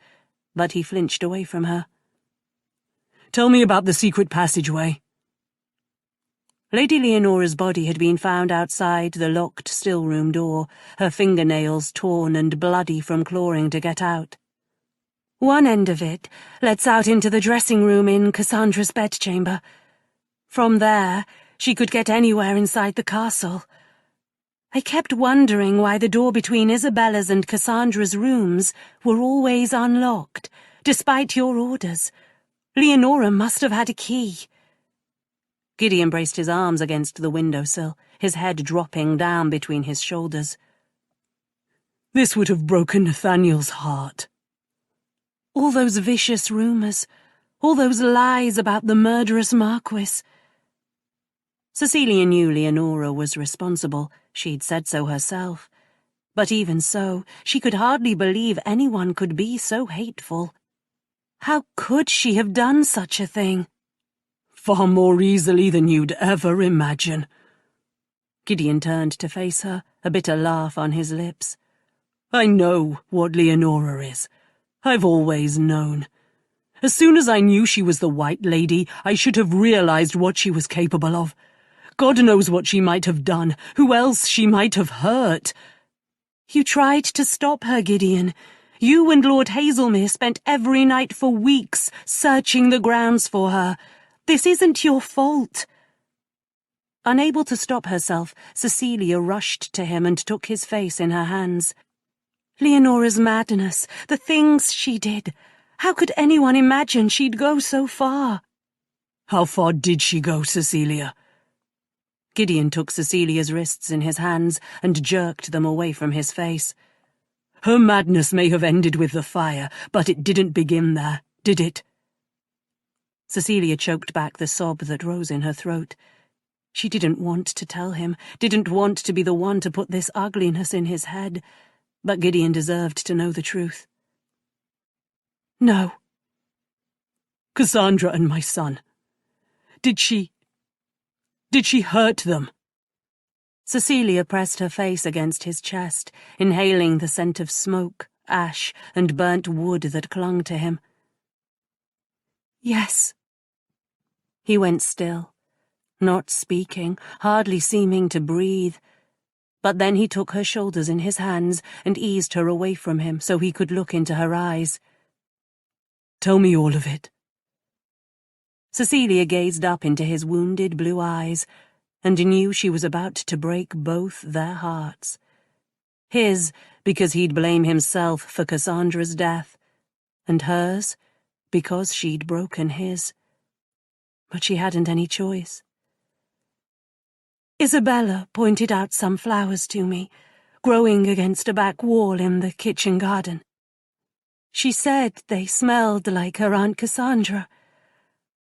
but he flinched away from her. "Tell me about the secret passageway." Lady Leonora's body had been found outside the locked still-room door, her fingernails torn and bloody from clawing to get out. "One end of it lets out into the dressing-room in Cassandra's bedchamber. From there, she could get anywhere inside the castle. I kept wondering why the door between Isabella's and Cassandra's rooms were always unlocked, despite your orders. Leonora must have had a key." Gideon braced his arms against the windowsill, his head dropping down between his shoulders. "This would have broken Nathaniel's heart." "All those vicious rumours, all those lies about the murderous Marquess." Cecilia knew Leonora was responsible. She'd said so herself. But even so, she could hardly believe anyone could be so hateful. How could she have done such a thing? "Far more easily than you'd ever imagine." Gideon turned to face her, a bitter laugh on his lips. "I know what Leonora is. I've always known. As soon as I knew she was the White Lady, I should have realized what she was capable of. God knows what she might have done, who else she might have hurt." "You tried to stop her, Gideon. You and Lord Hazelmere spent every night for weeks searching the grounds for her. This isn't your fault." Unable to stop herself, Cecilia rushed to him and took his face in her hands. "Leonora's madness, the things she did. How could anyone imagine she'd go so far?" "How far did she go, Cecilia?" Gideon took Cecilia's wrists in his hands and jerked them away from his face. "Her madness may have ended with the fire, but it didn't begin there, did it?" Cecilia choked back the sob that rose in her throat. She didn't want to tell him, didn't want to be the one to put this ugliness in his head, but Gideon deserved to know the truth. "No." "Cassandra and my son. Did she hurt them?" Cecilia pressed her face against his chest, inhaling the scent of smoke, ash, and burnt wood that clung to him. "Yes." He went still, not speaking, hardly seeming to breathe. But then he took her shoulders in his hands and eased her away from him so he could look into her eyes. "Tell me all of it." Cecilia gazed up into his wounded blue eyes and knew she was about to break both their hearts. His, because he'd blame himself for Cassandra's death, and hers, because she'd broken his. But she hadn't any choice. "Isabella pointed out some flowers to me, growing against a back wall in the kitchen garden. She said they smelled like her Aunt Cassandra.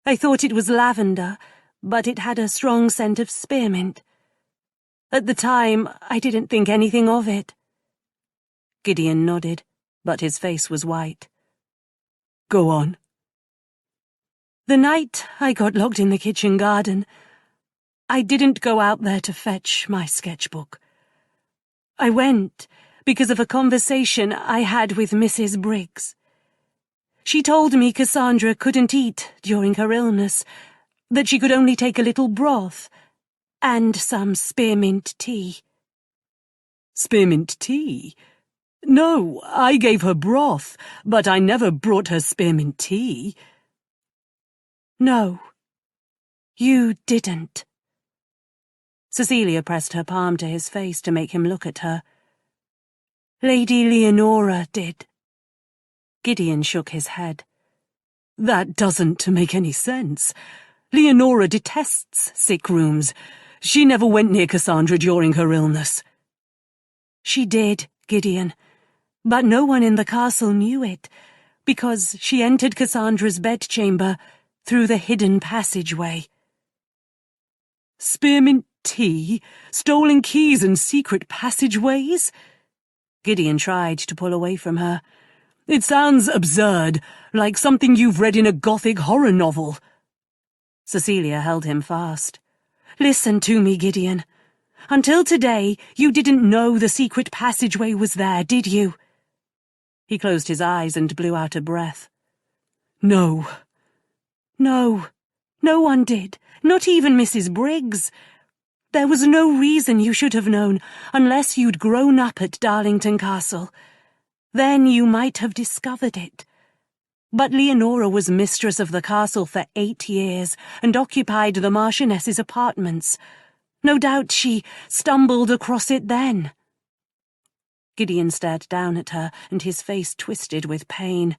I thought it was lavender, but it had a strong scent of spearmint. At the time, I didn't think anything of it." Gideon nodded, but his face was white. "Go on." "The night I got locked in the kitchen garden, I didn't go out there to fetch my sketchbook. I went because of a conversation I had with Mrs. Briggs. She told me Cassandra couldn't eat during her illness, that she could only take a little broth and some spearmint tea." "Spearmint tea? No, I gave her broth, but I never brought her spearmint tea." "No, you didn't." Cecilia pressed her palm to his face to make him look at her. "Lady Leonora did." Gideon shook his head. "That doesn't make any sense. Leonora detests sick rooms. She never went near Cassandra during her illness." "She did, Gideon, but no one in the castle knew it, because she entered Cassandra's bedchamber through the hidden passageway." "Spearmint tea, stolen keys and secret passageways?" Gideon tried to pull away from her. It sounds absurd, like something you've read in a gothic horror novel. Cecilia held him fast. Listen to me, Gideon. Until today, you didn't know the secret passageway was there, did you? He closed his eyes and blew out a breath. No. No. No one did. Not even Mrs. Briggs. There was no reason you should have known, unless you'd grown up at Darlington Castle. Then you might have discovered it. But Leonora was mistress of the castle for 8 years and occupied the Marchioness's apartments. No doubt she stumbled across it then. Gideon stared down at her, and his face twisted with pain.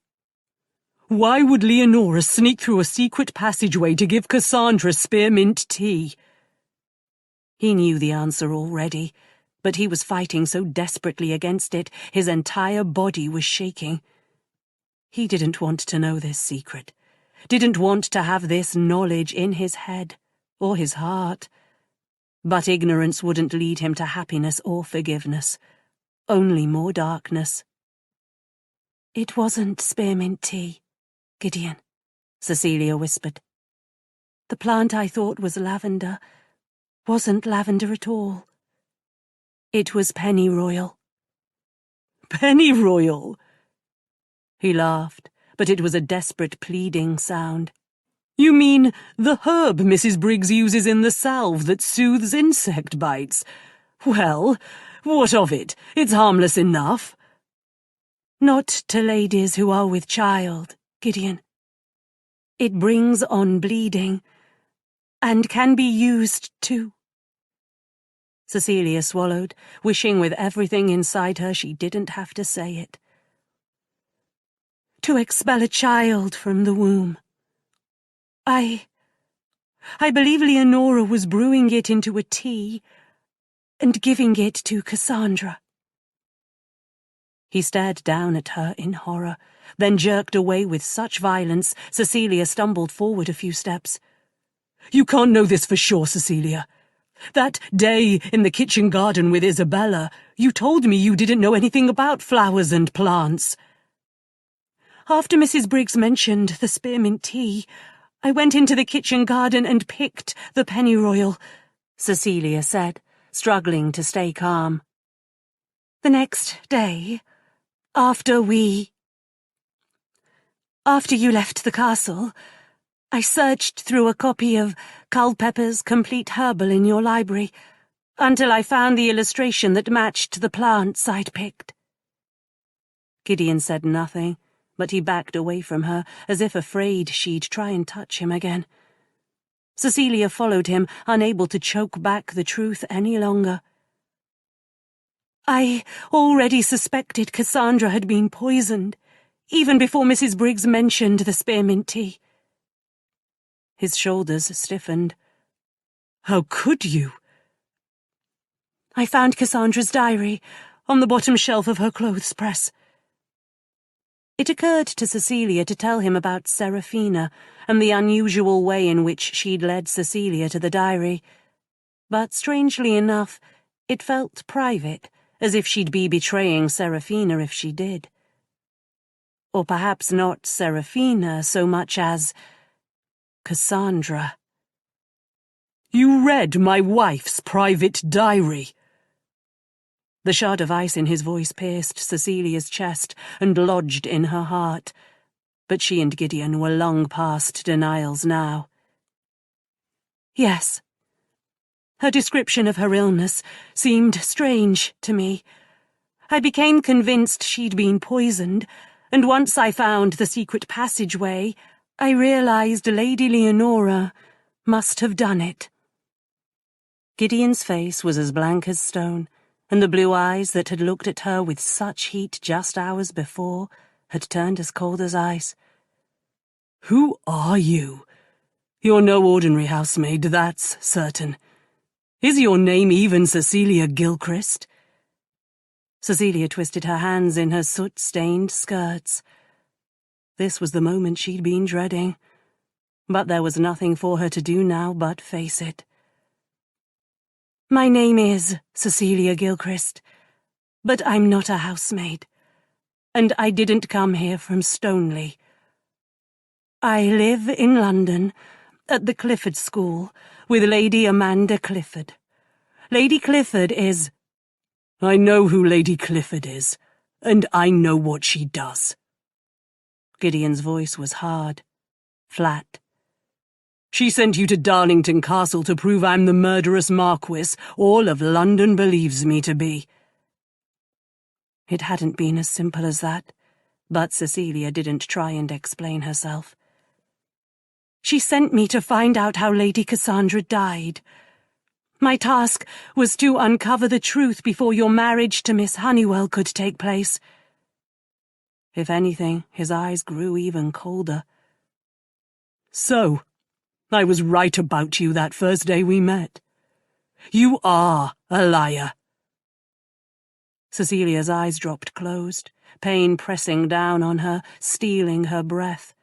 Why would Leonora sneak through a secret passageway to give Cassandra spearmint tea? He knew the answer already, but he was fighting so desperately against it, his entire body was shaking. He didn't want to know this secret, didn't want to have this knowledge in his head or his heart. But ignorance wouldn't lead him to happiness or forgiveness, only more darkness. It wasn't spearmint tea, Gideon, Cecilia whispered. The plant I thought was lavender wasn't lavender at all. It was pennyroyal. Pennyroyal? He laughed, but it was a desperate pleading sound. You mean the herb Mrs. Briggs uses in the salve that soothes insect bites? Well, what of it? It's harmless enough. Not to ladies who are with child, Gideon. It brings on bleeding, and can be used to... Cecilia swallowed, wishing with everything inside her she didn't have to say it. To expel a child from the womb. I believe Leonora was brewing it into a tea and giving it to Cassandra. He stared down at her in horror, then jerked away with such violence Cecilia stumbled forward a few steps. You can't know this for sure, Cecilia. That day in the kitchen garden with Isabella, you told me you didn't know anything about flowers and plants. After Mrs. Briggs mentioned the spearmint tea, I went into the kitchen garden and picked the pennyroyal, Cecilia said, struggling to stay calm. The next day, after you left the castle, I searched through a copy of Culpepper's Complete Herbal in your library, until I found the illustration that matched the plants I'd picked. Gideon said nothing, but he backed away from her, as if afraid she'd try and touch him again. Cecilia followed him, unable to choke back the truth any longer. I already suspected Cassandra had been poisoned, even before Mrs. Briggs mentioned the spearmint tea. His shoulders stiffened. How could you? I found Cassandra's diary on the bottom shelf of her clothes press. It occurred to Cecilia to tell him about Seraphina and the unusual way in which she'd led Cecilia to the diary. But strangely enough, it felt private, as if she'd be betraying Seraphina if she did. Or perhaps not Seraphina so much as Cassandra. You read my wife's private diary. The shard of ice in his voice pierced Cecilia's chest and lodged in her heart, but she and Gideon were long past denials now. Yes. Her description of her illness seemed strange to me. I became convinced she'd been poisoned, and once I found the secret passageway, I realized Lady Leonora must have done it. Gideon's face was as blank as stone, and the blue eyes that had looked at her with such heat just hours before had turned as cold as ice. Who are you? You're no ordinary housemaid, that's certain. Is your name even Cecilia Gilchrist? Cecilia twisted her hands in her soot-stained skirts. This was the moment she'd been dreading, but there was nothing for her to do now but face it. My name is Cecilia Gilchrist, But I'm not a housemaid, and I didn't come here from Stoneleigh. I live in London, at the Clifford School, with Lady Amanda Clifford. Lady Clifford is— I know who Lady Clifford is, and I know what she does. Gideon's voice was hard, flat. She sent you to Darlington Castle to prove I'm the murderous Marquess all of London believes me to be. It hadn't been as simple as that, but Cecilia didn't try and explain herself. She sent me to find out how Lady Cassandra died. My task was to uncover the truth before your marriage to Miss Honeywell could take place. If anything, his eyes grew even colder. So, I was right about you that first day we met. You are a liar. Cecilia's eyes dropped closed, pain pressing down on her, stealing her breath.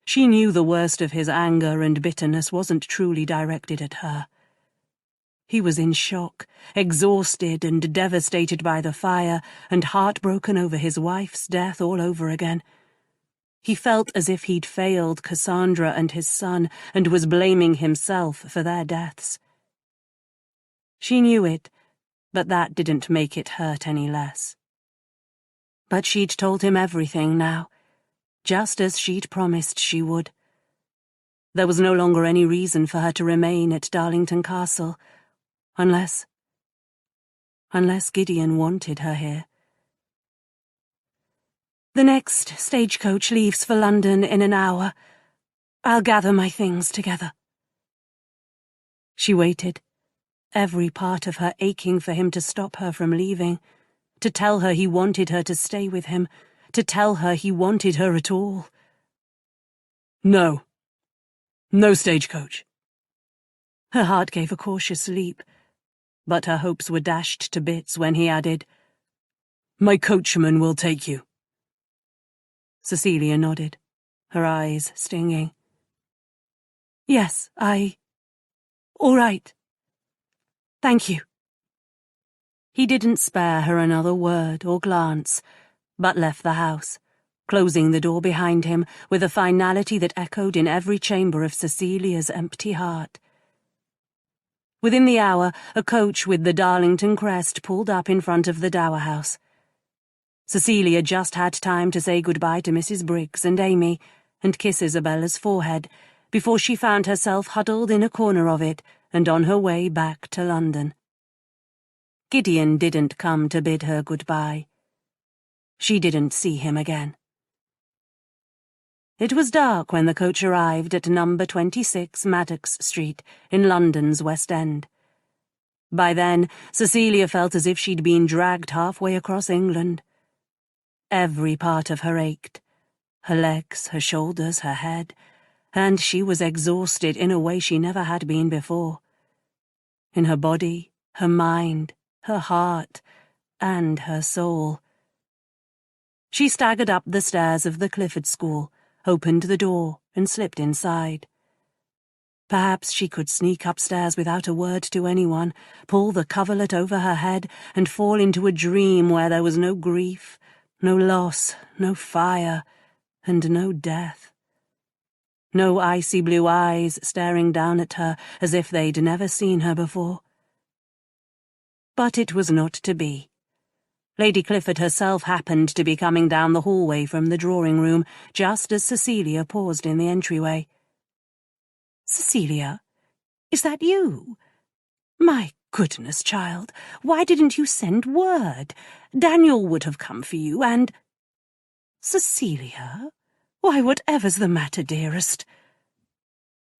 She knew the worst of his anger and bitterness wasn't truly directed at her. He was in shock, exhausted and devastated by the fire, and heartbroken over his wife's death all over again. He felt as if he'd failed Cassandra and his son, and was blaming himself for their deaths. She knew it, but that didn't make it hurt any less. But she'd told him everything now, just as she'd promised she would. There was no longer any reason for her to remain at Darlington Castle, unless Gideon wanted her here. The next stagecoach leaves for London in an hour. I'll gather my things together. She waited, every part of her aching for him to stop her from leaving, to tell her he wanted her to stay with him, to tell her he wanted her at all. No. No stagecoach. Her heart gave a cautious leap, but her hopes were dashed to bits when he added, My coachman will take you. Cecilia nodded, her eyes stinging. Yes, all right. Thank you. He didn't spare her another word or glance, but left the house, closing the door behind him with a finality that echoed in every chamber of Cecilia's empty heart. Within the hour, a coach with the Darlington crest pulled up in front of the Dower House. Cecilia just had time to say goodbye to Mrs. Briggs and Amy, and kiss Isabella's forehead, before she found herself huddled in a corner of it and on her way back to London. Gideon didn't come to bid her goodbye. She didn't see him again. It was dark when the coach arrived at number 26 Maddox Street in London's West End. By then, Cecilia felt as if she'd been dragged halfway across England. Every part of her ached, her legs, her shoulders, her head, and she was exhausted in a way she never had been before. In her body, her mind, her heart, and her soul. She staggered up the stairs of the Clifford School, opened the door, and slipped inside. Perhaps she could sneak upstairs without a word to anyone, pull the coverlet over her head, and fall into a dream where there was no grief, no loss, no fire, and no death. No icy blue eyes staring down at her as if they'd never seen her before. But it was not to be. Lady Clifford herself happened to be coming down the hallway from the drawing-room just as Cecilia paused in the entryway. Cecilia, is that you? My goodness, child, why didn't you send word? Daniel would have come for you and— Cecilia? Why, whatever's the matter, dearest?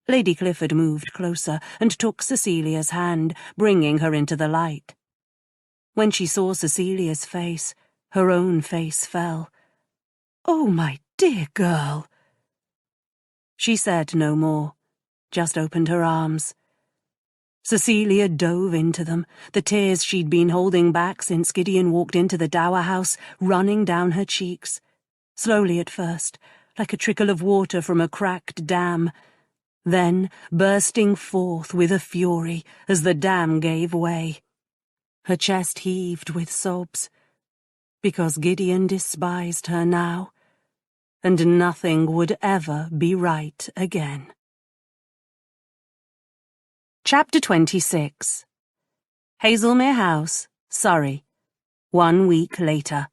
Lady Clifford moved closer and took Cecilia's hand, bringing her into the light. When she saw Cecilia's face, her own face fell. Oh, my dear girl. She said no more, just opened her arms. Cecilia dove into them, the tears she'd been holding back since Gideon walked into the Dower House running down her cheeks, slowly at first, like a trickle of water from a cracked dam, then bursting forth with a fury as the dam gave way. Her chest heaved with sobs, because Gideon despised her now, and nothing would ever be right again. Chapter 26. Hazelmere House, Surrey, 1 week later.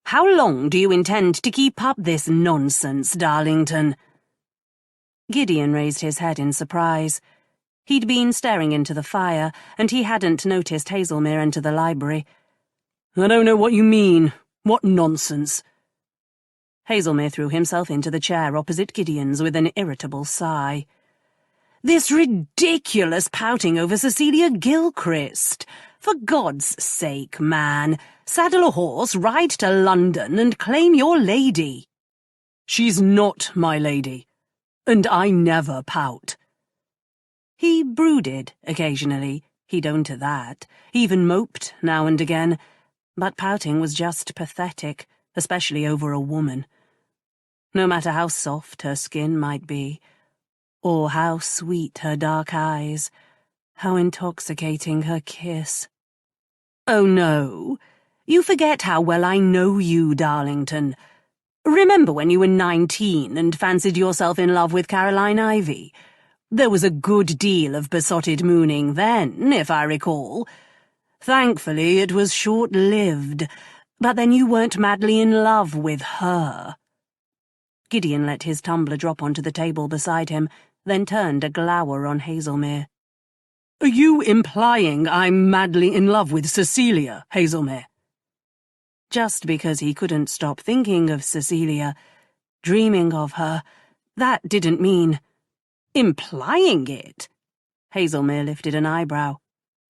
How long do you intend to keep up this nonsense, Darlington? Gideon raised his head in surprise. He'd been staring into the fire, and he hadn't noticed Hazelmere enter the library. I don't know what you mean. What nonsense? Hazelmere threw himself into the chair opposite Gideon's with an irritable sigh. This ridiculous pouting over Cecilia Gilchrist. For God's sake, man, saddle a horse, ride to London, and claim your lady. She's not my lady, and I never pout. He brooded occasionally, he'd own to that, even moped now and again, but pouting was just pathetic, especially over a woman. No matter how soft her skin might be, or how sweet her dark eyes, how intoxicating her kiss. Oh no, you forget how well I know you, Darlington. Remember when you were 19 and fancied yourself in love with Caroline Ivy? There was a good deal of besotted mooning then, if I recall. Thankfully, it was short-lived, but then you weren't madly in love with her. Gideon let his tumbler drop onto the table beside him, then turned a glower on Hazelmere. Are you implying I'm madly in love with Cecilia, Hazelmere? Just because he couldn't stop thinking of Cecilia, dreaming of her, that didn't mean... Implying it? Hazelmere lifted an eyebrow.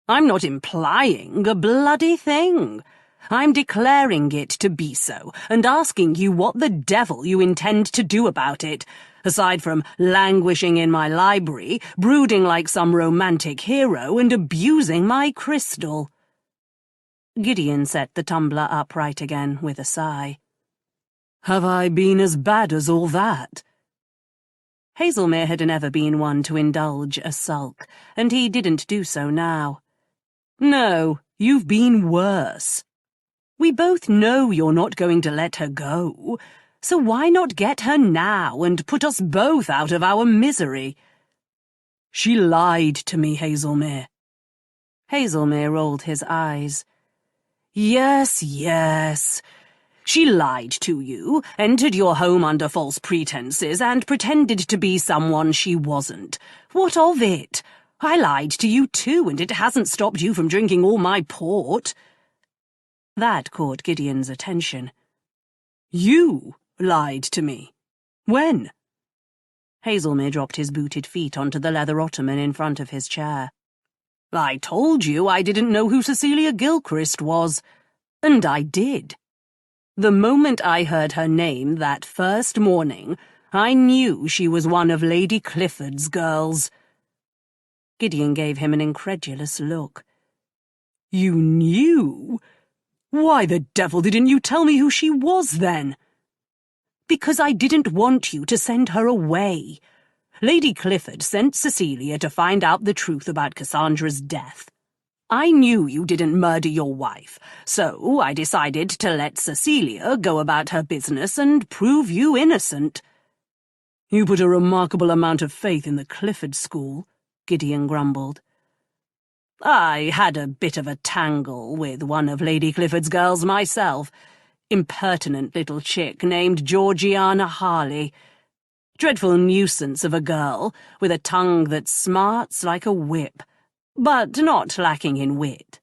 I'm not implying a bloody thing. I'm declaring it to be so, and asking you what the devil you intend to do about it, aside from languishing in my library, brooding like some romantic hero, and abusing my crystal. Gideon set the tumbler upright again with a sigh. Have I been as bad as all that? Hazelmere had never been one to indulge a sulk, and he didn't do so now. No, you've been worse. We both know you're not going to let her go, so why not get her now and put us both out of our misery? She lied to me, Hazelmere. Hazelmere rolled his eyes. Yes, yes. She lied to you, entered your home under false pretenses, and pretended to be someone she wasn't. What of it? I lied to you too, and it hasn't stopped you from drinking all my port. That caught Gideon's attention. You lied to me. When? Hazelmere dropped his booted feet onto the leather ottoman in front of his chair. I told you I didn't know who Cecilia Gilchrist was, and I did. The moment I heard her name that first morning, I knew she was one of Lady Clifford's girls. Gideon gave him an incredulous look. You knew? Why the devil didn't you tell me who she was then? Because I didn't want you to send her away. Lady Clifford sent Cecilia to find out the truth about Cassandra's death. I knew you didn't murder your wife, so I decided to let Cecilia go about her business and prove you innocent. You put a remarkable amount of faith in the Clifford school, Gideon grumbled. I had a bit of a tangle with one of Lady Clifford's girls myself. Impertinent little chick named Georgiana Harley. Dreadful nuisance of a girl, with a tongue that smarts like a whip, but not lacking in wit.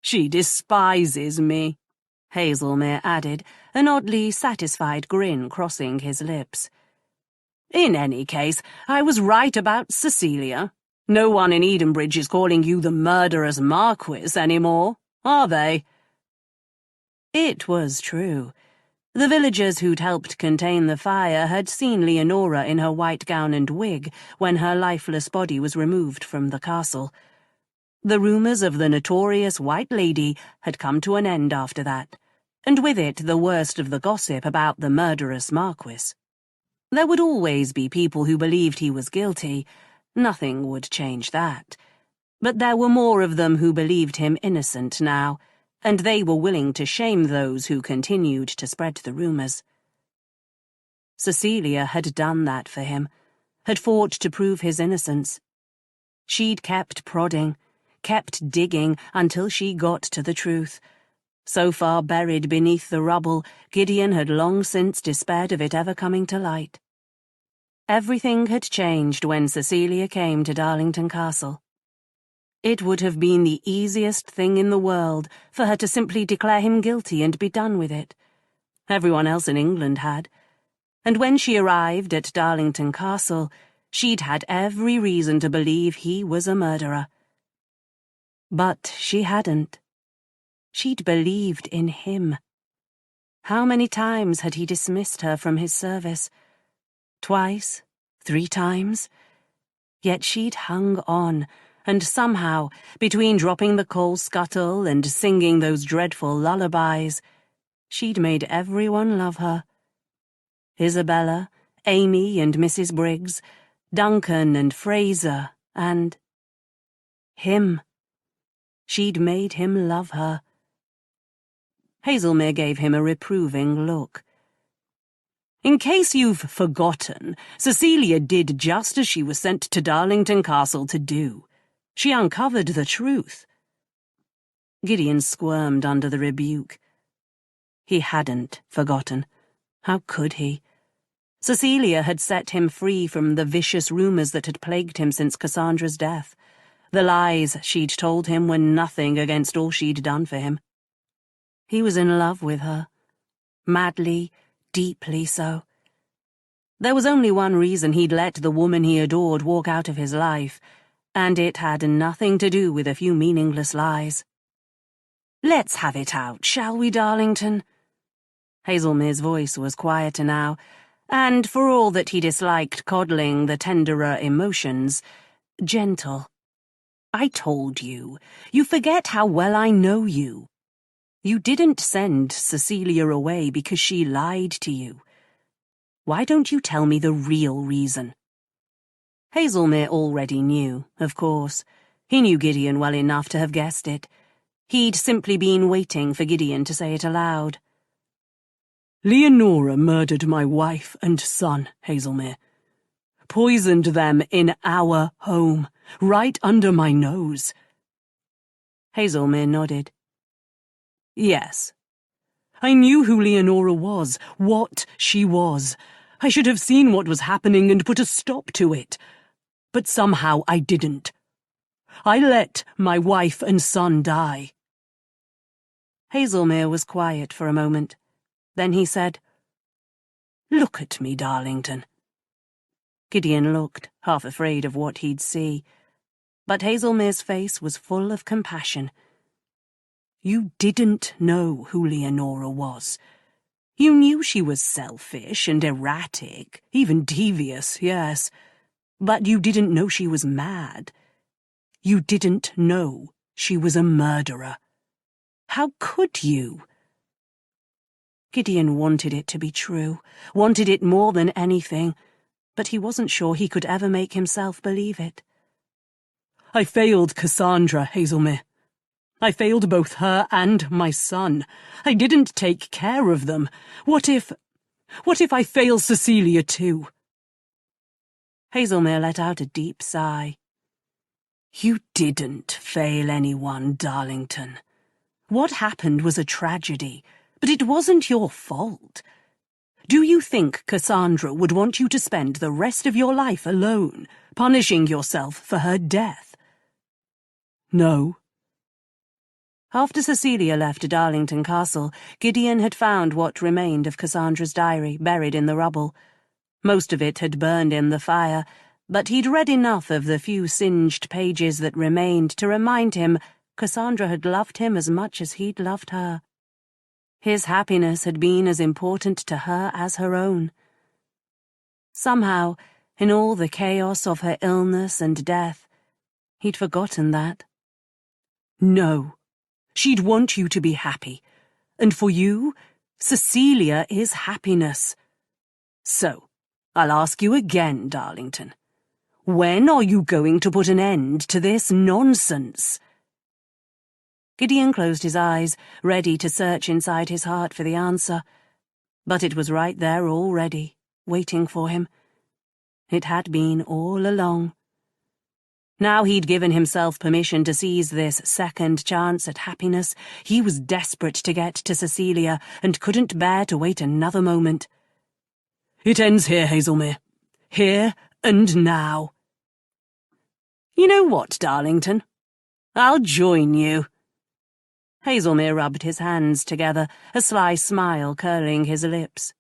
She despises me, Hazelmere added, an oddly satisfied grin crossing his lips. In any case, I was right about Cecilia. No one in Edenbridge is calling you the murderous Marquess anymore, are they? It was true. The villagers who'd helped contain the fire had seen Leonora in her white gown and wig when her lifeless body was removed from the castle. The rumours of the notorious White Lady had come to an end after that, and with it the worst of the gossip about the murderous Marquess. There would always be people who believed he was guilty. Nothing would change that. But there were more of them who believed him innocent now, and they were willing to shame those who continued to spread the rumours. Cecilia had done that for him, had fought to prove his innocence. She'd kept prodding, kept digging until she got to the truth. So far buried beneath the rubble, Gideon had long since despaired of it ever coming to light. Everything had changed when Cecilia came to Darlington Castle. It would have been the easiest thing in the world for her to simply declare him guilty and be done with it. Everyone else in England had. And when she arrived at Darlington Castle, she'd had every reason to believe he was a murderer. But she hadn't. She'd believed in him. How many times had he dismissed her from his service? Twice? 3 times? Yet she'd hung on, and somehow, between dropping the coal scuttle and singing those dreadful lullabies, she'd made everyone love her. Isabella, Amy and Mrs. Briggs, Duncan and Fraser, and him. She'd made him love her. Hazelmere gave him a reproving look. In case you've forgotten, Cecilia did just as she was sent to Darlington Castle to do. She uncovered the truth. Gideon squirmed under the rebuke. He hadn't forgotten. How could he? Cecilia had set him free from the vicious rumours that had plagued him since Cassandra's death. The lies she'd told him were nothing against all she'd done for him. He was in love with her. Madly, deeply so. There was only one reason he'd let the woman he adored walk out of his life, and it had nothing to do with a few meaningless lies. "Let's have it out, shall we, Darlington?" Hazelmere's voice was quieter now, and for all that he disliked coddling the tenderer emotions, gentle. "I told you. You forget how well I know you. You didn't send Cecilia away because she lied to you. Why don't you tell me the real reason?" Hazelmere already knew, of course. He knew Gideon well enough to have guessed it. He'd simply been waiting for Gideon to say it aloud. "Leonora murdered my wife and son, Hazelmere. Poisoned them in our home, right under my nose." Hazelmere nodded. "Yes. I knew who Leonora was, what she was. I should have seen what was happening and put a stop to it. But somehow I didn't. I let my wife and son die." Hazelmere was quiet for a moment. Then he said, "Look at me, Darlington." Gideon looked, half afraid of what he'd see. But Hazelmere's face was full of compassion. "You didn't know who Leonora was. You knew she was selfish and erratic, even devious, yes. But you didn't know she was mad. You didn't know she was a murderer. How could you?" Gideon wanted it to be true, wanted it more than anything, but he wasn't sure he could ever make himself believe it. "I failed Cassandra, Hazelmere. I failed both her and my son. I didn't take care of them. What if I fail Cecilia too?" Hazelmere let out a deep sigh. "You didn't fail anyone, Darlington. What happened was a tragedy, but it wasn't your fault. Do you think Cassandra would want you to spend the rest of your life alone, punishing yourself for her death?" "No." After Cecilia left Darlington Castle, Gideon had found what remained of Cassandra's diary buried in the rubble. Most of it had burned in the fire, but he'd read enough of the few singed pages that remained to remind him Cassandra had loved him as much as he'd loved her. His happiness had been as important to her as her own. Somehow, in all the chaos of her illness and death, he'd forgotten that. "No. She'd want you to be happy. And for you, Cecilia is happiness. So, I'll ask you again, Darlington. When are you going to put an end to this nonsense?" Gideon closed his eyes, ready to search inside his heart for the answer. But it was right there already, waiting for him. It had been all along. Now he'd given himself permission to seize this second chance at happiness. He was desperate to get to Cecilia and couldn't bear to wait another moment. "It ends here, Hazelmere. Here and now." "You know what, Darlington? I'll join you." Hazelmere rubbed his hands together, a sly smile curling his lips.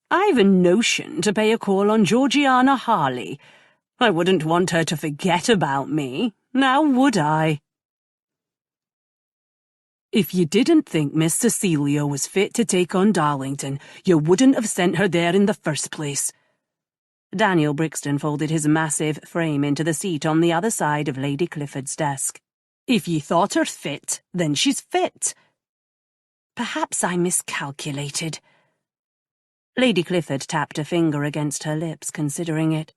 "I've a notion to pay a call on Georgiana Harley. I wouldn't want her to forget about me, now would I?" "If you didn't think Miss Cecilia was fit to take on Darlington, you wouldn't have sent her there in the first place." Daniel Brixton folded his massive frame into the seat on the other side of Lady Clifford's desk. "If ye thought her fit, then she's fit." "Perhaps I miscalculated." Lady Clifford tapped a finger against her lips, considering it.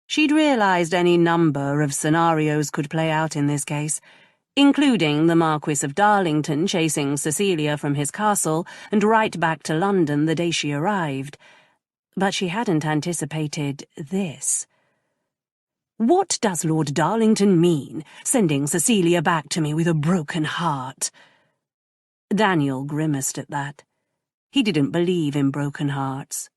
She'd realized any number of scenarios could play out in this case, including the Marquess of Darlington chasing Cecilia from his castle and right back to London the day she arrived. But she hadn't anticipated this. "What does Lord Darlington mean, sending Cecilia back to me with a broken heart?" Daniel grimaced at that. He didn't believe in broken hearts.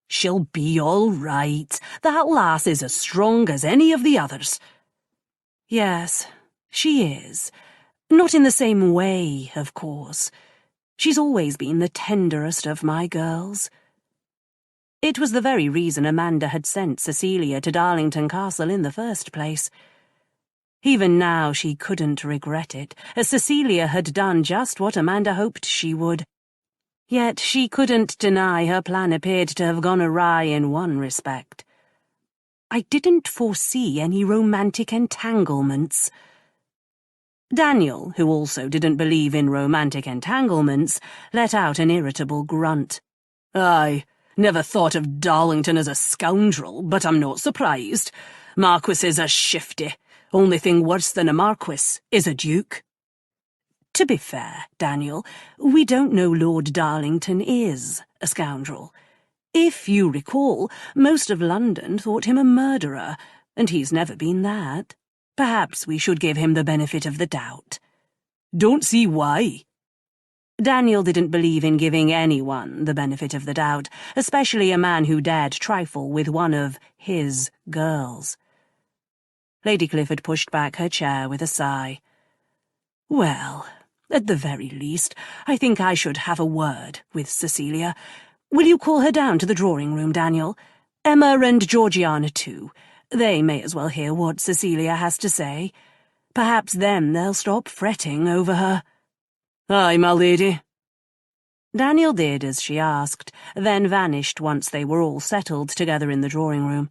"She'll be all right. That lass is as strong as any of the others." "Yes, she is. Not in the same way, of course. She's always been the tenderest of my girls." It was the very reason Amanda had sent Cecilia to Darlington Castle in the first place. Even now she couldn't regret it, as Cecilia had done just what Amanda hoped she would. Yet she couldn't deny her plan appeared to have gone awry in one respect. "I didn't foresee any romantic entanglements." Daniel, who also didn't believe in romantic entanglements, let out an irritable grunt. "Aye. Never thought of Darlington as a scoundrel, but I'm not surprised. Marquises are shifty. Only thing worse than a marquis is a duke." "To be fair, Daniel, we don't know Lord Darlington is a scoundrel. If you recall, most of London thought him a murderer, and he's never been that. Perhaps we should give him the benefit of the doubt." "Don't see why." Daniel didn't believe in giving anyone the benefit of the doubt, especially a man who dared trifle with one of his girls. Lady Clifford pushed back her chair with a sigh. "Well, at the very least, I think I should have a word with Cecilia. Will you call her down to the drawing-room, Daniel? Emma and Georgiana too. They may as well hear what Cecilia has to say. Perhaps then they'll stop fretting over her." "Aye, my lady." Daniel did as she asked, then vanished once they were all settled together in the drawing-room.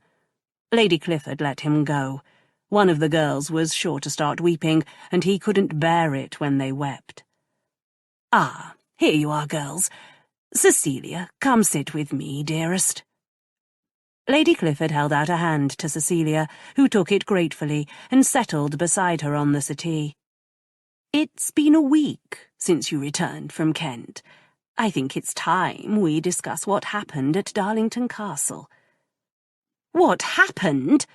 Lady Clifford let him go. One of the girls was sure to start weeping, and he couldn't bear it when they wept. "Ah, here you are, girls. Cecilia, come sit with me, dearest." Lady Clifford held out a hand to Cecilia, who took it gratefully and settled beside her on the settee. "It's been a week since you returned from Kent. I think it's time we discuss what happened at Darlington Castle." "What happened?"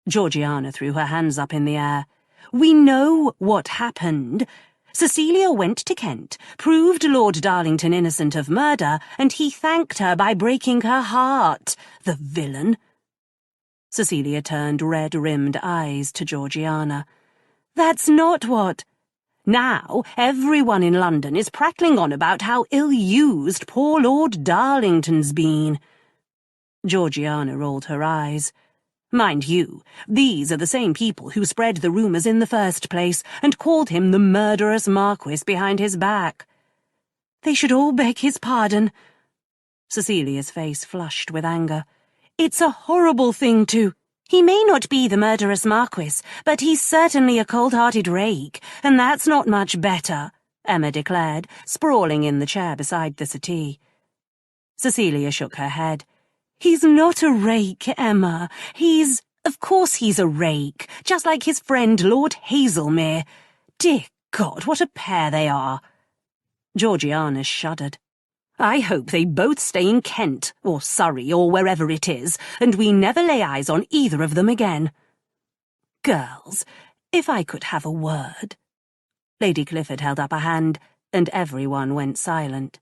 Georgiana threw her hands up in the air. "We know what happened. Cecilia went to Kent, proved Lord Darlington innocent of murder, and he thanked her by breaking her heart, the villain." Cecilia turned red-rimmed eyes to Georgiana. "That's not what—" "Now everyone in London is prattling on about how ill-used poor Lord Darlington's been." Georgiana rolled her eyes. "Mind you, these are the same people who spread the rumours in the first place and called him the murderous Marquis behind his back." "They should all beg his pardon." Cecilia's face flushed with anger. "It's a horrible thing to—" "He may not be the murderous Marquis, but he's certainly a cold-hearted rake, and that's not much better," Emma declared, sprawling in the chair beside the settee. Cecilia shook her head. "He's not a rake, Emma. He's—" Of course he's a rake, just like his friend Lord Hazelmere. Dear God, what a pair they are. Georgiana shuddered. I hope they both stay in Kent, or Surrey, or wherever it is, and we never lay eyes on either of them again. Girls, if I could have a word. Lady Clifford held up a hand, and everyone went silent.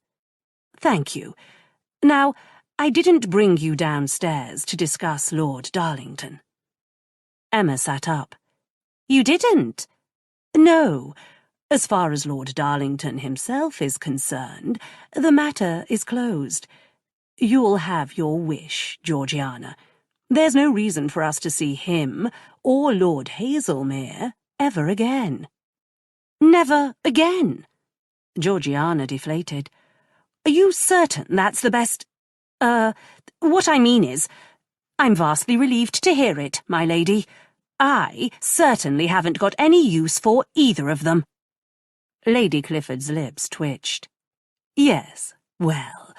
Thank you. Now, I didn't bring you downstairs to discuss Lord Darlington. Emma sat up. You didn't? No. As far as Lord Darlington himself is concerned, the matter is closed. You'll have your wish, Georgiana. There's no reason for us to see him, or Lord Hazelmere, ever again. Never again? Georgiana deflated. Are you certain that's the best— what I mean is, I'm vastly relieved to hear it, my lady. I certainly haven't got any use for either of them. Lady Clifford's lips twitched. Yes, well,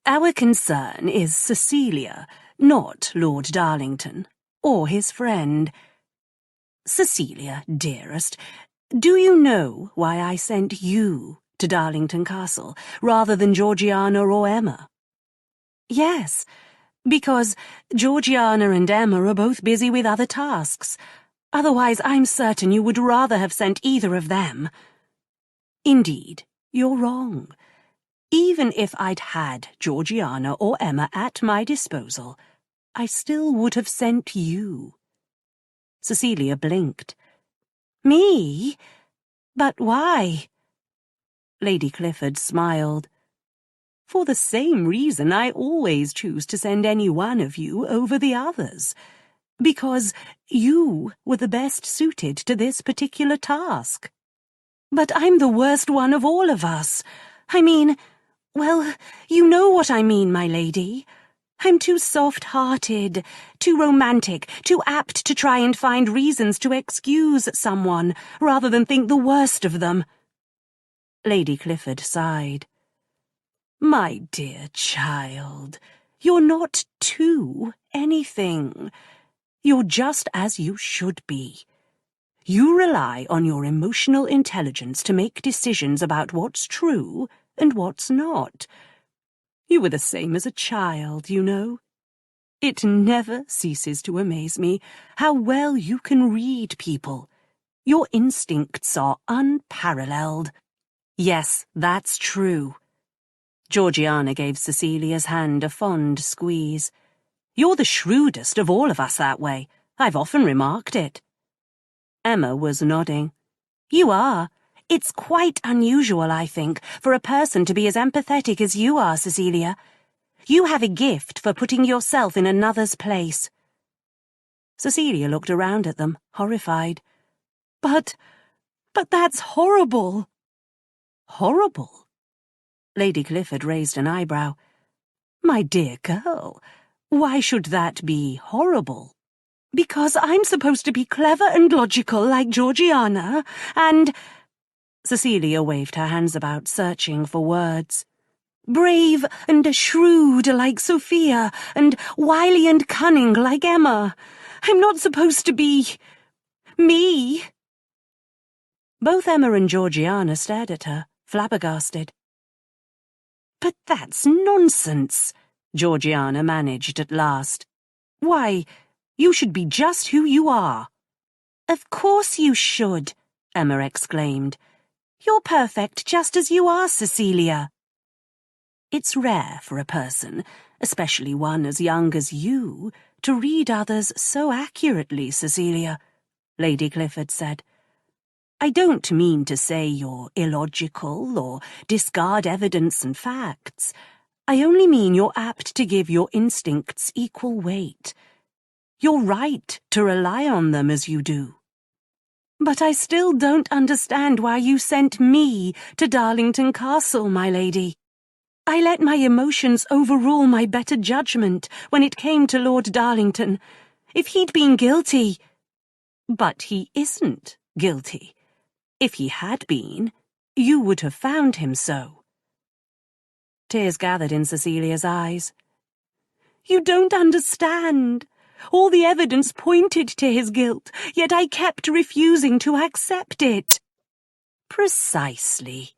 our concern is Cecilia, not Lord Darlington, or his friend. Cecilia, dearest, do you know why I sent you to Darlington Castle, rather than Georgiana or Emma? Yes, because Georgiana and Emma are both busy with other tasks. Otherwise, I'm certain you would rather have sent either of them. Indeed, you're wrong. Even if I'd had Georgiana or Emma at my disposal, I still would have sent you. Cecilia blinked. Me? But why? Lady Clifford smiled. For the same reason I always choose to send any one of you over the others. Because you were the best suited to this particular task. But I'm the worst one of all of us. I mean, well, you know what I mean, my lady. I'm too soft-hearted, too romantic, too apt to try and find reasons to excuse someone, rather than think the worst of them. Lady Clifford sighed. My dear child, you're not too anything. You're just as you should be. You rely on your emotional intelligence to make decisions about what's true and what's not. You were the same as a child, you know. It never ceases to amaze me how well you can read people. Your instincts are unparalleled. Yes, that's true. Georgiana gave Cecilia's hand a fond squeeze. You're the shrewdest of all of us that way. I've often remarked it. Emma was nodding. You are. It's quite unusual, I think, for a person to be as empathetic as you are, Cecilia. You have a gift for putting yourself in another's place. Cecilia looked around at them, horrified. But that's horrible. Horrible? Lady Clifford raised an eyebrow. My dear girl, why should that be horrible? Because I'm supposed to be clever and logical like Georgiana, and— Cecilia waved her hands about, searching for words. Brave and shrewd like Sophia, and wily and cunning like Emma. I'm not supposed to be— me. Both Emma and Georgiana stared at her, flabbergasted. But that's nonsense, Georgiana managed at last. Why, you should be just who you are. Of course you should, Emma exclaimed. You're perfect just as you are, Cecilia. It's rare for a person, especially one as young as you, to read others so accurately, Cecilia, Lady Clifford said. I don't mean to say you're illogical or discard evidence and facts. I only mean you're apt to give your instincts equal weight. You're right to rely on them as you do. But I still don't understand why you sent me to Darlington Castle, my lady. I let my emotions overrule my better judgment when it came to Lord Darlington. If he'd been guilty— But he isn't guilty. If he had been, you would have found him so. Tears gathered in Cecilia's eyes. You don't understand. All the evidence pointed to his guilt, yet I kept refusing to accept it. Precisely.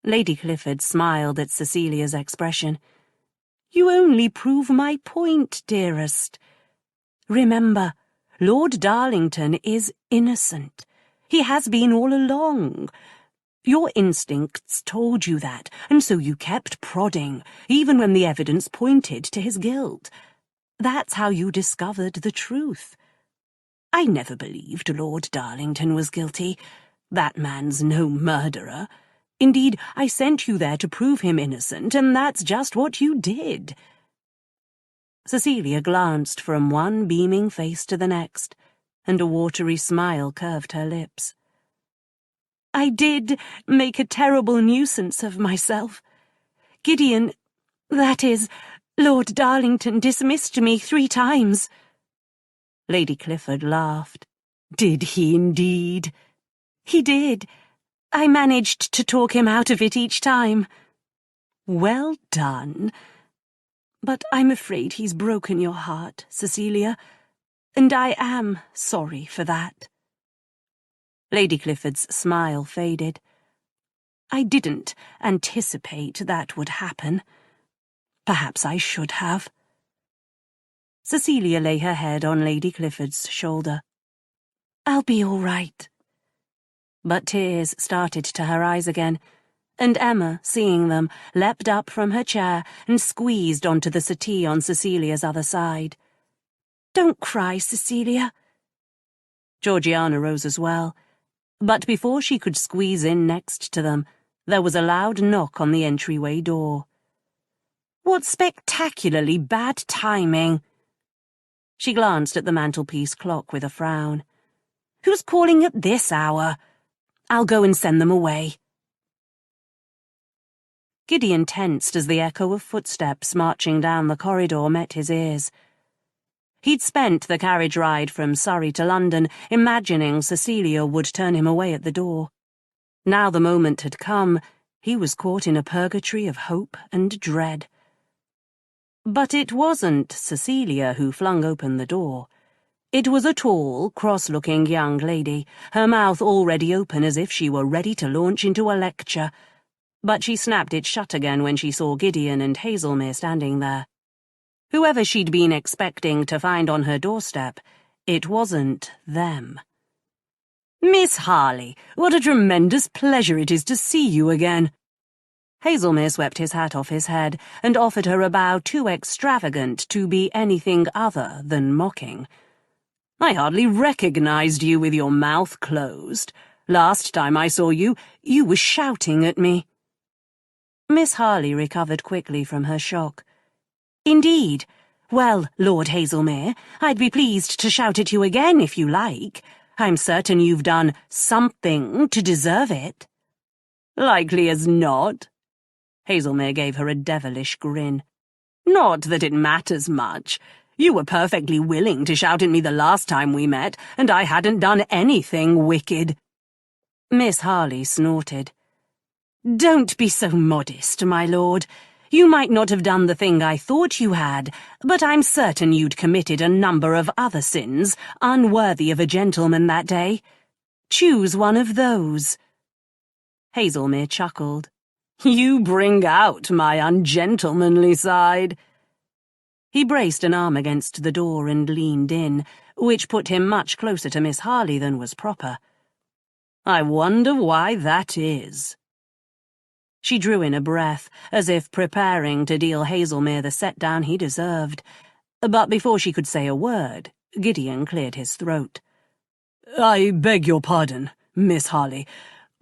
Lady Clifford smiled at Cecilia's expression. You only prove my point, dearest. Remember, Lord Darlington is innocent. He has been all along. Your instincts told you that, and so you kept prodding, even when the evidence pointed to his guilt. That's how you discovered the truth. I never believed Lord Darlington was guilty. That man's no murderer. Indeed, I sent you there to prove him innocent, and that's just what you did. Cecilia glanced from one beaming face to the next, and a watery smile curved her lips. I did make a terrible nuisance of myself. Gideon, that is, Lord Darlington dismissed me 3 times. Lady Clifford laughed. Did he indeed? He did. I managed to talk him out of it each time. Well done. But I'm afraid he's broken your heart, Cecilia, and I am sorry for that. Lady Clifford's smile faded. I didn't anticipate that would happen. Perhaps I should have. Cecilia lay her head on Lady Clifford's shoulder. I'll be all right. But tears started to her eyes again, and Emma, seeing them, leapt up from her chair and squeezed onto the settee on Cecilia's other side. Don't cry, Cecilia. Georgiana rose as well, but before she could squeeze in next to them, there was a loud knock on the entryway door. What spectacularly bad timing! She glanced at the mantelpiece clock with a frown. Who's calling at this hour? I'll go and send them away. Gideon tensed as the echo of footsteps marching down the corridor met his ears. He'd spent the carriage ride from Surrey to London imagining Cecilia would turn him away at the door. Now the moment had come, he was caught in a purgatory of hope and dread. But it wasn't Cecilia who flung open the door. It was a tall, cross-looking young lady, her mouth already open as if she were ready to launch into a lecture. But she snapped it shut again when she saw Gideon and Hazelmere standing there. Whoever she'd been expecting to find on her doorstep, it wasn't them. Miss Harley, what a tremendous pleasure it is to see you again. Hazelmere swept his hat off his head and offered her a bow too extravagant to be anything other than mocking. I hardly recognized you with your mouth closed. Last time I saw you, you were shouting at me. Miss Harley recovered quickly from her shock. Indeed. Well, Lord Hazelmere, I'd be pleased to shout at you again if you like. I'm certain you've done something to deserve it. Likely as not. Hazelmere gave her a devilish grin. Not that it matters much. You were perfectly willing to shout at me the last time we met, and I hadn't done anything wicked. Miss Harley snorted. Don't be so modest, my lord. You might not have done the thing I thought you had, but I'm certain you'd committed a number of other sins unworthy of a gentleman that day. Choose one of those. Hazelmere chuckled. You bring out my ungentlemanly side. He braced an arm against the door and leaned in, which put him much closer to Miss Harley than was proper. I wonder why that is. She drew in a breath, as if preparing to deal Hazelmere the set-down he deserved. But before she could say a word, Gideon cleared his throat. I beg your pardon, Miss Harley,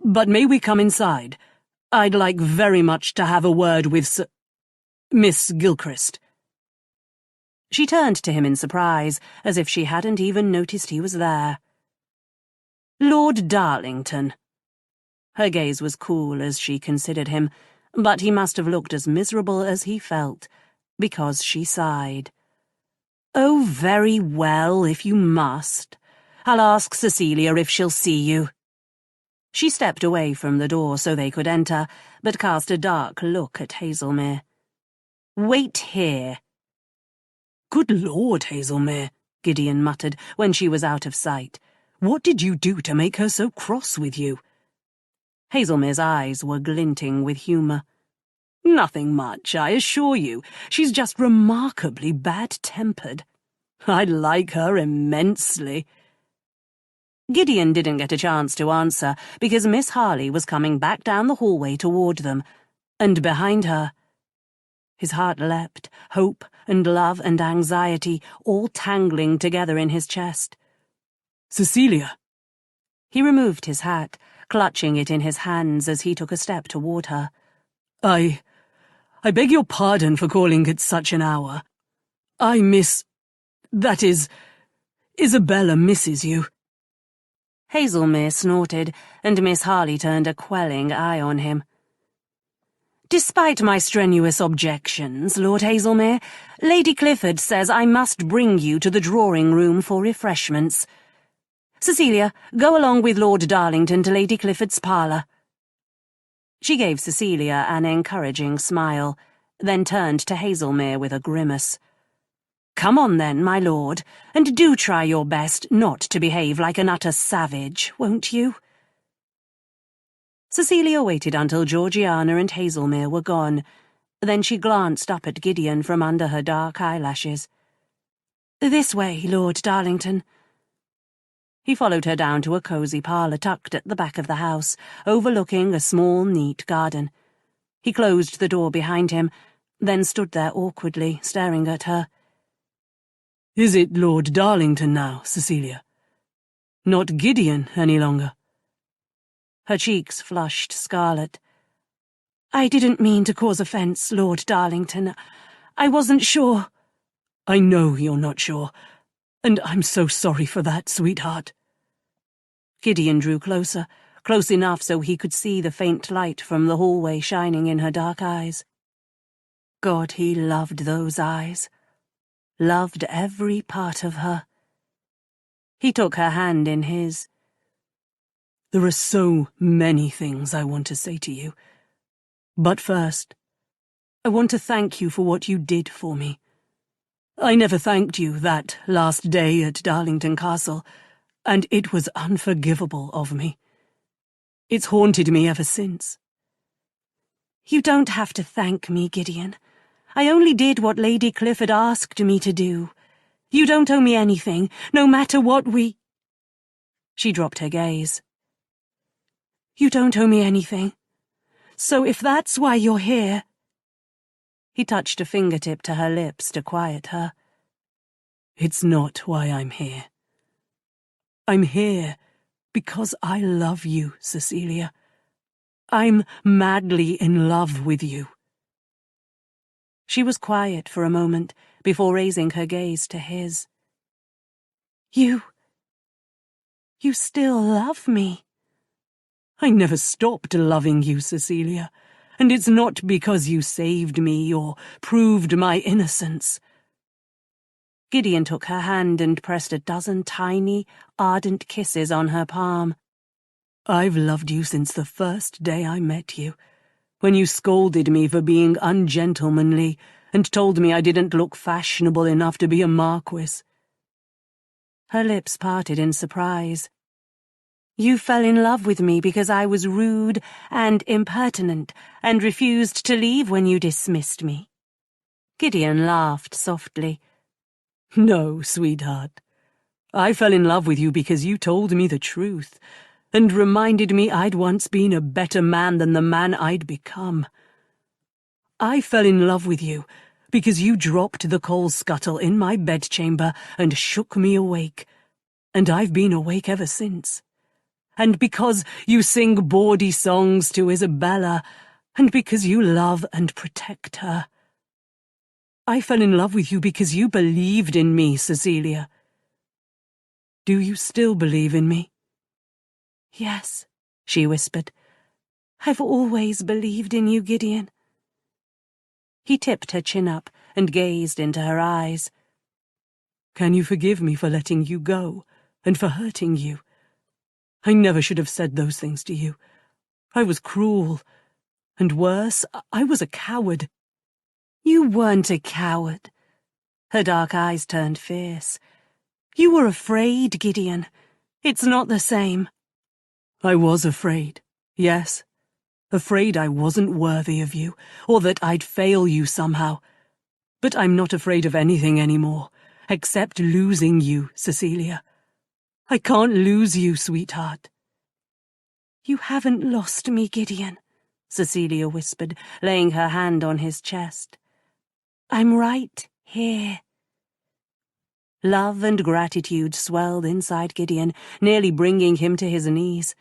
but may we come inside? I'd like very much to have a word with Miss Gilchrist. She turned to him in surprise, as if she hadn't even noticed he was there. Lord Darlington. Her gaze was cool as she considered him, but he must have looked as miserable as he felt, because she sighed. Oh, very well, if you must. I'll ask Cecilia if she'll see you. She stepped away from the door so they could enter, but cast a dark look at Hazelmere. Wait here. Good Lord, Hazelmere, Gideon muttered when she was out of sight. What did you do to make her so cross with you? Hazelmere's eyes were glinting with humour. Nothing much, I assure you. She's just remarkably bad-tempered. I like her immensely. Gideon didn't get a chance to answer because Miss Harley was coming back down the hallway toward them, and behind her. His heart leapt, hope and love and anxiety all tangling together in his chest. Cecilia! He removed his hat, clutching it in his hands as he took a step toward her. I beg your pardon for calling at such an hour. That is, Isabella misses you. Hazelmere snorted, and Miss Harley turned a quelling eye on him. Despite my strenuous objections, Lord Hazelmere, Lady Clifford says I must bring you to the drawing-room for refreshments. Cecilia, go along with Lord Darlington to Lady Clifford's parlour. She gave Cecilia an encouraging smile, then turned to Hazelmere with a grimace. Come on then, my lord, and do try your best not to behave like an utter savage, won't you? Cecilia waited until Georgiana and Hazelmere were gone. Then she glanced up at Gideon from under her dark eyelashes. This way, Lord Darlington. He followed her down to a cosy parlour tucked at the back of the house, overlooking a small, neat garden. He closed the door behind him, then stood there awkwardly, staring at her. Is it Lord Darlington now, Cecilia? Not Gideon any longer? Her cheeks flushed scarlet. I didn't mean to cause offence, Lord Darlington. I wasn't sure. I know you're not sure, and I'm so sorry for that, sweetheart. Gideon drew closer, close enough so he could see the faint light from the hallway shining in her dark eyes. God, he loved those eyes. Loved every part of her. He took her hand in his. There are so many things I want to say to you. But first, I want to thank you for what you did for me. I never thanked you that last day at Darlington Castle, and it was unforgivable of me. It's haunted me ever since. You don't have to thank me, Gideon. I only did what Lady Clifford asked me to do. You don't owe me anything, no matter what we... She dropped her gaze. You don't owe me anything. So if that's why you're here... He touched a fingertip to her lips to quiet her. It's not why I'm here. I'm here because I love you, Cecilia. I'm madly in love with you. She was quiet for a moment before raising her gaze to his. You still love me. I never stopped loving you, Cecilia, and it's not because you saved me or proved my innocence. Gideon took her hand and pressed a dozen tiny, ardent kisses on her palm. I've loved you since the first day I met you, when you scolded me for being ungentlemanly and told me I didn't look fashionable enough to be a marquess. Her lips parted in surprise. You fell in love with me because I was rude and impertinent and refused to leave when you dismissed me. Gideon laughed softly. No, sweetheart. I fell in love with you because you told me the truth and reminded me I'd once been a better man than the man I'd become. I fell in love with you because you dropped the coal scuttle in my bedchamber and shook me awake, and I've been awake ever since. And because you sing bawdy songs to Isabella, and because you love and protect her. I fell in love with you because you believed in me, Cecilia. Do you still believe in me? Yes, she whispered. I've always believed in you, Gideon. He tipped her chin up and gazed into her eyes. Can you forgive me for letting you go and for hurting you? I never should have said those things to you. I was cruel. And worse, I was a coward. You weren't a coward. Her dark eyes turned fierce. "You were afraid, Gideon. It's not the same." "I was afraid, yes. Afraid I wasn't worthy of you, or that I'd fail you somehow. But I'm not afraid of anything anymore, except losing you, Cecilia. I can't lose you, sweetheart." "You haven't lost me, Gideon," Cecilia whispered, laying her hand on his chest. "I'm right here." Love and gratitude swelled inside Gideon, nearly bringing him to his knees.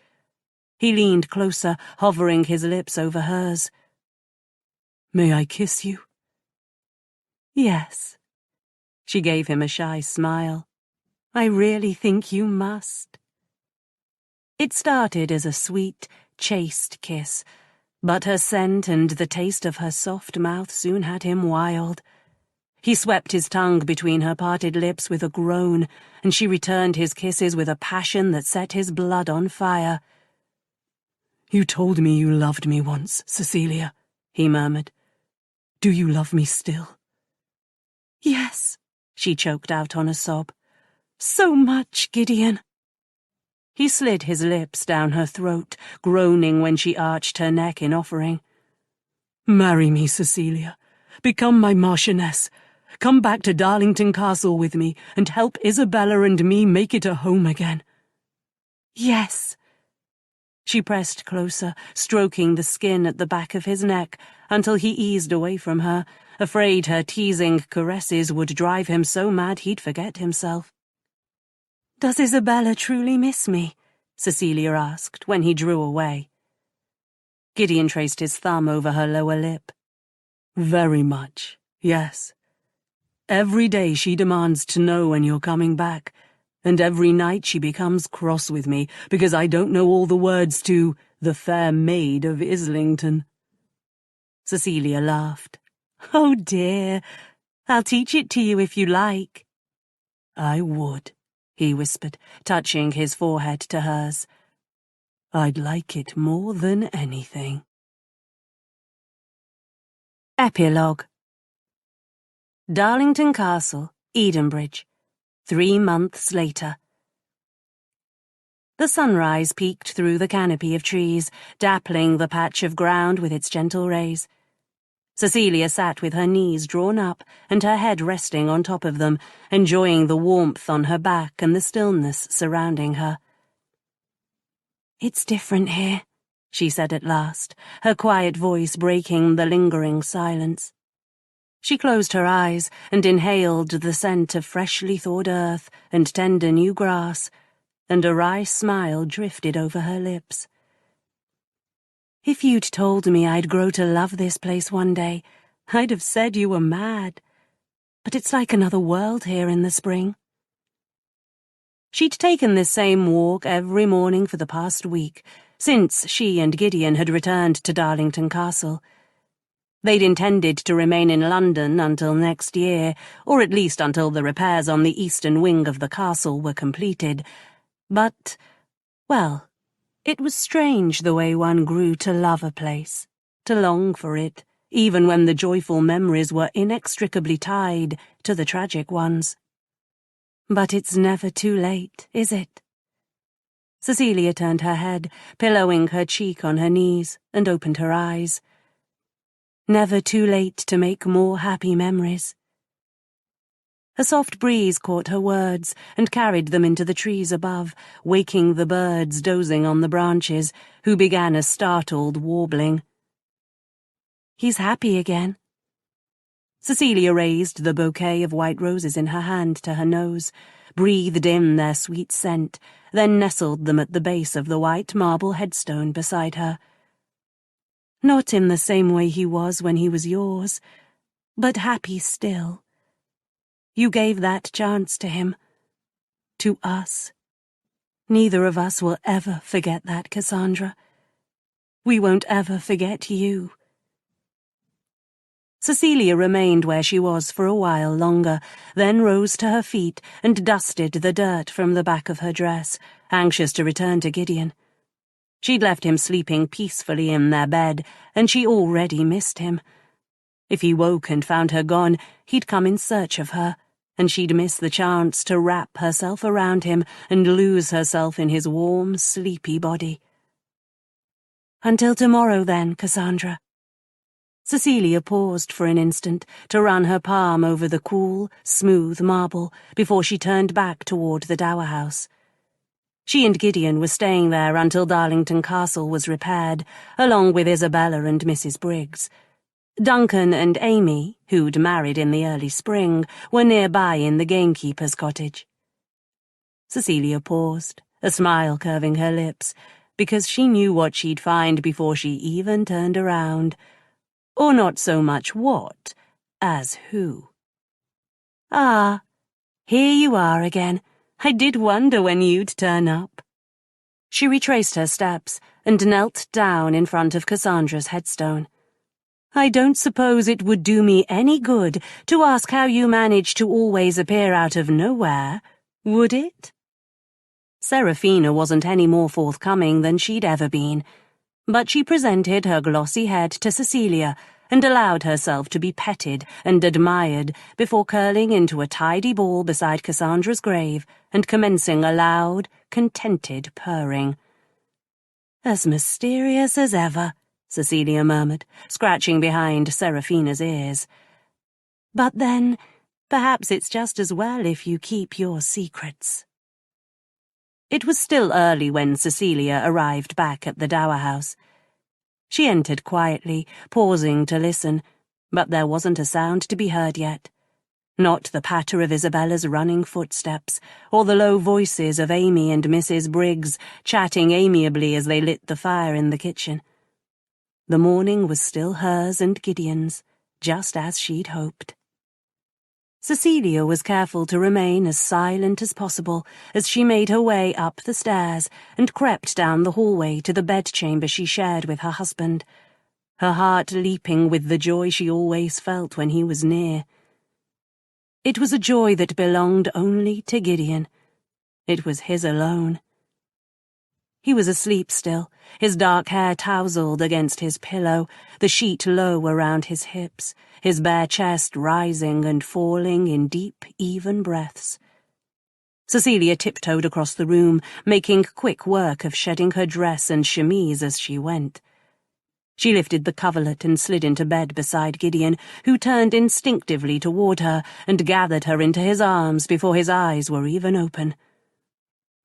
He leaned closer, hovering his lips over hers. "May I kiss you?" "Yes." She gave him a shy smile. "I really think you must." It started as a sweet, chaste kiss, but her scent and the taste of her soft mouth soon had him wild. He swept his tongue between her parted lips with a groan, and she returned his kisses with a passion that set his blood on fire. "You told me you loved me once, Cecilia," he murmured. "Do you love me still?" "Yes," she choked out on a sob. "So much, Gideon." He slid his lips down her throat, groaning when she arched her neck in offering. "Marry me, Cecilia. Become my Marchioness. Come back to Darlington Castle with me and help Isabella and me make it a home again." "Yes." She pressed closer, stroking the skin at the back of his neck until he eased away from her, afraid her teasing caresses would drive him so mad he'd forget himself. "Does Isabella truly miss me?" Cecilia asked when he drew away. Gideon traced his thumb over her lower lip. "Very much, yes. Every day she demands to know when you're coming back, and every night she becomes cross with me because I don't know all the words to The Fair Maid of Islington." Cecilia laughed. "Oh dear, I'll teach it to you if you like." "I would," he whispered, touching his forehead to hers. "I'd like it more than anything." Epilogue. Darlington Castle, Edenbridge, 3 months later. The sunrise peeked through the canopy of trees, dappling the patch of ground with its gentle rays. Cecilia sat with her knees drawn up and her head resting on top of them, enjoying the warmth on her back and the stillness surrounding her. "It's different here," she said at last, her quiet voice breaking the lingering silence. She closed her eyes and inhaled the scent of freshly thawed earth and tender new grass, and a wry smile drifted over her lips. "If you'd told me I'd grow to love this place one day, I'd have said you were mad. But it's like another world here in the spring." She'd taken this same walk every morning for the past week, since she and Gideon had returned to Darlington Castle. They'd intended to remain in London until next year, or at least until the repairs on the eastern wing of the castle were completed. But, well, it was strange the way one grew to love a place, to long for it, even when the joyful memories were inextricably tied to the tragic ones. But it's never too late, is it? Cecilia turned her head, pillowing her cheek on her knees, and opened her eyes. Never too late to make more happy memories. A soft breeze caught her words and carried them into the trees above, waking the birds dozing on the branches, who began a startled warbling. "He's happy again." Cecilia raised the bouquet of white roses in her hand to her nose, breathed in their sweet scent, then nestled them at the base of the white marble headstone beside her. "Not in the same way he was when he was yours, but happy still. You gave that chance to him. To us. Neither of us will ever forget that, Cassandra. We won't ever forget you." Cecilia remained where she was for a while longer, then rose to her feet and dusted the dirt from the back of her dress, anxious to return to Gideon. She'd left him sleeping peacefully in their bed, and she already missed him. If he woke and found her gone, he'd come in search of her, and she'd miss the chance to wrap herself around him and lose herself in his warm, sleepy body. "Until tomorrow, then, Cassandra." Cecilia paused for an instant to run her palm over the cool, smooth marble before she turned back toward the dower house. She and Gideon were staying there until Darlington Castle was repaired, along with Isabella and Mrs. Briggs. Duncan and Amy, who'd married in the early spring, were nearby in the gamekeeper's cottage. Cecilia paused, a smile curving her lips, because she knew what she'd find before she even turned around. Or not so much what, as who. "Ah, here you are again. I did wonder when you'd turn up." She retraced her steps and knelt down in front of Cassandra's headstone. "I don't suppose it would do me any good to ask how you managed to always appear out of nowhere, would it?" Seraphina wasn't any more forthcoming than she'd ever been, but she presented her glossy head to Cecilia and allowed herself to be petted and admired before curling into a tidy ball beside Cassandra's grave and commencing a loud, contented purring. "As mysterious as ever," Cecilia murmured, scratching behind Seraphina's ears. "But then, perhaps it's just as well if you keep your secrets." It was still early when Cecilia arrived back at the dower house. She entered quietly, pausing to listen, but there wasn't a sound to be heard yet. Not the patter of Isabella's running footsteps, or the low voices of Amy and Mrs. Briggs chatting amiably as they lit the fire in the kitchen. The morning was still hers and Gideon's, just as she'd hoped. Cecilia was careful to remain as silent as possible as she made her way up the stairs and crept down the hallway to the bedchamber she shared with her husband, her heart leaping with the joy she always felt when he was near. It was a joy that belonged only to Gideon. It was his alone. He was asleep still, his dark hair tousled against his pillow, the sheet low around his hips, his bare chest rising and falling in deep, even breaths. Cecilia tiptoed across the room, making quick work of shedding her dress and chemise as she went. She lifted the coverlet and slid into bed beside Gideon, who turned instinctively toward her and gathered her into his arms before his eyes were even open.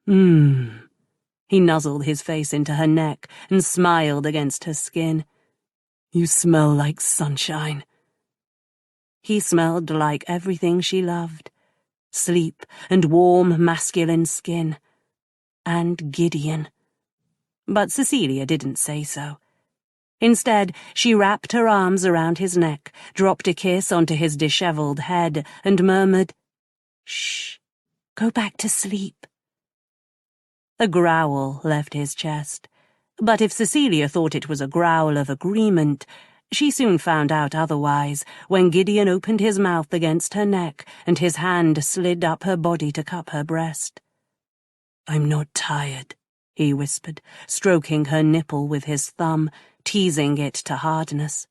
He nuzzled his face into her neck and smiled against her skin. "You smell like sunshine." He smelled like everything she loved. Sleep and warm masculine skin. And Gideon. But Cecilia didn't say so. Instead, she wrapped her arms around his neck, dropped a kiss onto his dishevelled head, and murmured, "Shh, go back to sleep." A growl left his chest, but if Cecilia thought it was a growl of agreement, she soon found out otherwise when Gideon opened his mouth against her neck and his hand slid up her body to cup her breast. "I'm not tired," he whispered, stroking her nipple with his thumb, teasing it to hardness.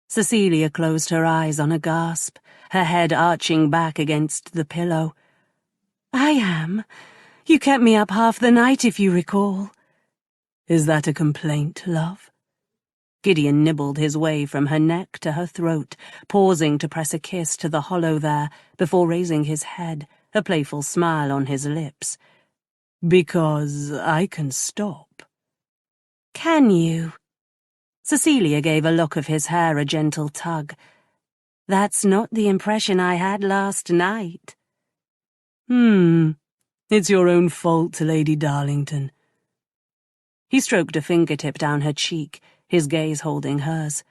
Cecilia closed her eyes on a gasp, her head arching back against the pillow. "I am. You kept me up half the night, if you recall." "Is that a complaint, love?" Gideon nibbled his way from her neck to her throat, pausing to press a kiss to the hollow there before raising his head, a playful smile on his lips. "Because I can stop." "Can you?" Cecilia gave a lock of his hair a gentle tug. "That's not the impression I had last night." It's your own fault, Lady Darlington." He stroked a fingertip down her cheek, his gaze holding hers.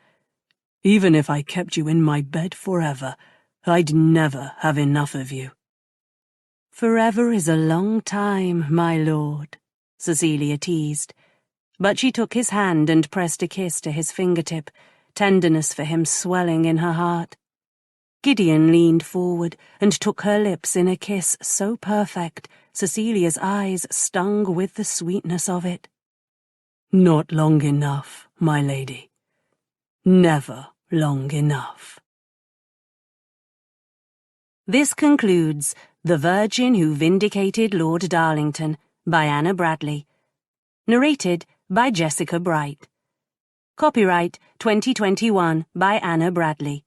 "Even if I kept you in my bed forever, I'd never have enough of you." "Forever is a long time, my lord," Cecilia teased. But she took his hand and pressed a kiss to his fingertip, tenderness for him swelling in her heart. Gideon leaned forward and took her lips in a kiss so perfect, Cecilia's eyes stung with the sweetness of it. "Not long enough, my lady. Never long enough." This concludes The Virgin Who Vindicated Lord Darlington by Anna Bradley. Narrated by Jessica Bright. Copyright 2021 by Anna Bradley.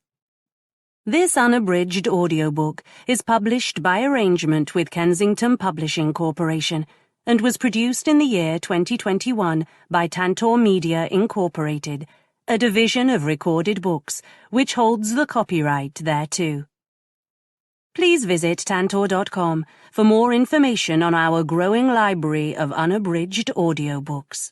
This unabridged audiobook is published by arrangement with Kensington Publishing Corporation and was produced in the year 2021 by Tantor Media Incorporated, a division of Recorded Books, which holds the copyright thereto. Please visit tantor.com for more information on our growing library of unabridged audiobooks.